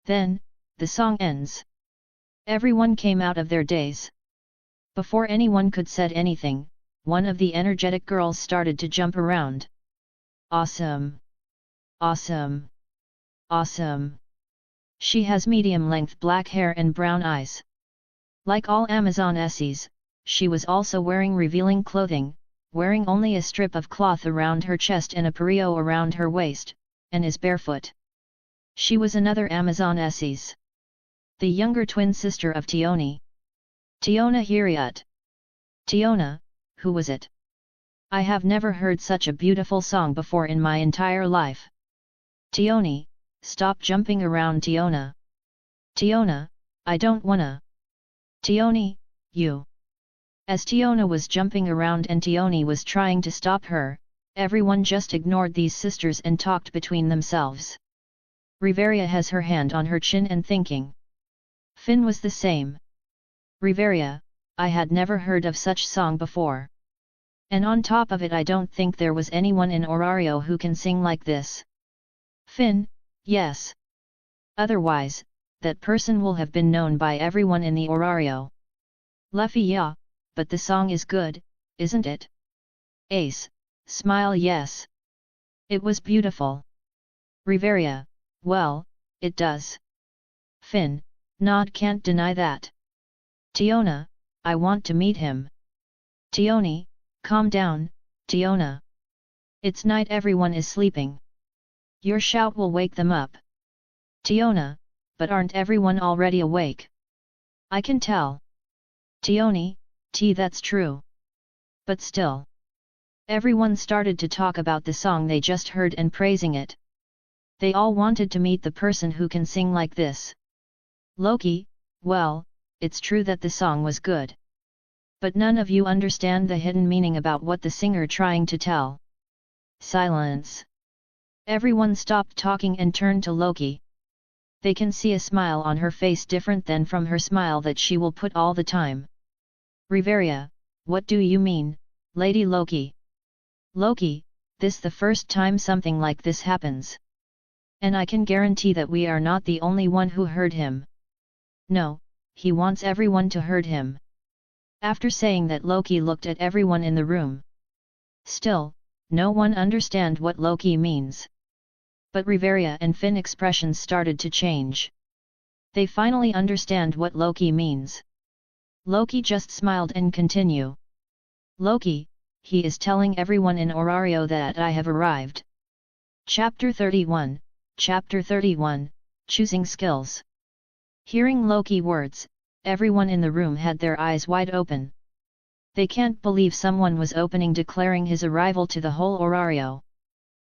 Then, the song ends. Everyone came out of their daze. Before anyone could said anything, one of the energetic girls started to jump around. Awesome! Awesome! Awesome! She has medium-length black hair and brown eyes. Like all Amazonesses, she was also wearing revealing clothing, wearing only a strip of cloth around her chest and a pareo around her waist, and is barefoot. She was another Amazonesses. The younger twin sister of Tioni. Tiona Hiriut. Tiona, who was it? I have never heard such a beautiful song before in my entire life. Tioni, stop jumping around Tiona. Tiona, I don't wanna. Tioni, you. As Tiona was jumping around and Tioni was trying to stop her, everyone just ignored these sisters and talked between themselves. Riveria has her hand on her chin and thinking. Finn was the same. Riveria, I had never heard of such song before. And on top of it I don't think there was anyone in Orario who can sing like this. Finn, yes. Otherwise, that person will have been known by everyone in the Orario. Luffy, yeah, but the song is good, isn't it? Ace, smile, yes. It was beautiful. Riveria, well, it does. Finn, nod, can't deny that. Tiona, I want to meet him. Tioni, calm down, Tiona. It's night, everyone is sleeping. Your shout will wake them up. Tiona, but aren't everyone already awake? I can tell. Tioni, that's true. But still. Everyone started to talk about the song they just heard and praising it. They all wanted to meet the person who can sing like this. Loki, well, it's true that the song was good. But none of you understand the hidden meaning about what the singer trying to tell. Silence. Everyone stopped talking and turned to Loki. They can see a smile on her face different than from her smile that she will put all the time. Riveria, what do you mean, Lady Loki? Loki, this the first time something like this happens. And I can guarantee that we are not the only one who heard him. No, he wants everyone to heard him. After saying that, Loki looked at everyone in the room. Still, no one understand what Loki means. But Riveria and Finn expressions started to change. They finally understand what Loki means. Loki just smiled and continue. Loki, he is telling everyone in Orario that I have arrived. Chapter 31, Chapter 31, Choosing Skills. Hearing Loki words, everyone in the room had their eyes wide open. They can't believe someone was opening declaring his arrival to the whole Orario.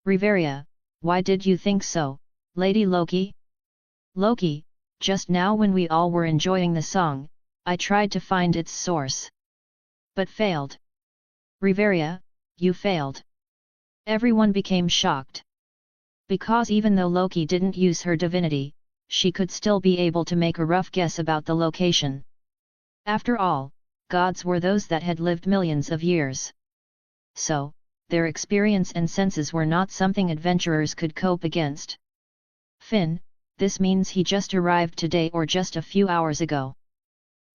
Riveria, why did you think so, Lady Loki? Loki, just now when we all were enjoying the song, I tried to find its source. But failed. Riveria, you failed. Everyone became shocked. Because even though Loki didn't use her divinity, she could still be able to make a rough guess about the location. After all, gods were those that had lived millions of years. So, their experience and senses were not something adventurers could cope against. Finn, this means he just arrived today or just a few hours ago.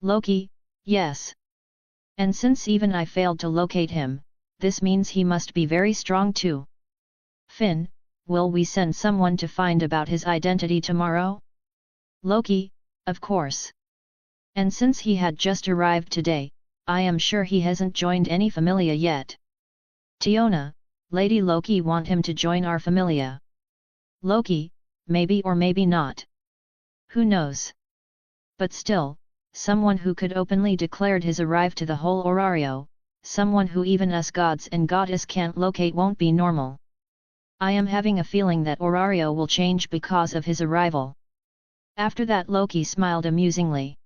Loki, yes. And since even I failed to locate him, this means he must be very strong too. Finn, will we send someone to find about his identity tomorrow? Loki, of course. And since he had just arrived today, I am sure he hasn't joined any familia yet. Tiona, Lady Loki want him to join our familia. Loki, maybe or maybe not. Who knows? But still, someone who could openly declared his arrive to the whole Orario, someone who even us gods and goddess can't locate won't be normal. I am having a feeling that Orario will change because of his arrival. After that, Loki smiled amusingly.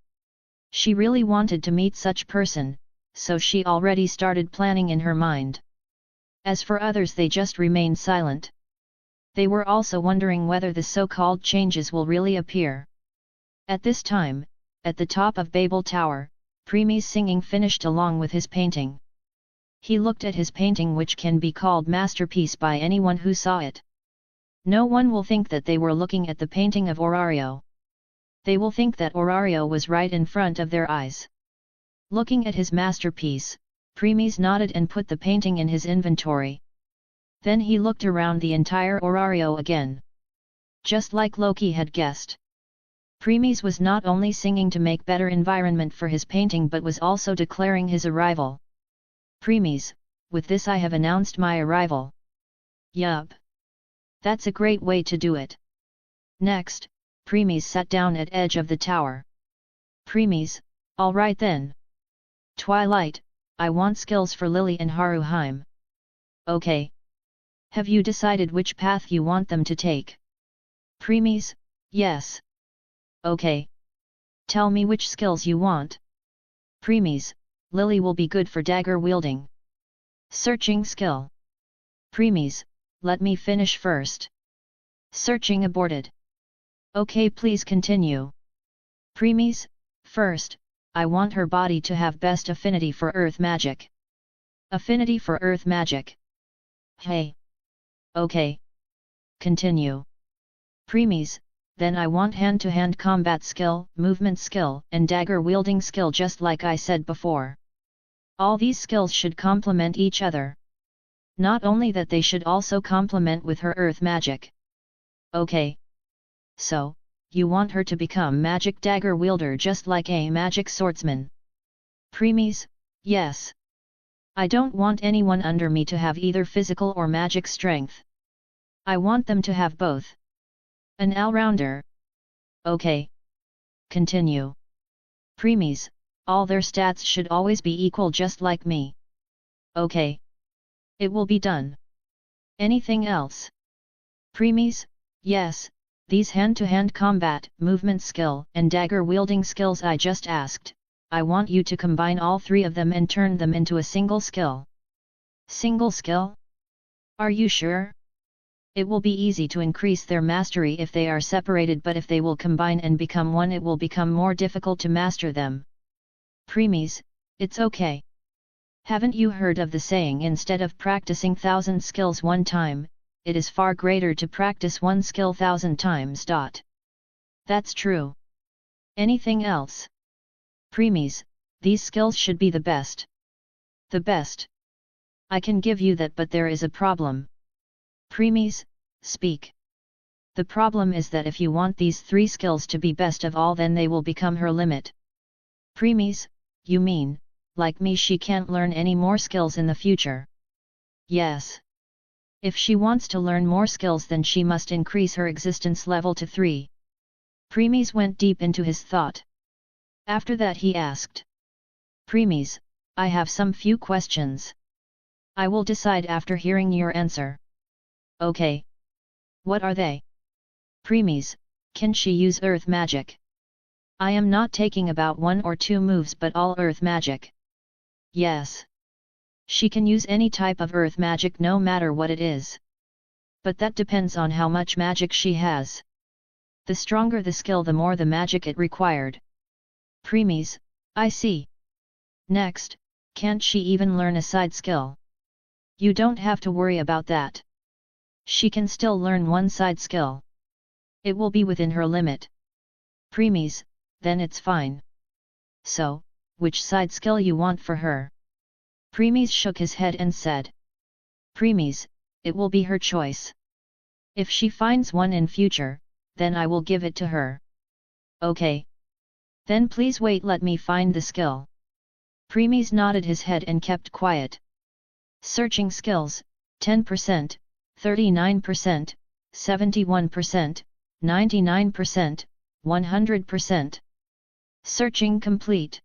She really wanted to meet such person, so she already started planning in her mind. As for others, they just remained silent. They were also wondering whether the so-called changes will really appear. At this time, at the top of Babel Tower, Premi's singing finished along with his painting. He looked at his painting, which can be called masterpiece by anyone who saw it. No one will think that they were looking at the painting of Orario. They will think that Orario was right in front of their eyes. Looking at his masterpiece, Premies nodded and put the painting in his inventory. Then he looked around the entire Orario again. Just like Loki had guessed. Premies was not only singing to make better environment for his painting but was also declaring his arrival. Premies, with this I have announced my arrival. Yup. That's a great way to do it. Next, Premies sat down at edge of the tower. Premies, alright then. Twilight, I want skills for Lily and Haruheim. Okay. Have you decided which path you want them to take? Premies, yes. Okay. Tell me which skills you want. Premies, Lily will be good for dagger wielding. Searching skill. Premies, let me finish first. Searching aborted. Okay, please continue. Premies, first, I want her body to have best affinity for earth magic. Affinity for earth magic. Hey. Okay. Continue. Premies, then I want hand-to-hand combat skill, movement skill, and dagger-wielding skill just like I said before. All these skills should complement each other. Not only that, they should also complement with her earth magic. Okay. So, you want her to become magic dagger wielder just like a magic swordsman? Premies, yes. I don't want anyone under me to have either physical or magic strength. I want them to have both. An all-rounder. Okay. Continue. Premies, all their stats should always be equal just like me. Okay. It will be done. Anything else? Premies, yes, these hand-to-hand combat, movement skill, and dagger-wielding skills I just asked, I want you to combine all three of them and turn them into a single skill. Single skill? Are you sure? It will be easy to increase their mastery if they are separated, but if they will combine and become one, it will become more difficult to master them. Premies, it's okay. Haven't you heard of the saying, instead of practicing 1,000 skills one time, it is far greater to practice one skill 1,000 times. That's true. Anything else? Premies, these skills should be the best. The best. I can give you that, but there is a problem. Premies, speak. The problem is that if you want these three skills to be best of all, then they will become her limit. Premies, you mean, like me, she can't learn any more skills in the future? Yes. If she wants to learn more skills, then she must increase her existence level to 3. Premies went deep into his thought. After that he asked. Premies, I have some few questions. I will decide after hearing your answer. Okay. What are they? Premies, can she use earth magic? I am not taking about 1 or 2 moves, but all earth magic. Yes. She can use any type of earth magic, no matter what it is. But that depends on how much magic she has. The stronger the skill, the more the magic it required. Premies, I see. Next, can't she even learn a side skill? You don't have to worry about that. She can still learn one side skill. It will be within her limit. Premies, then it's fine. So, which side skill you want for her? Premies shook his head and said. Premies, it will be her choice. If she finds one in future, then I will give it to her. Okay. Then please wait, let me find the skill. Premies nodded his head and kept quiet. Searching skills, 10%, 39%, 71%, 99%, 100%. Searching complete.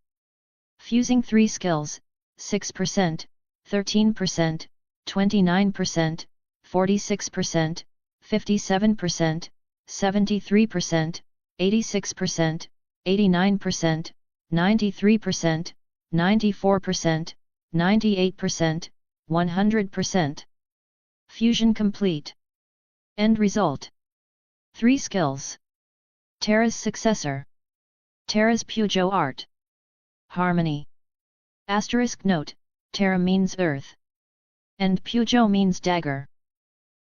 Fusing 3 skills, 6%, 13%, 29%, 46%, 57%, 73%, 86%, 89%, 93%, 94%, 98%, 100%. Fusion complete. End result. 3 skills. Terra's successor. Terra's Pujo art. Harmony. Asterisk note, Terra means earth. And Pujo means dagger.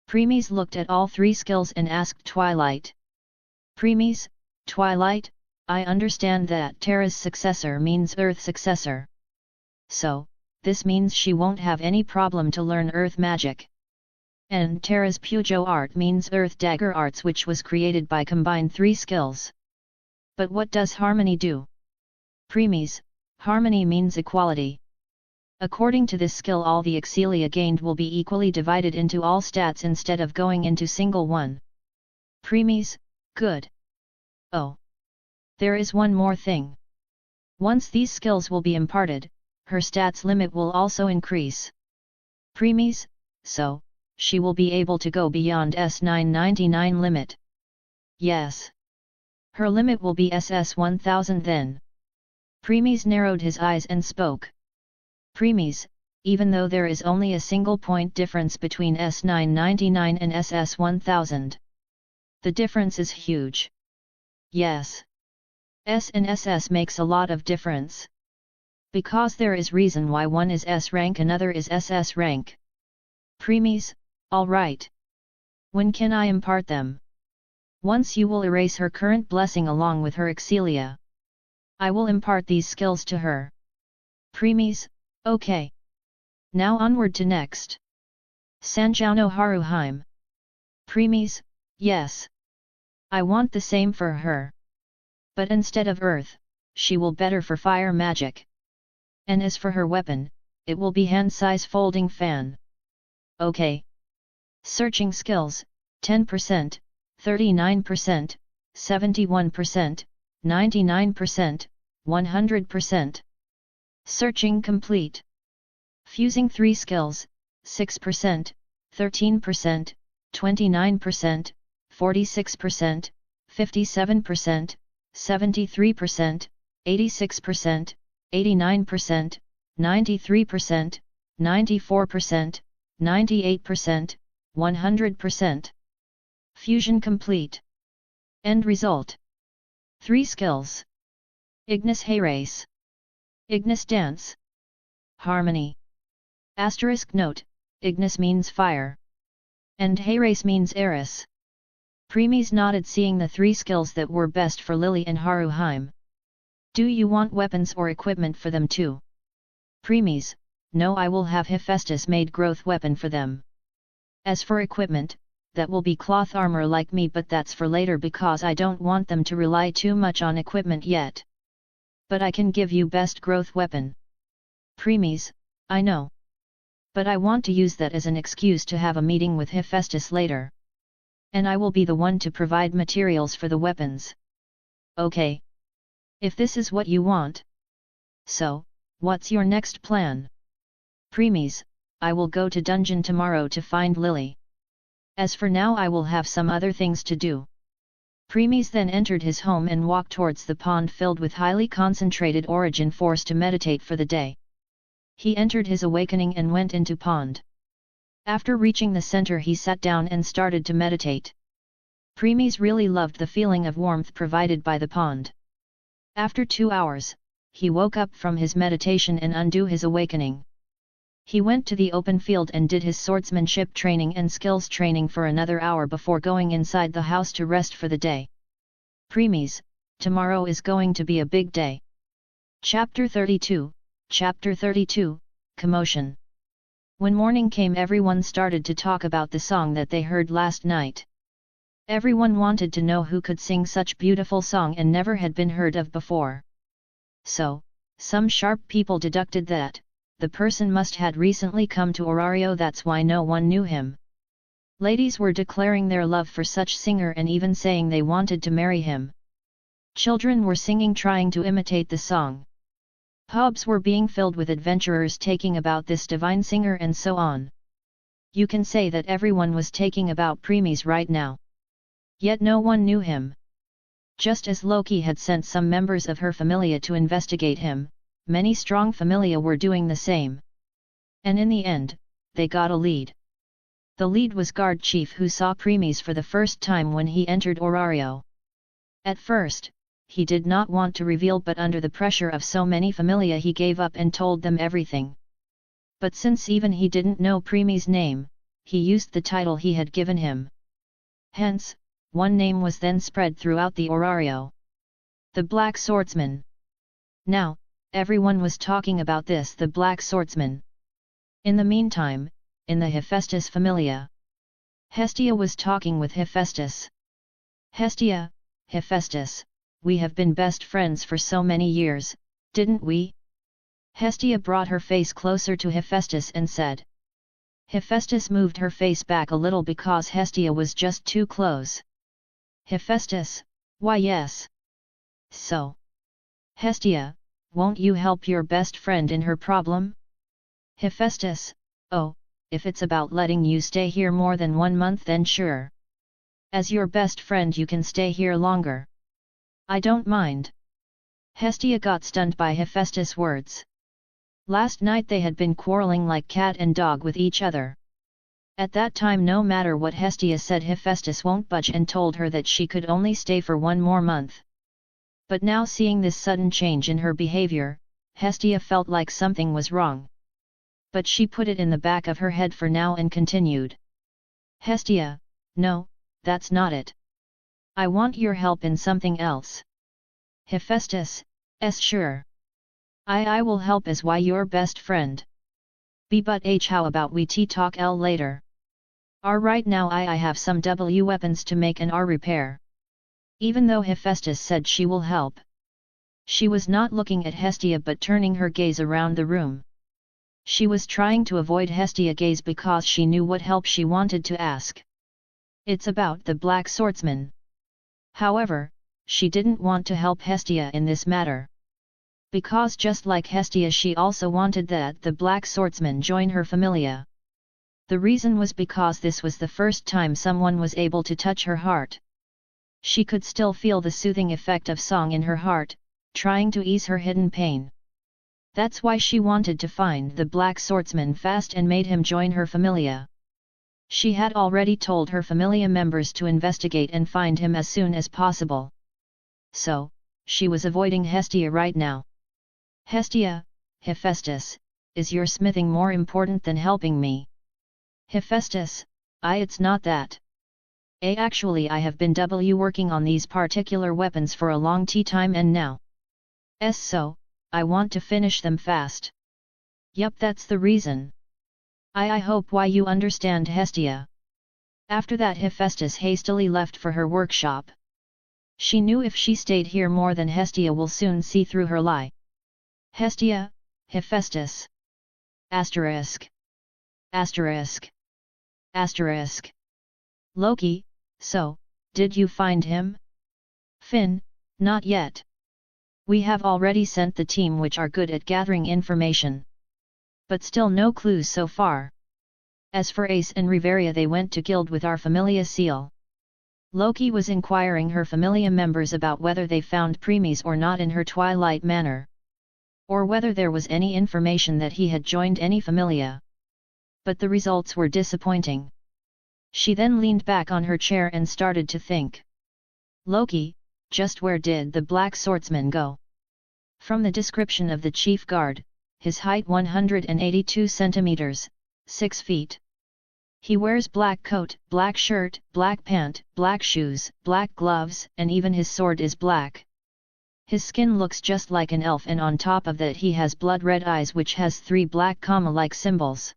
Premies looked at all 3 skills and asked Twilight. Premies, Twilight, I understand that Terra's successor means earth successor. So, this means she won't have any problem to learn earth magic. And Terra's Pujo art means earth dagger arts, which was created by combined 3 skills. But what does harmony do? Premies, harmony means equality. According to this skill, all the excelia gained will be equally divided into all stats instead of going into single one. Premies, good. Oh. There is one more thing. Once these skills will be imparted, her stats limit will also increase. Premies, so, she will be able to go beyond S999 limit. Yes. Her limit will be SS1000 then. Premies narrowed his eyes and spoke. Premies, even though there is only a single point difference between S999 and SS1000. The difference is huge. Yes. S and SS makes a lot of difference. Because there is reason why one is S rank, another is SS rank. Premies, alright. When can I impart them? Once you will erase her current blessing along with her Excelia. I will impart these skills to her. Premies, okay. Now onward to next. Sanjiao no Haruheim. Premies, yes. I want the same for her. But instead of earth, she will better for fire magic. And as for her weapon, it will be hand-size folding fan. Okay. Searching skills, 10%, 39%, 71%, 99%, 100%. Searching complete. Fusing 3 skills, 6%, 13%, 29%, 46%, 57%, 73%, 86%, 89%, 93%, 94%, 98%, 100%. Fusion complete. End result. 3 skills. Ignis Hayrace. Ignis Dance. Harmony. Asterisk note, Ignis means fire. And Hayrace means Eris. Premies nodded, seeing the 3 skills that were best for Lily and Haruheim. Do you want weapons or equipment for them too? Premies, no, I will have Hephaestus made growth weapon for them. As for equipment, that will be cloth armor like me, but that's for later because I don't want them to rely too much on equipment yet. But I can give you best growth weapon. Premies, I know. But I want to use that as an excuse to have a meeting with Hephaestus later. And I will be the one to provide materials for the weapons. Okay. If this is what you want. So, what's your next plan? Premies, I will go to dungeon tomorrow to find Lily. As for now, I will have some other things to do. Premies then entered his home and walked towards the pond filled with highly concentrated origin force to meditate for the day. He entered his awakening and went into pond. After reaching the center, he sat down and started to meditate. Premies really loved the feeling of warmth provided by the pond. After 2 hours, he woke up from his meditation and undo his awakening. He went to the open field and did his swordsmanship training and skills training for another hour before going inside the house to rest for the day. Premies, tomorrow is going to be a big day. Chapter 32, Chapter 32, Commotion. When morning came, everyone started to talk about the song that they heard last night. Everyone wanted to know who could sing such beautiful song and never had been heard of before. So, some sharp people deducted that the person must had recently come to Orario, that's why no one knew him. Ladies were declaring their love for such singer and even saying they wanted to marry him. Children were singing, trying to imitate the song. Pubs were being filled with adventurers taking about this divine singer and so on. You can say that everyone was taking about Premies right now. Yet no one knew him. Just as Loki had sent some members of her familia to investigate him, many strong familia were doing the same. And in the end, they got a lead. The lead was Guard Chief, who saw Premies for the first time when he entered Orario. At first, he did not want to reveal, but under the pressure of so many familia he gave up and told them everything. But since even he didn't know Premies' name, he used the title he had given him. Hence, one name was then spread throughout the Orario. The Black Swordsman. Now, everyone was talking about this, the Black Swordsman. In the meantime, in the Hephaestus familia, Hestia was talking with Hephaestus. Hestia, Hephaestus, we have been best friends for so many years, didn't we? Hestia brought her face closer to Hephaestus and said. Hephaestus moved her face back a little because Hestia was just too close. Hephaestus, why yes. So. Hestia, won't you help your best friend in her problem? Hephaestus, oh, if it's about letting you stay here more than 1 month, then sure. As your best friend you can stay here longer. I don't mind. Hestia got stunned by Hephaestus' words. Last night they had been quarreling like cat and dog with each other. At that time, no matter what Hestia said, Hephaestus won't budge and told her that she could only stay for 1 more month. But now, seeing this sudden change in her behavior, Hestia felt like something was wrong. But she put it in the back of her head for now and continued. Hestia, no, that's not it. I want your help in something else. Hephaestus, sure. I will help as your best friend. But how about we talk later? Right now I have some weapons to make and repair. Even though Hephaestus said she will help, she was not looking at Hestia but turning her gaze around the room. She was trying to avoid Hestia's gaze because she knew what help she wanted to ask. It's about the Black Swordsman. However, she didn't want to help Hestia in this matter. Because just like Hestia, she also wanted that the Black Swordsman join her familia. The reason was because this was the first time someone was able to touch her heart. She could still feel the soothing effect of song in her heart, trying to ease her hidden pain. That's why she wanted to find the Black Swordsman fast and made him join her familia. She had already told her familia members to investigate and find him as soon as possible. So, she was avoiding Hestia right now. Hestia, Hephaestus, is your smithing more important than helping me? Hephaestus, it's not that. Actually I have been working on these particular weapons for a long time and now. So, I want to finish them fast. Yup, that's the reason. I hope you understand, Hestia. After that Hephaestus hastily left for her workshop. She knew if she stayed here more than Hestia will soon see through her lie. Hestia, Hephaestus. Asterisk. Asterisk. Asterisk. Loki, so, did you find him? Finn, not yet. We have already sent the team which are good at gathering information. But still no clues so far. As for Ace and Riveria, they went to guild with our familia seal. Loki was inquiring her familia members about whether they found Premies or not in her Twilight Manor. Or whether there was any information that he had joined any familia. But the results were disappointing. She then leaned back on her chair and started to think. Loki, just where did the Black Swordsman go? From the description of the chief guard, his height 182 centimeters, 6 feet. He wears black coat, black shirt, black pant, black shoes, black gloves, and even his sword is black. His skin looks just like an elf, and on top of that he has blood-red eyes which has 3 black comma-like symbols.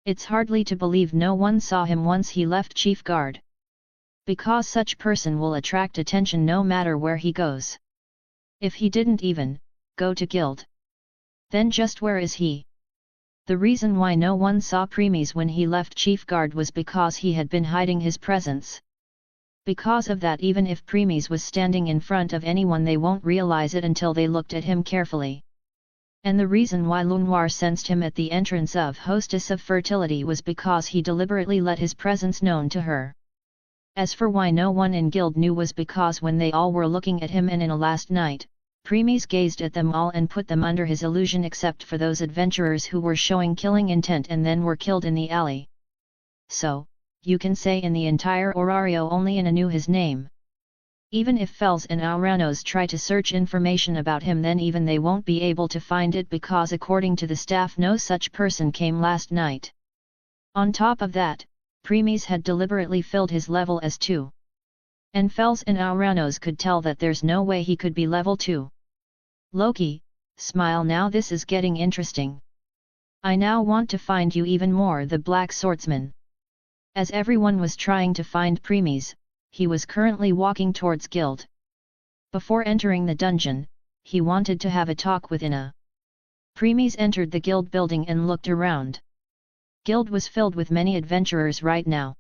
It's hardly to believe no one saw him once he left chief guard. Because such person will attract attention no matter where he goes. If he didn't even go to guild, then just where is he? The reason why no one saw Premies when he left chief guard was because he had been hiding his presence. Because of that, even if Premies was standing in front of anyone, they won't realize it until they looked at him carefully. And the reason why Lunoir sensed him at the entrance of Hostess of Fertility was because he deliberately let his presence known to her. As for why no one in guild knew was because when they all were looking at him and in a last night, Premies gazed at them all and put them under his illusion except for those adventurers who were showing killing intent and then were killed in the alley. So, you can say in the entire Orario only Ina knew his name. Even if Fels and Auranos try to search information about him, then even they won't be able to find it because according to the staff no such person came last night. On top of that, Premies had deliberately filled his level as 2. And Fels and Auranos could tell that there's no way he could be level 2. Loki, smile now, this is getting interesting. I now want to find you even more, the Black Swordsman. As everyone was trying to find Premies, he was currently walking towards guild. Before entering the dungeon, he wanted to have a talk with Ina. Premies entered the guild building and looked around. Guild was filled with many adventurers right now.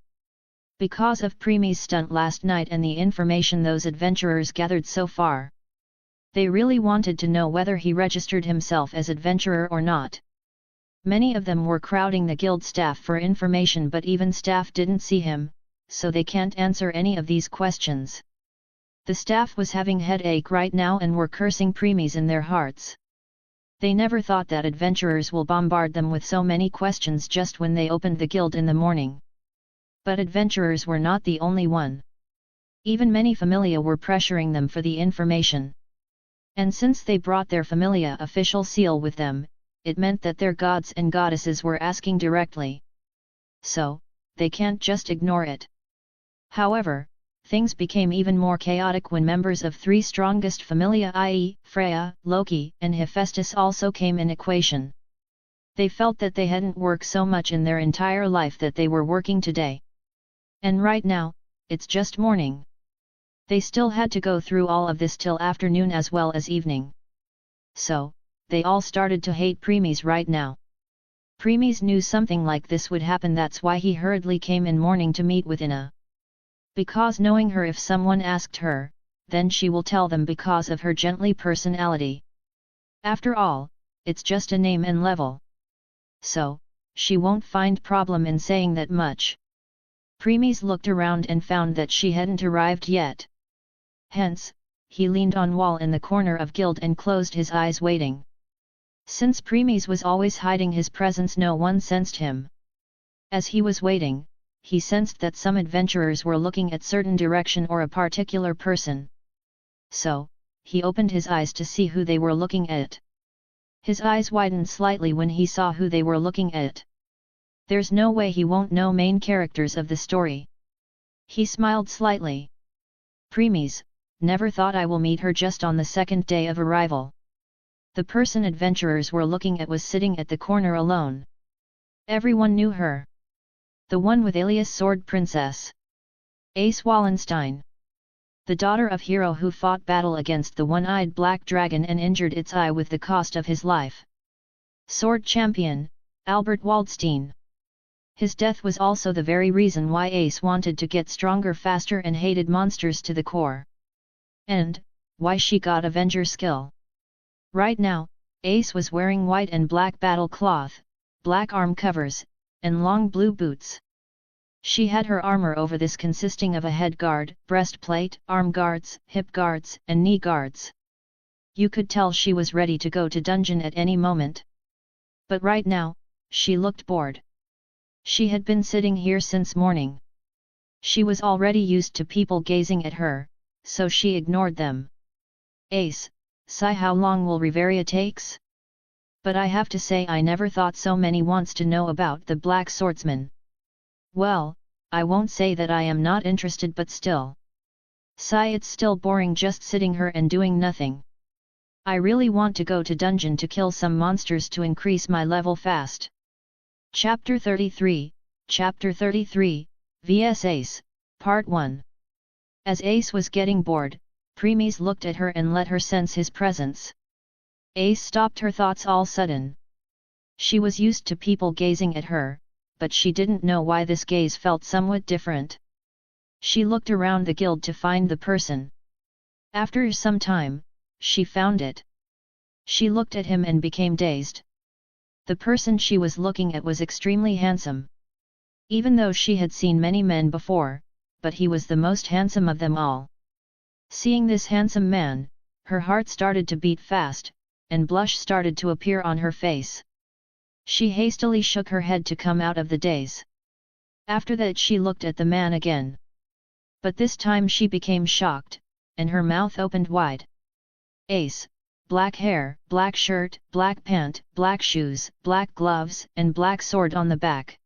Because of Premies' stunt last night and the information those adventurers gathered so far. They really wanted to know whether he registered himself as adventurer or not. Many of them were crowding the guild staff for information, but even staff didn't see him, so they can't answer any of these questions. The staff was having headache right now and were cursing Premies in their hearts. They never thought that adventurers will bombard them with so many questions just when they opened the guild in the morning. But adventurers were not the only one. Even many familia were pressuring them for the information. And since they brought their familia official seal with them, it meant that their gods and goddesses were asking directly. So, they can't just ignore it. However, things became even more chaotic when members of three strongest familia, i.e., Freya, Loki, and Hephaestus also came in equation. They felt that they hadn't worked so much in their entire life that they were working today. And right now, it's just morning. They still had to go through all of this till afternoon as well as evening. So, they all started to hate Premies right now. Premies knew something like this would happen, that's why he hurriedly came in morning to meet with Ina. Because knowing her, if someone asked her, then she will tell them because of her gently personality. After all, it's just a name and level. So, she won't find problem in saying that much. Premies looked around and found that she hadn't arrived yet. Hence, he leaned on wall in the corner of guild and closed his eyes waiting. Since Premies was always hiding his presence, no one sensed him. As he was waiting, he sensed that some adventurers were looking at certain direction or a particular person. So, he opened his eyes to see who they were looking at. His eyes widened slightly when he saw who they were looking at. There's no way he won't know main characters of the story. He smiled slightly. Premies, never thought I will meet her just on the second day of arrival. The person adventurers were looking at was sitting at the corner alone. Everyone knew her. The one with alias Sword Princess. Ace Wallenstein. The daughter of hero who fought battle against the one-eyed black dragon and injured its eye with the cost of his life. Sword champion, Albert Waldstein. His death was also the very reason why Ace wanted to get stronger faster and hated monsters to the core. And, why she got Avenger skill. Right now, Ace was wearing white and black battle cloth, black arm covers, and long blue boots. She had her armor over this consisting of a head guard, breastplate, arm guards, hip guards, and knee guards. You could tell she was ready to go to dungeon at any moment. But right now, she looked bored. She had been sitting here since morning. She was already used to people gazing at her, so she ignored them. Ace, sigh, how long will Riveria takes? But I have to say I never thought so many wants to know about the Black Swordsman. Well, I won't say that I am not interested, but still. Sigh, it's still boring just sitting here and doing nothing. I really want to go to dungeon to kill some monsters to increase my level fast. Chapter 33, vs Ace, Part 1. As Ace was getting bored, Premies looked at her and let her sense his presence. Ace stopped her thoughts all sudden. She was used to people gazing at her, but she didn't know why this gaze felt somewhat different. She looked around the guild to find the person. After some time, she found it. She looked at him and became dazed. The person she was looking at was extremely handsome. Even though she had seen many men before, but he was the most handsome of them all. Seeing this handsome man, her heart started to beat fast, and blush started to appear on her face. She hastily shook her head to come out of the daze. After that she looked at the man again. But this time she became shocked, and her mouth opened wide. Ace, black hair, black shirt, black pant, black shoes, black gloves, and black sword on the back.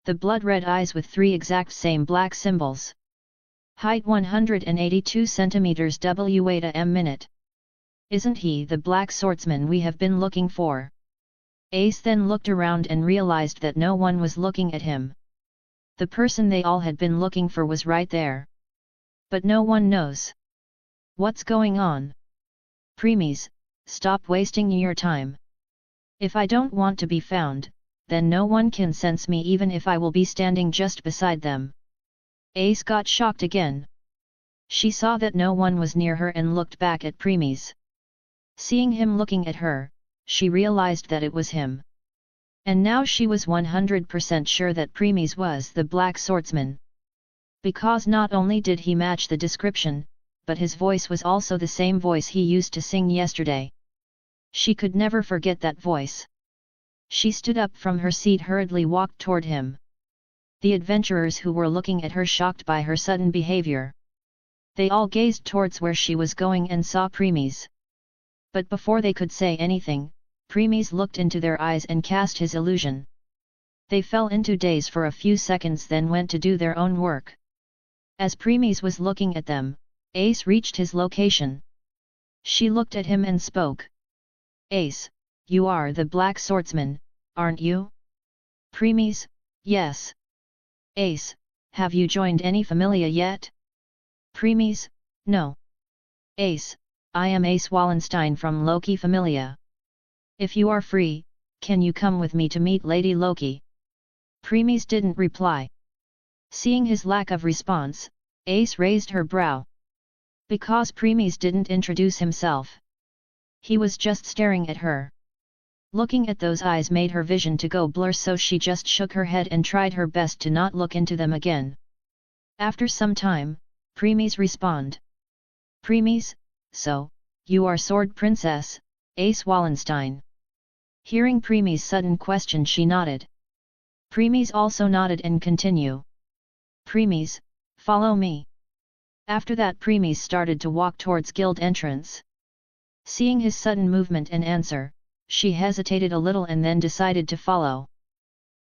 The blood-red eyes with three exact same black symbols. Height 182 centimeters, weight a minute. Isn't he the black swordsman we have been looking for? Ace then looked around and realized that no one was looking at him. The person they all had been looking for was right there. But no one knows. What's going on? Premies, stop wasting your time. If I don't want to be found, then no one can sense me even if I will be standing just beside them. Ace got shocked again. She saw that no one was near her and looked back at Premies. Seeing him looking at her, she realized that it was him. And now she was 100% sure that Premies was the Black Swordsman. Because not only did he match the description, but his voice was also the same voice he used to sing yesterday. She could never forget that voice. She stood up from her seat, hurriedly walked toward him. The adventurers who were looking at her shocked by her sudden behavior. They all gazed towards where she was going and saw Premies. But before they could say anything, Premies looked into their eyes and cast his illusion. They fell into daze for a few seconds, then went to do their own work. As Premies was looking at them, Ace reached his location. She looked at him and spoke. Ace, you are the Black Swordsman, aren't you? Premies, yes. Ace, have you joined any familia yet? Premies, no. Ace, I am Ace Wallenstein from Loki Familia. If you are free, can you come with me to meet Lady Loki? Premies didn't reply. Seeing his lack of response, Ace raised her brow. Because Premies didn't introduce himself. He was just staring at her. Looking at those eyes made her vision to go blur, so she just shook her head and tried her best to not look into them again. After some time, Premies respond. Premies, so, you are Sword Princess, Ace Wallenstein. Hearing Premies' sudden question, she nodded. Premies also nodded and continue. Premies, follow me. After that, Premies started to walk towards guild entrance. Seeing his sudden movement and answer, she hesitated a little and then decided to follow.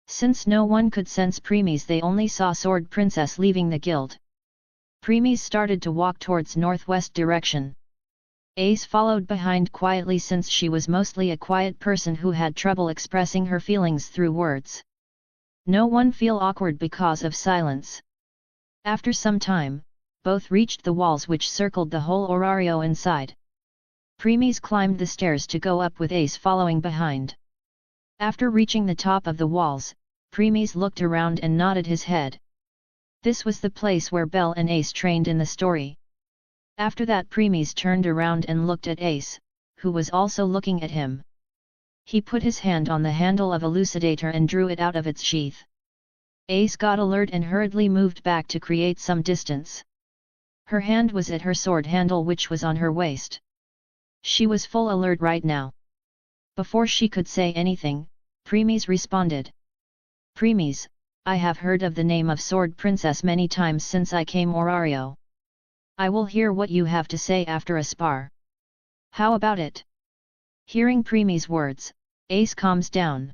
Since no one could sense Premies, they only saw Sword Princess leaving the guild. Premies started to walk towards northwest direction. Ace followed behind quietly, since she was mostly a quiet person who had trouble expressing her feelings through words. No one feel awkward because of silence. After some time, both reached the walls which circled the whole orario inside. Premies climbed the stairs to go up with Ace following behind. After reaching the top of the walls, Premies looked around and nodded his head. This was the place where Belle and Ace trained in the story. After that, Premies turned around and looked at Ace, who was also looking at him. He put his hand on the handle of Elucidator and drew it out of its sheath. Ace got alert and hurriedly moved back to create some distance. Her hand was at her sword handle, which was on her waist. She was full alert right now. Before she could say anything, Premies responded. Premies, I have heard of the name of Sword Princess many times since I came Orario. I will hear what you have to say after a spar. How about it? Hearing Premies' words, Ace calms down.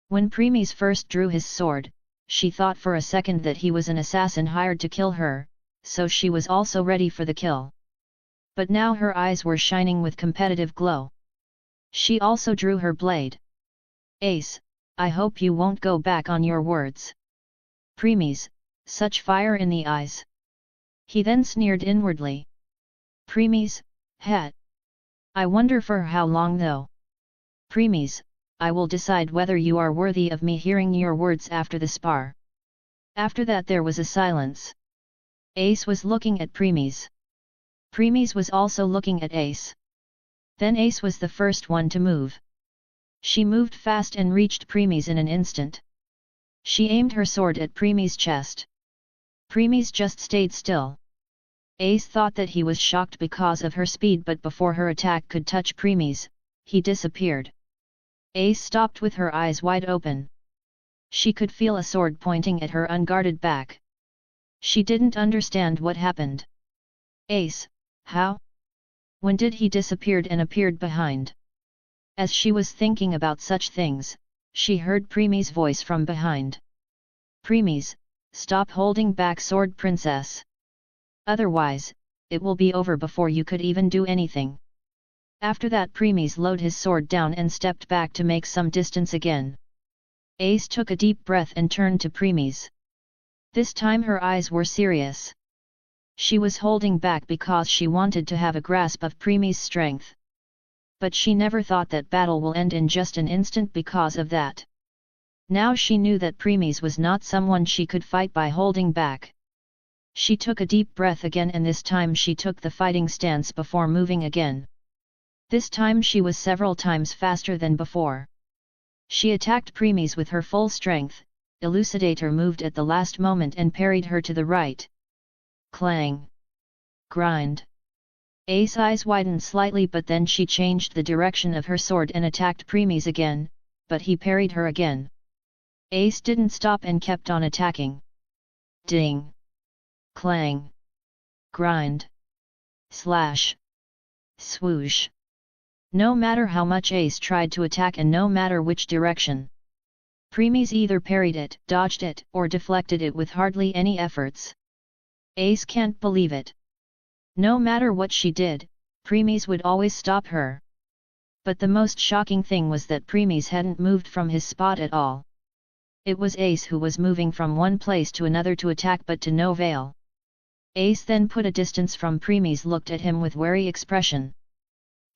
When Premies first drew his sword, she thought for a second that he was an assassin hired to kill her, so she was also ready for the kill. But now her eyes were shining with competitive glow. She also drew her blade. Ace, I hope you won't go back on your words. Premies, such fire in the eyes. He then sneered inwardly. Premies, het. I wonder for how long though. Premies, I will decide whether you are worthy of me hearing your words after the spar. After that there was a silence. Ace was looking at Premies. Premies was also looking at Ace. Then Ace was the first one to move. She moved fast and reached Premies in an instant. She aimed her sword at Premies' chest. Premies just stayed still. Ace thought that he was shocked because of her speed, but before her attack could touch Premies, he disappeared. Ace stopped with her eyes wide open. She could feel a sword pointing at her unguarded back. She didn't understand what happened. Ace, how? When did he disappeared and appeared behind? As she was thinking about such things, she heard Premies' voice from behind. Premies, stop holding back, Sword Princess. Otherwise, it will be over before you could even do anything. After that, Premies lowered his sword down and stepped back to make some distance again. Ace took a deep breath and turned to Premies. This time her eyes were serious. She was holding back because she wanted to have a grasp of Premies' strength. But she never thought that battle will end in just an instant because of that. Now she knew that Premies was not someone she could fight by holding back. She took a deep breath again, and this time she took the fighting stance before moving again. This time she was several times faster than before. She attacked Premies with her full strength. Elucidator moved at the last moment and parried her to the right. Clang! Grind! Ace's eyes widened slightly, but then she changed the direction of her sword and attacked Premies again, but he parried her again. Ace didn't stop and kept on attacking. Ding! Clang! Grind! Slash! Swoosh! No matter how much Ace tried to attack and no matter which direction, Premies either parried it, dodged it, or deflected it with hardly any efforts. Ace can't believe it. No matter what she did, Premies would always stop her. But the most shocking thing was that Premies hadn't moved from his spot at all. It was Ace who was moving from one place to another to attack, but to no avail. Ace then put a distance from Premies, looked at him with wary expression.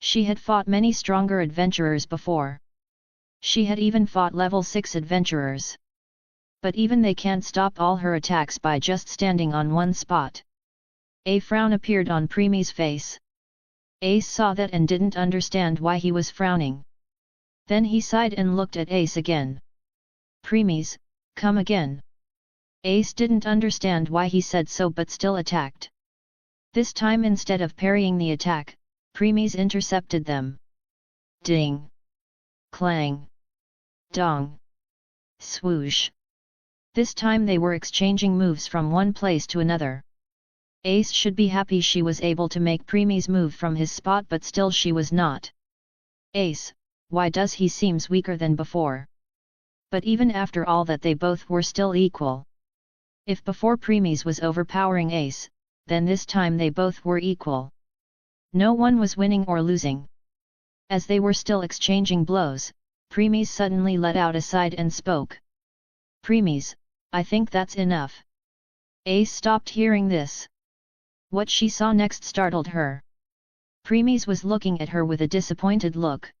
She had fought many stronger adventurers before. She had even fought level 6 adventurers. But even they can't stop all her attacks by just standing on one spot. A frown appeared on Premies' face. Ace saw that and didn't understand why he was frowning. Then he sighed and looked at Ace again. Premies, come again. Ace didn't understand why he said so, but still attacked. This time, instead of parrying the attack, Premies intercepted them. Ding! Clang! Dong! Swoosh! This time they were exchanging moves from one place to another. Ace should be happy she was able to make Premies move from his spot, but still she was not. Ace, why does he seems weaker than before? But even after all that, they both were still equal. If before Premies was overpowering Ace, then this time they both were equal. No one was winning or losing. As they were still exchanging blows, Premies suddenly let out a sigh and spoke. Premies, I think that's enough. Ace stopped hearing this. What she saw next startled her. Premies was looking at her with a disappointed look.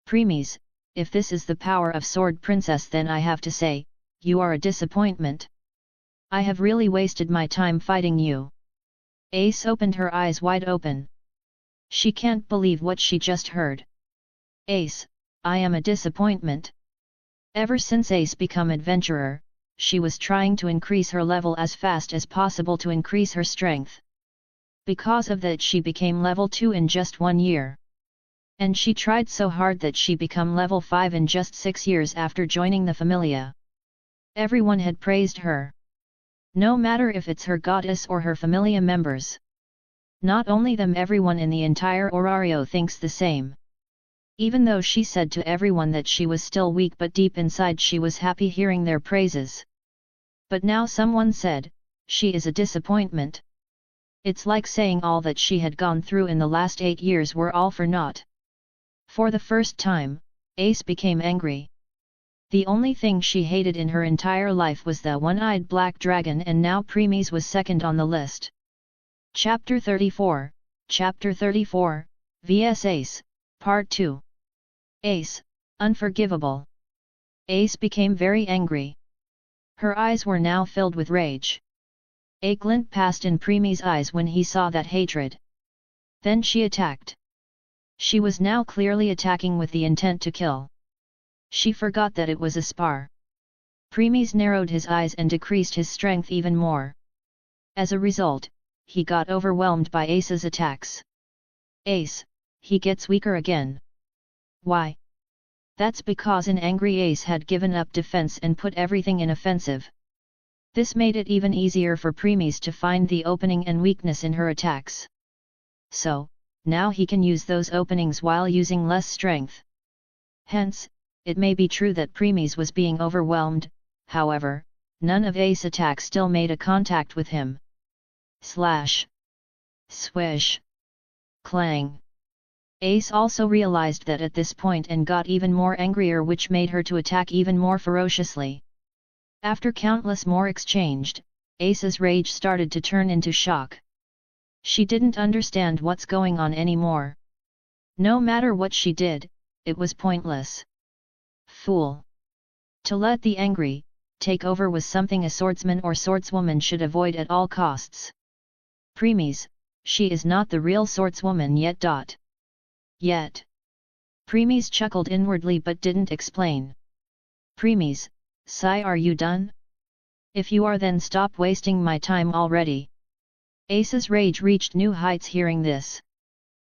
Premies, if this is the power of Sword Princess, then I have to say, you are a disappointment. I have really wasted my time fighting you. Ace opened her eyes wide open. She can't believe what she just heard. Ace, I am a disappointment. Ever since Ace became adventurer, she was trying to increase her level as fast as possible to increase her strength. Because of that, she became level 2 in just 1 year. And she tried so hard that she became level 5 in just 6 years after joining the Familia. Everyone had praised her. No matter if it's her goddess or her Familia members. Not only them, everyone in the entire Orario thinks the same. Even though she said to everyone that she was still weak, but deep inside she was happy hearing their praises. But now someone said, she is a disappointment. It's like saying all that she had gone through in the last 8 years were all for naught. For the first time, Ace became angry. The only thing she hated in her entire life was the one-eyed black dragon, and now Premies was second on the list. Chapter 34, vs Ace, Part 2. Ace, unforgivable. Ace became very angry. Her eyes were now filled with rage. A glint passed in Premies' eyes when he saw that hatred. Then she attacked. She was now clearly attacking with the intent to kill. She forgot that it was a spar. Premies narrowed his eyes and decreased his strength even more. As a result, he got overwhelmed by Ace's attacks. Ace, he gets weaker again. Why? That's because an angry Ace had given up defense and put everything in offensive. This made it even easier for Premies to find the opening and weakness in her attacks. So, now he can use those openings while using less strength. Hence, it may be true that Premies was being overwhelmed, however, none of Ace's attacks still made a contact with him. Slash! Swish! Clang! Ace also realized that at this point and got even more angrier, which made her to attack even more ferociously. After countless more exchanged, Ace's rage started to turn into shock. She didn't understand what's going on anymore. No matter what she did, it was pointless. Fool! To let the angry take over was something a swordsman or swordswoman should avoid at all costs. Premies, she is not the real swordswoman yet. Yet. Premies chuckled inwardly but didn't explain. Premies, sigh, are you done? If you are, then stop wasting my time already. Ace's rage reached new heights hearing this.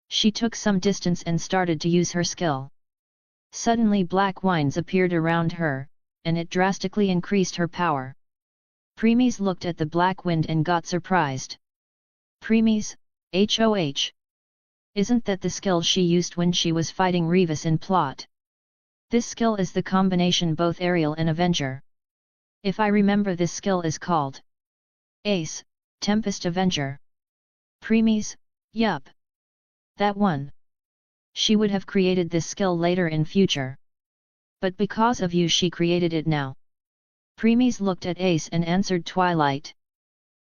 She took some distance and started to use her skill. Suddenly black winds appeared around her, and it drastically increased her power. Premies looked at the black wind and got surprised. Premies, HOH! Isn't that the skill she used when she was fighting Revis in plot? This skill is the combination both aerial and avenger. If I remember, this skill is called Ace, Tempest Avenger. Premies, yup. That one. She would have created this skill later in future. But because of you she created it now. Premies looked at Ace and answered Twilight.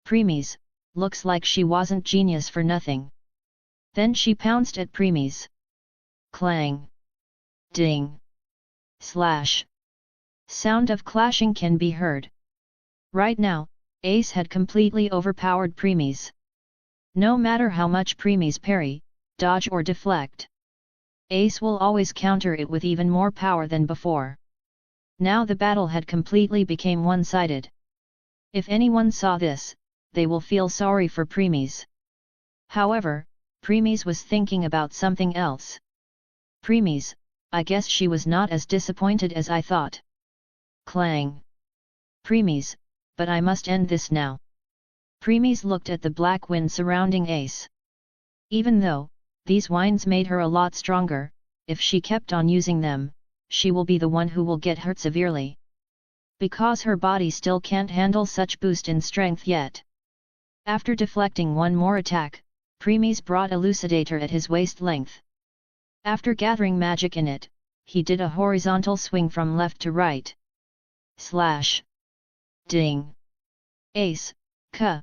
Premies, looks like she wasn't genius for nothing. Then she pounced at Premies. Clang. Ding. Slash. Sound of clashing can be heard. Right now, Ace had completely overpowered Premies. No matter how much Premies parry, dodge or deflect, Ace will always counter it with even more power than before. Now the battle had completely became one-sided. If anyone saw this, they will feel sorry for Premies. However, Premies was thinking about something else. Premies, I guess she was not as disappointed as I thought. Clang. Premies, but I must end this now. Premies looked at the black wind surrounding Ace. Even though these winds made her a lot stronger, if she kept on using them, she will be the one who will get hurt severely. Because her body still can't handle such boost in strength yet. After deflecting one more attack, Premies brought Elucidator at his waist length. After gathering magic in it, he did a horizontal swing from left to right. Slash. Ding. Ace, ka.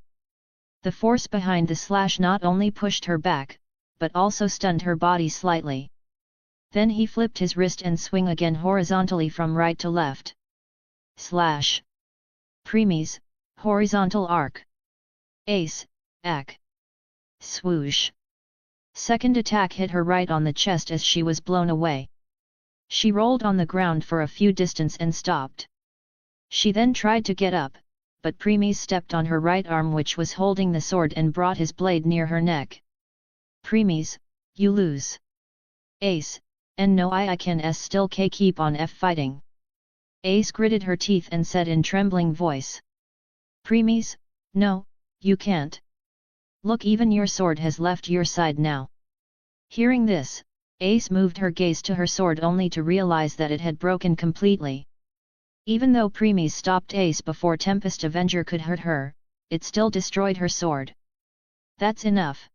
The force behind the slash not only pushed her back, but also stunned her body slightly. Then he flipped his wrist and swing again horizontally from right to left. Slash. Premies, horizontal arc. Ace, ack. Swoosh. Second attack hit her right on the chest as she was blown away. She rolled on the ground for a few distance and stopped. She then tried to get up, but Premies stepped on her right arm which was holding the sword and brought his blade near her neck. Premies, you lose. Ace, and no I can still keep on fighting. Ace gritted her teeth and said in trembling voice. Premies, no, you can't. Look, even your sword has left your side now. Hearing this, Ace moved her gaze to her sword only to realize that it had broken completely. Even though Premies stopped Ace before Tempest Avenger could hurt her, it still destroyed her sword. That's enough.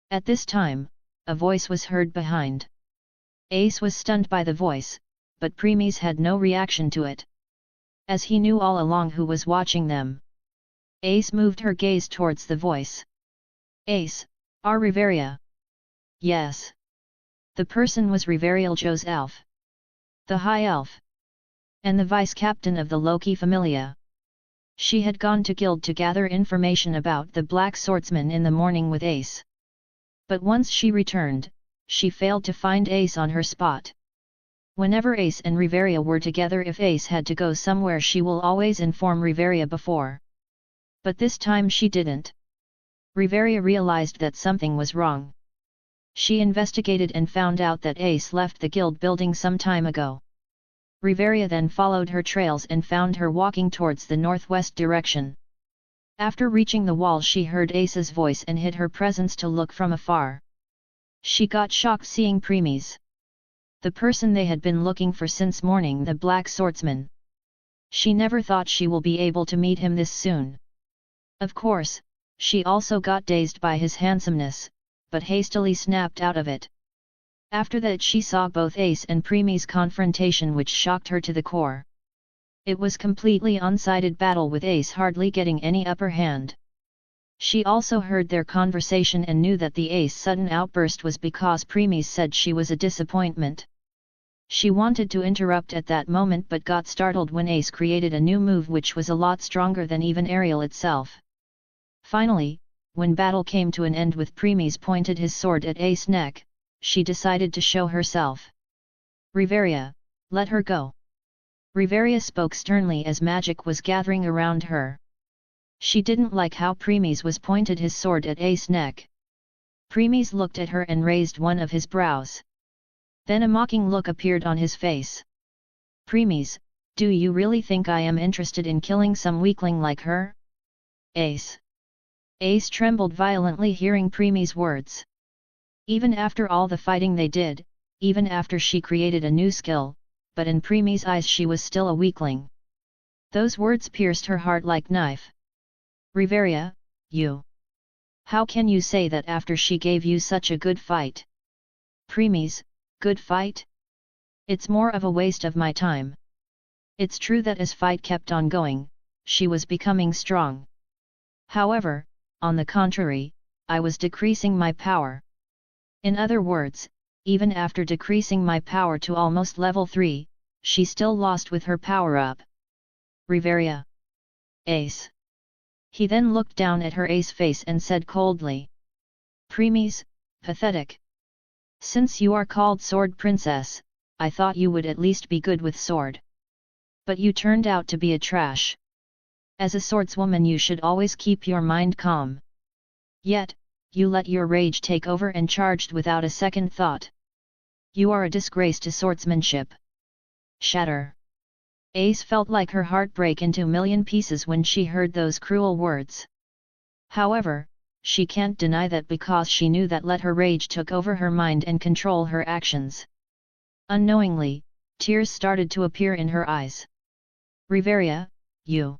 At this time, a voice was heard behind. Ace was stunned by the voice, but Premies had no reaction to it. As he knew all along who was watching them. Ace moved her gaze towards the voice. Ace, are Riveria? Yes. The person was Riverialjo's elf. The High Elf. And the vice-captain of the Loki Familia. She had gone to Guild to gather information about the Black Swordsman in the morning with Ace. But once she returned, she failed to find Ace on her spot. Whenever Ace and Riveria were together, if Ace had to go somewhere she will always inform Riveria before. But this time she didn't. Riveria realized that something was wrong. She investigated and found out that Ace left the guild building some time ago. Riveria then followed her trails and found her walking towards the northwest direction. After reaching the wall she heard Ace's voice and hid her presence to look from afar. She got shocked seeing Premies. The person they had been looking for since morning, the Black Swordsman. She never thought she will be able to meet him this soon. Of course, she also got dazed by his handsomeness, but hastily snapped out of it. After that she saw both Ace and Premies' confrontation which shocked her to the core. It was completely one-sided battle with Ace hardly getting any upper hand. She also heard their conversation and knew that the Ace sudden outburst was because Premies said she was a disappointment. She wanted to interrupt at that moment but got startled when Ace created a new move which was a lot stronger than even Ariel itself. Finally, when battle came to an end with Premies pointed his sword at Ace's neck, she decided to show herself. Riveria, let her go. Riveria spoke sternly as magic was gathering around her. She didn't like how Premies was pointed his sword at Ace's neck. Premies looked at her and raised one of his brows. Then a mocking look appeared on his face. Premies, do you really think I am interested in killing some weakling like her? Ace. Ace trembled violently hearing Premies' words. Even after all the fighting they did, even after she created a new skill, but in Premies' eyes she was still a weakling. Those words pierced her heart like knife. Riveria, you. How can you say that after she gave you such a good fight? Premies, good fight? It's more of a waste of my time. It's true that as fight kept on going, she was becoming strong. However, on the contrary, I was decreasing my power. In other words, even after decreasing my power to almost level 3, she still lost with her power up. Riveria. Ace. He then looked down at her ace face and said coldly. Premies, pathetic. Since you are called Sword Princess, I thought you would at least be good with sword. But you turned out to be a trash. As a swordswoman you should always keep your mind calm. Yet, you let your rage take over and charged without a second thought. You are a disgrace to swordsmanship. Shatter. Ace felt like her heart break into a million pieces when she heard those cruel words. However, she can't deny that because she knew that let her rage took over her mind and control her actions. Unknowingly, tears started to appear in her eyes. Riveria, you.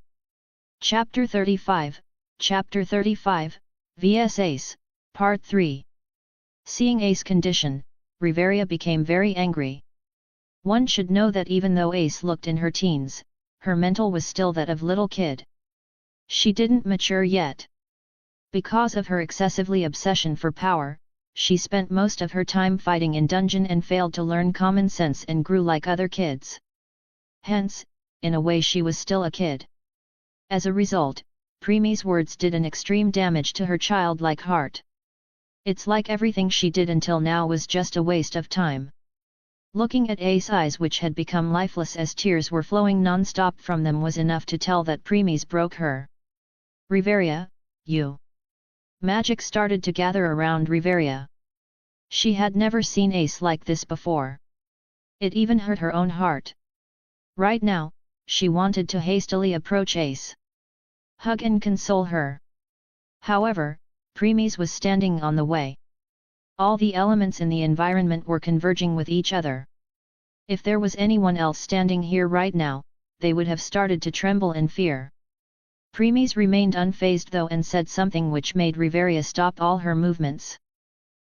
Chapter 35, vs Ace, Part 3. Seeing Ace's condition, Riveria became very angry. One should know that even though Ace looked in her teens, her mental was still that of little kid. She didn't mature yet. Because of her excessively obsession for power, she spent most of her time fighting in dungeon and failed to learn common sense and grew like other kids. Hence, in a way she was still a kid. As a result, Preemie's words did an extreme damage to her childlike heart. It's like everything she did until now was just a waste of time. Looking at Ace's eyes which had become lifeless as tears were flowing non-stop from them was enough to tell that Preemie's broke her. Riveria, you. Magic started to gather around Riveria. She had never seen Ace like this before. It even hurt her own heart. Right now, she wanted to hastily approach Ace. Hug and console her. However, Preemies was standing on the way. All the elements in the environment were converging with each other. If there was anyone else standing here right now, they would have started to tremble in fear. Preemies remained unfazed though and said something which made Riveria stop all her movements.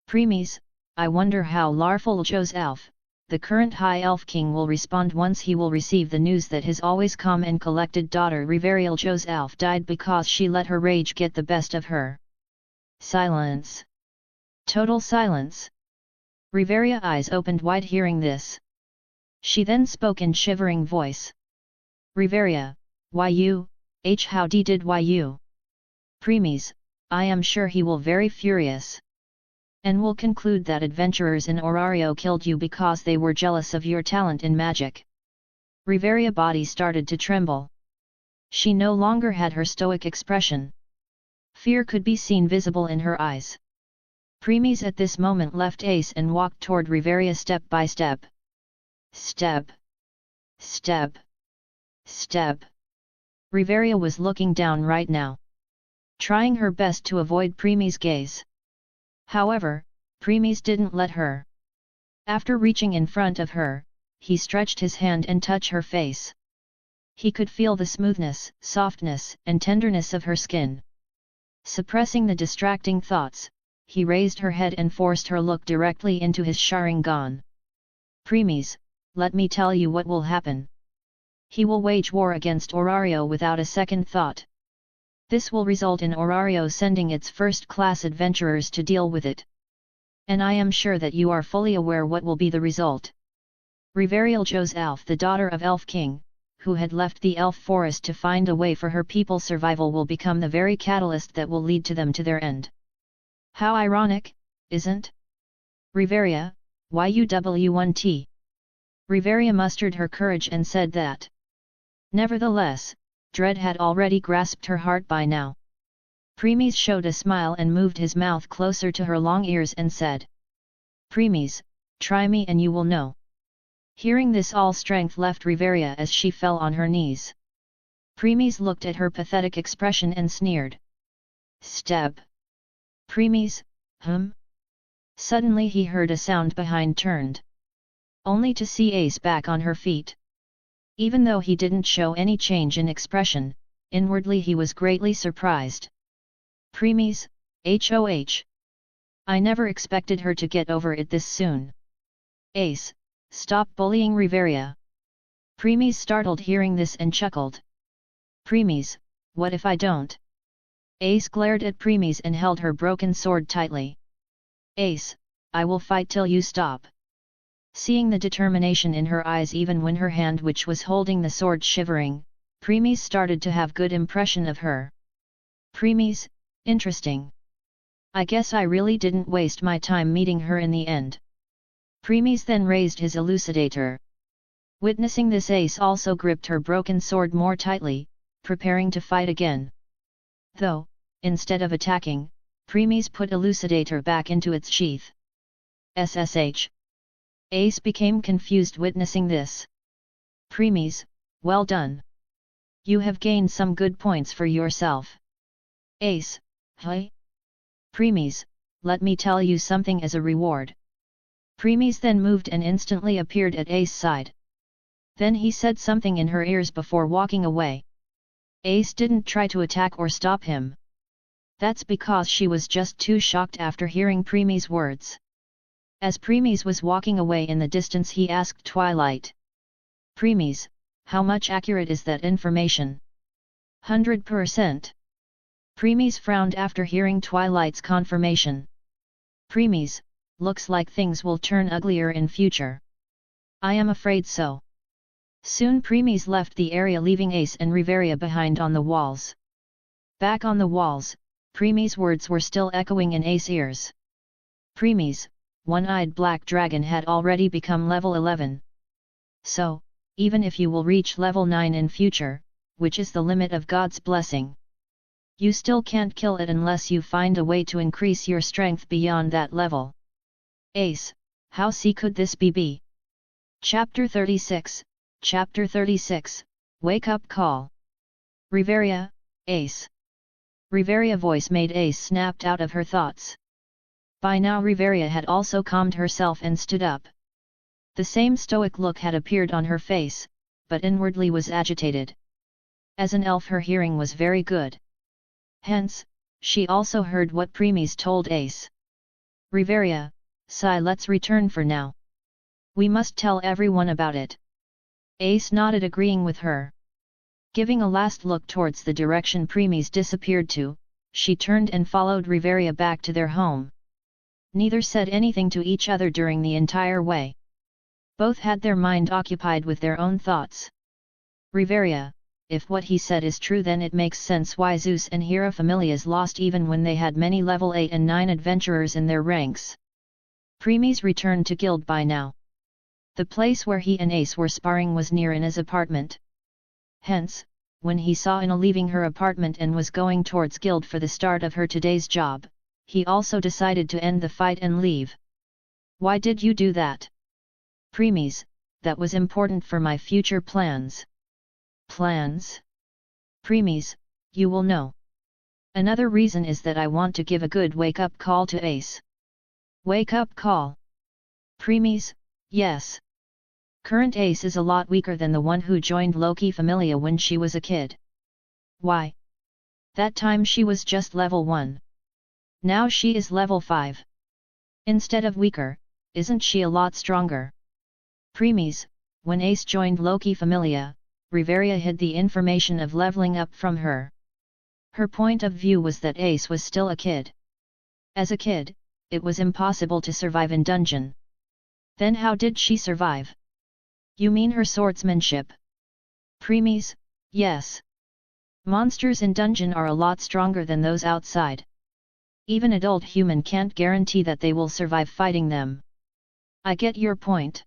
Preemies, I wonder how Larfuljo's elf, the current High Elf King will respond once he will receive the news that his always calm and collected daughter Riveriljo's elf died because she let her rage get the best of her. Silence. Total silence. Riveria eyes opened wide hearing this. She then spoke in shivering voice. Riveria, why you, how did why you? Preemies, I am sure he will very furious. And will conclude that adventurers in Orario killed you because they were jealous of your talent in magic. Riveria body started to tremble. She no longer had her stoic expression. Fear could be seen visible in her eyes. Preemies at this moment left Ace and walked toward Riveria step by step. Step. Step. Step. Riveria was looking down right now, trying her best to avoid Preemie's gaze. However, Preemies didn't let her. After reaching in front of her, he stretched his hand and touched her face. He could feel the smoothness, softness, and tenderness of her skin. Suppressing the distracting thoughts, he raised her head and forced her look directly into his Sharingan. Preemies, let me tell you what will happen. He will wage war against Orario without a second thought. This will result in Orario sending its first-class adventurers to deal with it. And I am sure that you are fully aware what will be the result. Riveriljo's elf, the daughter of Elf King, who had left the elf forest to find a way for her people's survival, will become the very catalyst that will lead to them to their end. How ironic, isn't? Riveria, YUW1T. Riveria mustered her courage and said that. Nevertheless, dread had already grasped her heart by now. Preemies showed a smile and moved his mouth closer to her long ears and said. Preemies, try me and you will know. Hearing this, all strength left Riveria as she fell on her knees. Preemies looked at her pathetic expression and sneered. Step. Preemies, Suddenly he heard a sound behind, turned. Only to see Ace back on her feet. Even though he didn't show any change in expression, inwardly he was greatly surprised. Premies, HOH. I never expected her to get over it this soon. Ace, stop bullying Riveria. Premies startled hearing this and chuckled. Premies, what if I don't? Ace glared at Premies and held her broken sword tightly. Ace, I will fight till you stop. Seeing the determination in her eyes even when her hand which was holding the sword shivering, Premies started to have good impression of her. Premies, interesting. I guess I really didn't waste my time meeting her in the end. Premies then raised his elucidator. Witnessing this, Ace also gripped her broken sword more tightly, preparing to fight again. Though, instead of attacking, Premies put elucidator back into its sheath. SSH. Ace became confused witnessing this. Premies, well done. You have gained some good points for yourself. Ace, hey? Premies, let me tell you something as a reward. Premies then moved and instantly appeared at Ace's side. Then he said something in her ears before walking away. Ace didn't try to attack or stop him. That's because she was just too shocked after hearing Premies' words. As Premies was walking away in the distance, he asked Twilight. Premies, how much accurate is that information? 100%. Premies frowned after hearing Twilight's confirmation. Premies, looks like things will turn uglier in future. I am afraid so. Soon Premies left the area, leaving Ace and Riveria behind on the walls. Back on the walls, Premies' words were still echoing in Ace's ears. Premies, one-eyed black dragon had already become level 11. So, even if you will reach level 9 in future, which is the limit of God's blessing, you still can't kill it unless you find a way to increase your strength beyond that level. Ace, how could this be? Chapter 36, Chapter 36, Wake Up Call. Riveria, Ace. Riveria voice made Ace snapped out of her thoughts. By now Riveria had also calmed herself and stood up. The same stoic look had appeared on her face, but inwardly was agitated. As an elf, her hearing was very good. Hence, she also heard what Premies told Ace. Riveria, let's return for now. We must tell everyone about it. Ace nodded, agreeing with her. Giving a last look towards the direction Premies disappeared to, she turned and followed Riveria back to their home. Neither said anything to each other during the entire way. Both had their mind occupied with their own thoughts. Riveria, if what he said is true, then it makes sense why Zeus and Hera Familias lost even when they had many level 8 and 9 adventurers in their ranks. Premies returned to guild by now. The place where he and Ace were sparring was near Ina's apartment. Hence, when he saw Ina leaving her apartment and was going towards guild for the start of her today's job, he also decided to end the fight and leave. Why did you do that? Premies, that was important for my future plans. Plans? Premies, you will know. Another reason is that I want to give a good wake-up call to Ace. Wake-up call? Premies, yes. Current Ace is a lot weaker than the one who joined Loki Familia when she was a kid. Why? That time she was just level 1. Now she is level 5. Instead of weaker, isn't she a lot stronger? Premies, when Ace joined Loki Familia, Riveria hid the information of leveling up from her. Her point of view was that Ace was still a kid. As a kid, it was impossible to survive in dungeon. Then how did she survive? You mean her swordsmanship? Premies, yes. Monsters in dungeon are a lot stronger than those outside. Even adult human can't guarantee that they will survive fighting them. I get your point.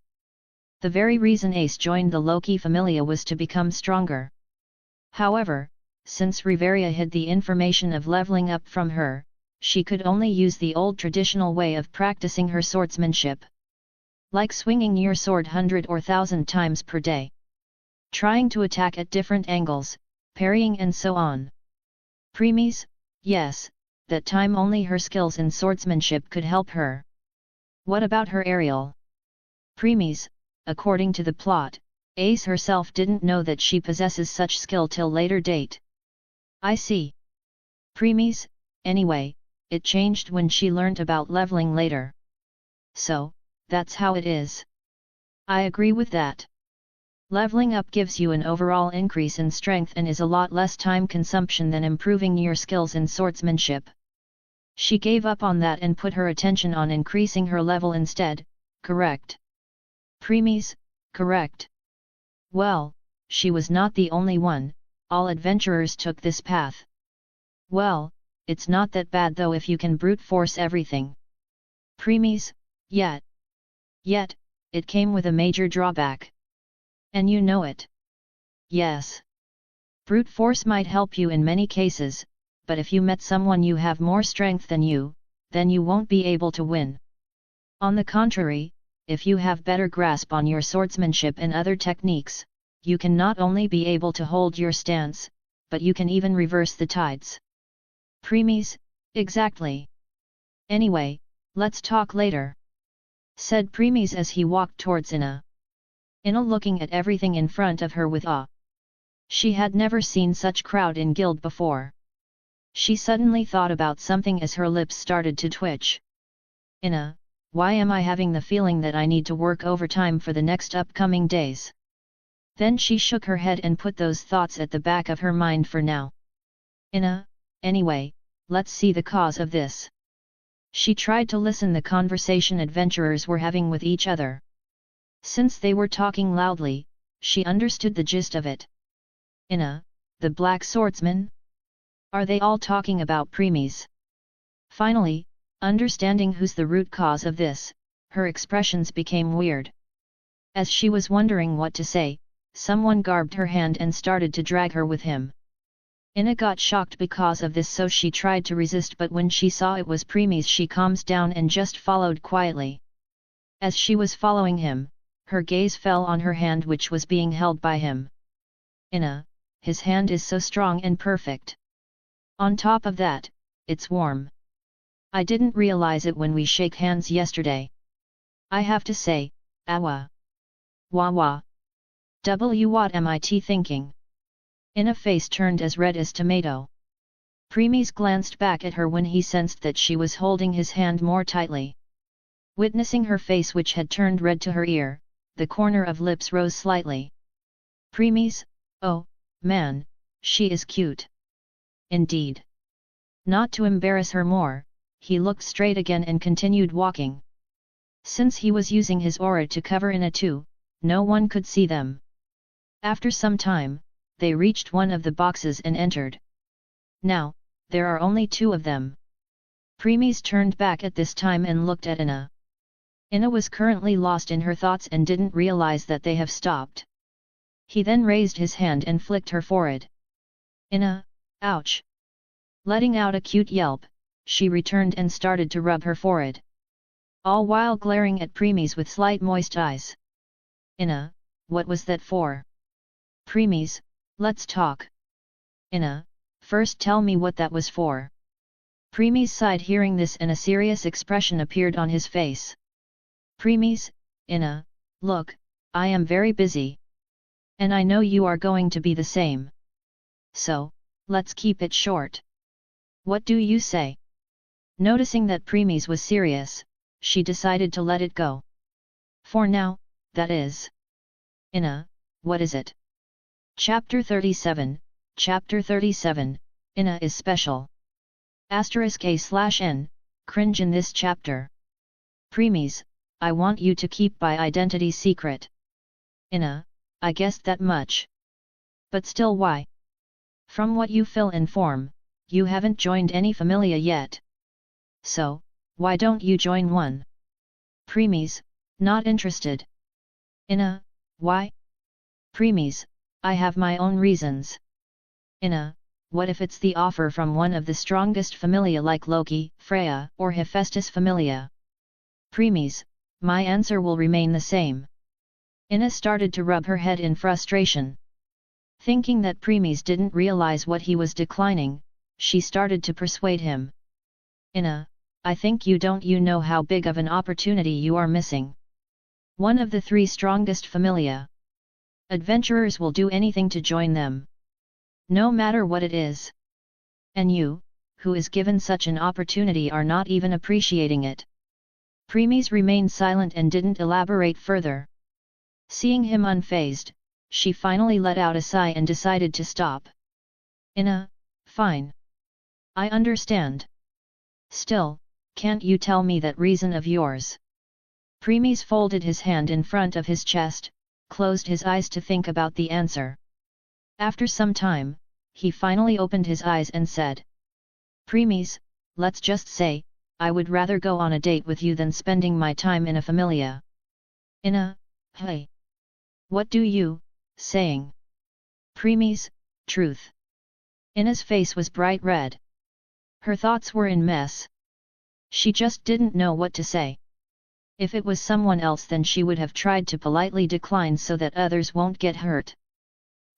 The very reason Ace joined the Loki Familia was to become stronger. However, since Riveria hid the information of leveling up from her, she could only use the old traditional way of practicing her swordsmanship. Like swinging your sword 100 or 1,000 times per day. Trying to attack at different angles, parrying and so on. Premies, yes, that time only her skills in swordsmanship could help her. What about her aerial? Premies, according to the plot, Ace herself didn't know that she possesses such skill till later date. I see. Premies, Anyway, it changed when she learnt about leveling later. So, that's how it is. I agree with that. Leveling up gives you an overall increase in strength and is a lot less time consumption than improving your skills in swordsmanship. She gave up on that and put her attention on increasing her level instead, correct? Premies, correct. Well, she was not the only one, all adventurers took this path. Well, it's not that bad though if you can brute force everything. Premies, yet, it came with a major drawback. And you know it. Yes. Brute force might help you in many cases, but if you met someone you have more strength than you, then you won't be able to win. On the contrary, if you have better grasp on your swordsmanship and other techniques, you can not only be able to hold your stance, but you can even reverse the tides. Premies, exactly. Anyway, let's talk later, said Premies as he walked towards Ina. Ina looking at everything in front of her with awe. She had never seen such crowd in guild before. She suddenly thought about something as her lips started to twitch. Ina, why am I having the feeling that I need to work overtime for the next upcoming days? Then she shook her head and put those thoughts at the back of her mind for now. Ina, anyway, let's see the cause of this. She tried to listen the conversation adventurers were having with each other. Since they were talking loudly, she understood the gist of it. Ina, the black swordsman? Are they all talking about Premies? Finally, understanding who's the root cause of this, her expressions became weird. As she was wondering what to say, someone grabbed her hand and started to drag her with him. Ina got shocked because of this, so she tried to resist, but when she saw it was Premies she calmed down and just followed quietly. As she was following him, her gaze fell on her hand which was being held by him. Ina, his hand is so strong and perfect. On top of that, it's warm. I didn't realize it when we shake hands yesterday. I have to say, awa. Wah wah. What am I thinking? Ina face turned as red as tomato. Premies glanced back at her when he sensed that she was holding his hand more tightly. Witnessing her face which had turned red to her ear, the corner of lips rose slightly. Premies, oh, man, she is cute. Indeed. Not to embarrass her more, he looked straight again and continued walking. Since he was using his aura to cover Ina too, no one could see them. After some time, they reached one of the boxes and entered. Now, there are only two of them. Premies turned back at this time and looked at Ina. Ina was currently lost in her thoughts and didn't realize that they have stopped. He then raised his hand and flicked her forehead. Ina, ouch! Letting out a cute yelp, she returned and started to rub her forehead. All while glaring at Premies with slight moist eyes. Ina, what was that for? Premies, let's talk. Ina, first tell me what that was for. Premies sighed hearing this and a serious expression appeared on his face. Premies, Ina, look, I am very busy. And I know you are going to be the same. So, let's keep it short. What do you say? Noticing that Premies was serious, she decided to let it go. For now, that is. Ina, what is it? Chapter 37, Chapter 37, Ina is special. *A/N, cringe in this chapter. Premies, I want you to keep my identity secret. Ina, I guessed that much. But still why? From what you fill in form, you haven't joined any familia yet. So, why don't you join one? Premies, not interested. Ina, why? Premies, I have my own reasons. Ina, what if it's the offer from one of the strongest familia like Loki, Freya, or Hephaestus familia? Premies, my answer will remain the same. Ina started to rub her head in frustration. Thinking that Premies didn't realize what he was declining, she started to persuade him. Ina, I think you know how big of an opportunity you are missing. One of the three strongest familia. Adventurers will do anything to join them. No matter what it is. And you, who is given such an opportunity are not even appreciating it. Premies remained silent and didn't elaborate further. Seeing him unfazed, she finally let out a sigh and decided to stop. Fine. I understand. Still, can't you tell me that reason of yours? Premies folded his hand in front of his chest, closed his eyes to think about the answer. After some time, he finally opened his eyes and said, Premies, let's just say, I would rather go on a date with you than spending my time in a familia. Hey. What do you, saying? Premies, truth. Ina's face was bright red. Her thoughts were in mess. She just didn't know what to say. If it was someone else then she would have tried to politely decline so that others won't get hurt.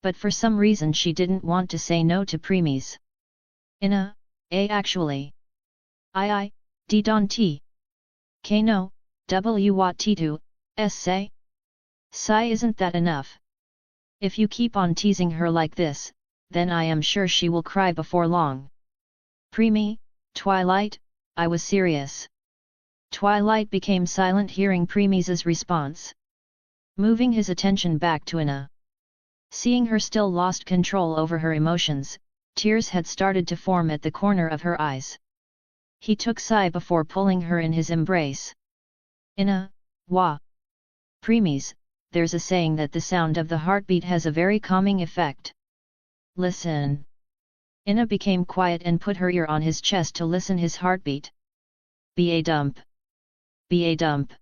But for some reason she didn't want to say no to Premies. Actually. D don t. K no, w wat t2, s say? Sigh isn't that enough? If you keep on teasing her like this, then I am sure she will cry before long. Preemie, Twilight, I was serious. Twilight became silent hearing Preemies's response. Moving his attention back to Ina. Seeing her still lost control over her emotions, tears had started to form at the corner of her eyes. He took sigh before pulling her in his embrace. Ina, wah. Preemies, there's a saying that the sound of the heartbeat has a very calming effect. Listen. Ina became quiet and put her ear on his chest to listen his heartbeat. Ba dump. Ba dump.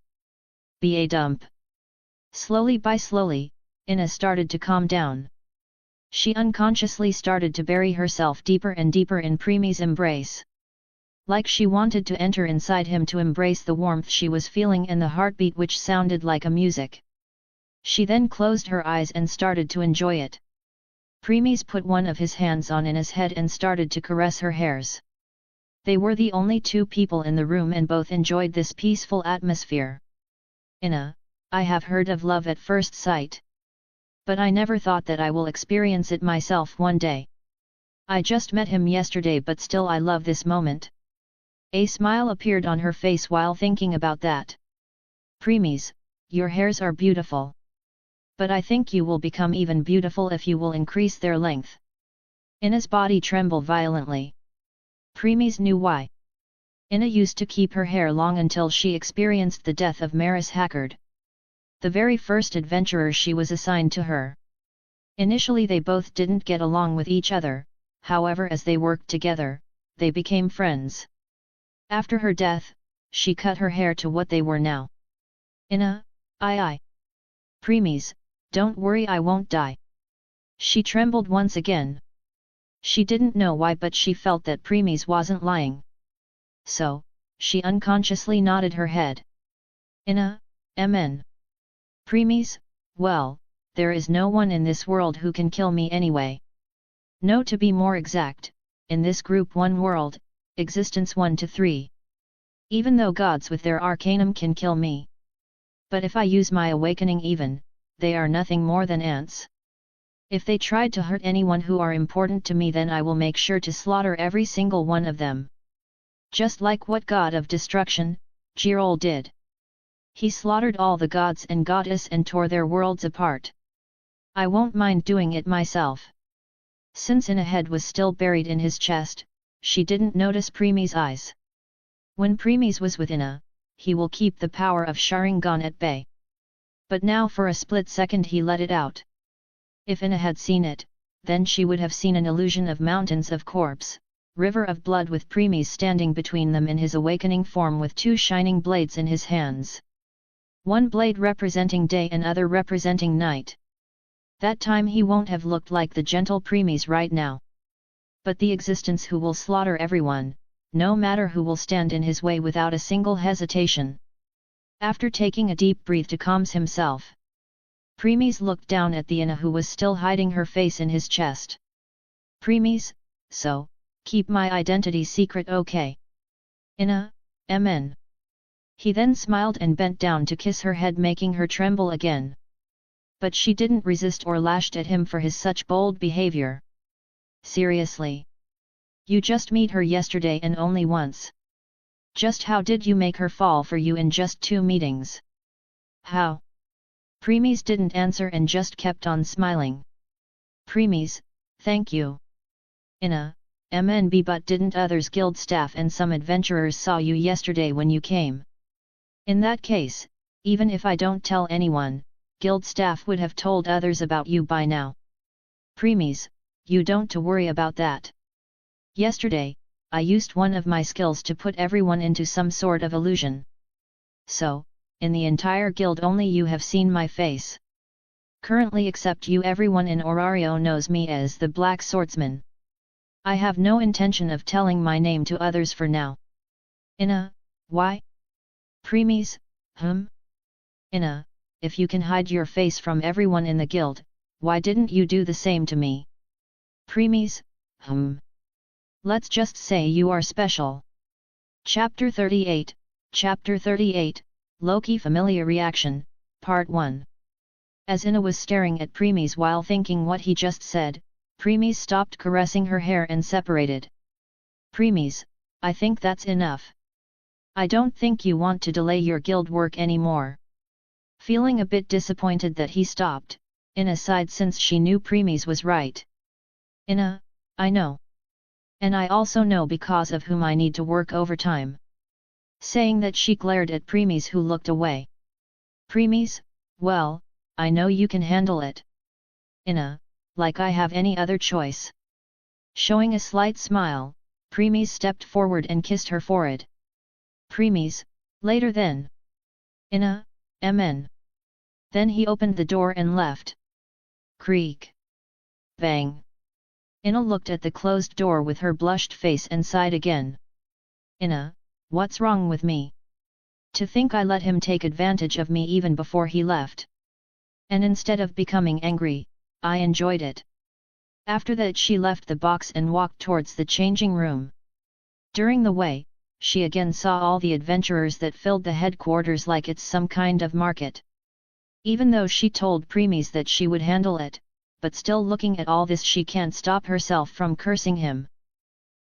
Ba dump. Slowly by slowly, Ina started to calm down. She unconsciously started to bury herself deeper and deeper in Preemie's embrace. Like she wanted to enter inside him to embrace the warmth she was feeling and the heartbeat which sounded like a music. She then closed her eyes and started to enjoy it. Preemies put one of his hands on Ina's head and started to caress her hairs. They were the only two people in the room and both enjoyed this peaceful atmosphere. Ina, I have heard of love at first sight. But I never thought that I will experience it myself one day. I just met him yesterday but still I love this moment. A smile appeared on her face while thinking about that. Preemies, your hairs are beautiful. But I think you will become even beautiful if you will increase their length. Ina's body trembled violently. Preemies knew why. Ina used to keep her hair long until she experienced the death of Maris Hackard, the very first adventurer she was assigned to her. Initially they both didn't get along with each other, however as they worked together, they became friends. After her death, she cut her hair to what they were now. Ina, Preemies, don't worry I won't die. She trembled once again. She didn't know why but she felt that Preemies wasn't lying. So, she unconsciously nodded her head. Ina, mn. Preemies, well, there is no one in this world who can kill me anyway. No, to be more exact, in this group 1 world, existence 1 to 3. Even though gods with their arcanum can kill me. But if I use my awakening even, they are nothing more than ants. If they tried to hurt anyone who are important to me then I will make sure to slaughter every single one of them. Just like what god of destruction, Girol did. He slaughtered all the gods and goddess and tore their worlds apart. I won't mind doing it myself. Since Ina head was still buried in his chest, she didn't notice Preemie's eyes. When Preemies was with Ina, he will keep the power of Sharingan at bay. But now for a split second he let it out. If Ina had seen it, then she would have seen an illusion of mountains of corpse, river of blood with Preemies standing between them in his awakening form with 2 shining blades in his hands. One blade representing day and other representing night. That time he won't have looked like the gentle Preemies right now. But the existence who will slaughter everyone, no matter who will stand in his way without a single hesitation. After taking a deep breath to calm himself, Preemies looked down at the Ina who was still hiding her face in his chest. Preemies, so, keep my identity secret okay? Ina, mn. He then smiled and bent down to kiss her head making her tremble again. But she didn't resist or lashed at him for his such bold behavior. Seriously? You just meet her yesterday and only once. Just how did you make her fall for you in just 2 meetings? How? Premies didn't answer and just kept on smiling. Premies, thank you. Inna, MNB, but didn't others guild staff and some adventurers saw you yesterday when you came? In that case, even if I don't tell anyone, guild staff would have told others about you by now. Premies, you don't to worry about that. Yesterday, I used one of my skills to put everyone into some sort of illusion. So, in the entire guild only you have seen my face. Currently except you, everyone in Orario knows me as the Black Swordsman. I have no intention of telling my name to others for now. Inna, why? Premies, Inna, if you can hide your face from everyone in the guild, why didn't you do the same to me? Premies, Let's just say you are special. Chapter 38, Loki Familiar Reaction, Part 1. As Inna was staring at Premies while thinking what he just said, Premies stopped caressing her hair and separated. Premies, I think that's enough. I don't think you want to delay your guild work anymore. Feeling a bit disappointed that he stopped, Inna sighed since she knew Premies was right. Inna, I know. And I also know because of whom I need to work overtime. Saying that, she glared at Premies, who looked away. Premies, well, I know you can handle it. Inna, like I have any other choice. Showing a slight smile, Premies stepped forward and kissed her forehead. Premies, later then. Inna, Mn. Then he opened the door and left. Creak. Bang. Inna looked at the closed door with her blushed face and sighed again. Inna, what's wrong with me? To think I let him take advantage of me even before he left. And instead of becoming angry, I enjoyed it. After that she left the box and walked towards the changing room. During the way, she again saw all the adventurers that filled the headquarters like it's some kind of market. Even though she told Premies that she would handle it, but still looking at all this she can't stop herself from cursing him.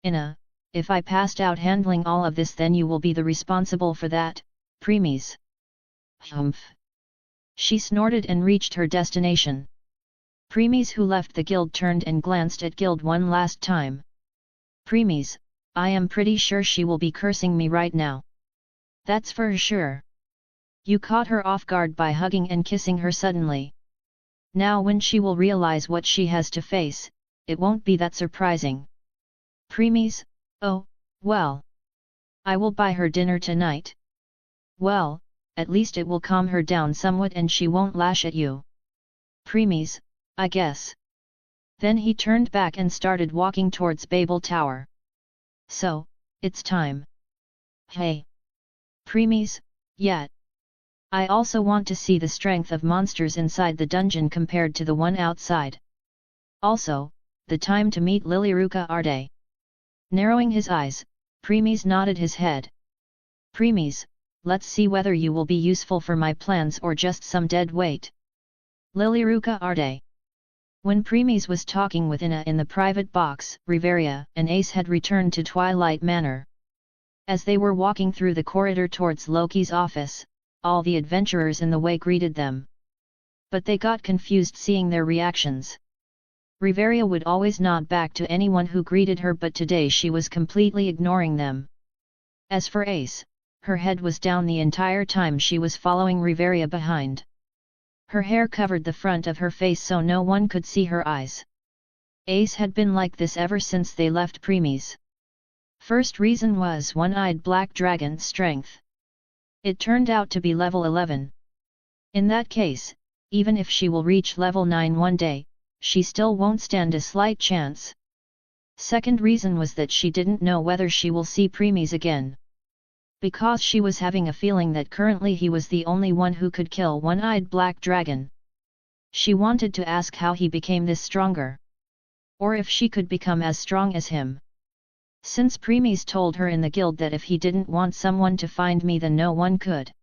Inna, if I passed out handling all of this then you will be the responsible for that, Premies. Humph. She snorted and reached her destination. Premies, who left the guild, turned and glanced at guild one last time. Premies, I am pretty sure she will be cursing me right now. That's for sure. You caught her off guard by hugging and kissing her suddenly. Now when she will realize what she has to face, it won't be that surprising. Premies, oh, well. I will buy her dinner tonight. Well, at least it will calm her down somewhat and she won't lash at you. Premies, I guess. Then he turned back and started walking towards Babel Tower. So, it's time. Hey. Premies, yeah. I also want to see the strength of monsters inside the dungeon compared to the one outside. Also, the time to meet Lilyruka Arde. Narrowing his eyes, Premies nodded his head. Premies, let's see whether you will be useful for my plans or just some dead weight. Lilyruka Arde. When Premies was talking with Inna in the private box, Riveria and Ace had returned to Twilight Manor. As they were walking through the corridor towards Loki's office, all the adventurers in the way greeted them. But they got confused seeing their reactions. Riveria would always nod back to anyone who greeted her, but today she was completely ignoring them. As for Ace, her head was down the entire time she was following Riveria behind. Her hair covered the front of her face so no one could see her eyes. Ace had been like this ever since they left Premies. First reason was one-eyed black dragon strength. It turned out to be level 11. In that case, even if she will reach level 9 one day, she still won't stand a slight chance. Second reason was that she didn't know whether she will see Premies again. Because she was having a feeling that currently he was the only one who could kill one-eyed black dragon. She wanted to ask how he became this stronger. Or if she could become as strong as him. Since Premies told her in the guild that if he didn't want someone to find me then no one could.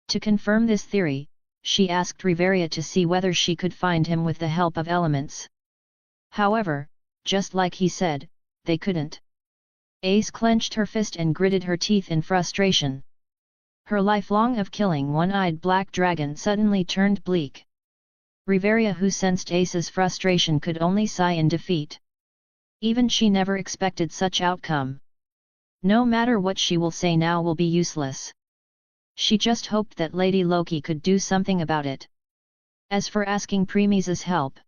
To confirm this theory, she asked Riveria to see whether she could find him with the help of elements. However, just like he said, they couldn't. Ace clenched her fist and gritted her teeth in frustration. Her lifelong of killing one-eyed black dragon suddenly turned bleak. Riveria, who sensed Ace's frustration, could only sigh in defeat. Even she never expected such outcome. No matter what she will say now will be useless. She just hoped that Lady Loki could do something about it. As for asking Premisa's help,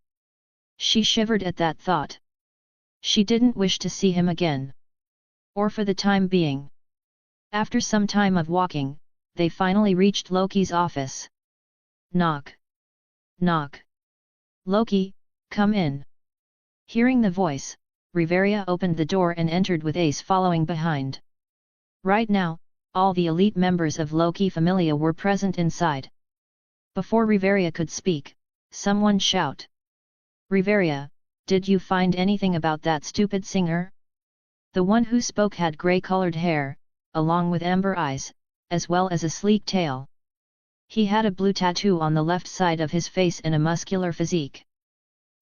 she shivered at that thought. She didn't wish to see him again. Or for the time being. After some time of walking, they finally reached Loki's office. Knock. Knock. Loki, come in. Hearing the voice, Riveria opened the door and entered with Ace following behind. Right now, all the elite members of Loki Familia were present inside. Before Riveria could speak, someone shouted. Riveria, did you find anything about that stupid singer? The one who spoke had grey-colored hair, along with amber eyes, as well as a sleek tail. He had a blue tattoo on the left side of his face and a muscular physique.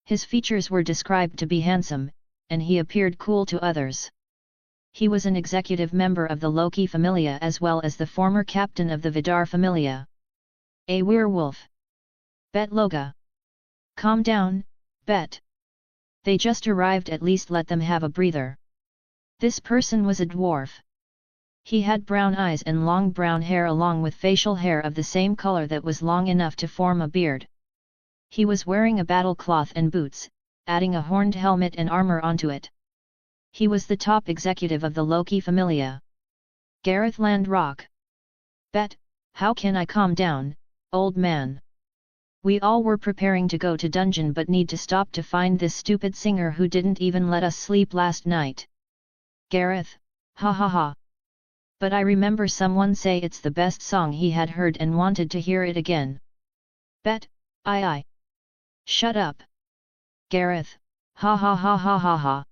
His features were described to be handsome, and he appeared cool to others. He was an executive member of the Loki Familia as well as the former captain of the Vidar Familia. A werewolf. Bet Loga. Calm down, Bet. They just arrived, at least let them have a breather. This person was a dwarf. He had brown eyes and long brown hair along with facial hair of the same color that was long enough to form a beard. He was wearing a battle cloth and boots, adding a horned helmet and armor onto it. He was the top executive of the Loki Familia. Gareth Landrock. Bet, how can I calm down, old man? We all were preparing to go to dungeon but need to stop to find this stupid singer who didn't even let us sleep last night. Gareth, ha ha ha. But I remember someone say it's the best song he had heard and wanted to hear it again. Bet, I. Shut up. Gareth, ha ha ha ha ha ha.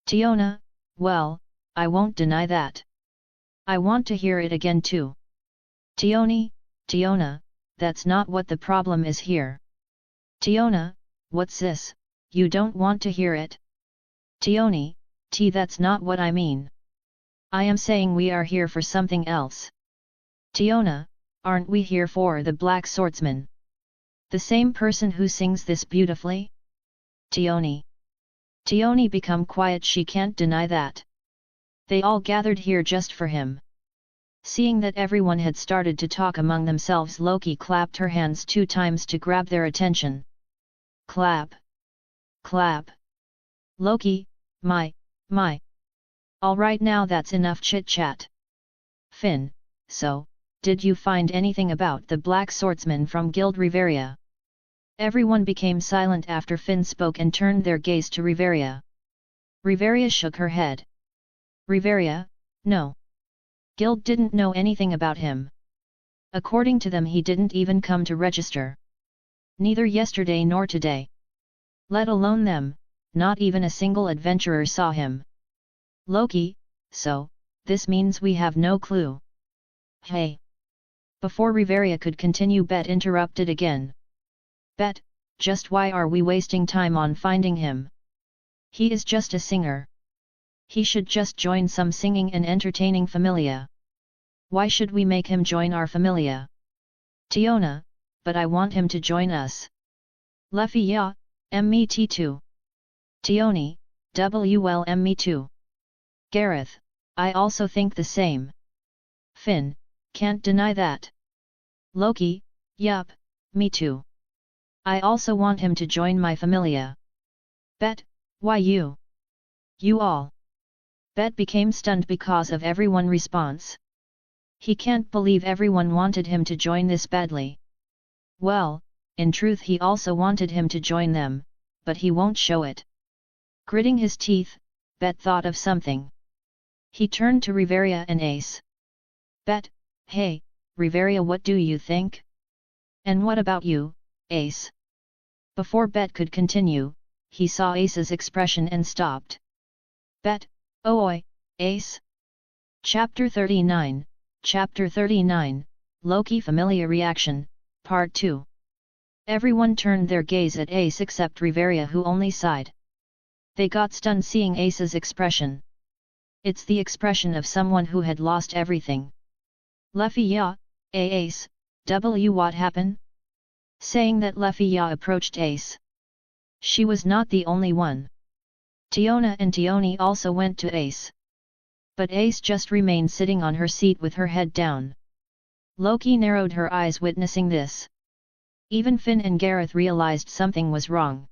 Tiona, well, I won't deny that. I want to hear it again too. Tiona, that's not what the problem is here. Tiona, what's this, you don't want to hear it? Tioni, that's not what I mean. I am saying we are here for something else. Tiona, aren't we here for the Black Swordsman? The same person who sings this beautifully? Tioni become quiet, she can't deny that. They all gathered here just for him. Seeing that everyone had started to talk among themselves, Loki clapped her hands 2 times to grab their attention. Clap. Clap. Loki, my. Alright, now that's enough chit-chat. Finn, so, did you find anything about the Black Swordsman from Guild Riveria? Everyone became silent after Finn spoke and turned their gaze to Riveria. Riveria shook her head. Riveria, no. Guild didn't know anything about him. According to them, he didn't even come to register. Neither yesterday nor today. Let alone them, not even a single adventurer saw him. Loki, so, this means we have no clue. Hey! Before Riveria could continue, Bet interrupted again. Bet, just why are we wasting time on finding him? He is just a singer. He should just join some singing and entertaining familia. Why should we make him join our familia? Tiona, but I want him to join us. Leffy, yeah, me too. Tioni, me too. Gareth, I also think the same. Finn, can't deny that. Loki, yup, me too. I also want him to join my familia. Bet, why you? You all. Bet became stunned because of everyone's response. He can't believe everyone wanted him to join this badly. Well, in truth he also wanted him to join them, but he won't show it. Gritting his teeth, Bet thought of something. He turned to Riveria and Ace. Bet, hey, Riveria, what do you think? And what about you, Ace? Before Bet could continue, he saw Ace's expression and stopped. Bet, oi, Ace? Chapter 39, Loki Familia Reaction, Part 2. Everyone turned their gaze at Ace except Riveria, who only sighed. They got stunned seeing Ace's expression. It's the expression of someone who had lost everything. Luffy ya, Ace, what happened? Saying that Luffy ya approached Ace. She was not the only one. Tiona and Tioni also went to Ace. But Ace just remained sitting on her seat with her head down. Loki narrowed her eyes witnessing this. Even Finn and Gareth realized something was wrong.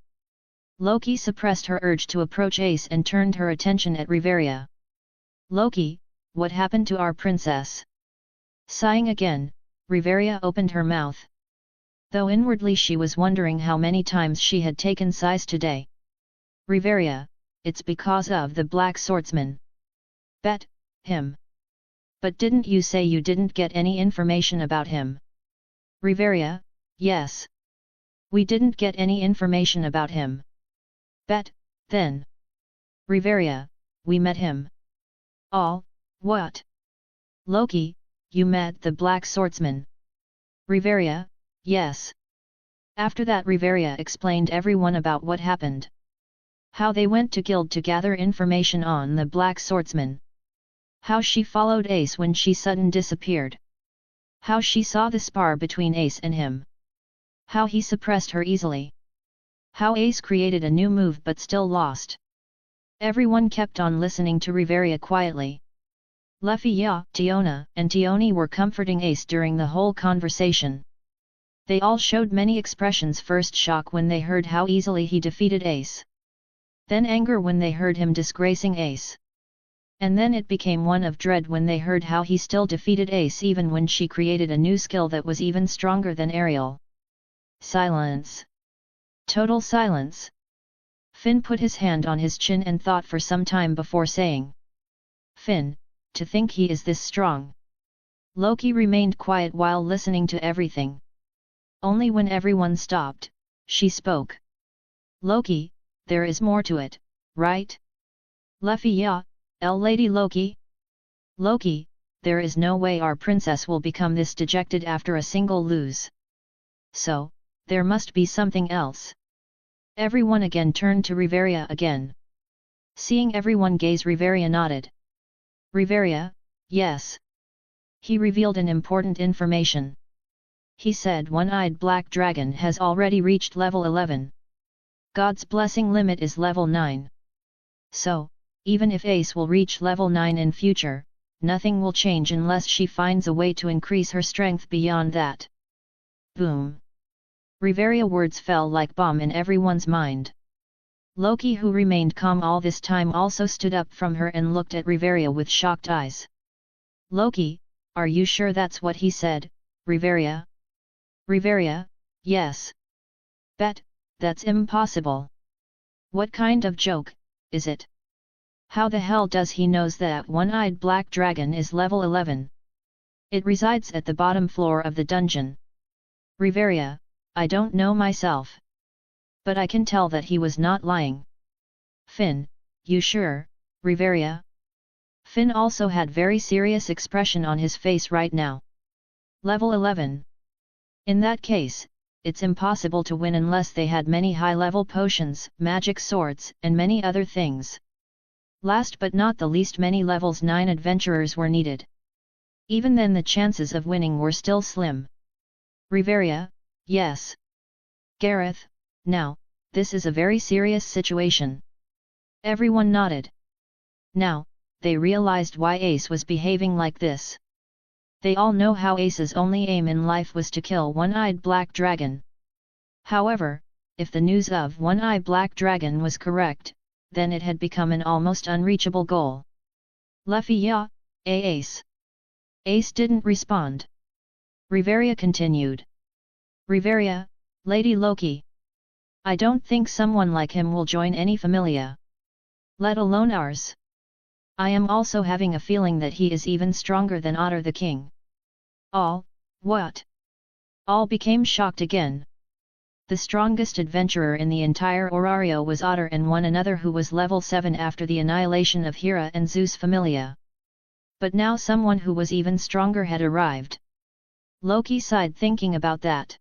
Loki suppressed her urge to approach Ace and turned her attention at Riveria. Loki, what happened to our princess? Sighing again, Riveria opened her mouth. Though inwardly she was wondering how many times she had taken sighs today. Riveria, it's because of the Black Swordsman. Bet, him. But didn't you say you didn't get any information about him? Riveria, yes. We didn't get any information about him. Bet, then. Riveria, we met him. All, what? Loki, you met the Black Swordsman. Riveria, yes. After that Riveria explained everyone about what happened. How they went to Guild to gather information on the Black Swordsman. How she followed Ace when she sudden disappeared. How she saw the spar between Ace and him. How he suppressed her easily. How Ace created a new move but still lost. Everyone kept on listening to Riveria quietly. Luffy ya, Tiona and Tioni were comforting Ace during the whole conversation. They all showed many expressions, first shock when they heard how easily he defeated Ace. Then anger when they heard him disgracing Ace. And then it became one of dread when they heard how he still defeated Ace even when she created a new skill that was even stronger than Ariel. Silence. Total silence. Finn put his hand on his chin and thought for some time before saying. Finn, to think he is this strong. Loki remained quiet while listening to everything. Only when everyone stopped, she spoke. Loki, there is more to it, right? Luffy ya, Lady Loki? Loki, there is no way our princess will become this dejected after a single lose. So, there must be something else. Everyone again turned to Riveria again. Seeing everyone gaze, Riveria nodded. Riveria, yes. He revealed an important information. He said one-eyed black dragon has already reached level 11. God's blessing limit is level 9. So, even if Ace will reach level 9 in future, nothing will change unless she finds a way to increase her strength beyond that. Boom. Riveria words fell like bomb in everyone's mind. Loki, who remained calm all this time, also stood up from her and looked at Riveria with shocked eyes. Loki, are you sure that's what he said, Riveria? Riveria, yes. Bet, that's impossible. What kind of joke, is it? How the hell does he knows that one-eyed black dragon is level 11? It resides at the bottom floor of the dungeon. Riveria, I don't know myself. But I can tell that he was not lying. Finn, you sure, Riveria? Finn also had very serious expression on his face right now. Level 11. In that case, it's impossible to win unless they had many high-level potions, magic swords, and many other things. Last but not the least, many levels 9 adventurers were needed. Even then the chances of winning were still slim. Riveria, yes. Gareth, now, this is a very serious situation. Everyone nodded. Now, they realized why Ace was behaving like this. They all know how Ace's only aim in life was to kill one-eyed black dragon. However, if the news of one-eyed black dragon was correct, then it had become an almost unreachable goal. Luffy ya, Ace. Ace didn't respond. Riveria continued. Riveria, Lady Loki. I don't think someone like him will join any familia. Let alone ours. I am also having a feeling that he is even stronger than Otter the King. All, what? All became shocked again. The strongest adventurer in the entire Orario was Otter, and one another who was level 7 after the annihilation of Hera and Zeus Familia. But now someone who was even stronger had arrived. Loki sighed thinking about that.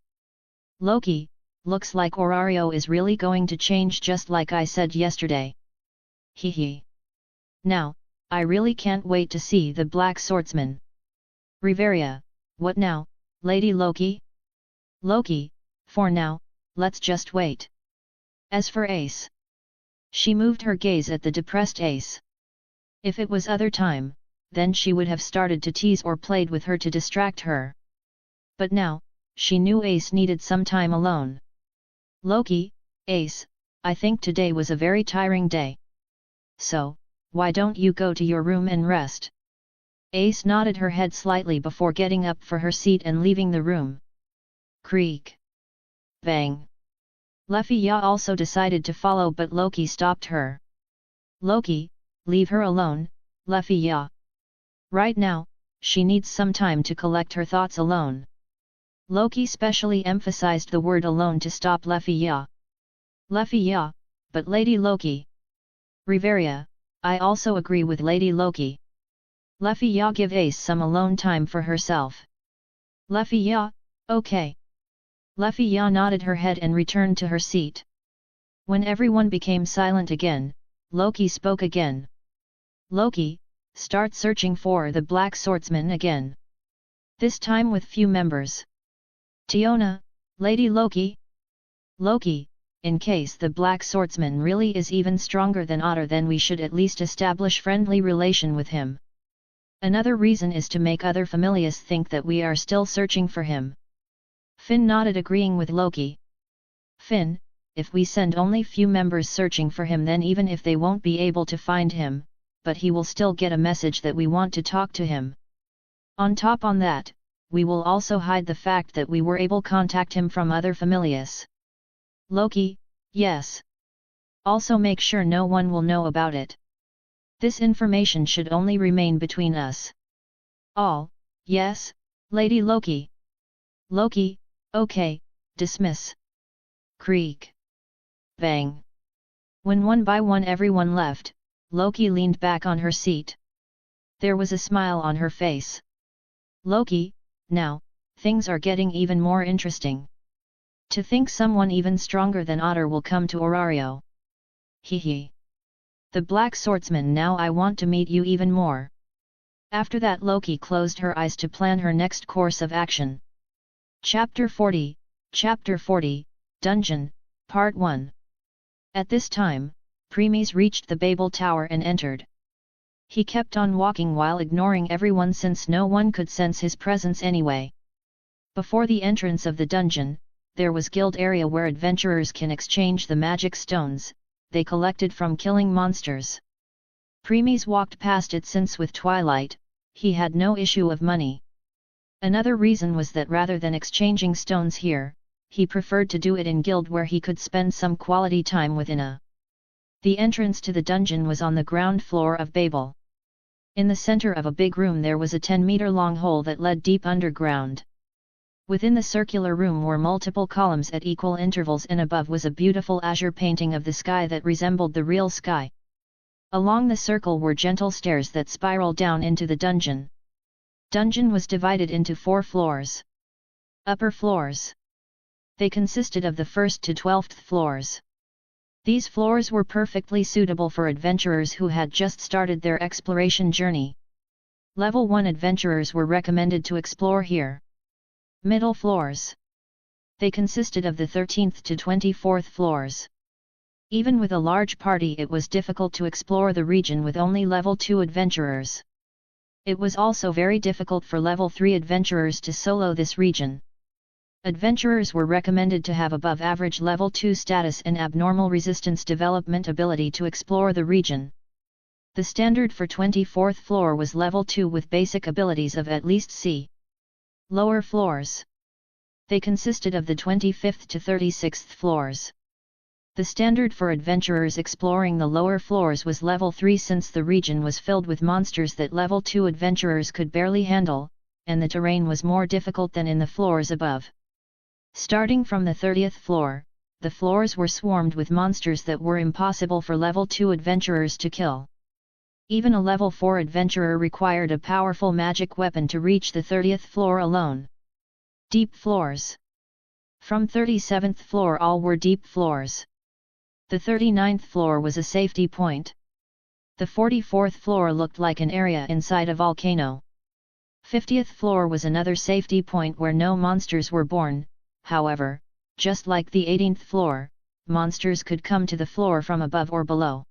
Loki, looks like Orario is really going to change just like I said yesterday. Hee. Now, I really can't wait to see the Black Swordsman. Riveria, what now, Lady Loki? Loki, for now, let's just wait. As for Ace. She moved her gaze at the depressed Ace. If it was other time, then she would have started to tease or played with her to distract her. But now, she knew Ace needed some time alone. Loki, Ace, I think today was a very tiring day. So, why don't you go to your room and rest? Ace nodded her head slightly before getting up for her seat and leaving the room. Creak. Bang. Luffy Ya also decided to follow, but Loki stopped her. Loki, leave her alone, Luffy Ya. Right now, she needs some time to collect her thoughts alone. Loki specially emphasized the word alone to stop Luffy Ya. Luffy Ya, but Lady Loki. Riveria, I also agree with Lady Loki. Luffy Ya, give Ace some alone time for herself. Luffy Ya, okay. Luffy Ya nodded her head and returned to her seat. When everyone became silent again, Loki spoke again. Loki, start searching for the Black Swordsman again. This time with few members. Tiona, Lady Loki? Loki, in case the Black Swordsman really is even stronger than Otter, then we should at least establish friendly relation with him. Another reason is to make other familiars think that we are still searching for him. Finn nodded, agreeing with Loki. Finn, if we send only few members searching for him, then even if they won't be able to find him, but he will still get a message that we want to talk to him. On top on that, we will also hide the fact that we were able to contact him from other familiars. Loki, yes. Also make sure no one will know about it. This information should only remain between us. All, yes, Lady Loki. Loki, okay, dismiss. Creak. Bang. When one by one everyone left, Loki leaned back on her seat. There was a smile on her face. Loki, now, things are getting even more interesting. To think someone even stronger than Otter will come to Orario. Hee. The Black Swordsman, now I want to meet you even more. After that, Loki closed her eyes to plan her next course of action. Chapter 40, Dungeon, Part 1. At this time, Premies reached the Babel Tower and entered. He kept on walking while ignoring everyone since no one could sense his presence anyway. Before the entrance of the dungeon, there was guild area where adventurers can exchange the magic stones they collected from killing monsters. Premies walked past it since with twilight, he had no issue of money. Another reason was that rather than exchanging stones here, he preferred to do it in guild where he could spend some quality time with Ina. The entrance to the dungeon was on the ground floor of Babel. In the center of a big room there was a 10-meter-long hole that led deep underground. Within the circular room were multiple columns at equal intervals, and above was a beautiful azure painting of the sky that resembled the real sky. Along the circle were gentle stairs that spiraled down into the dungeon. Dungeon was divided into 4 floors. Upper floors. They consisted of the 1st to 12th floors. These floors were perfectly suitable for adventurers who had just started their exploration journey. Level 1 adventurers were recommended to explore here. Middle floors. They consisted of the 13th to 24th floors. Even with a large party, it was difficult to explore the region with only level 2 adventurers. It was also very difficult for level 3 adventurers to solo this region. Adventurers were recommended to have above average level 2 status and abnormal resistance development ability to explore the region. The standard for 24th floor was level 2 with basic abilities of at least C. Lower floors. They consisted of the 25th to 36th floors. The standard for adventurers exploring the lower floors was level 3 since the region was filled with monsters that level 2 adventurers could barely handle, and the terrain was more difficult than in the floors above. Starting from the 30th floor, the floors were swarmed with monsters that were impossible for level 2 adventurers to kill. Even a level 4 adventurer required a powerful magic weapon to reach the 30th floor alone. Deep floors. From 37th floor all were deep floors. The 39th floor was a safety point. The 44th floor looked like an area inside a volcano. 50th floor was another safety point where no monsters were born, however, just like the 18th floor, monsters could come to the floor from above or below.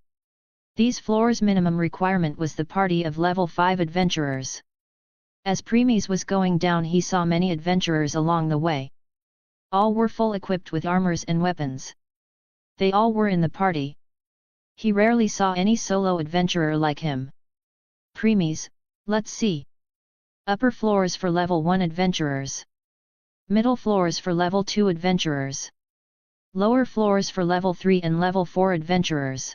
These floors' minimum requirement was the party of level 5 adventurers. As Premies was going down, he saw many adventurers along the way. All were full equipped with armors and weapons. They all were in the party. He rarely saw any solo adventurer like him. Premies, let's see. Upper floors for level 1 adventurers. Middle floors for level 2 adventurers. Lower floors for level 3 and level 4 adventurers.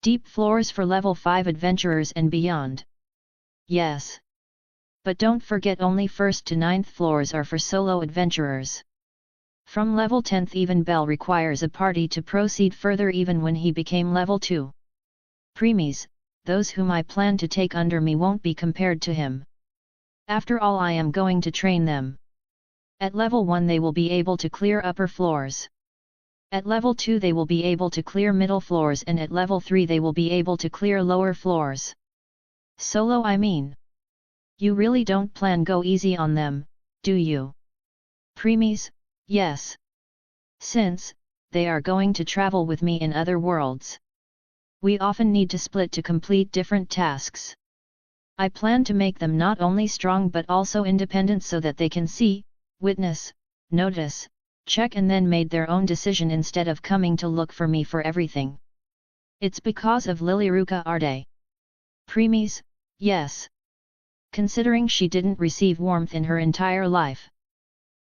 Deep floors for level 5 adventurers and beyond. Yes. But don't forget only 1st to 9th floors are for solo adventurers. From level 10th even Bell requires a party to proceed further even when he became level 2. Premies, those whom I plan to take under me won't be compared to him. After all, I am going to train them. At level 1 they will be able to clear upper floors. At level 2 they will be able to clear middle floors, and at level 3 they will be able to clear lower floors. Solo, I mean. You really don't plan go easy on them, do you? Premies, yes. Since they are going to travel with me in other worlds, we often need to split to complete different tasks. I plan to make them not only strong but also independent so that they can see, witness, notice, check and then made their own decision instead of coming to look for me for everything. It's because of Lilyruka Arde. Premies, yes. Considering she didn't receive warmth in her entire life.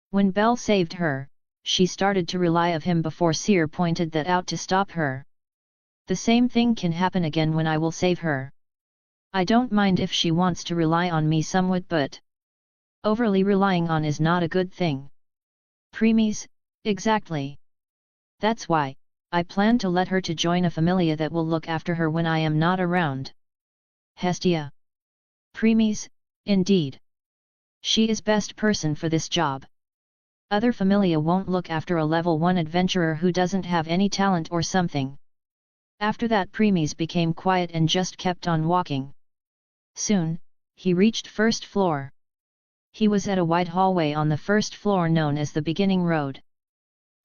When Belle saved her, she started to rely on him before Seer pointed that out to stop her. The same thing can happen again when I will save her. I don't mind if she wants to rely on me somewhat, but overly relying on is not a good thing. Premies, exactly. That's why I plan to let her to join a familia that will look after her when I am not around. Hestia. Premies, indeed. She is best person for this job. Other familia won't look after a level 1 adventurer who doesn't have any talent or something. After that Premies became quiet and just kept on walking. Soon, he reached first floor. He was at a wide hallway on the first floor known as the beginning road.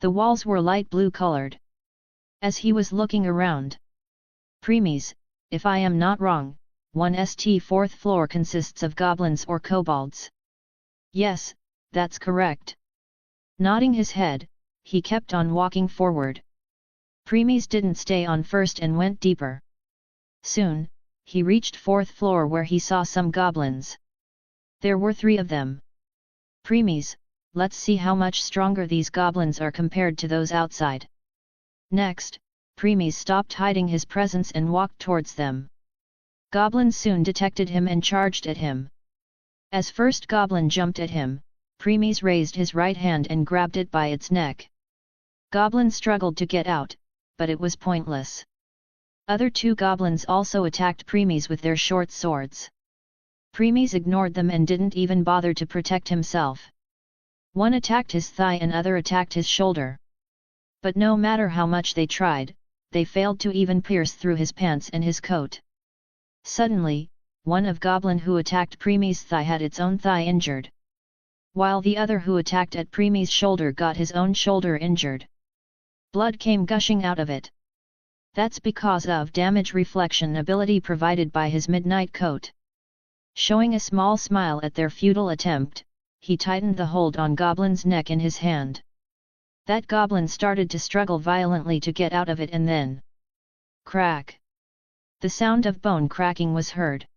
The walls were light blue colored. As he was looking around. Premies, if I am not wrong, 1st fourth floor consists of goblins or kobolds. Yes, that's correct. Nodding his head, he kept on walking forward. Premies didn't stay on first and went deeper. Soon, he reached 4th floor where he saw some goblins. There were 3 of them. Premies, let's see how much stronger these goblins are compared to those outside. Next, Premies stopped hiding his presence and walked towards them. Goblins soon detected him and charged at him. As first goblin jumped at him, Premies raised his right hand and grabbed it by its neck. Goblin struggled to get out, but it was pointless. Other 2 goblins also attacked Premies with their short swords. Premies ignored them and didn't even bother to protect himself. One attacked his thigh and other attacked his shoulder. But no matter how much they tried, they failed to even pierce through his pants and his coat. Suddenly, one of goblin who attacked Premies' thigh had its own thigh injured. While the other who attacked at Premies' shoulder got his own shoulder injured. Blood came gushing out of it. That's because of damage reflection ability provided by his midnight coat. Showing a small smile at their futile attempt, he tightened the hold on Goblin's neck in his hand. That goblin started to struggle violently to get out of it and then... crack! The sound of bone cracking was heard.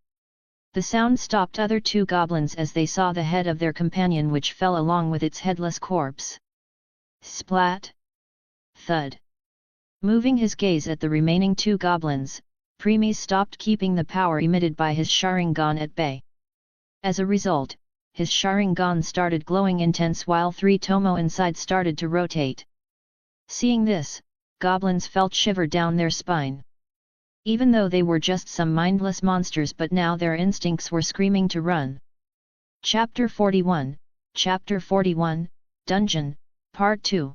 The sound stopped other 2 goblins as they saw the head of their companion which fell along with its headless corpse. Splat! Thud! Moving his gaze at the remaining 2 goblins, Premies stopped keeping the power emitted by his Sharingan at bay. As a result, his Sharingan started glowing intense while 3 Tomo inside started to rotate. Seeing this, goblins felt shiver down their spine. Even though they were just some mindless monsters, but now their instincts were screaming to run. Chapter 41, Dungeon, Part 2.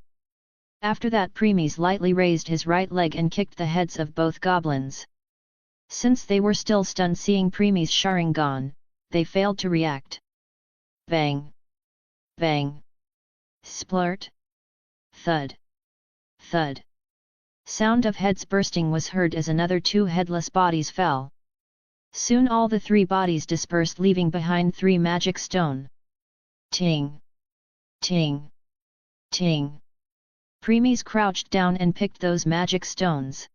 After that Premies lightly raised his right leg and kicked the heads of both goblins. Since they were still stunned seeing Premi's Sharingan, they failed to react. Bang! Bang! Splurt! Thud! Thud! Sound of heads bursting was heard as another 2 headless bodies fell. Soon all the 3 bodies dispersed, leaving behind 3 magic stone. Ting! Ting! Ting! Premies crouched down and picked those magic stones.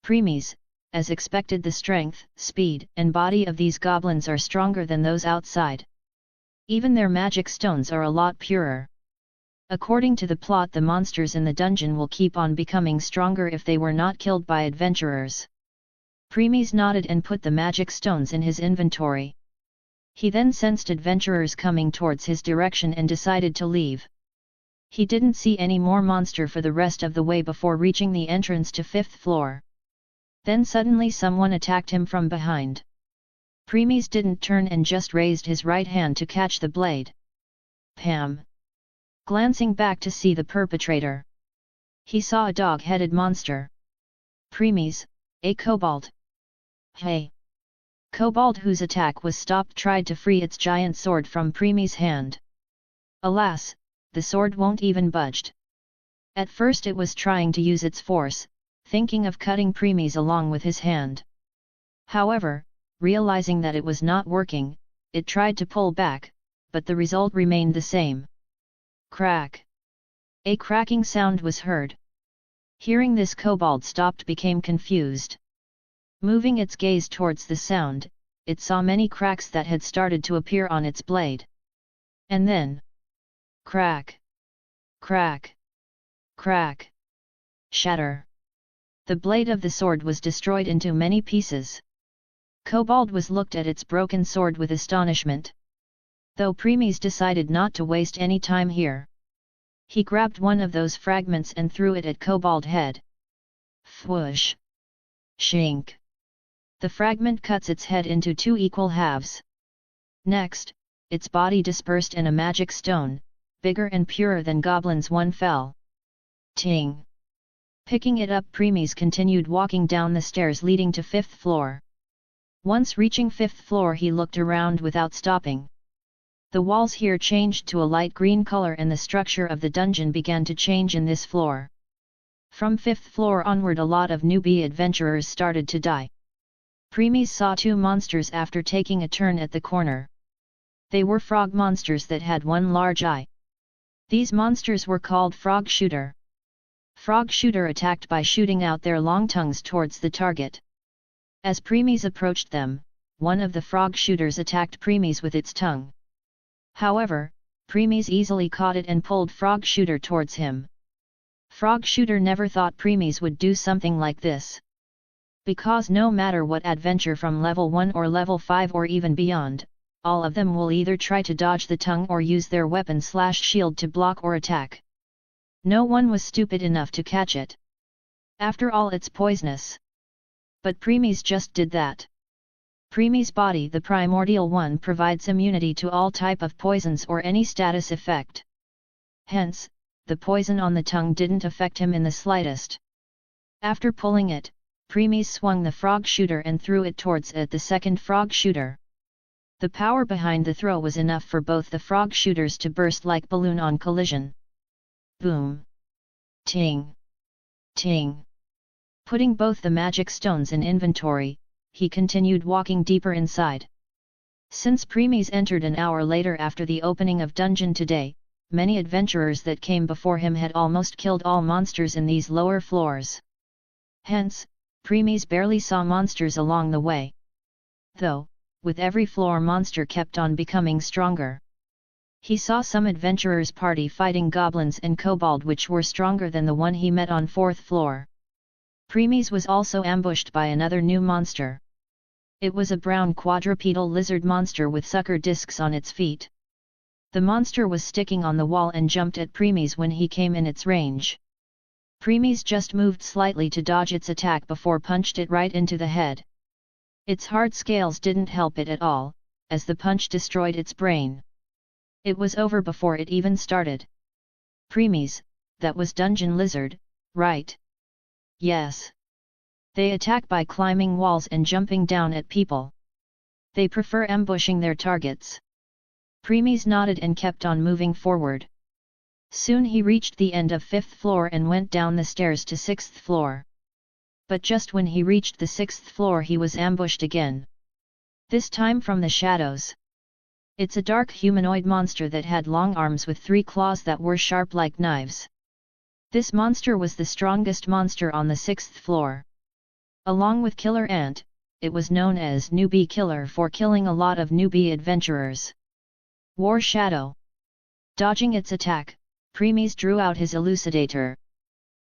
Premies, as expected, the strength, speed, and body of these goblins are stronger than those outside. Even their magic stones are a lot purer. According to the plot, the monsters in the dungeon will keep on becoming stronger if they were not killed by adventurers. Premies nodded and put the magic stones in his inventory. He then sensed adventurers coming towards his direction and decided to leave. He didn't see any more monster for the rest of the way before reaching the entrance to 5th floor. Then suddenly someone attacked him from behind. Premies didn't turn and just raised his right hand to catch the blade. Pam! Glancing back to see the perpetrator, he saw a dog-headed monster. Premies, a kobold. Hey! Kobold, whose attack was stopped, tried to free its giant sword from Premies' hand. Alas, the sword won't even budged. At first it was trying to use its force, thinking of cutting Premies along with his hand. However, realizing that it was not working, it tried to pull back, but the result remained the same. Crack! A cracking sound was heard. Hearing this, kobold stopped, became confused. Moving its gaze towards the sound, it saw many cracks that had started to appear on its blade. And then, crack! Crack! Crack! Shatter! The blade of the sword was destroyed into many pieces. Kobold was looked at its broken sword with astonishment. Though Premies decided not to waste any time here. He grabbed one of those fragments and threw it at Kobold head. Fwoosh! Shink! The fragment cuts its head into 2 equal halves. Next, its body dispersed and a magic stone, bigger and purer than goblins, one fell. Ting! Picking it up, Premies continued walking down the stairs leading to 5th floor. Once reaching 5th floor, he looked around without stopping. The walls here changed to a light green color and the structure of the dungeon began to change in this floor. From 5th floor onward, a lot of newbie adventurers started to die. Premies saw 2 monsters after taking a turn at the corner. They were frog monsters that had 1 large eye. These monsters were called Frog Shooter. Frog Shooter attacked by shooting out their long tongues towards the target. As Premies approached them, one of the Frog Shooters attacked Premies with its tongue. However, Premies easily caught it and pulled Frog Shooter towards him. Frog Shooter never thought Premies would do something like this. Because no matter what adventure from level 1 or level 5 or even beyond, all of them will either try to dodge the tongue or use their weapon/shield to block or attack. No one was stupid enough to catch it. After all, it's poisonous. But Premies just did that. Premies' body, the primordial one, provides immunity to all type of poisons or any status effect. Hence, the poison on the tongue didn't affect him in the slightest. After pulling it, Premies swung the Frog Shooter and threw it towards the second Frog Shooter. The power behind the throw was enough for both the Frog Shooters to burst like balloon on collision. Boom! Ting! Ting! Putting both the magic stones in inventory, he continued walking deeper inside. Since Premies entered an hour later after the opening of dungeon today, many adventurers that came before him had almost killed all monsters in these lower floors. Hence, Premies barely saw monsters along the way. Though, with every floor, monster kept on becoming stronger. He saw some adventurers party fighting goblins and kobold which were stronger than the one he met on 4th floor. Premies was also ambushed by another new monster. It was a brown quadrupedal lizard monster with sucker discs on its feet. The monster was sticking on the wall and jumped at Premies when he came in its range. Premies just moved slightly to dodge its attack before punched it right into the head. Its hard scales didn't help it at all, as the punch destroyed its brain. It was over before it even started. Premies, that was Dungeon Lizard, right? Yes. They attack by climbing walls and jumping down at people. They prefer ambushing their targets. Premies nodded and kept on moving forward. Soon he reached the end of 5th floor and went down the stairs to 6th floor. But just when he reached the 6th floor he was ambushed again. This time from the shadows. It's a dark humanoid monster that had long arms with 3 claws that were sharp like knives. This monster was the strongest monster on the 6th floor. Along with Killer Ant, it was known as Newbie Killer for killing a lot of newbie adventurers. War Shadow. Dodging its attack, Premies drew out his elucidator.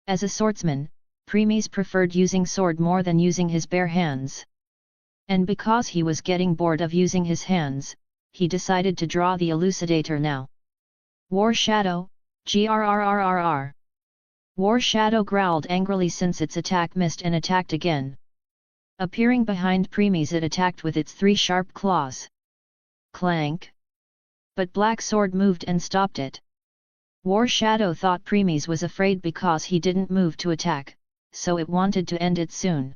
As a swordsman, Premies preferred using sword more than using his bare hands. And because he was getting bored of using his hands, he decided to draw the elucidator now. War Shadow, grrrrrr. War Shadow growled angrily since its attack missed and attacked again. Appearing behind Premies, it attacked with its 3 sharp claws. Clank! But Black Sword moved and stopped it. War Shadow thought Premies was afraid because he didn't move to attack, so it wanted to end it soon.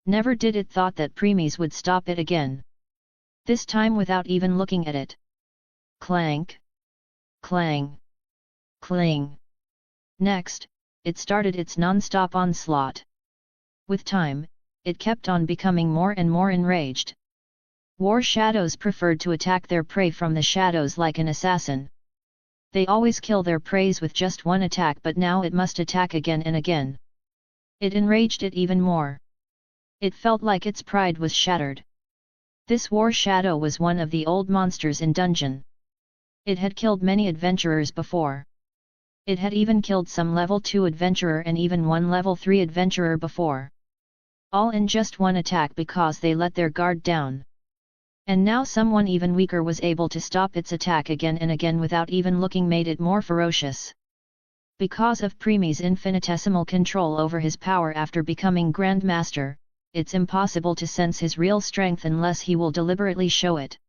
Never did it thought that Premies would stop it again. This time without even looking at it. Clank! Clang! Cling! Next, it started its non-stop onslaught. With time, it kept on becoming more and more enraged. War Shadows preferred to attack their prey from the shadows like an assassin. They always kill their preys with just one attack, but now it must attack again and again. It enraged it even more. It felt like its pride was shattered. This War Shadow was one of the old monsters in dungeon. It had killed many adventurers before. It had even killed some level 2 adventurer and even one level 3 adventurer before. All in just one attack because they let their guard down. And now someone even weaker was able to stop its attack again and again without even looking, made it more ferocious. Because of Premies' infinitesimal control over his power after becoming Grand Master, it's impossible to sense his real strength unless he will deliberately show it.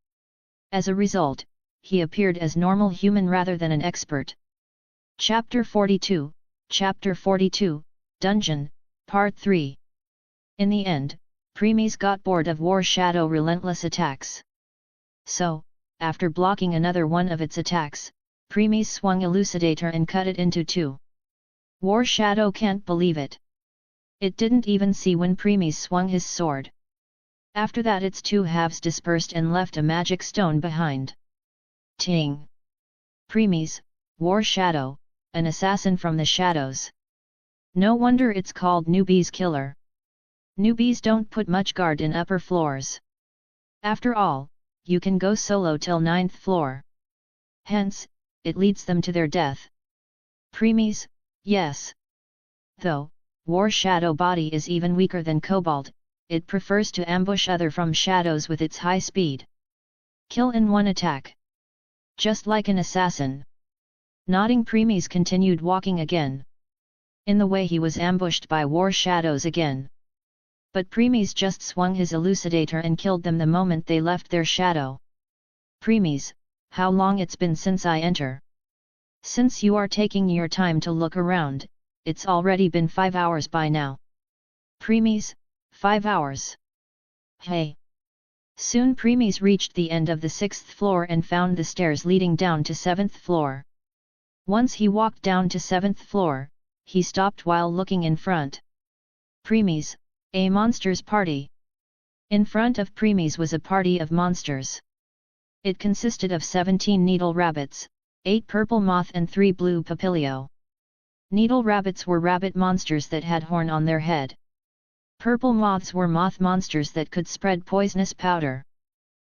As a result, he appeared as normal human rather than an expert. Chapter 42, Dungeon, Part 3. In the end, Premies got bored of War Shadow relentless attacks. So, after blocking another one of its attacks, Premies swung Elucidator and cut it into 2. War Shadow can't believe it. It didn't even see when Premies swung his sword. After that its 2 halves dispersed and left a magic stone behind. Ting! Premies, War Shadow, an assassin from the shadows. No wonder it's called Newbie's Killer. Newbies don't put much guard in upper floors. After all, you can go solo till 9th floor. Hence, it leads them to their death. Premies, yes. Though, War Shadow body is even weaker than Cobalt, it prefers to ambush other from shadows with its high speed. Kill in one attack. Just like an assassin. Nodding, Premies continued walking again. In the way he was ambushed by War Shadows again. But Premies just swung his Elucidator and killed them the moment they left their shadow. Premies, how long it's been since I enter? Since you are taking your time to look around, it's already been 5 hours by now. Premies, 5 hours. Hey! Soon Premies reached the end of the 6th floor and found the stairs leading down to 7th floor. Once he walked down to 7th floor, he stopped while looking in front. Premies, a monster's party. In front of Premies was a party of monsters. It consisted of 17 needle rabbits, 8 purple moth and 3 blue papilio. Needle rabbits were rabbit monsters that had horn on their head. Purple moths were moth monsters that could spread poisonous powder.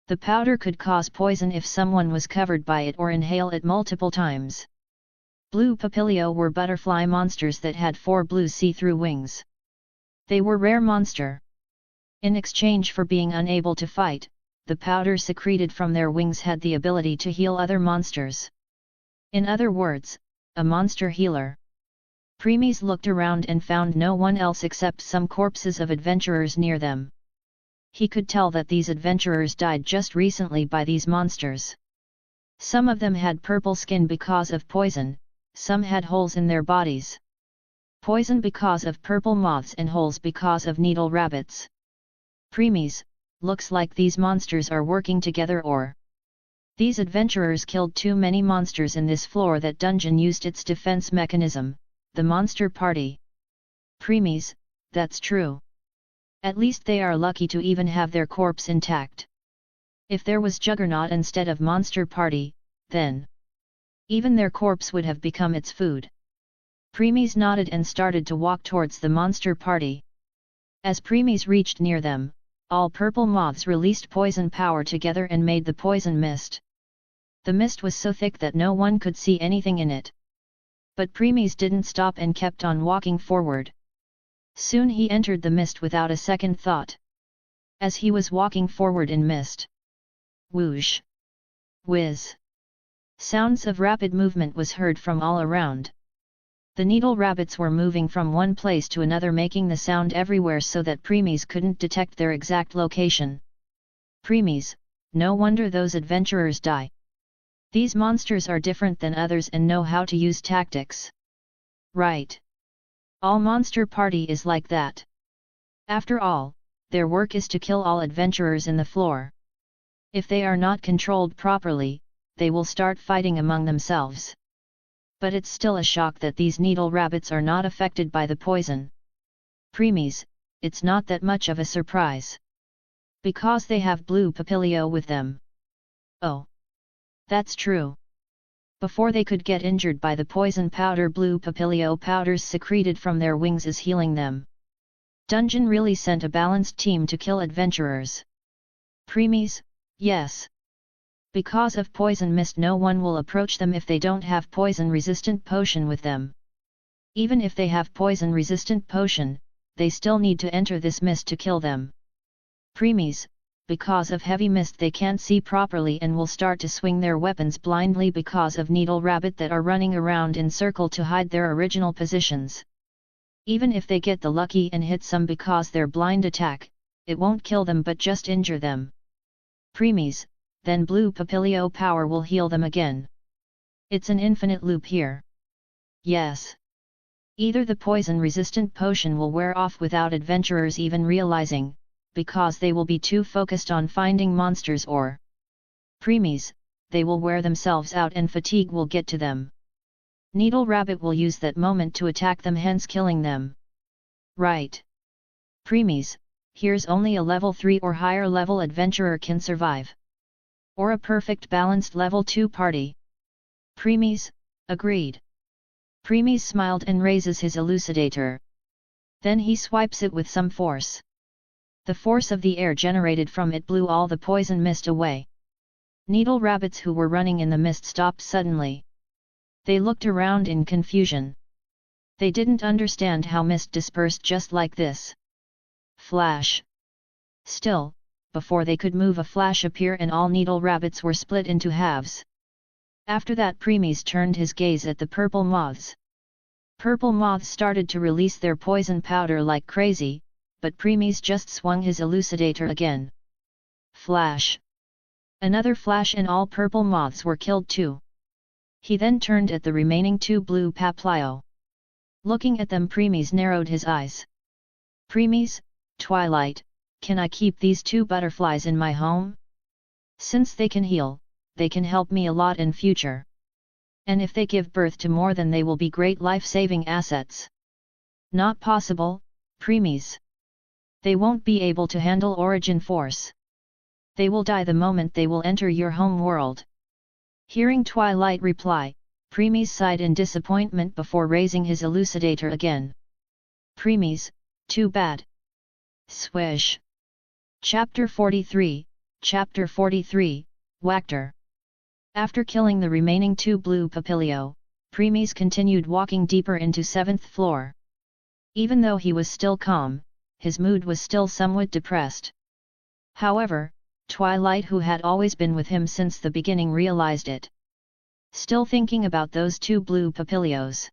The powder could cause poison if someone was covered by it or inhale it multiple times. Blue papilio were butterfly monsters that had 4 blue see-through wings. They were rare monster. In exchange for being unable to fight, the powder secreted from their wings had the ability to heal other monsters. In other words, a monster healer. Premies looked around and found no one else except some corpses of adventurers near them. He could tell that these adventurers died just recently by these monsters. Some of them had purple skin because of poison, some had holes in their bodies. Poison because of purple moths and holes because of needle rabbits. Preemies, looks like these monsters are working together, or these adventurers killed too many monsters in this floor that dungeon used its defense mechanism, the monster party. Preemies, that's true. At least they are lucky to even have their corpse intact. If there was Juggernaut instead of monster party, then even their corpse would have become its food. Preemies nodded and started to walk towards the monster party. As Preemies reached near them, all purple moths released poison power together and made the poison mist. The mist was so thick that no one could see anything in it. But Preemies didn't stop and kept on walking forward. Soon he entered the mist without a second thought. As he was walking forward in mist, whoosh! Whiz! Sounds of rapid movement was heard from all around. The needle rabbits were moving from one place to another, making the sound everywhere so that Preemies couldn't detect their exact location. Preemies, no wonder those adventurers die. These monsters are different than others and know how to use tactics. Right. All monster party is like that. After all, their work is to kill all adventurers in the floor. If they are not controlled properly, they will start fighting among themselves. But it's still a shock that these needle rabbits are not affected by the poison. Preemies, it's not that much of a surprise. Because they have blue papilio with them. Oh. That's true. Before they could get injured by the poison powder, blue papilio powders secreted from their wings is healing them. Dungeon really sent a balanced team to kill adventurers. Preemies, yes. Because of poison mist, no one will approach them if they don't have poison-resistant potion with them. Even if they have poison-resistant potion, they still need to enter this mist to kill them. Preemies, because of heavy mist they can't see properly and will start to swing their weapons blindly because of needle rabbit that are running around in circle to hide their original positions. Even if they get the lucky and hit some because their blind attack, it won't kill them but just injure them. Preemies, then blue papilio power will heal them again. It's an infinite loop here. Yes. Either the poison-resistant potion will wear off without adventurers even realizing, because they will be too focused on finding monsters, or Preemies, they will wear themselves out and fatigue will get to them. Needle rabbit will use that moment to attack them, hence killing them. Right. Preemies, here's only a level 3 or higher level adventurer can survive. Or a perfect balanced level 2 party. Preemies, agreed. Preemies smiled and raises his elucidator. Then he swipes it with some force. The force of the air generated from it blew all the poison mist away. Needle rabbits who were running in the mist stopped suddenly. They looked around in confusion. They didn't understand how mist dispersed just like this. Flash. Still, before they could move, a flash appeared and all needle rabbits were split into halves. After that, Preemies turned his gaze at the purple moths. Purple moths started to release their poison powder like crazy, but Preemies just swung his elucidator again. Flash! Another flash and all purple moths were killed too. He then turned at the remaining 2 blue papilio. Looking at them, Preemies narrowed his eyes. Preemies, Twilight, can I keep these 2 butterflies in my home? Since they can heal, they can help me a lot in future. And if they give birth to more, then they will be great life-saving assets. Not possible, Preemies. They won't be able to handle origin force. They will die the moment they will enter your home world. Hearing Twilight reply, Preemies sighed in disappointment before raising his elucidator again. Preemies, too bad. Swish. Chapter 43, Wactor. After killing the remaining 2 blue papilio, Preemies continued walking deeper into 7th floor. Even though he was still calm, his mood was still somewhat depressed. However, Twilight, who had always been with him since the beginning, realized it. Still thinking about those 2 blue papilios.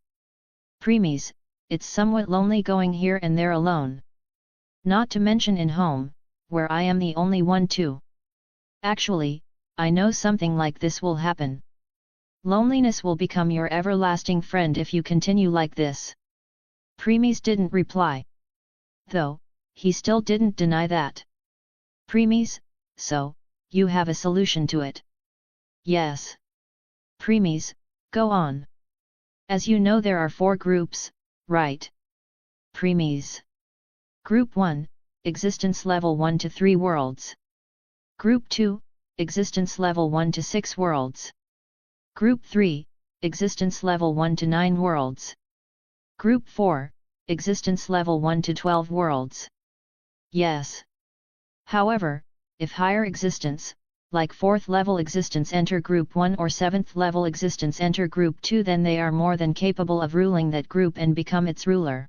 Preemies, it's somewhat lonely going here and there alone. Not to mention in home, where I am the only one too. Actually, I know something like this will happen. Loneliness will become your everlasting friend if you continue like this. Premies didn't reply. Though, he still didn't deny that. Premies, so, you have a solution to it? Yes. Premies, go on. As you know there are 4 groups, right? Premies. Group 1, Existence Level 1 to 3 worlds. Group 2, Existence Level 1 to 6 worlds. Group 3, Existence Level 1 to 9 worlds. Group 4, Existence Level 1 to 12 worlds. Yes. However, if higher existence, like 4th level existence enter Group 1 or 7th level existence enter Group 2, then they are more than capable of ruling that group and become its ruler.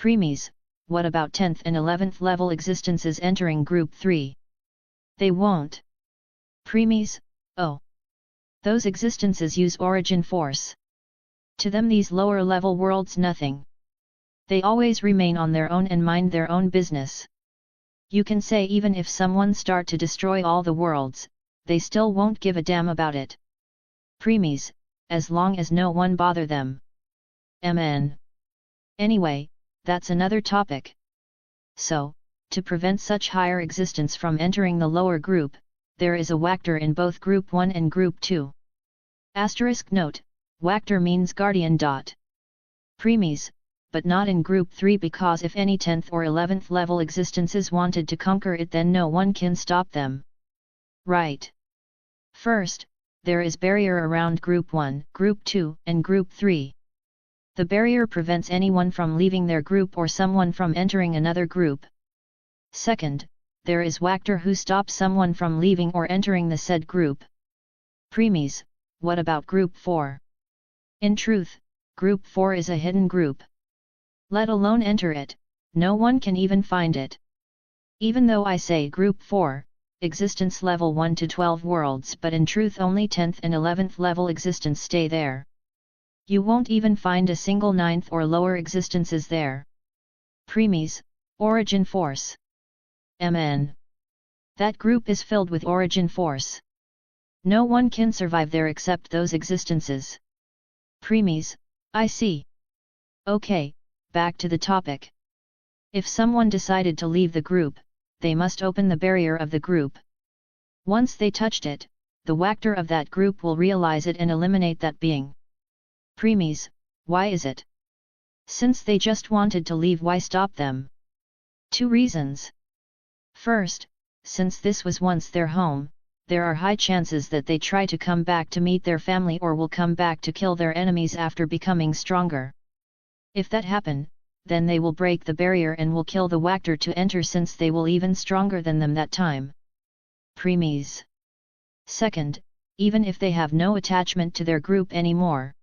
Premies, what about 10th and 11th level existences entering Group 3? They won't. Premies, oh. Those existences use origin force. To them these lower level worlds nothing. They always remain on their own and mind their own business. You can say even if someone start to destroy all the worlds, they still won't give a damn about it. Premies, as long as no one bother them. MN. Anyway, that's another topic. So, to prevent such higher existence from entering the lower group, there is a Wactor in both Group 1 and Group 2. Asterisk note, Wactor means guardian. Premies, but not in Group 3 because if any 10th or 11th level existences wanted to conquer it then no one can stop them. Right. First, there is barrier around Group 1, Group 2 and Group 3. The barrier prevents anyone from leaving their group or someone from entering another group. Second, there is Wactor who stops someone from leaving or entering the said group. Premies, what about Group 4? In truth, Group 4 is a hidden group. Let alone enter it, no one can even find it. Even though I say Group 4, existence level 1 to 12 worlds, but in truth only 10th and 11th level existence stay there. You won't even find a single 9th or lower existences there. Premies, origin force. MN. That group is filled with origin force. No one can survive there except those existences. Premies, I see. Okay, back to the topic. If someone decided to leave the group, they must open the barrier of the group. Once they touched it, the Wactor of that group will realize it and eliminate that being. Premies, why is it? Since they just wanted to leave, why stop them? 2 reasons. First, since this was once their home, there are high chances that they try to come back to meet their family or will come back to kill their enemies after becoming stronger. If that happen, then they will break the barrier and will kill the Wactor to enter since they will even stronger than them that time. Premies. Second, even if they have no attachment to their group anymore,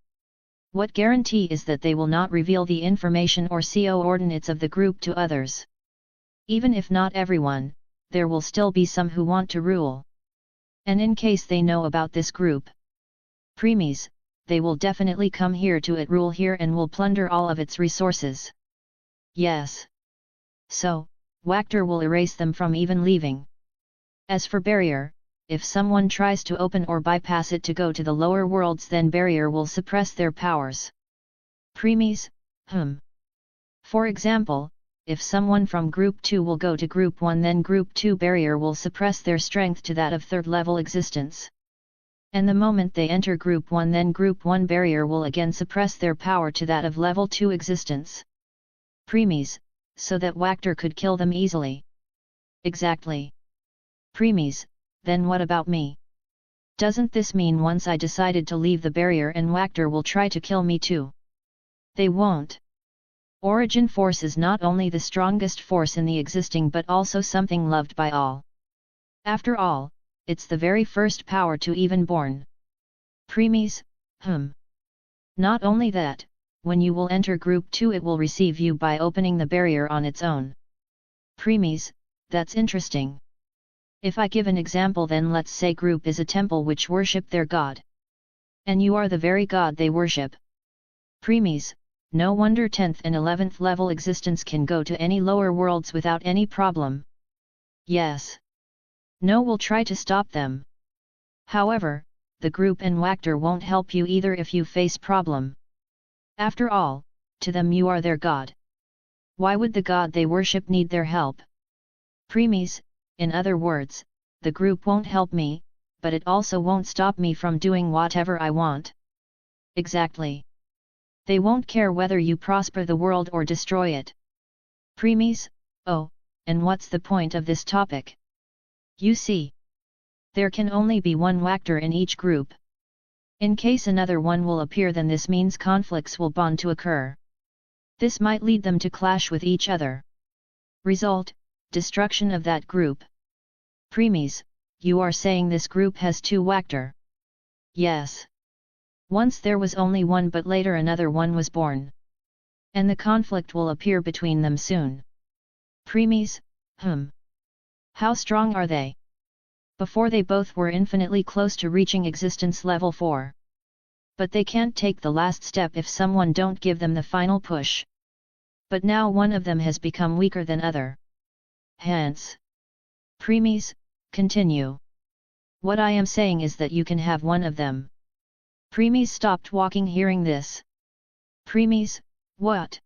what guarantee is that they will not reveal the information or coordinates of the group to others? Even if not everyone, there will still be some who want to rule. And in case they know about this group, premies, they will definitely come here to it, rule here and will plunder all of its resources. Yes. So, Wactor will erase them from even leaving. As for barrier, if someone tries to open or bypass it to go to the lower worlds, then barrier will suppress their powers. Premies, For example, if someone from Group 2 will go to Group 1, then Group 2 barrier will suppress their strength to that of 3rd level existence. And the moment they enter Group 1, then Group 1 barrier will again suppress their power to that of level 2 existence. Premies, so that Wactor could kill them easily. Exactly. Premies, then what about me? Doesn't this mean once I decided to leave the barrier and Wactor will try to kill me too? They won't. Origin force is not only the strongest force in the existing but also something loved by all. After all, it's the very first power to even born. Premies, Not only that, when you will enter Group 2 it will receive you by opening the barrier on its own. Premies, that's interesting. If I give an example, then let's say Group is a temple which worship their god. And you are the very god they worship. Premies, no wonder 10th and 11th level existence can go to any lower worlds without any problem. Yes. No will try to stop them. However, the group and Wactor won't help you either if you face problem. After all, to them you are their god. Why would the god they worship need their help? Premies, in other words, the group won't help me, but it also won't stop me from doing whatever I want. Exactly. They won't care whether you prosper the world or destroy it. Premies, oh, and what's the point of this topic? You see, there can only be one actor in each group. In case another one will appear, then this means conflicts will bound to occur. This might lead them to clash with each other. Result, destruction of that group. Premies, you are saying this group has two actor? Yes. Once there was only one, but later another one was born. And the conflict will appear between them soon. Premies, how strong are they? Before they both were infinitely close to reaching existence level 4. But they can't take the last step if someone don't give them the final push. But now one of them has become weaker than other. Hence. Premies, continue. What I am saying is that you can have one of them. Premies stopped walking hearing this. Premies, what?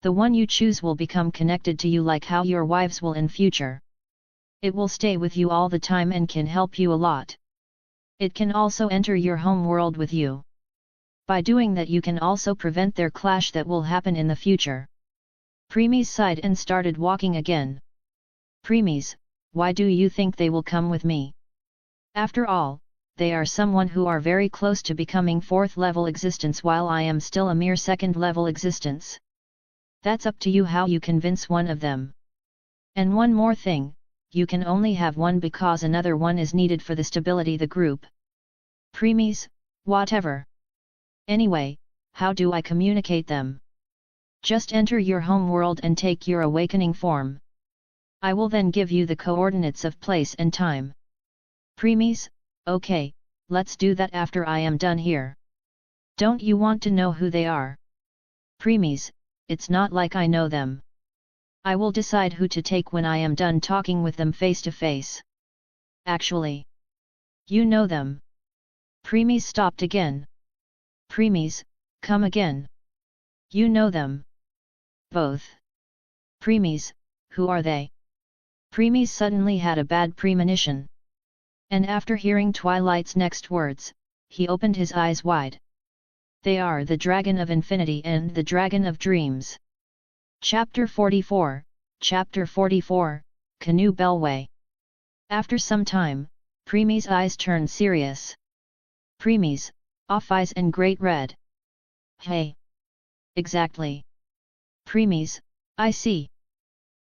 The one you choose will become connected to you like how your wives will in future. It will stay with you all the time and can help you a lot. It can also enter your home world with you. By doing that you can also prevent their clash that will happen in the future. Premies sighed and started walking again. Premies, why do you think they will come with me? After all, they are someone who are very close to becoming 4th level existence while I am still a mere 2nd level existence. That's up to you how you convince one of them. And one more thing, you can only have one because another one is needed for the stability the group. Premies, whatever. Anyway, how do I communicate them? Just enter your home world and take your awakening form. I will then give you the coordinates of place and time. Premies, okay, let's do that after I am done here. Don't you want to know who they are? Premies, it's not like I know them. I will decide who to take when I am done talking with them face to face. Actually, you know them. Premies stopped again. Premies, come again. You know them. Both. Premies, who are they? Premies suddenly had a bad premonition. And after hearing Twilight's next words, he opened his eyes wide. They are the Dragon of Infinity and the Dragon of Dreams. Chapter 44, Canoe Bellway. After some time, Premies' eyes turned serious. Premies, off eyes and great red. Hey! Exactly. Premies, I see.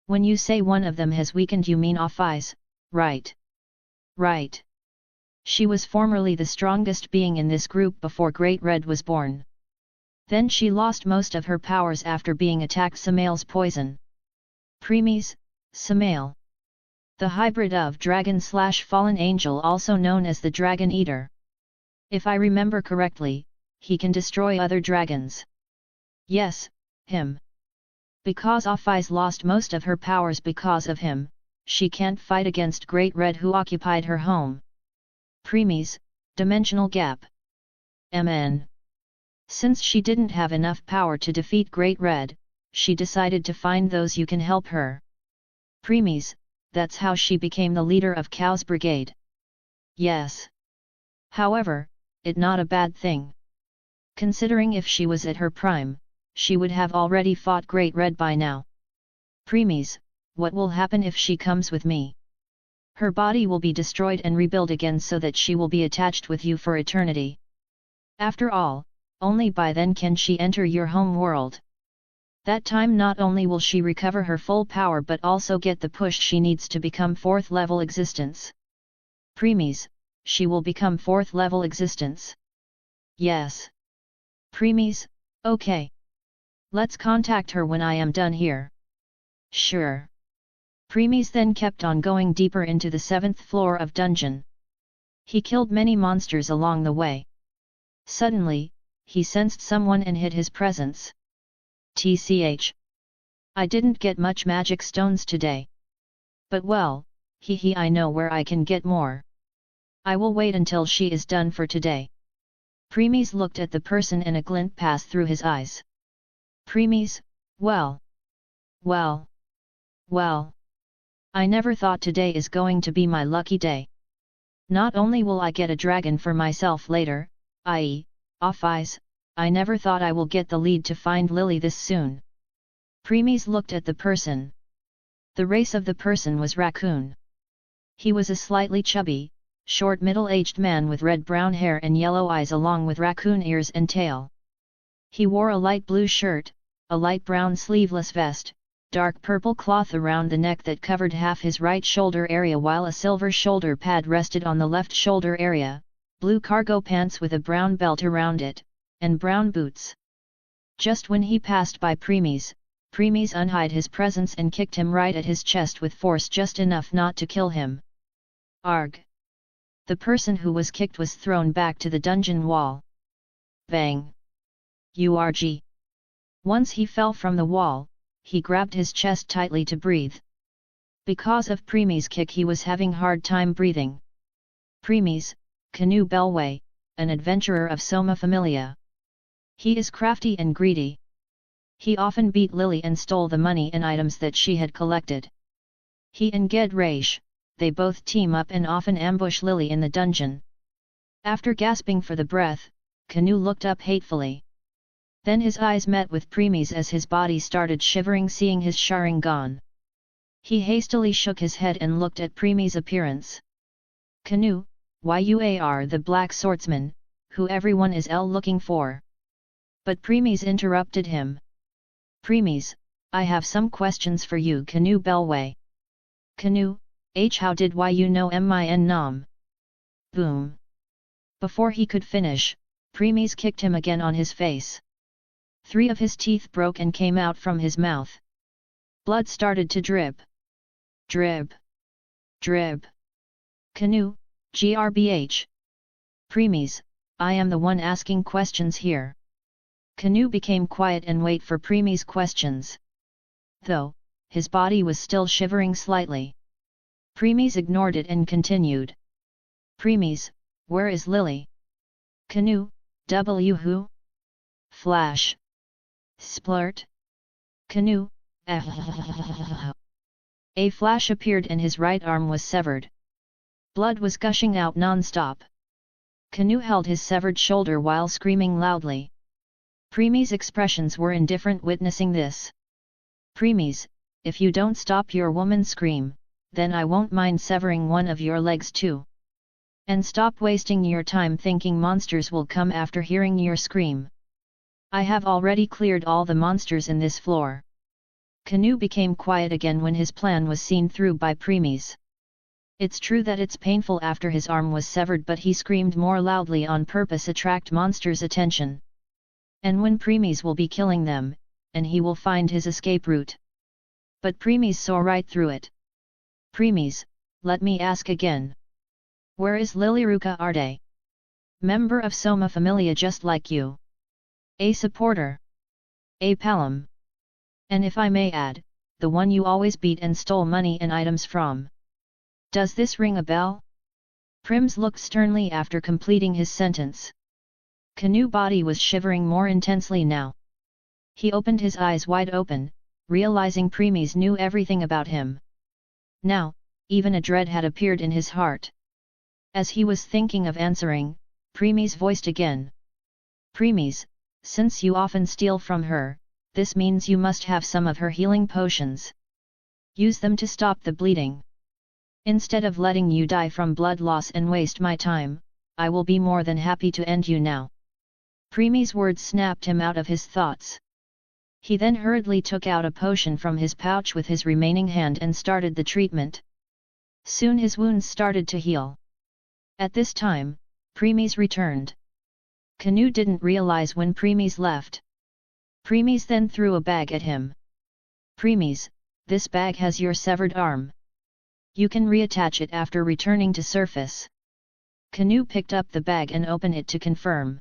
When you say one of them has weakened you mean off eyes, right? Right. She was formerly the strongest being in this group before Great Red was born. Then she lost most of her powers after being attacked Samael's poison. Premies, Samael. The hybrid of dragon/fallen angel also known as the Dragon Eater. If I remember correctly, he can destroy other dragons. Yes, him. Because Ophis lost most of her powers because of him, she can't fight against Great Red who occupied her home. Premies, dimensional gap. MN. Since she didn't have enough power to defeat Great Red, she decided to find those who can help her. Premies, that's how she became the leader of Cow's Brigade. Yes. However, it not a bad thing. Considering if she was at her prime, she would have already fought Great Red by now. Premies, what will happen if she comes with me? Her body will be destroyed and rebuilt again so that she will be attached with you for eternity. After all, only by then can she enter your home world. That time not only will she recover her full power but also get the push she needs to become 4th level existence. Premies, she will become 4th level existence. Yes. Premies, okay. Let's contact her when I am done here. Sure. Premies then kept on going deeper into the 7th floor of dungeon. He killed many monsters along the way. Suddenly, he sensed someone and hid his presence. TCH. I didn't get much magic stones today. But well, I know where I can get more. I will wait until she is done for today. Premies looked at the person and a glint passed through his eyes. Premies, well. Well. Well. I never thought today is going to be my lucky day. Not only will I get a dragon for myself later, i.e., off-eyes, I never thought I will get the lead to find Lily this soon. Premies looked at the person. The race of the person was raccoon. He was a slightly chubby, short middle-aged man with red-brown hair and yellow eyes along with raccoon ears and tail. He wore a light blue shirt, a light brown sleeveless vest, dark purple cloth around the neck that covered half his right shoulder area while a silver shoulder pad rested on the left shoulder area, blue cargo pants with a brown belt around it, and brown boots. Just when he passed by Premies unhid his presence and kicked him right at his chest with force just enough not to kill him. Arg! The person who was kicked was thrown back to the dungeon wall. Bang! Urg! Once he fell from the wall, he grabbed his chest tightly to breathe. Because of Premies' kick he was having hard time breathing. Premies, Canoe Belway, an adventurer of Soma Familia. He is crafty and greedy. He often beat Lily and stole the money and items that she had collected. He and Ged Raish, they both team up and often ambush Lily in the dungeon. After gasping for the breath, Canoe looked up hatefully. Then his eyes met with Premies as his body started shivering seeing his Sharingan. He hastily shook his head and looked at Premies' appearance. Canoe, why you are the black swordsman, who everyone is looking for. But Premies interrupted him. Premies, I have some questions for you Canoe Belway. Canoe, how did you know min nam? Boom. Before he could finish, Premies kicked him again on his face. 3 of his teeth broke and came out from his mouth. Blood started to drip. Drib. Drib. Canoe, GRBH. Premies, I am the one asking questions here. Canoe became quiet and wait for Premies' questions. Though, his body was still shivering slightly. Premies ignored it and continued. Premies, where is Lily? Canoe, who? Flash. Splurt. Canoe, A flash appeared and his right arm was severed. Blood was gushing out non-stop. Canoe held his severed shoulder while screaming loudly. Premies' expressions were indifferent witnessing this. Premies, if you don't stop your woman scream, then I won't mind severing one of your legs too. And stop wasting your time thinking monsters will come after hearing your scream. I have already cleared all the monsters in this floor. Canoe became quiet again when his plan was seen through by Premies. It's true that it's painful after his arm was severed but he screamed more loudly on purpose attract monsters' attention. And when Premies will be killing them, and he will find his escape route. But Premies saw right through it. Premies, let me ask again. Where is Lilyruka Arde? Member of Soma Familia just like you. A supporter. A palom. And if I may add, the one you always beat and stole money and items from. Does this ring a bell? Prims looked sternly after completing his sentence. Canoe body was shivering more intensely now. He opened his eyes wide open, realizing Premies knew everything about him. Now, even a dread had appeared in his heart. As he was thinking of answering, Premies voiced again. Premies, since you often steal from her, this means you must have some of her healing potions. Use them to stop the bleeding. Instead of letting you die from blood loss and waste my time, I will be more than happy to end you now. Premies' words snapped him out of his thoughts. He then hurriedly took out a potion from his pouch with his remaining hand and started the treatment. Soon his wounds started to heal. At this time, Premies returned. Canoe didn't realize when Premies left. Premies then threw a bag at him. Premies, this bag has your severed arm. You can reattach it after returning to surface. Canoe picked up the bag and opened it to confirm.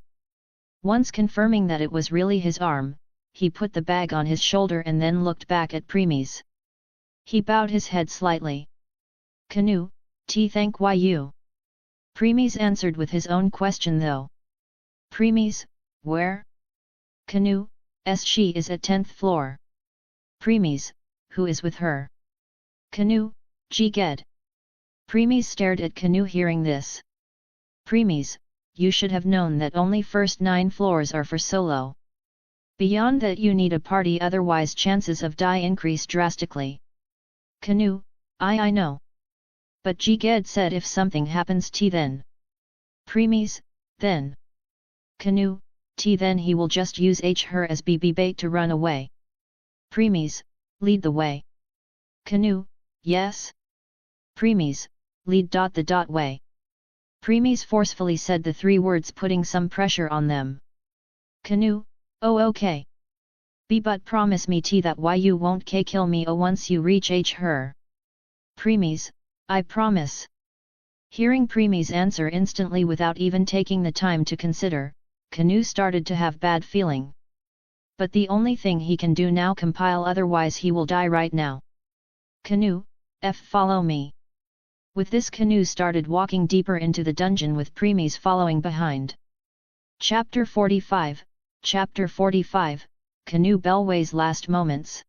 Once confirming that it was really his arm, he put the bag on his shoulder and then looked back at Premies. He bowed his head slightly. Canoe, thank you. Premies answered with his own question though. Premies, where? Canoe, She is at 10th floor. Premies, who is with her? Canoe, Ged. Premies stared at Canoe hearing this. Premies, you should have known that only first 9 floors are for solo. Beyond that you need a party, otherwise chances of die increase drastically. Canoe, I know. But Ged said if something happens then. Premies, then. Canoe, then he will just use her as BB bait to run away. Premies, lead the way. Canoe, yes. Premies, lead the way. Premies forcefully said the 3 words, putting some pressure on them. Canoe, oh okay. But promise me that you won't kill me once you reach her. Premies, I promise. Hearing Premies answer instantly without even taking the time to consider, Canoe started to have bad feeling. But the only thing he can do now compile, otherwise he will die right now. Canoe, follow me. With this Canoe started walking deeper into the dungeon with Premies following behind. Chapter 45, Chapter 45, Canoe Bellway's Last Moments.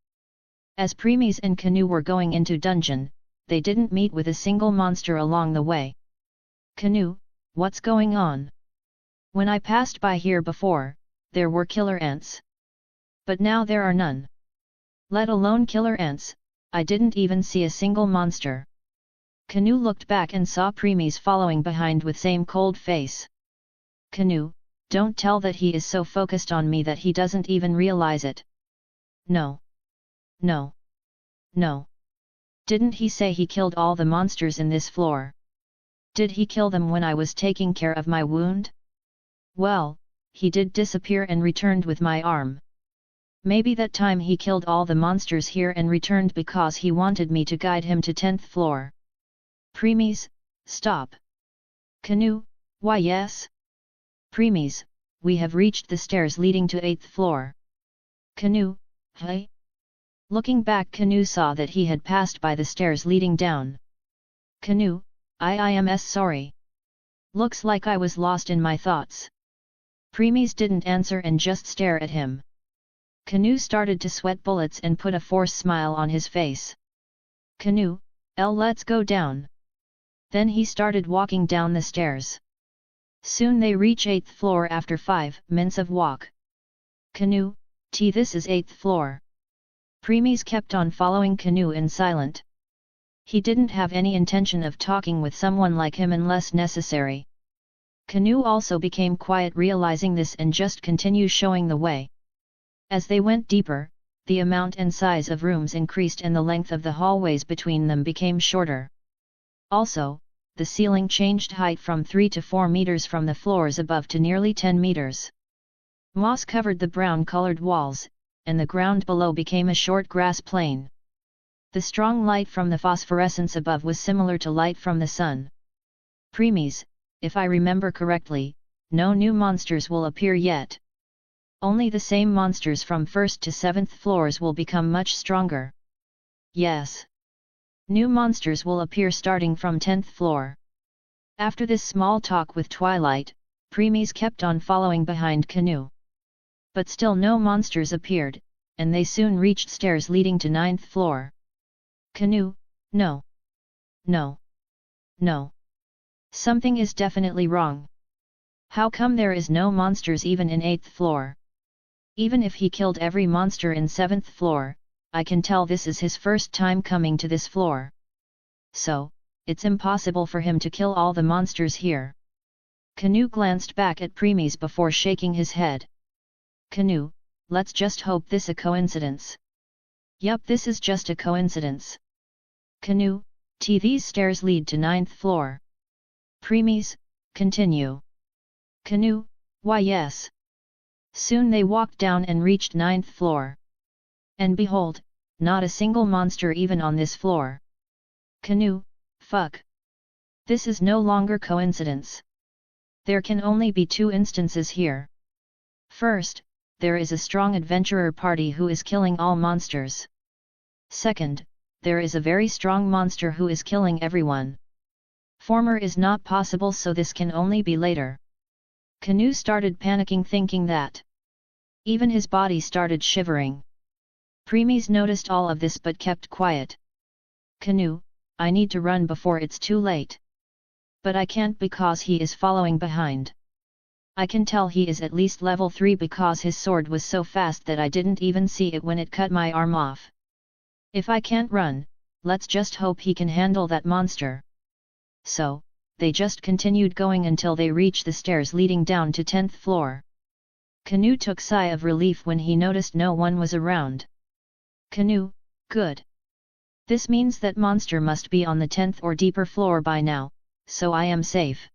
As Premies and Canoe were going into dungeon, they didn't meet with a single monster along the way. Canoe, what's going on? When I passed by here before, there were killer ants. But now there are none. Let alone killer ants, I didn't even see a single monster. Canoe looked back and saw Premies following behind with same cold face. Canoe, don't tell that he is so focused on me that he doesn't even realize it. No. No. No. Didn't he say he killed all the monsters in this floor? Did he kill them when I was taking care of my wound? Well, he did disappear and returned with my arm. Maybe that time he killed all the monsters here and returned because he wanted me to guide him to 10th floor. Premies, stop. Canoe, why yes? Premies, we have reached the stairs leading to 8th floor. Canoe, hey? Looking back, Canoe saw that he had passed by the stairs leading down. Canoe, I am sorry. Looks like I was lost in my thoughts. Premies didn't answer and just stare at him. Canoe started to sweat bullets and put a forced smile on his face. Canoe, let's go down. Then he started walking down the stairs. Soon they reach 8th floor after 5 minutes of walk. Canoe, this is 8th floor. Premies kept on following Canoe in silent. He didn't have any intention of talking with someone like him unless necessary. Canoe also became quiet, realizing this, and just continue showing the way. As they went deeper, the amount and size of rooms increased and the length of the hallways between them became shorter. Also, the ceiling changed height from 3 to 4 meters from the floors above to nearly 10 meters. Moss covered the brown-colored walls, and the ground below became a short grass plain. The strong light from the phosphorescence above was similar to light from the sun. Premies, if I remember correctly, no new monsters will appear yet. Only the same monsters from 1st to 7th floors will become much stronger. Yes. New monsters will appear starting from 10th floor. After this small talk with Twilight, Premies kept on following behind Canoe. But still no monsters appeared, and they soon reached stairs leading to 9th floor. Canoe, no. No. No. Something is definitely wrong. How come there is no monsters even in 8th floor? Even if he killed every monster in 7th floor, I can tell this is his first time coming to this floor. So, it's impossible for him to kill all the monsters here. Canoe glanced back at Premies before shaking his head. Canoe, let's just hope this a coincidence. Yup, this is just a coincidence. Canoe, these stairs lead to 9th floor. Premies, continue. Canoe, why yes. Soon they walked down and reached 9th floor. And behold, not a single monster even on this floor. Canoe, fuck. This is no longer coincidence. There can only be 2 instances here. First, there is a strong adventurer party who is killing all monsters. Second, there is a very strong monster who is killing everyone. Former is not possible, so this can only be later. Canoe started panicking, thinking that Even his body started shivering. Premies noticed all of this but kept quiet. Canoe, I need to run before it's too late. But I can't because he is following behind. I can tell he is at least level 3 because his sword was so fast that I didn't even see it when it cut my arm off. If I can't run, let's just hope he can handle that monster. So, they just continued going until they reached the stairs leading down to 10th floor. Canoe took a sigh of relief when he noticed no one was around. Canoe, good. This means that monster must be on the 10th or deeper floor by now, so I am safe.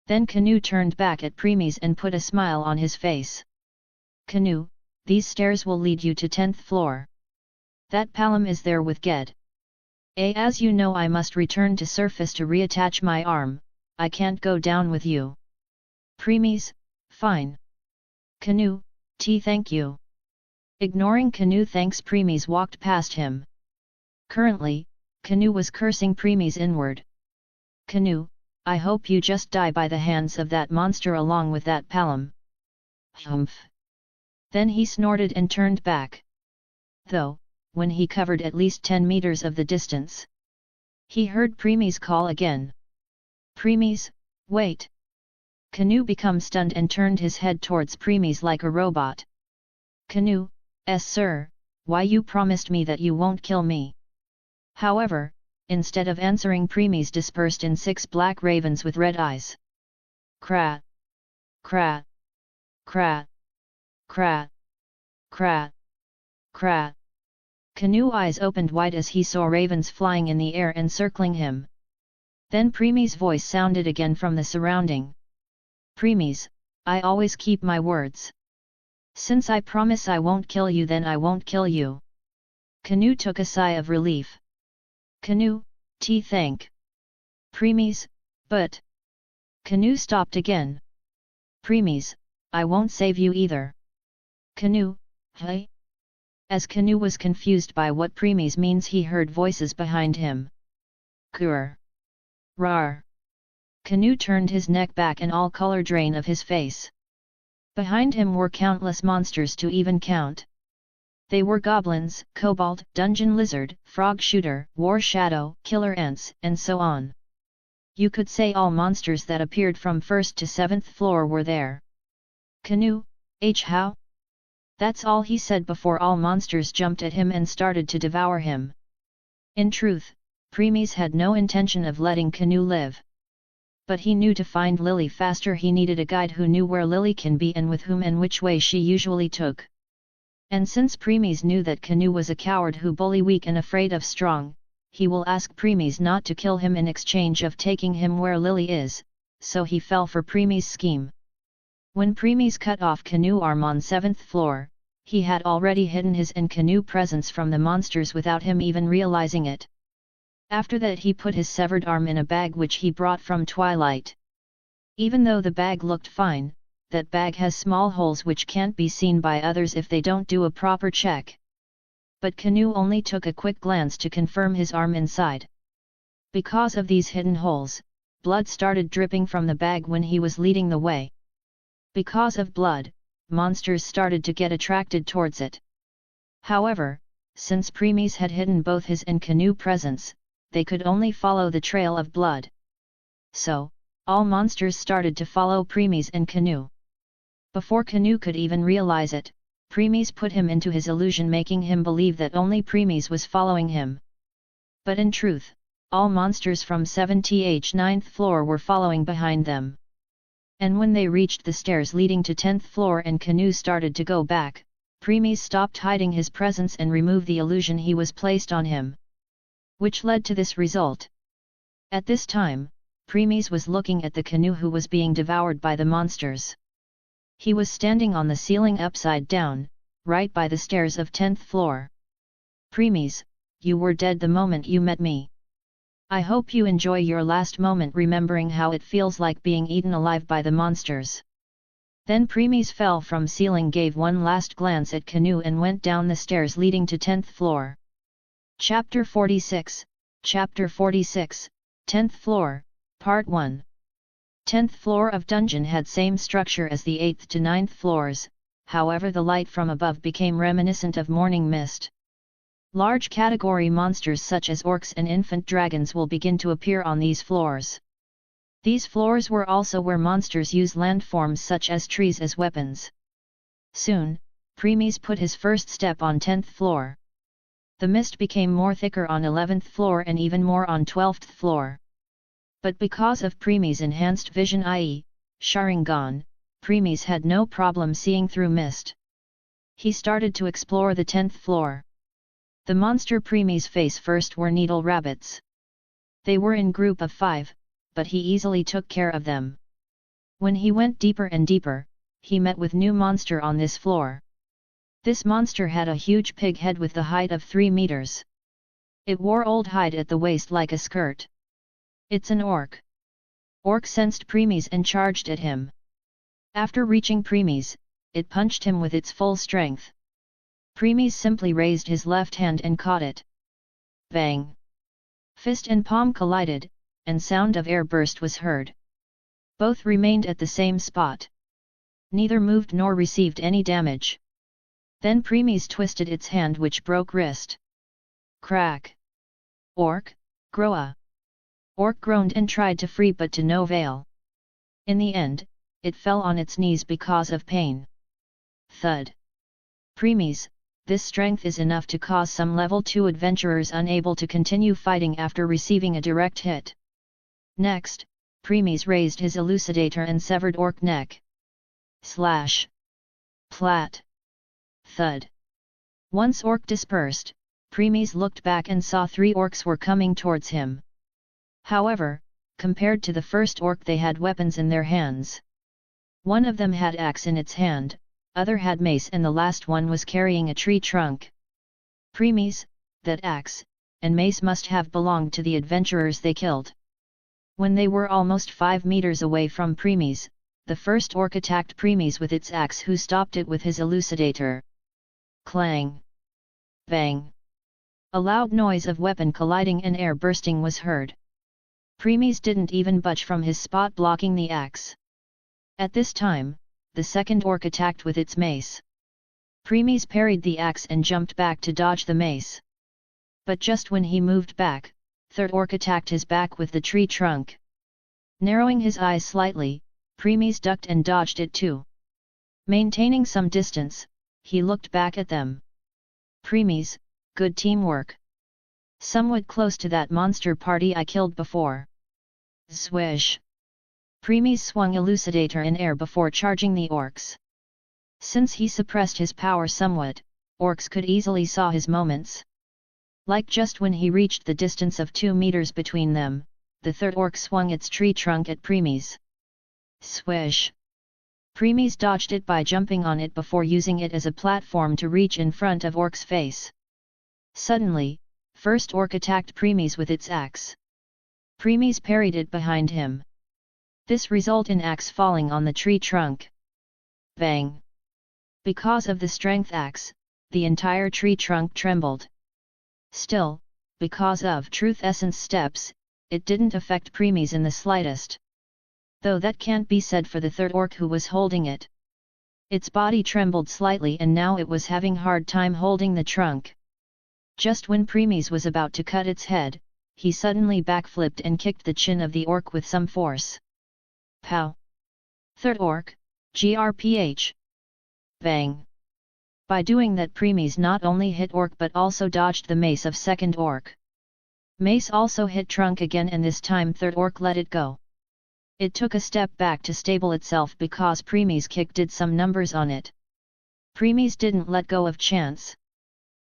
Then Canoe turned back at Premies and put a smile on his face. Canoe, these stairs will lead you to 10th floor. That Palom is there with Ged. As you know I must return to surface to reattach my arm, I can't go down with you. Premies, fine. Canoe, thank you. Ignoring Canoe thanks Premies walked past him. Currently, Canoe was cursing Premies inward. Canoe, I hope you just die by the hands of that monster along with that Palom. Humph. Then he snorted and turned back. Though, when he covered at least 10 meters of the distance, he heard Premies call again. Premies, wait. Canoe became stunned and turned his head towards Premies like a robot. Canoe, sir, why you promised me that you won't kill me? However, instead of answering Premies dispersed in 6 black ravens with red eyes. Krat. Krat. Krat. Krat. Krat. Krat. Canoe eyes opened wide as he saw ravens flying in the air and circling him. Then Premies' voice sounded again from the surrounding. Premies, I always keep my words. Since I promise I won't kill you, then I won't kill you. Canoe took a sigh of relief. Canoe, thank. Premies, but... Canoe stopped again. Premies, I won't save you either. Canoe, hey? As Canoe was confused by what Premies means, he heard voices behind him. Kur. Rar. Canoe turned his neck back and all color drained of his face. Behind him were countless monsters to even count. They were goblins, kobold, dungeon lizard, frog shooter, war shadow, killer ants, and so on. You could say all monsters that appeared from 1st to 7th floor were there. Canoe, how? That's all he said before all monsters jumped at him and started to devour him. In truth, Premies had no intention of letting Canoe live. But he knew to find Lily faster he needed a guide who knew where Lily can be and with whom and which way she usually took. And since Premies knew that Canoe was a coward who bully weak and afraid of strong, he will ask Premies not to kill him in exchange of taking him where Lily is, so he fell for Premies' scheme. When Premies cut off Canoe arm on 7th floor, he had already hidden his and Canoe presence from the monsters without him even realizing it. After that he put his severed arm in a bag which he brought from Twilight. Even though the bag looked fine, that bag has small holes which can't be seen by others if they don't do a proper check. But Canoe only took a quick glance to confirm his arm inside. Because of these hidden holes, blood started dripping from the bag when he was leading the way. Because of blood, monsters started to get attracted towards it. However, since Premies had hidden both his and Canoe presence, they could only follow the trail of blood. So, all monsters started to follow Premies and Canoe. Before Canoe could even realize it, Premies put him into his illusion, making him believe that only Premies was following him. But in truth, all monsters from 7th 9th floor were following behind them. And when they reached the stairs leading to 10th floor and Canoe started to go back, Premies stopped hiding his presence and removed the illusion he was placed on him. Which led to this result. At this time, Premies was looking at the Canoe who was being devoured by the monsters. He was standing on the ceiling upside down, right by the stairs of 10th floor. Premies, you were dead the moment you met me. I hope you enjoy your last moment remembering how it feels like being eaten alive by the monsters. Then Premies fell from ceiling, gave one last glance at Canoe and went down the stairs leading to 10th floor. Chapter 46, 10th floor, Part 1. 10th floor of dungeon had same structure as the 8th to 9th floors, however the light from above became reminiscent of morning mist. Large category monsters such as orcs and infant dragons will begin to appear on these floors. These floors were also where monsters use landforms such as trees as weapons. Soon, Premies put his first step on 10th floor. The mist became more thicker on 11th floor and even more on 12th floor. But because of Premies' enhanced vision i.e., Sharingan, Premies had no problem seeing through mist. He started to explore the 10th floor. The monster Premies face first were needle rabbits. They were in group of 5, but he easily took care of them. When he went deeper and deeper, he met with new monster on this floor. This monster had a huge pig head with the height of 3 meters. It wore old hide at the waist like a skirt. It's an orc. Orc sensed Premies and charged at him. After reaching Premies, it punched him with its full strength. Premies simply raised his left hand and caught it. Bang! Fist and palm collided, and sound of air burst was heard. Both remained at the same spot. Neither moved nor received any damage. Then Premies twisted its hand which broke wrist. Crack! Orc, groa! Orc groaned and tried to free but to no avail. In the end, it fell on its knees because of pain. Thud! Premies, this strength is enough to cause some level 2 adventurers unable to continue fighting after receiving a direct hit. Next, Premies raised his elucidator and severed orc neck. Slash! Plat! Thud! Once orc dispersed, Premies looked back and saw 3 orcs were coming towards him. However, compared to the first orc they had weapons in their hands. One of them had axe in its hand, other had mace and the last one was carrying a tree trunk. Premies, that axe, and mace must have belonged to the adventurers they killed. When they were almost 5 meters away from Premies, the first orc attacked Premies with its axe who stopped it with his elucidator. Clang! Bang! A loud noise of weapon colliding and air bursting was heard. Premies didn't even budge from his spot blocking the axe. At this time, the second orc attacked with its mace. Premies parried the axe and jumped back to dodge the mace. But just when he moved back, third orc attacked his back with the tree trunk. Narrowing his eyes slightly, Premies ducked and dodged it too. Maintaining some distance, he looked back at them. Premies, good teamwork. Somewhat close to that monster party I killed before. Swish! Premies swung elucidator in air before charging the orcs. Since he suppressed his power somewhat, orcs could easily saw his moments. Like just when he reached the distance of 2 meters between them, the third orc swung its tree trunk at Premies. Swish! Premies dodged it by jumping on it before using it as a platform to reach in front of orc's face. Suddenly, first orc attacked Premies with its axe. Premies parried it behind him. This resulted in axe falling on the tree trunk. Bang! Because of the strength axe, the entire tree trunk trembled. Still, because of Truth Essence steps, it didn't affect Premies in the slightest. Though that can't be said for the third orc who was holding it. Its body trembled slightly and now it was having hard time holding the trunk. Just when Premies was about to cut its head, he suddenly backflipped and kicked the chin of the orc with some force. Pow! Third orc, GRPH! Bang! By doing that Premies not only hit orc but also dodged the mace of second orc. Mace also hit trunk again and this time third orc let it go. It took a step back to stable itself because Premies' kick did some numbers on it. Premies didn't let go of chance.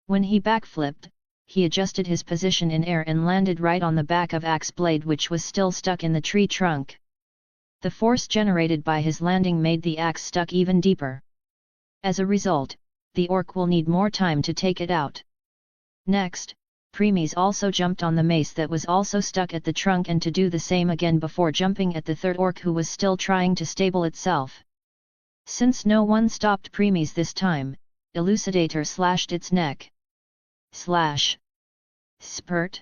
When he backflipped, he adjusted his position in air and landed right on the back of axe blade which was still stuck in the tree trunk. The force generated by his landing made the axe stuck even deeper. As a result, the orc will need more time to take it out. Next, Premies also jumped on the mace that was also stuck at the trunk and to do the same again before jumping at the third orc who was still trying to stable itself. Since no one stopped Premies this time, Elucidator slashed its neck. Slash! Spurt!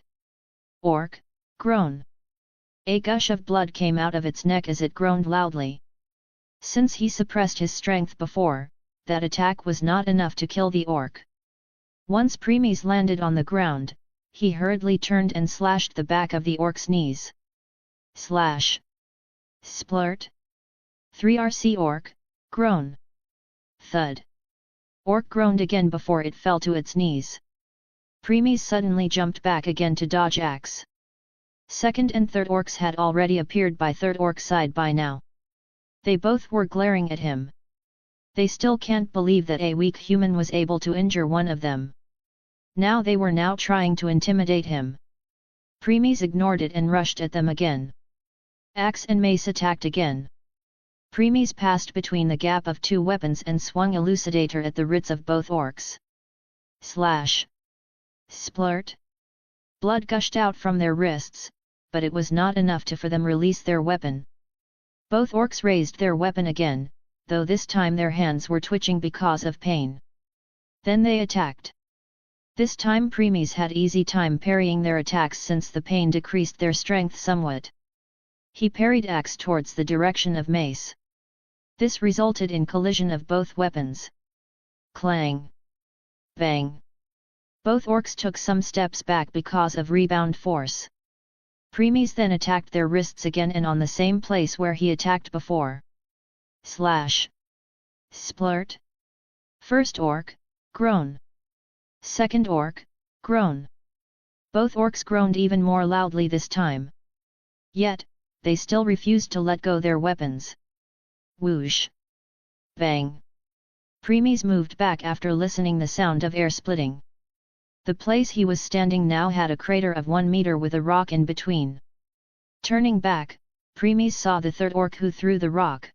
Orc, groan! A gush of blood came out of its neck as it groaned loudly. Since he suppressed his strength before, that attack was not enough to kill the orc. Once Premies landed on the ground, he hurriedly turned and slashed the back of the orc's knees. Slash! Splurt! 3rc orc, groan! Thud! Orc groaned again before it fell to its knees. Premies suddenly jumped back again to dodge axe. Second and third orcs had already appeared by third orc's side by now. They both were glaring at him. They still can't believe that a weak human was able to injure one of them. Now they were now trying to intimidate him. Premies ignored it and rushed at them again. Axe and mace attacked again. Premies passed between the gap of two weapons and swung Elucidator at the wrists of both orcs. Slash! Splurt! Blood gushed out from their wrists, but it was not enough for them release their weapon. Both orcs raised their weapon again, though this time their hands were twitching because of pain. Then they attacked. This time Premies had easy time parrying their attacks since the pain decreased their strength somewhat. He parried axe towards the direction of mace. This resulted in collision of both weapons. Clang! Bang! Both orcs took some steps back because of rebound force. Premies then attacked their wrists again and on the same place where he attacked before. Slash! Splurt! First orc, groan! Second orc, groan! Both orcs groaned even more loudly this time. Yet, they still refused to let go their weapons. Whoosh! Bang! Premies moved back after listening the sound of air splitting. The place he was standing now had a crater of 1 meter with a rock in between. Turning back, Premies saw the third orc who threw the rock.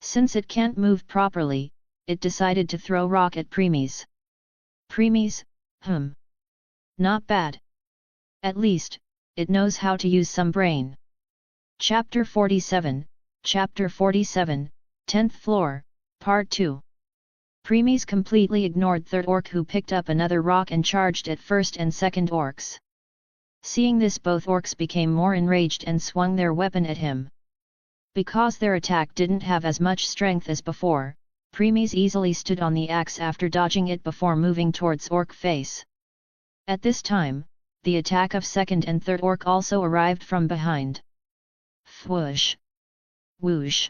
Since it can't move properly, it decided to throw rock at Premies. Premies, not bad. At least, it knows how to use some brain. Chapter 47, 10th Floor, Part 2. Premies completely ignored third orc who picked up another rock and charged at first and second orcs. Seeing this, both orcs became more enraged and swung their weapon at him. Because their attack didn't have as much strength as before, Premies easily stood on the axe after dodging it before moving towards orc face. At this time, the attack of second and third orc also arrived from behind. Whoosh! Whoosh!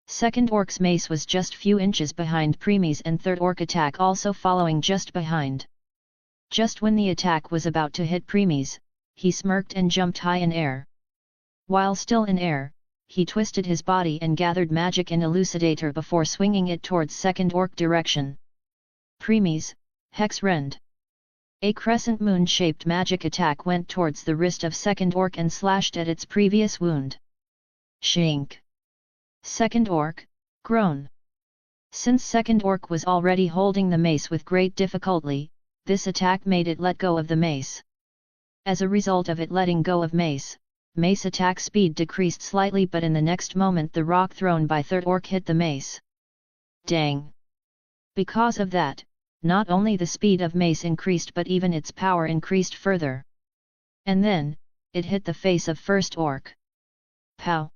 Second orc's mace was just few inches behind Premies and third orc attack also following just behind. Just when the attack was about to hit Premies, he smirked and jumped high in air. While still in air, he twisted his body and gathered magic in Elucidator before swinging it towards second orc direction. Premies, Hex Rend. A crescent moon-shaped magic attack went towards the wrist of second orc and slashed at its previous wound. Shink! Second orc, groan! Since second orc was already holding the mace with great difficulty, this attack made it let go of the mace. As a result of it letting go of mace attack speed decreased slightly, but in the next moment the rock thrown by third orc hit the mace. Dang! Because of that, not only the speed of mace increased but even its power increased further. And then, it hit the face of first orc. Pow!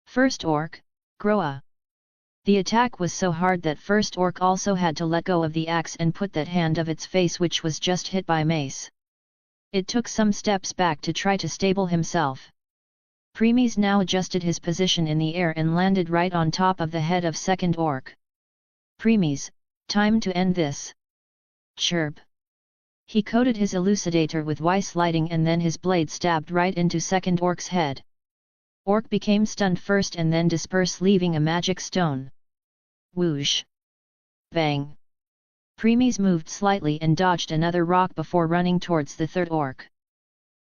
First orc, groa! The attack was so hard that first orc also had to let go of the axe and put that hand of its face which was just hit by mace. It took some steps back to try to stable himself. Premies now adjusted his position in the air and landed right on top of the head of second orc. Premies, time to end this. Chirp! He coated his elucidator with Weiss lighting and then his blade stabbed right into second orc's head. Orc became stunned first and then dispersed, leaving a magic stone. Whoosh! Bang! Premies moved slightly and dodged another rock before running towards the third orc.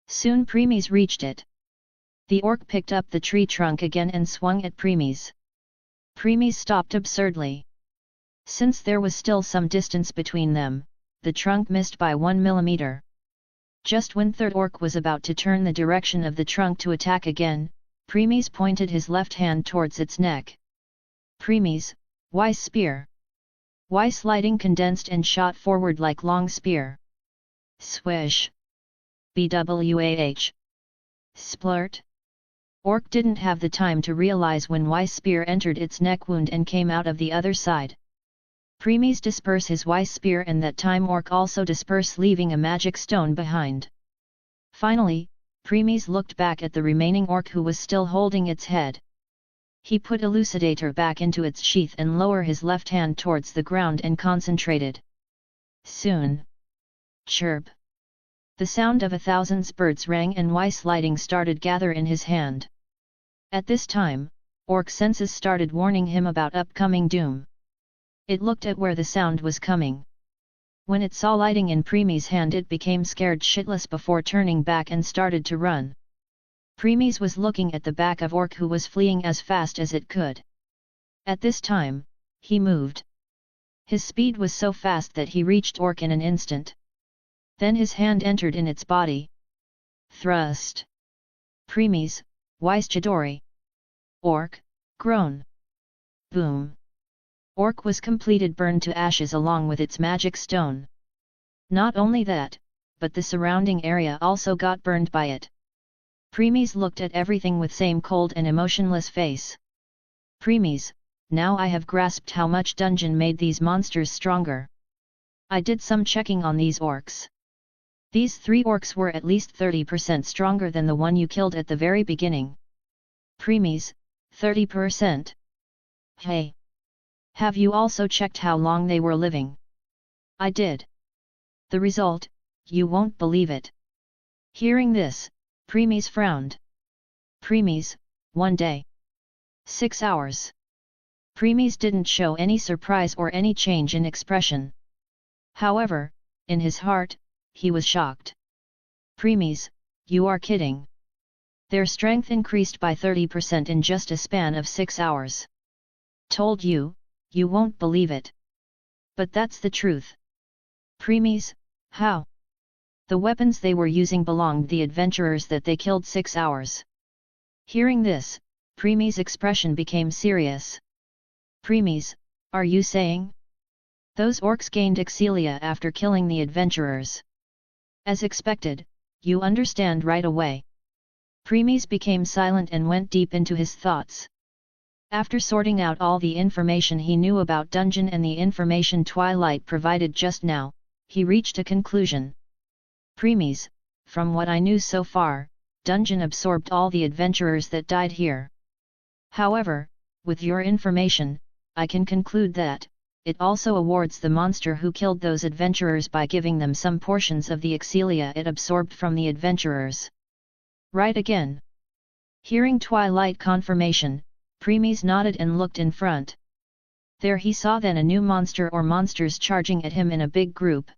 Soon Premies reached it. The orc picked up the tree trunk again and swung at Premies. Premies stopped absurdly. Since there was still some distance between them, the trunk missed by 1 millimeter. Just when third orc was about to turn the direction of the trunk to attack again, Premies pointed his left hand towards its neck. Premies, Weiss spear! Weiss lighting condensed and shot forward like long spear. Swish! Bwah! Splurt! Orc didn't have the time to realize when Weiss spear entered its neck wound and came out of the other side. Premies disperse his wise spear, and that time Orc also disperse, leaving a magic stone behind. Finally, Premies looked back at the remaining Orc who was still holding its head. He put Elucidator back into its sheath and lower his left hand towards the ground and concentrated. Soon. Chirp. The sound of 1,000 birds rang and wise lighting started gather in his hand. At this time, Orc senses started warning him about upcoming doom. It looked at where the sound was coming. When it saw lighting in Premies' hand, it became scared shitless before turning back and started to run. Premies was looking at the back of Orc, who was fleeing as fast as it could. At this time, he moved. His speed was so fast that he reached Orc in an instant. Then his hand entered in its body. Thrust. Premies, wise Chidori. Orc, groan. Boom. Orc was completed, burned to ashes along with its magic stone. Not only that, but the surrounding area also got burned by it. Premies looked at everything with same cold and emotionless face. Premies, now I have grasped how much dungeon made these monsters stronger. I did some checking on these orcs. These 3 orcs were at least 30% stronger than the one you killed at the very beginning. Premies, 30%. Hey! Have you also checked how long they were living? I did. The result, you won't believe it. Hearing this, Premies frowned. Premies, 1 day. 6 hours. Premies didn't show any surprise or any change in expression. However, in his heart, he was shocked. Premies, you are kidding. Their strength increased by 30% in just a span of 6 hours. Told you, you won't believe it. But that's the truth. Premies, how? The weapons they were using belonged the adventurers that they killed 6 hours. Hearing this, Premies' expression became serious. Premies, are you saying? Those orcs gained Excelia after killing the adventurers. As expected, you understand right away. Premies became silent and went deep into his thoughts. After sorting out all the information he knew about dungeon and the information Twilight provided just now, he reached a conclusion. Premies, from what I knew so far, dungeon absorbed all the adventurers that died here. However, with your information, I can conclude that it also awards the monster who killed those adventurers by giving them some portions of the Excelia it absorbed from the adventurers. Right again. Hearing Twilight confirmation, Premies nodded and looked in front. There he saw then a new monster or monsters charging at him in a big group.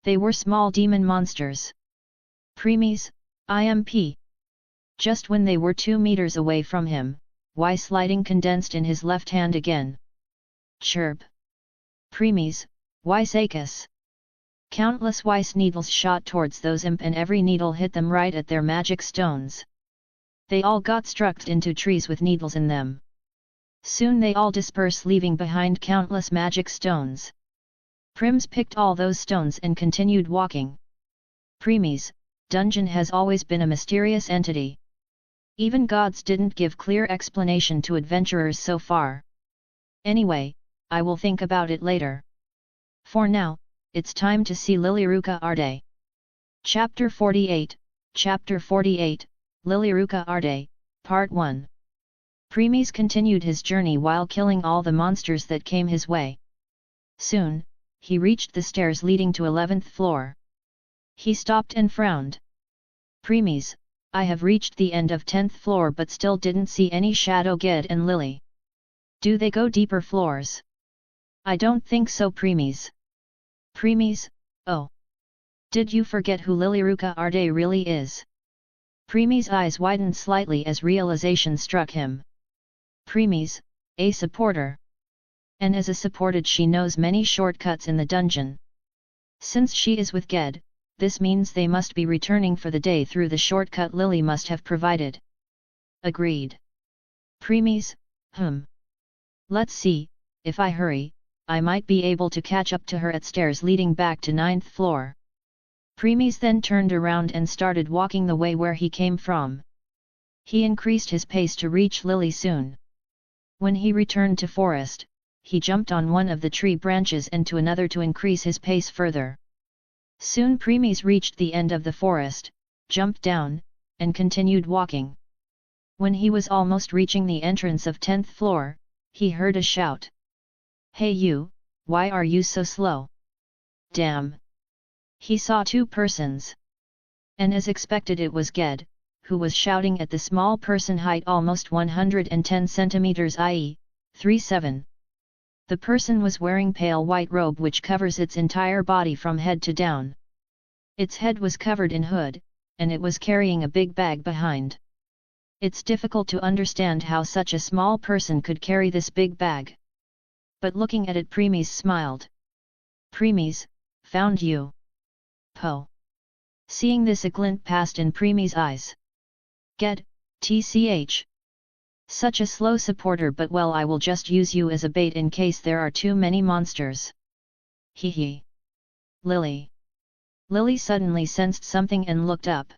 They were small demon monsters. Premies, IMP. Just when they were 2 meters away from him, wise lighting condensed in his left hand again. Chirp. Premies, wise Acus. Countless wise needles shot towards those imp and every needle hit them right at their magic stones. They all got struck into trees with needles in them. Soon they all dispersed, leaving behind countless magic stones. Prims picked all those stones and continued walking. Premies, dungeon has always been a mysterious entity. Even gods didn't give clear explanation to adventurers so far. Anyway, I will think about it later. For now, it's time to see Lilyruka Arde. Chapter 48, Chapter 48, Lilyruka Arde, Part 1. Premies continued his journey while killing all the monsters that came his way. Soon, he reached the stairs leading to 11th floor. He stopped and frowned. Premies, I have reached the end of 10th floor but still didn't see any Shadow Ged and Lily. Do they go deeper floors? I don't think so, Premies. Premies, oh. Did you forget who Lilyruka Arde really is? Premies' eyes widened slightly as realization struck him. Premies, a supporter. And as a supported she knows many shortcuts in the dungeon. Since she is with Ged, this means they must be returning for the day through the shortcut Lily must have provided. Agreed. Premies, Let's see, if I hurry, I might be able to catch up to her at stairs leading back to 9th floor. Premies then turned around and started walking the way where he came from. He increased his pace to reach Lily soon. When he returned to forest, he jumped on one of the tree branches and to another to increase his pace further. Soon Premies reached the end of the forest, jumped down, and continued walking. When he was almost reaching the entrance of 10th floor, he heard a shout. "Hey you, why are you so slow?" "Damn!" He saw two persons. And as expected it was Ged, who was shouting at the small person height almost 110 centimeters i.e., 3'7". The person was wearing pale white robe which covers its entire body from head to down. Its head was covered in hood, and it was carrying a big bag behind. It's difficult to understand how such a small person could carry this big bag. But looking at it Premies smiled. "Premies, found you." "Po." Seeing this a glint passed in Premies' eyes. "Ged, tch. Such a slow supporter, but well, I will just use you as a bait in case there are too many monsters." "Hee. Lily." Lily suddenly sensed something and looked up.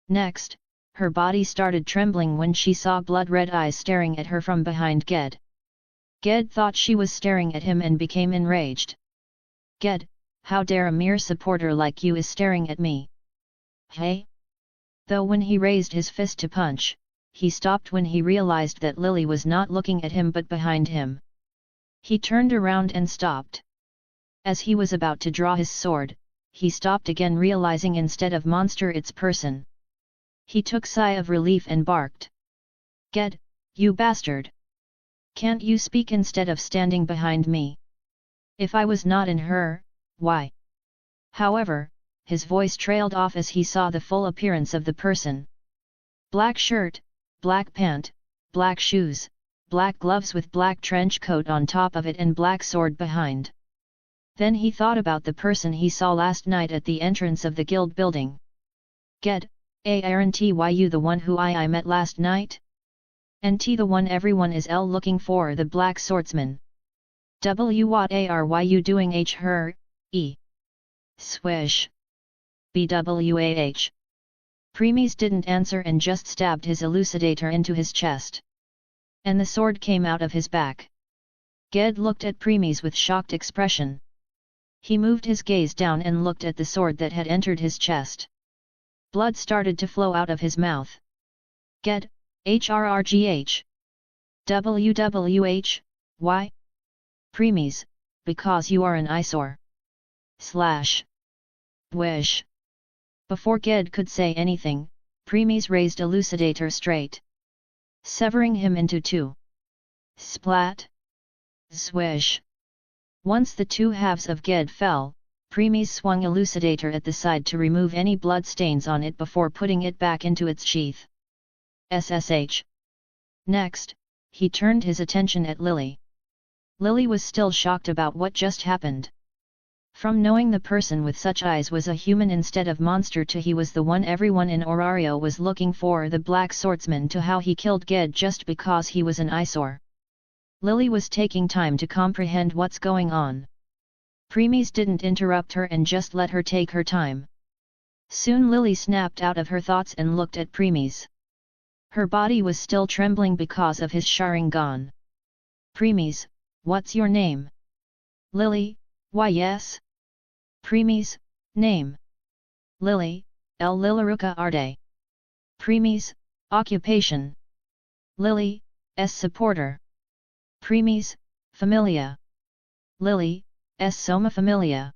Next, her body started trembling when she saw blood-red eyes staring at her from behind Ged. Ged thought she was staring at him and became enraged. "Ged, how dare a mere supporter like you is staring at me? Hey?" Though when he raised his fist to punch, he stopped when he realized that Lily was not looking at him but behind him. He turned around and stopped. As he was about to draw his sword, he stopped again, realizing instead of monster it's person. He took sigh of relief and barked. "Ged, you bastard! Can't you speak instead of standing behind me? If I was not in her, why?" However, his voice trailed off as he saw the full appearance of the person. Black shirt, black pant, black shoes, black gloves with black trench coat on top of it and black sword behind. Then he thought about the person he saw last night at the entrance of the guild building. "Ged, aren't you the one who I met last night? And the one everyone is looking for, the black swordsman? What are you doing her, e? Swish. Bwah. Premies didn't answer and just stabbed his elucidator into his chest. And the sword came out of his back. Ged looked at Premies with shocked expression. He moved his gaze down and looked at the sword that had entered his chest. Blood started to flow out of his mouth. "Ged, hrrgh. Wwh, why?" "Premies, because you are an eyesore. / Wish." Before Ged could say anything, Premies raised elucidator straight, severing him into two. Splat! Swish! Once the two halves of Ged fell, Premies swung elucidator at the side to remove any blood stains on it before putting it back into its sheath. SSH. Next, he turned his attention at Lily. Lily was still shocked about what just happened. From knowing the person with such eyes was a human instead of monster to he was the one everyone in Orario was looking for, the black swordsman, to how he killed Ged just because he was an eyesore. Lily was taking time to comprehend what's going on. Premies didn't interrupt her and just let her take her time. Soon Lily snapped out of her thoughts and looked at Premies. Her body was still trembling because of his Sharingan. "Premies, what's your name?" "Lily, why yes." "Premies, name?" "Lily, Lilaruka Arde." "Premies, occupation?" "Lily, S supporter." "Premies, familia?" "Lily, S soma familia."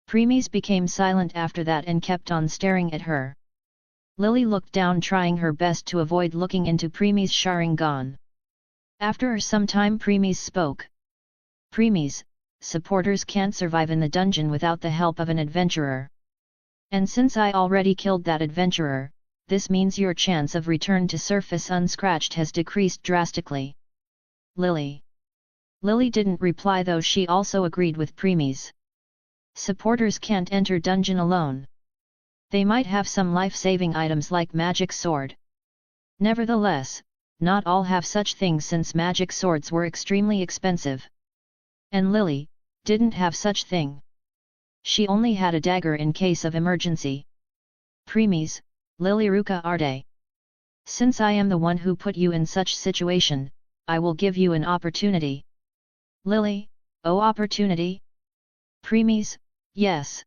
Premies became silent after that and kept on staring at her. Lily looked down, trying her best to avoid looking into Premies' Sharingan. After some time Premies spoke. "Premies, supporters can't survive in the dungeon without the help of an adventurer. And since I already killed that adventurer, this means your chance of return to surface unscratched has decreased drastically." Lily. Lily didn't reply, though she also agreed with Premies. Supporters can't enter dungeon alone. They might have some life-saving items like magic sword. Nevertheless, not all have such things since magic swords were extremely expensive. And Lily didn't have such thing. She only had a dagger in case of emergency. "Premies, Lilaruka Arde. Since I am the one who put you in such situation, I will give you an opportunity." Lily, oh opportunity? Premies, yes.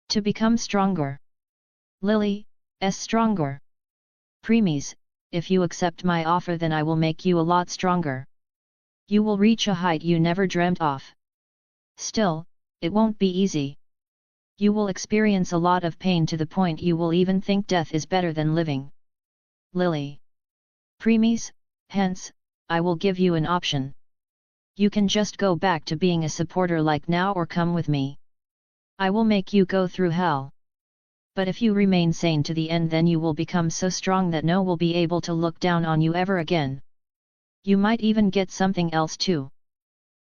To become stronger. Lily, stronger. Premies, if you accept my offer then I will make you a lot stronger. You will reach a height you never dreamt of. Still, it won't be easy. You will experience a lot of pain to the point you will even think death is better than living. Lily. Premies, hence, I will give you an option. You can just go back to being a supporter like now or come with me. I will make you go through hell. But if you remain sane to the end then you will become so strong that no one will be able to look down on you ever again. You might even get something else too.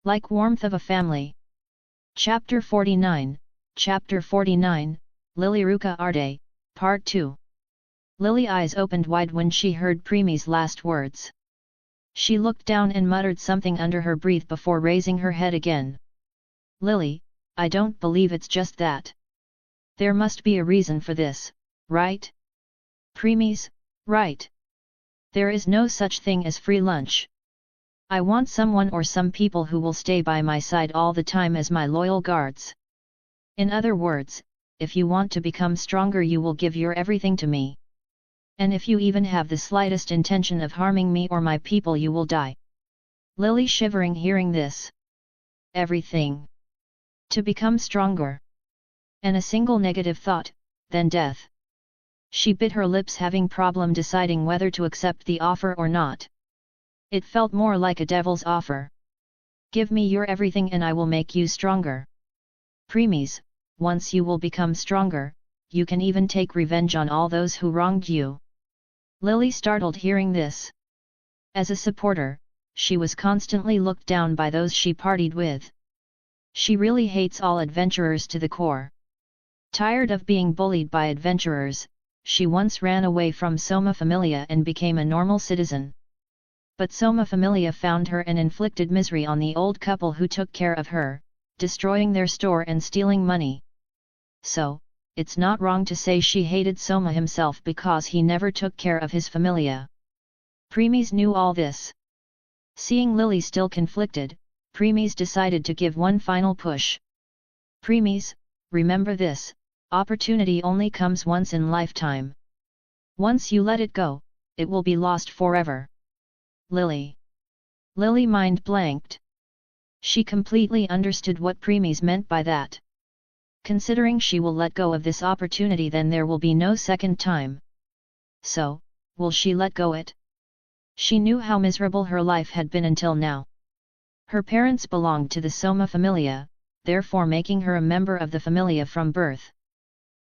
Like warmth of a family. Chapter 49, Chapter 49, Lily Ruka Arde, Part 2. Lily eyes opened wide when she heard Preemie's last words. She looked down and muttered something under her breath before raising her head again. Lily, I don't believe it's just that. There must be a reason for this, right? Preemies, right. There is no such thing as free lunch. I want someone or some people who will stay by my side all the time as my loyal guards. In other words, if you want to become stronger you will give your everything to me. And if you even have the slightest intention of harming me or my people you will die. Lily shivering hearing this. Everything. To become stronger. And a single negative thought, then death. She bit her lips having problem deciding whether to accept the offer or not. It felt more like a devil's offer. Give me your everything and I will make you stronger. Preemies, once you will become stronger, you can even take revenge on all those who wronged you. Lily startled hearing this. As a supporter, she was constantly looked down by those she partied with. She really hates all adventurers to the core. Tired of being bullied by adventurers, she once ran away from Soma Familia and became a normal citizen. But Soma Familia found her and inflicted misery on the old couple who took care of her, destroying their store and stealing money. So, it's not wrong to say she hated Soma himself because he never took care of his familia. Preemies knew all this. Seeing Lily still conflicted, Preemies decided to give one final push. Preemies, remember this, opportunity only comes once in lifetime. Once you let it go, it will be lost forever. Lily. Lily mind blanked. She completely understood what Preemies meant by that. Considering she will let go of this opportunity then there will be no second time. So, will she let go it? She knew how miserable her life had been until now. Her parents belonged to the Soma Familia, therefore making her a member of the familia from birth.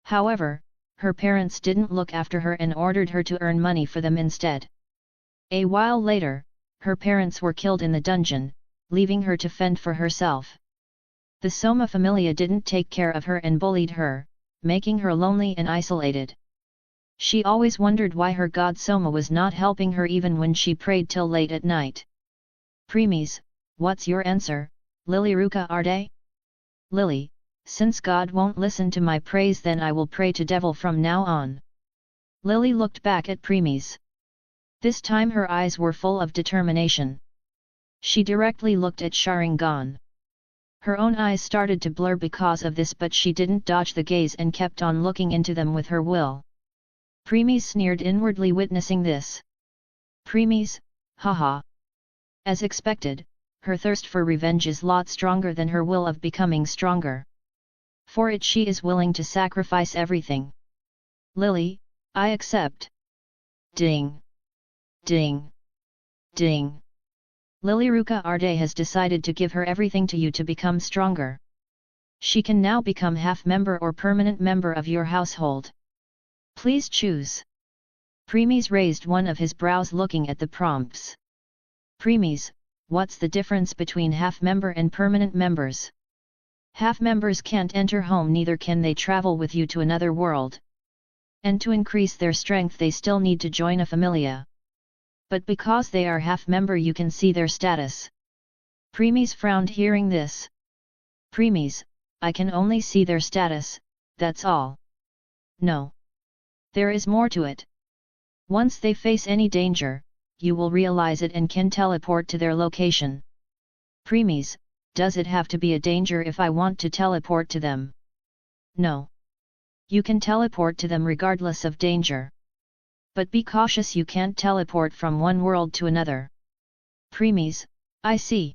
However, her parents didn't look after her and ordered her to earn money for them instead. A while later, her parents were killed in the dungeon, leaving her to fend for herself. The Soma Familia didn't take care of her and bullied her, making her lonely and isolated. She always wondered why her god Soma was not helping her even when she prayed till late at night. Preemies, what's your answer, Lily Ruka Arde? Lily, since God won't listen to my praise then I will pray to devil from now on. Lily looked back at Preemies. This time her eyes were full of determination. She directly looked at Sharingan. Her own eyes started to blur because of this but she didn't dodge the gaze and kept on looking into them with her will. Preemies sneered inwardly witnessing this. Preemies, haha. As expected, her thirst for revenge is lot stronger than her will of becoming stronger. For it she is willing to sacrifice everything. Lily, I accept. Ding. Ding. Ding. Lily Ruka Arde has decided to give her everything to you to become stronger. She can now become half-member or permanent member of your household. Please choose. Preemies raised one of his brows looking at the prompts. Preemies, what's the difference between half-member and permanent members? Half-members can't enter home neither can they travel with you to another world. And to increase their strength they still need to join a familia. But because they are half-member you can see their status. Preemies frowned hearing this. Preemies, I can only see their status, that's all. No. There is more to it. Once they face any danger, you will realize it and can teleport to their location. Premies, does it have to be a danger if I want to teleport to them? No. You can teleport to them regardless of danger. But be cautious, you can't teleport from one world to another. Premies, I see.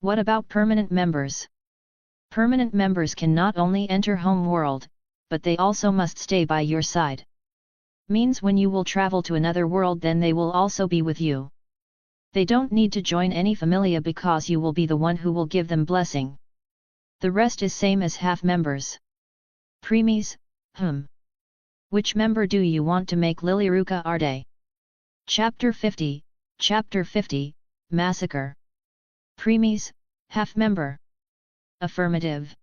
What about permanent members? Permanent members can not only enter home world, but they also must stay by your side. Means when you will travel to another world, then they will also be with you. They don't need to join any familia because you will be the one who will give them blessing. The rest is same as half members. Premies, Which member do you want to make Lilyruka Arde? Chapter 50, Massacre. Premies, half member. Affirmative.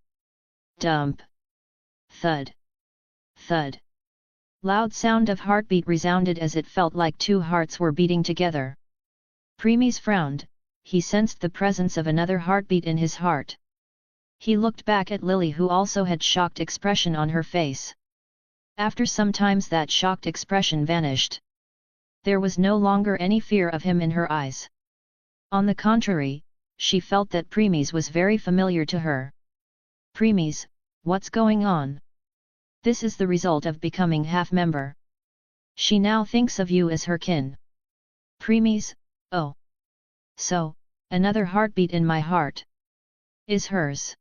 Dump. Thud. Thud. Loud sound of heartbeat resounded as it felt like two hearts were beating together. Premies frowned, he sensed the presence of another heartbeat in his heart. He looked back at Lily, who also had shocked expression on her face. After some times that shocked expression vanished. There was no longer any fear of him in her eyes. On the contrary, she felt that Premies was very familiar to her. Premies, what's going on? This is the result of becoming half-member. She now thinks of you as her kin. Premies, oh. So, another heartbeat in my heart. Is hers.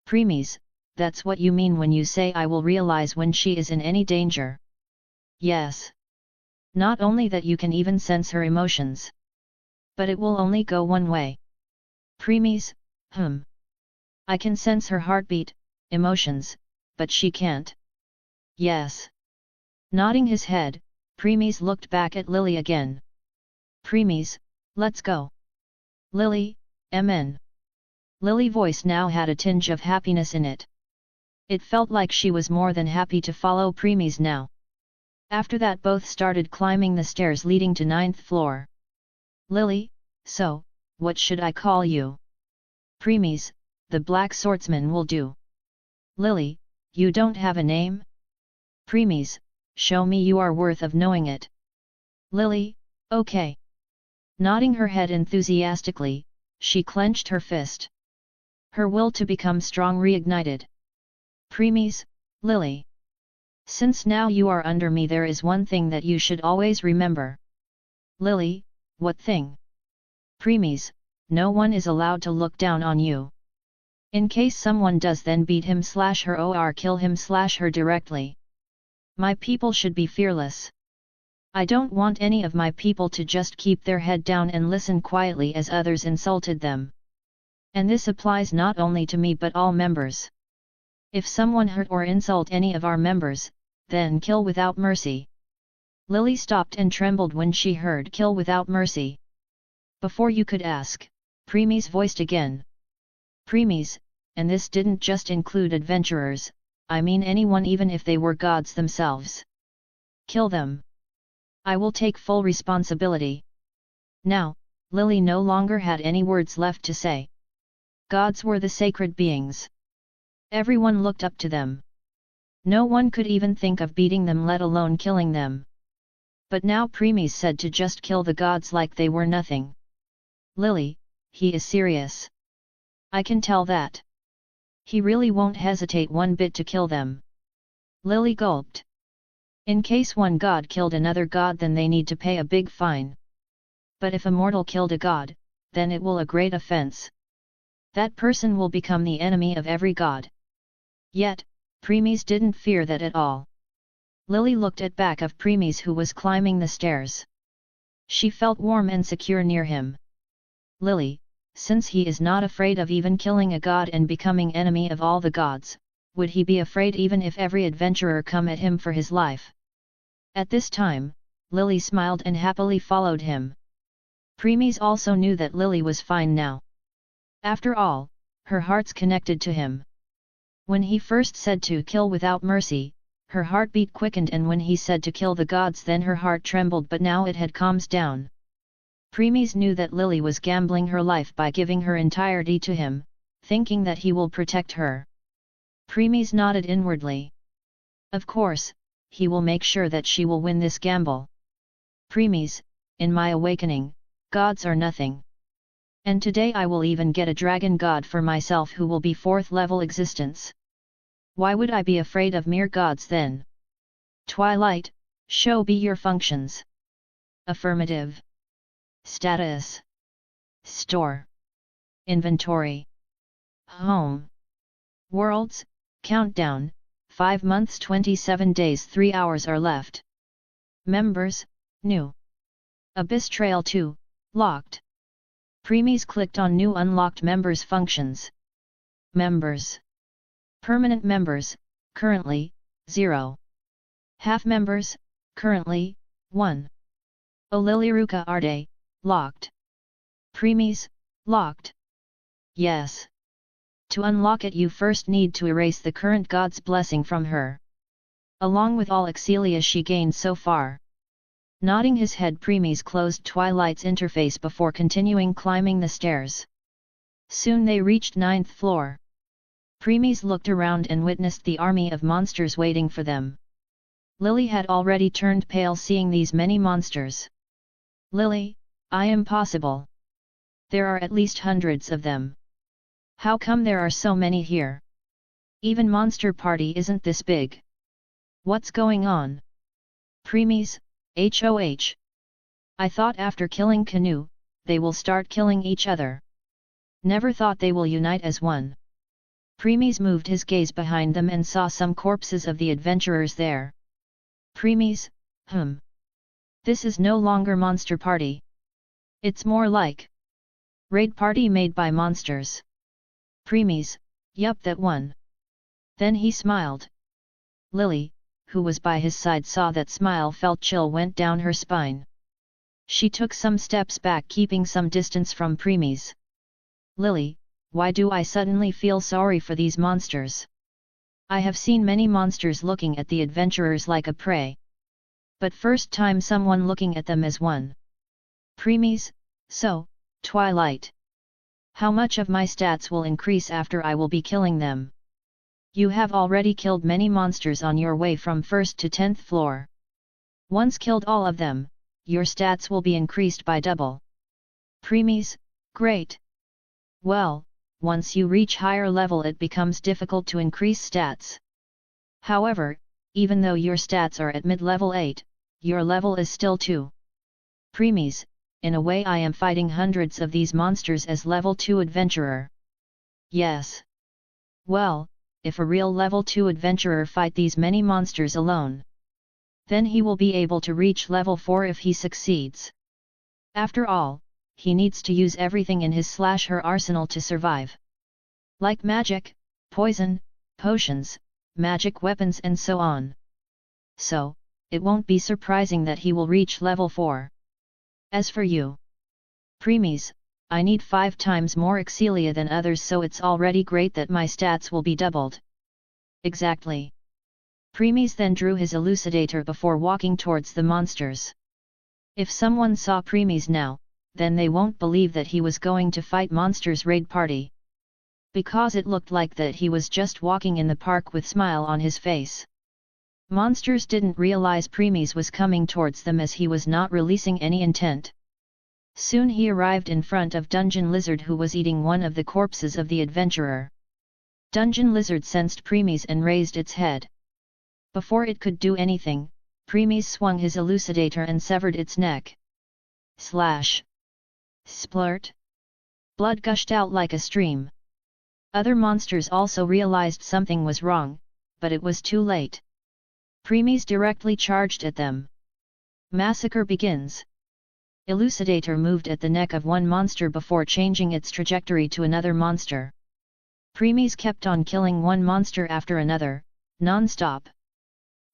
Premies, that's what you mean when you say I will realize when she is in any danger. Yes. Not only that, you can even sense her emotions. But it will only go one way. Premies, I can sense her heartbeat, emotions, but she can't. Yes. Nodding his head, Premies looked back at Lily again. Premies, let's go. Lily, MN. Lily voice now had a tinge of happiness in it. It felt like she was more than happy to follow Premies now. After that both started climbing the stairs leading to 9th floor. Lily, so, what should I call you? Premies, the Black Swordsman will do. Lily, you don't have a name? Premies, show me you are worth of knowing it. Lily, okay. Nodding her head enthusiastically, she clenched her fist. Her will to become strong reignited. Premies, Lily. Since now you are under me, there is one thing that you should always remember. Lily, what thing? Premies, no one is allowed to look down on you. In case someone does, then beat him / her or kill him / her directly. My people should be fearless. I don't want any of my people to just keep their head down and listen quietly as others insulted them. And this applies not only to me but all members. If someone hurt or insult any of our members, then kill without mercy. Lily stopped and trembled when she heard kill without mercy. Before you could ask, Premies voiced again. Premies, and this didn't just include adventurers, I mean anyone, even if they were gods themselves. Kill them. I will take full responsibility. Now, Lily no longer had any words left to say. Gods were the sacred beings. Everyone looked up to them. No one could even think of beating them, let alone killing them. But now Premies said to just kill the gods like they were nothing. Lily, he is serious. I can tell that. He really won't hesitate one bit to kill them. Lily gulped. In case one god killed another god, then they need to pay a big fine. But if a mortal killed a god, then it will a great offense. That person will become the enemy of every god. Yet, Premies didn't fear that at all. Lily looked at back of Premies, who was climbing the stairs. She felt warm and secure near him. Lily, since he is not afraid of even killing a god and becoming enemy of all the gods, would he be afraid even if every adventurer come at him for his life? At this time, Lily smiled and happily followed him. Premies also knew that Lily was fine now. After all, her heart's connected to him. When he first said to kill without mercy, her heartbeat quickened, and when he said to kill the gods, then her heart trembled, but now it had calmed down. Premies knew that Lily was gambling her life by giving her entirety to him, thinking that he will protect her. Premies nodded inwardly. Of course, he will make sure that she will win this gamble. Premies, in my awakening, gods are nothing. And today I will even get a dragon god for myself who will be 4th level existence. Why would I be afraid of mere gods then? Twilight, show be your functions. Affirmative. Status. Store. Inventory. Home. Worlds, countdown, 5 months 27 days 3 hours are left. Members, new. Abyss Trail 2, locked. Premies clicked on new unlocked members functions. Members. Permanent members, currently, 0. Half members, currently, 1. Oliliruka Arde, locked. Premies, locked. Yes. To unlock it you first need to erase the current god's blessing from her. Along with all Excelia she gained so far. Nodding his head Premies closed Twilight's interface before continuing climbing the stairs. Soon they reached 9th floor. Premies looked around and witnessed the army of monsters waiting for them. Lily had already turned pale seeing these many monsters. Lily, I am possible. There are at least hundreds of them. How come there are so many here? Even Monster Party isn't this big. What's going on? Premies, HOH. I thought after killing Canoe, they will start killing each other. Never thought they will unite as one. Premies moved his gaze behind them and saw some corpses of the adventurers there. Premies, This is no longer Monster Party. It's more like raid party made by monsters. Premies, yup that one. Then he smiled. Lily, who was by his side saw that smile felt chill went down her spine. She took some steps back keeping some distance from Premies. Lily, why do I suddenly feel sorry for these monsters? I have seen many monsters looking at the adventurers like a prey. But first time someone looking at them as one. Premies, so, Twilight. How much of my stats will increase after I will be killing them? You have already killed many monsters on your way from 1st to 10th floor. Once killed all of them, your stats will be increased by double. Premies, great. Well, once you reach higher level it becomes difficult to increase stats. However, even though your stats are at mid-level 8, your level is still 2. Premies, in a way I am fighting hundreds of these monsters as level 2 adventurer. Yes. Well, if a real level 2 adventurer fight these many monsters alone, then he will be able to reach level 4 if he succeeds. After all, he needs to use everything in his/her arsenal to survive. Like magic, poison, potions, magic weapons and so on. So, it won't be surprising that he will reach level 4. As for you, Premies, I need 5 times more Excelia than others so it's already great that my stats will be doubled. Exactly. Premies then drew his elucidator before walking towards the monsters. If someone saw Premies now, then they won't believe that he was going to fight monsters raid party. Because it looked like that he was just walking in the park with smile on his face. Monsters didn't realize Premies was coming towards them as he was not releasing any intent. Soon he arrived in front of Dungeon Lizard who was eating one of the corpses of the adventurer. Dungeon Lizard sensed Premies and raised its head. Before it could do anything, Premies swung his elucidator and severed its neck. Slash! Splurt! Blood gushed out like a stream. Other monsters also realized something was wrong, but it was too late. Premies directly charged at them. Massacre begins. Elucidator moved at the neck of one monster before changing its trajectory to another monster. Premies kept on killing one monster after another, non-stop.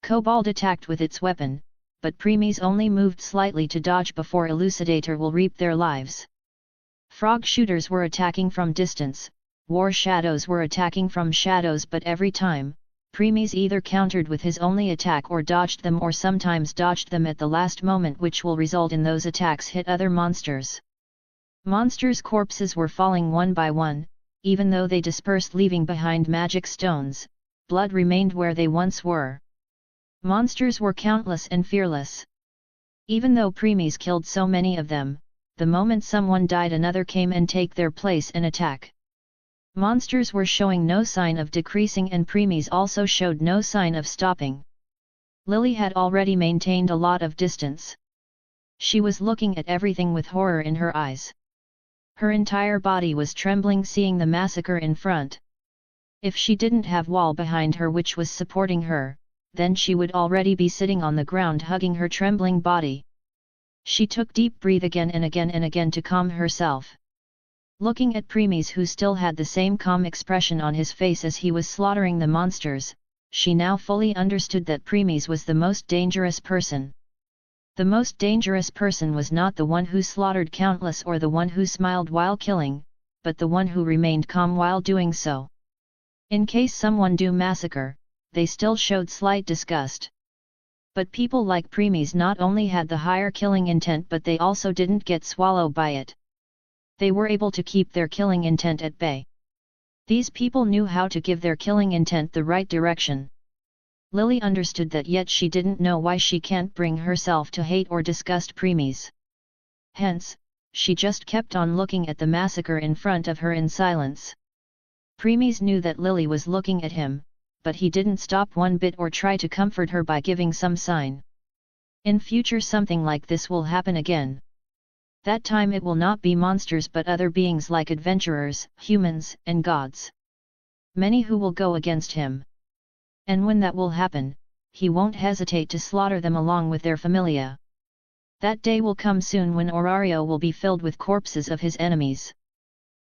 Kobold attacked with its weapon, but Premies only moved slightly to dodge before Elucidator will reap their lives. Frog shooters were attacking from distance, war shadows were attacking from shadows but every time, Premies either countered with his only attack or dodged them or sometimes dodged them at the last moment which will result in those attacks hit other monsters. Monsters' corpses were falling one by one, even though they dispersed leaving behind magic stones, blood remained where they once were. Monsters were countless and fearless. Even though Premies killed so many of them, the moment someone died another came and take their place and attack. Monsters were showing no sign of decreasing and preemies also showed no sign of stopping. Lily had already maintained a lot of distance. She was looking at everything with horror in her eyes. Her entire body was trembling seeing the massacre in front. If she didn't have wall behind her which was supporting her, then she would already be sitting on the ground hugging her trembling body. She took deep breath again and again and again to calm herself. Looking at preemies who still had the same calm expression on his face as he was slaughtering the monsters, she now fully understood that preemies was the most dangerous person. The most dangerous person was not the one who slaughtered countless or the one who smiled while killing, but the one who remained calm while doing so. In case someone do massacre, they still showed slight disgust. But people like preemies not only had the higher killing intent but they also didn't get swallowed by it. They were able to keep their killing intent at bay. These people knew how to give their killing intent the right direction. Lily understood that, yet she didn't know why she can't bring herself to hate or disgust preemies. Hence, she just kept on looking at the massacre in front of her in silence. Preemies knew that Lily was looking at him, but he didn't stop one bit or try to comfort her by giving some sign. In future something like this will happen again. That time it will not be monsters but other beings like adventurers, humans, and gods. Many who will go against him. And when that will happen, he won't hesitate to slaughter them along with their familia. That day will come soon when Orario will be filled with corpses of his enemies.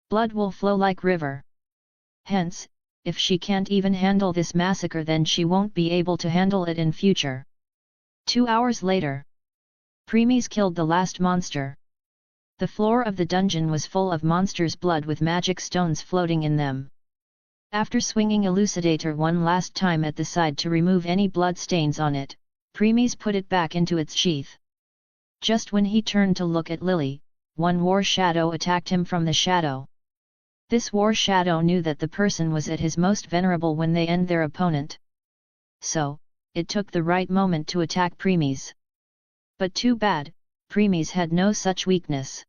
Blood will flow like river. Hence, if she can't even handle this massacre then she won't be able to handle it in future. 2 hours later. Preemies killed the last monster. The floor of the dungeon was full of monsters' blood with magic stones floating in them. After swinging Elucidator one last time at the side to remove any blood stains on it, Preemies put it back into its sheath. Just when he turned to look at Lily, one war shadow attacked him from the shadow. This war shadow knew that the person was at his most venerable when they end their opponent. So, it took the right moment to attack Preemies. But too bad, Preemies had no such weakness.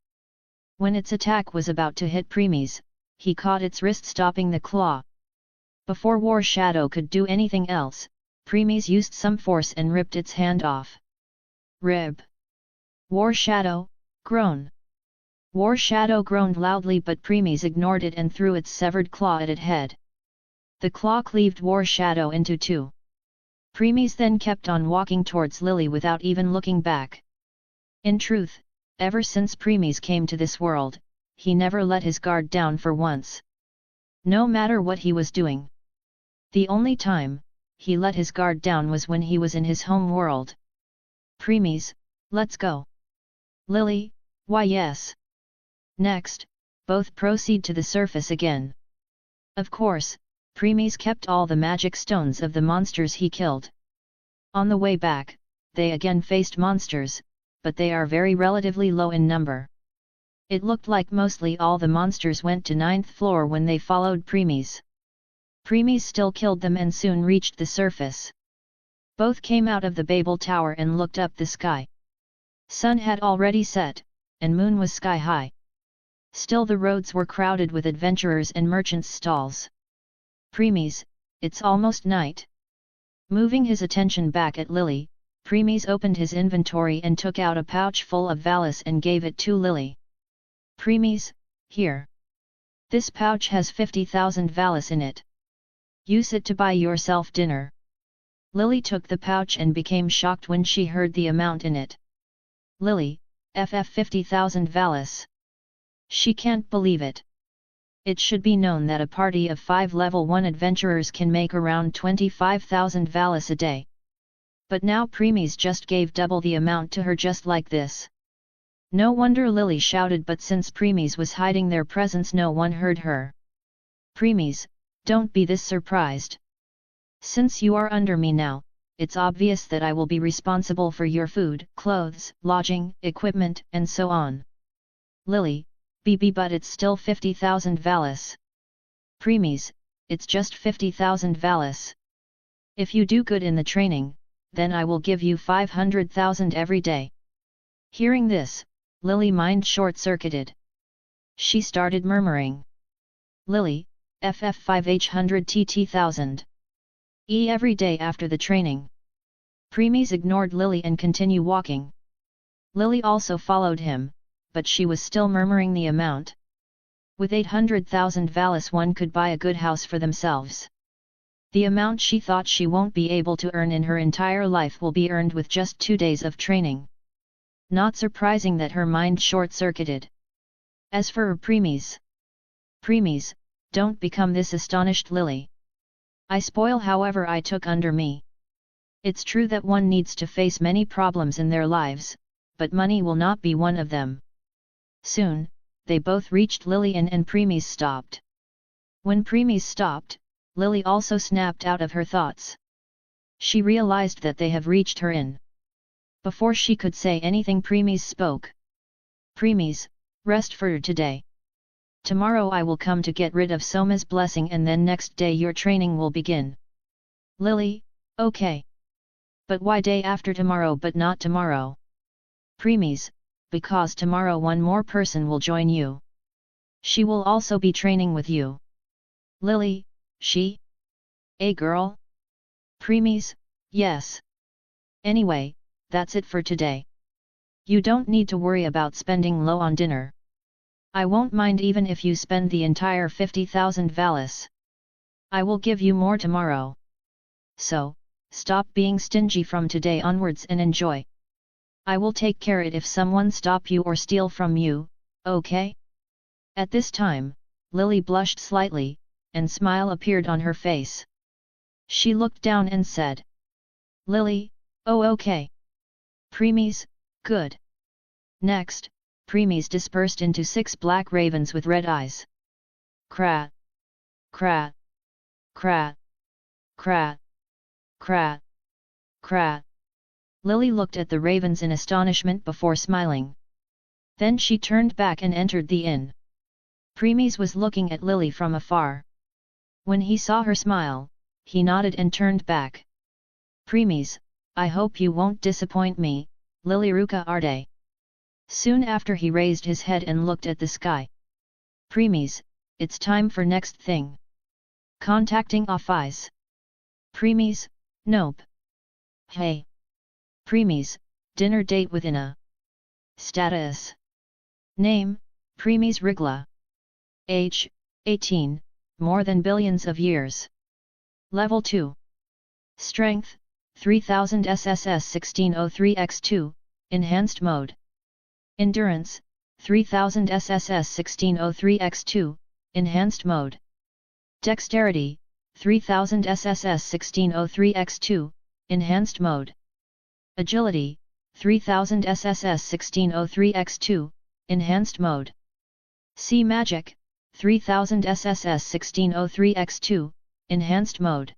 When its attack was about to hit Preemies, he caught its wrist stopping the claw. Before War Shadow could do anything else, Preemies used some force and ripped its hand off. Rib! War Shadow, groan! War Shadow groaned loudly but Preemies ignored it and threw its severed claw at its head. The claw cleaved War Shadow into two. Preemies then kept on walking towards Lily without even looking back. In truth, ever since Preemies came to this world, he never let his guard down for once. No matter what he was doing. The only time he let his guard down was when he was in his home world. Preemies, let's go. Lily, why yes. Next, both proceed to the surface again. Of course, Preemies kept all the magic stones of the monsters he killed. On the way back, they again faced monsters, but they are very relatively low in number. It looked like mostly all the monsters went to 9th floor when they followed Preemies. Preemies still killed them and soon reached the surface. Both came out of the Babel Tower and looked up the sky. Sun had already set, and moon was sky high. Still the roads were crowded with adventurers and merchants' stalls. Preemies, it's almost night. Moving his attention back at Lily, Preemies opened his inventory and took out a pouch full of Valis and gave it to Lily. Preemies, here. This pouch has 50,000 Valis in it. Use it to buy yourself dinner. Lily took the pouch and became shocked when she heard the amount in it. Lily, 50,000 Valis. She can't believe it. It should be known that a party of 5 level 1 adventurers can make around 25,000 Valis a day. But now Preemies just gave double the amount to her just like this. No wonder Lily shouted, but since Preemies was hiding their presence no one heard her. Preemies, don't be this surprised. Since you are under me now, it's obvious that I will be responsible for your food, clothes, lodging, equipment, and so on. Lily, but it's still 50,000 Valis. Preemies, it's just 50,000 Valis. If you do good in the training, then I will give you 500,000 every day. Hearing this, Lily mind short-circuited. She started murmuring. Lily, FF5H100 TT 1000. Every day after the training. Premies ignored Lily and continued walking. Lily also followed him, but she was still murmuring the amount. With 800,000 valis one could buy a good house for themselves. The amount she thought she won't be able to earn in her entire life will be earned with just 2 days of training. Not surprising that her mind short-circuited. As for her premies. Premies, don't become this astonished, Lily. I spoil however I took under me. It's true that one needs to face many problems in their lives, but money will not be one of them. Soon, they both reached Lily and premies stopped. When premies stopped, Lily also snapped out of her thoughts. She realized that they have reached her inn. Before she could say anything, premies spoke. Premies, rest for today. Tomorrow I will come to get rid of Soma's blessing and then next day your training will begin. Lily, okay. But why day after tomorrow but not tomorrow? Premies, because tomorrow one more person will join you. She will also be training with you. Lily, she? A girl? Premies, yes. Anyway, that's it for today. You don't need to worry about spending low on dinner. I won't mind even if you spend the entire 50,000 valis. I will give you more tomorrow. So, stop being stingy from today onwards and enjoy. I will take care it if someone stop you or steal from you, okay? At this time, Lily blushed slightly, and smile appeared on her face. She looked down and said. Lily, oh okay. Premies, good. Next, premies dispersed into 6 black ravens with red eyes. Krat. Krat. Krat. Krat. Krat. Krat. Lily looked at the ravens in astonishment before smiling. Then she turned back and entered the inn. Premies was looking at Lily from afar. When he saw her smile, he nodded and turned back. Premies, I hope you won't disappoint me, Lily Ruka Arde. Soon after he raised his head and looked at the sky. Premies, it's time for next thing. Contacting office. Premies, nope. Hey. Premies, dinner date with Ina. Status. Name, Premies Rigla. Age, 18, more than billions of years. Level 2. Strength, 3000 SSS 1603x2, Enhanced Mode. Endurance, 3000 SSS 1603x2, Enhanced Mode. Dexterity, 3000 SSS 1603x2, Enhanced Mode. Agility, 3000 SSS 1603x2, Enhanced Mode. Sea Magic, 3000 SSS 1603x2, Enhanced Mode.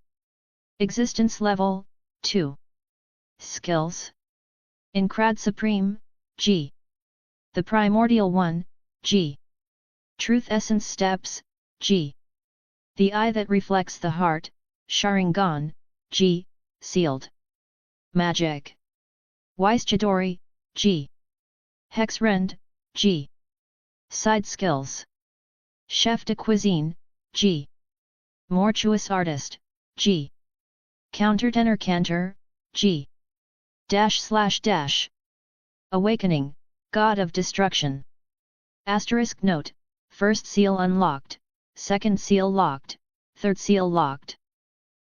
Existence Level, 2. Skills. Incrad Supreme, G. The Primordial One, G. Truth Essence Steps, G. The Eye that Reflects the Heart, Sharingan, G. Sealed. Magic. Weiss Chidori, G. Hexrend, G. Side Skills. Chef de Cuisine, G. Mortuous Artist, G. Countertenor Cantor, G. // Awakening, God of Destruction. Asterisk note, first seal unlocked, second seal locked, third seal locked.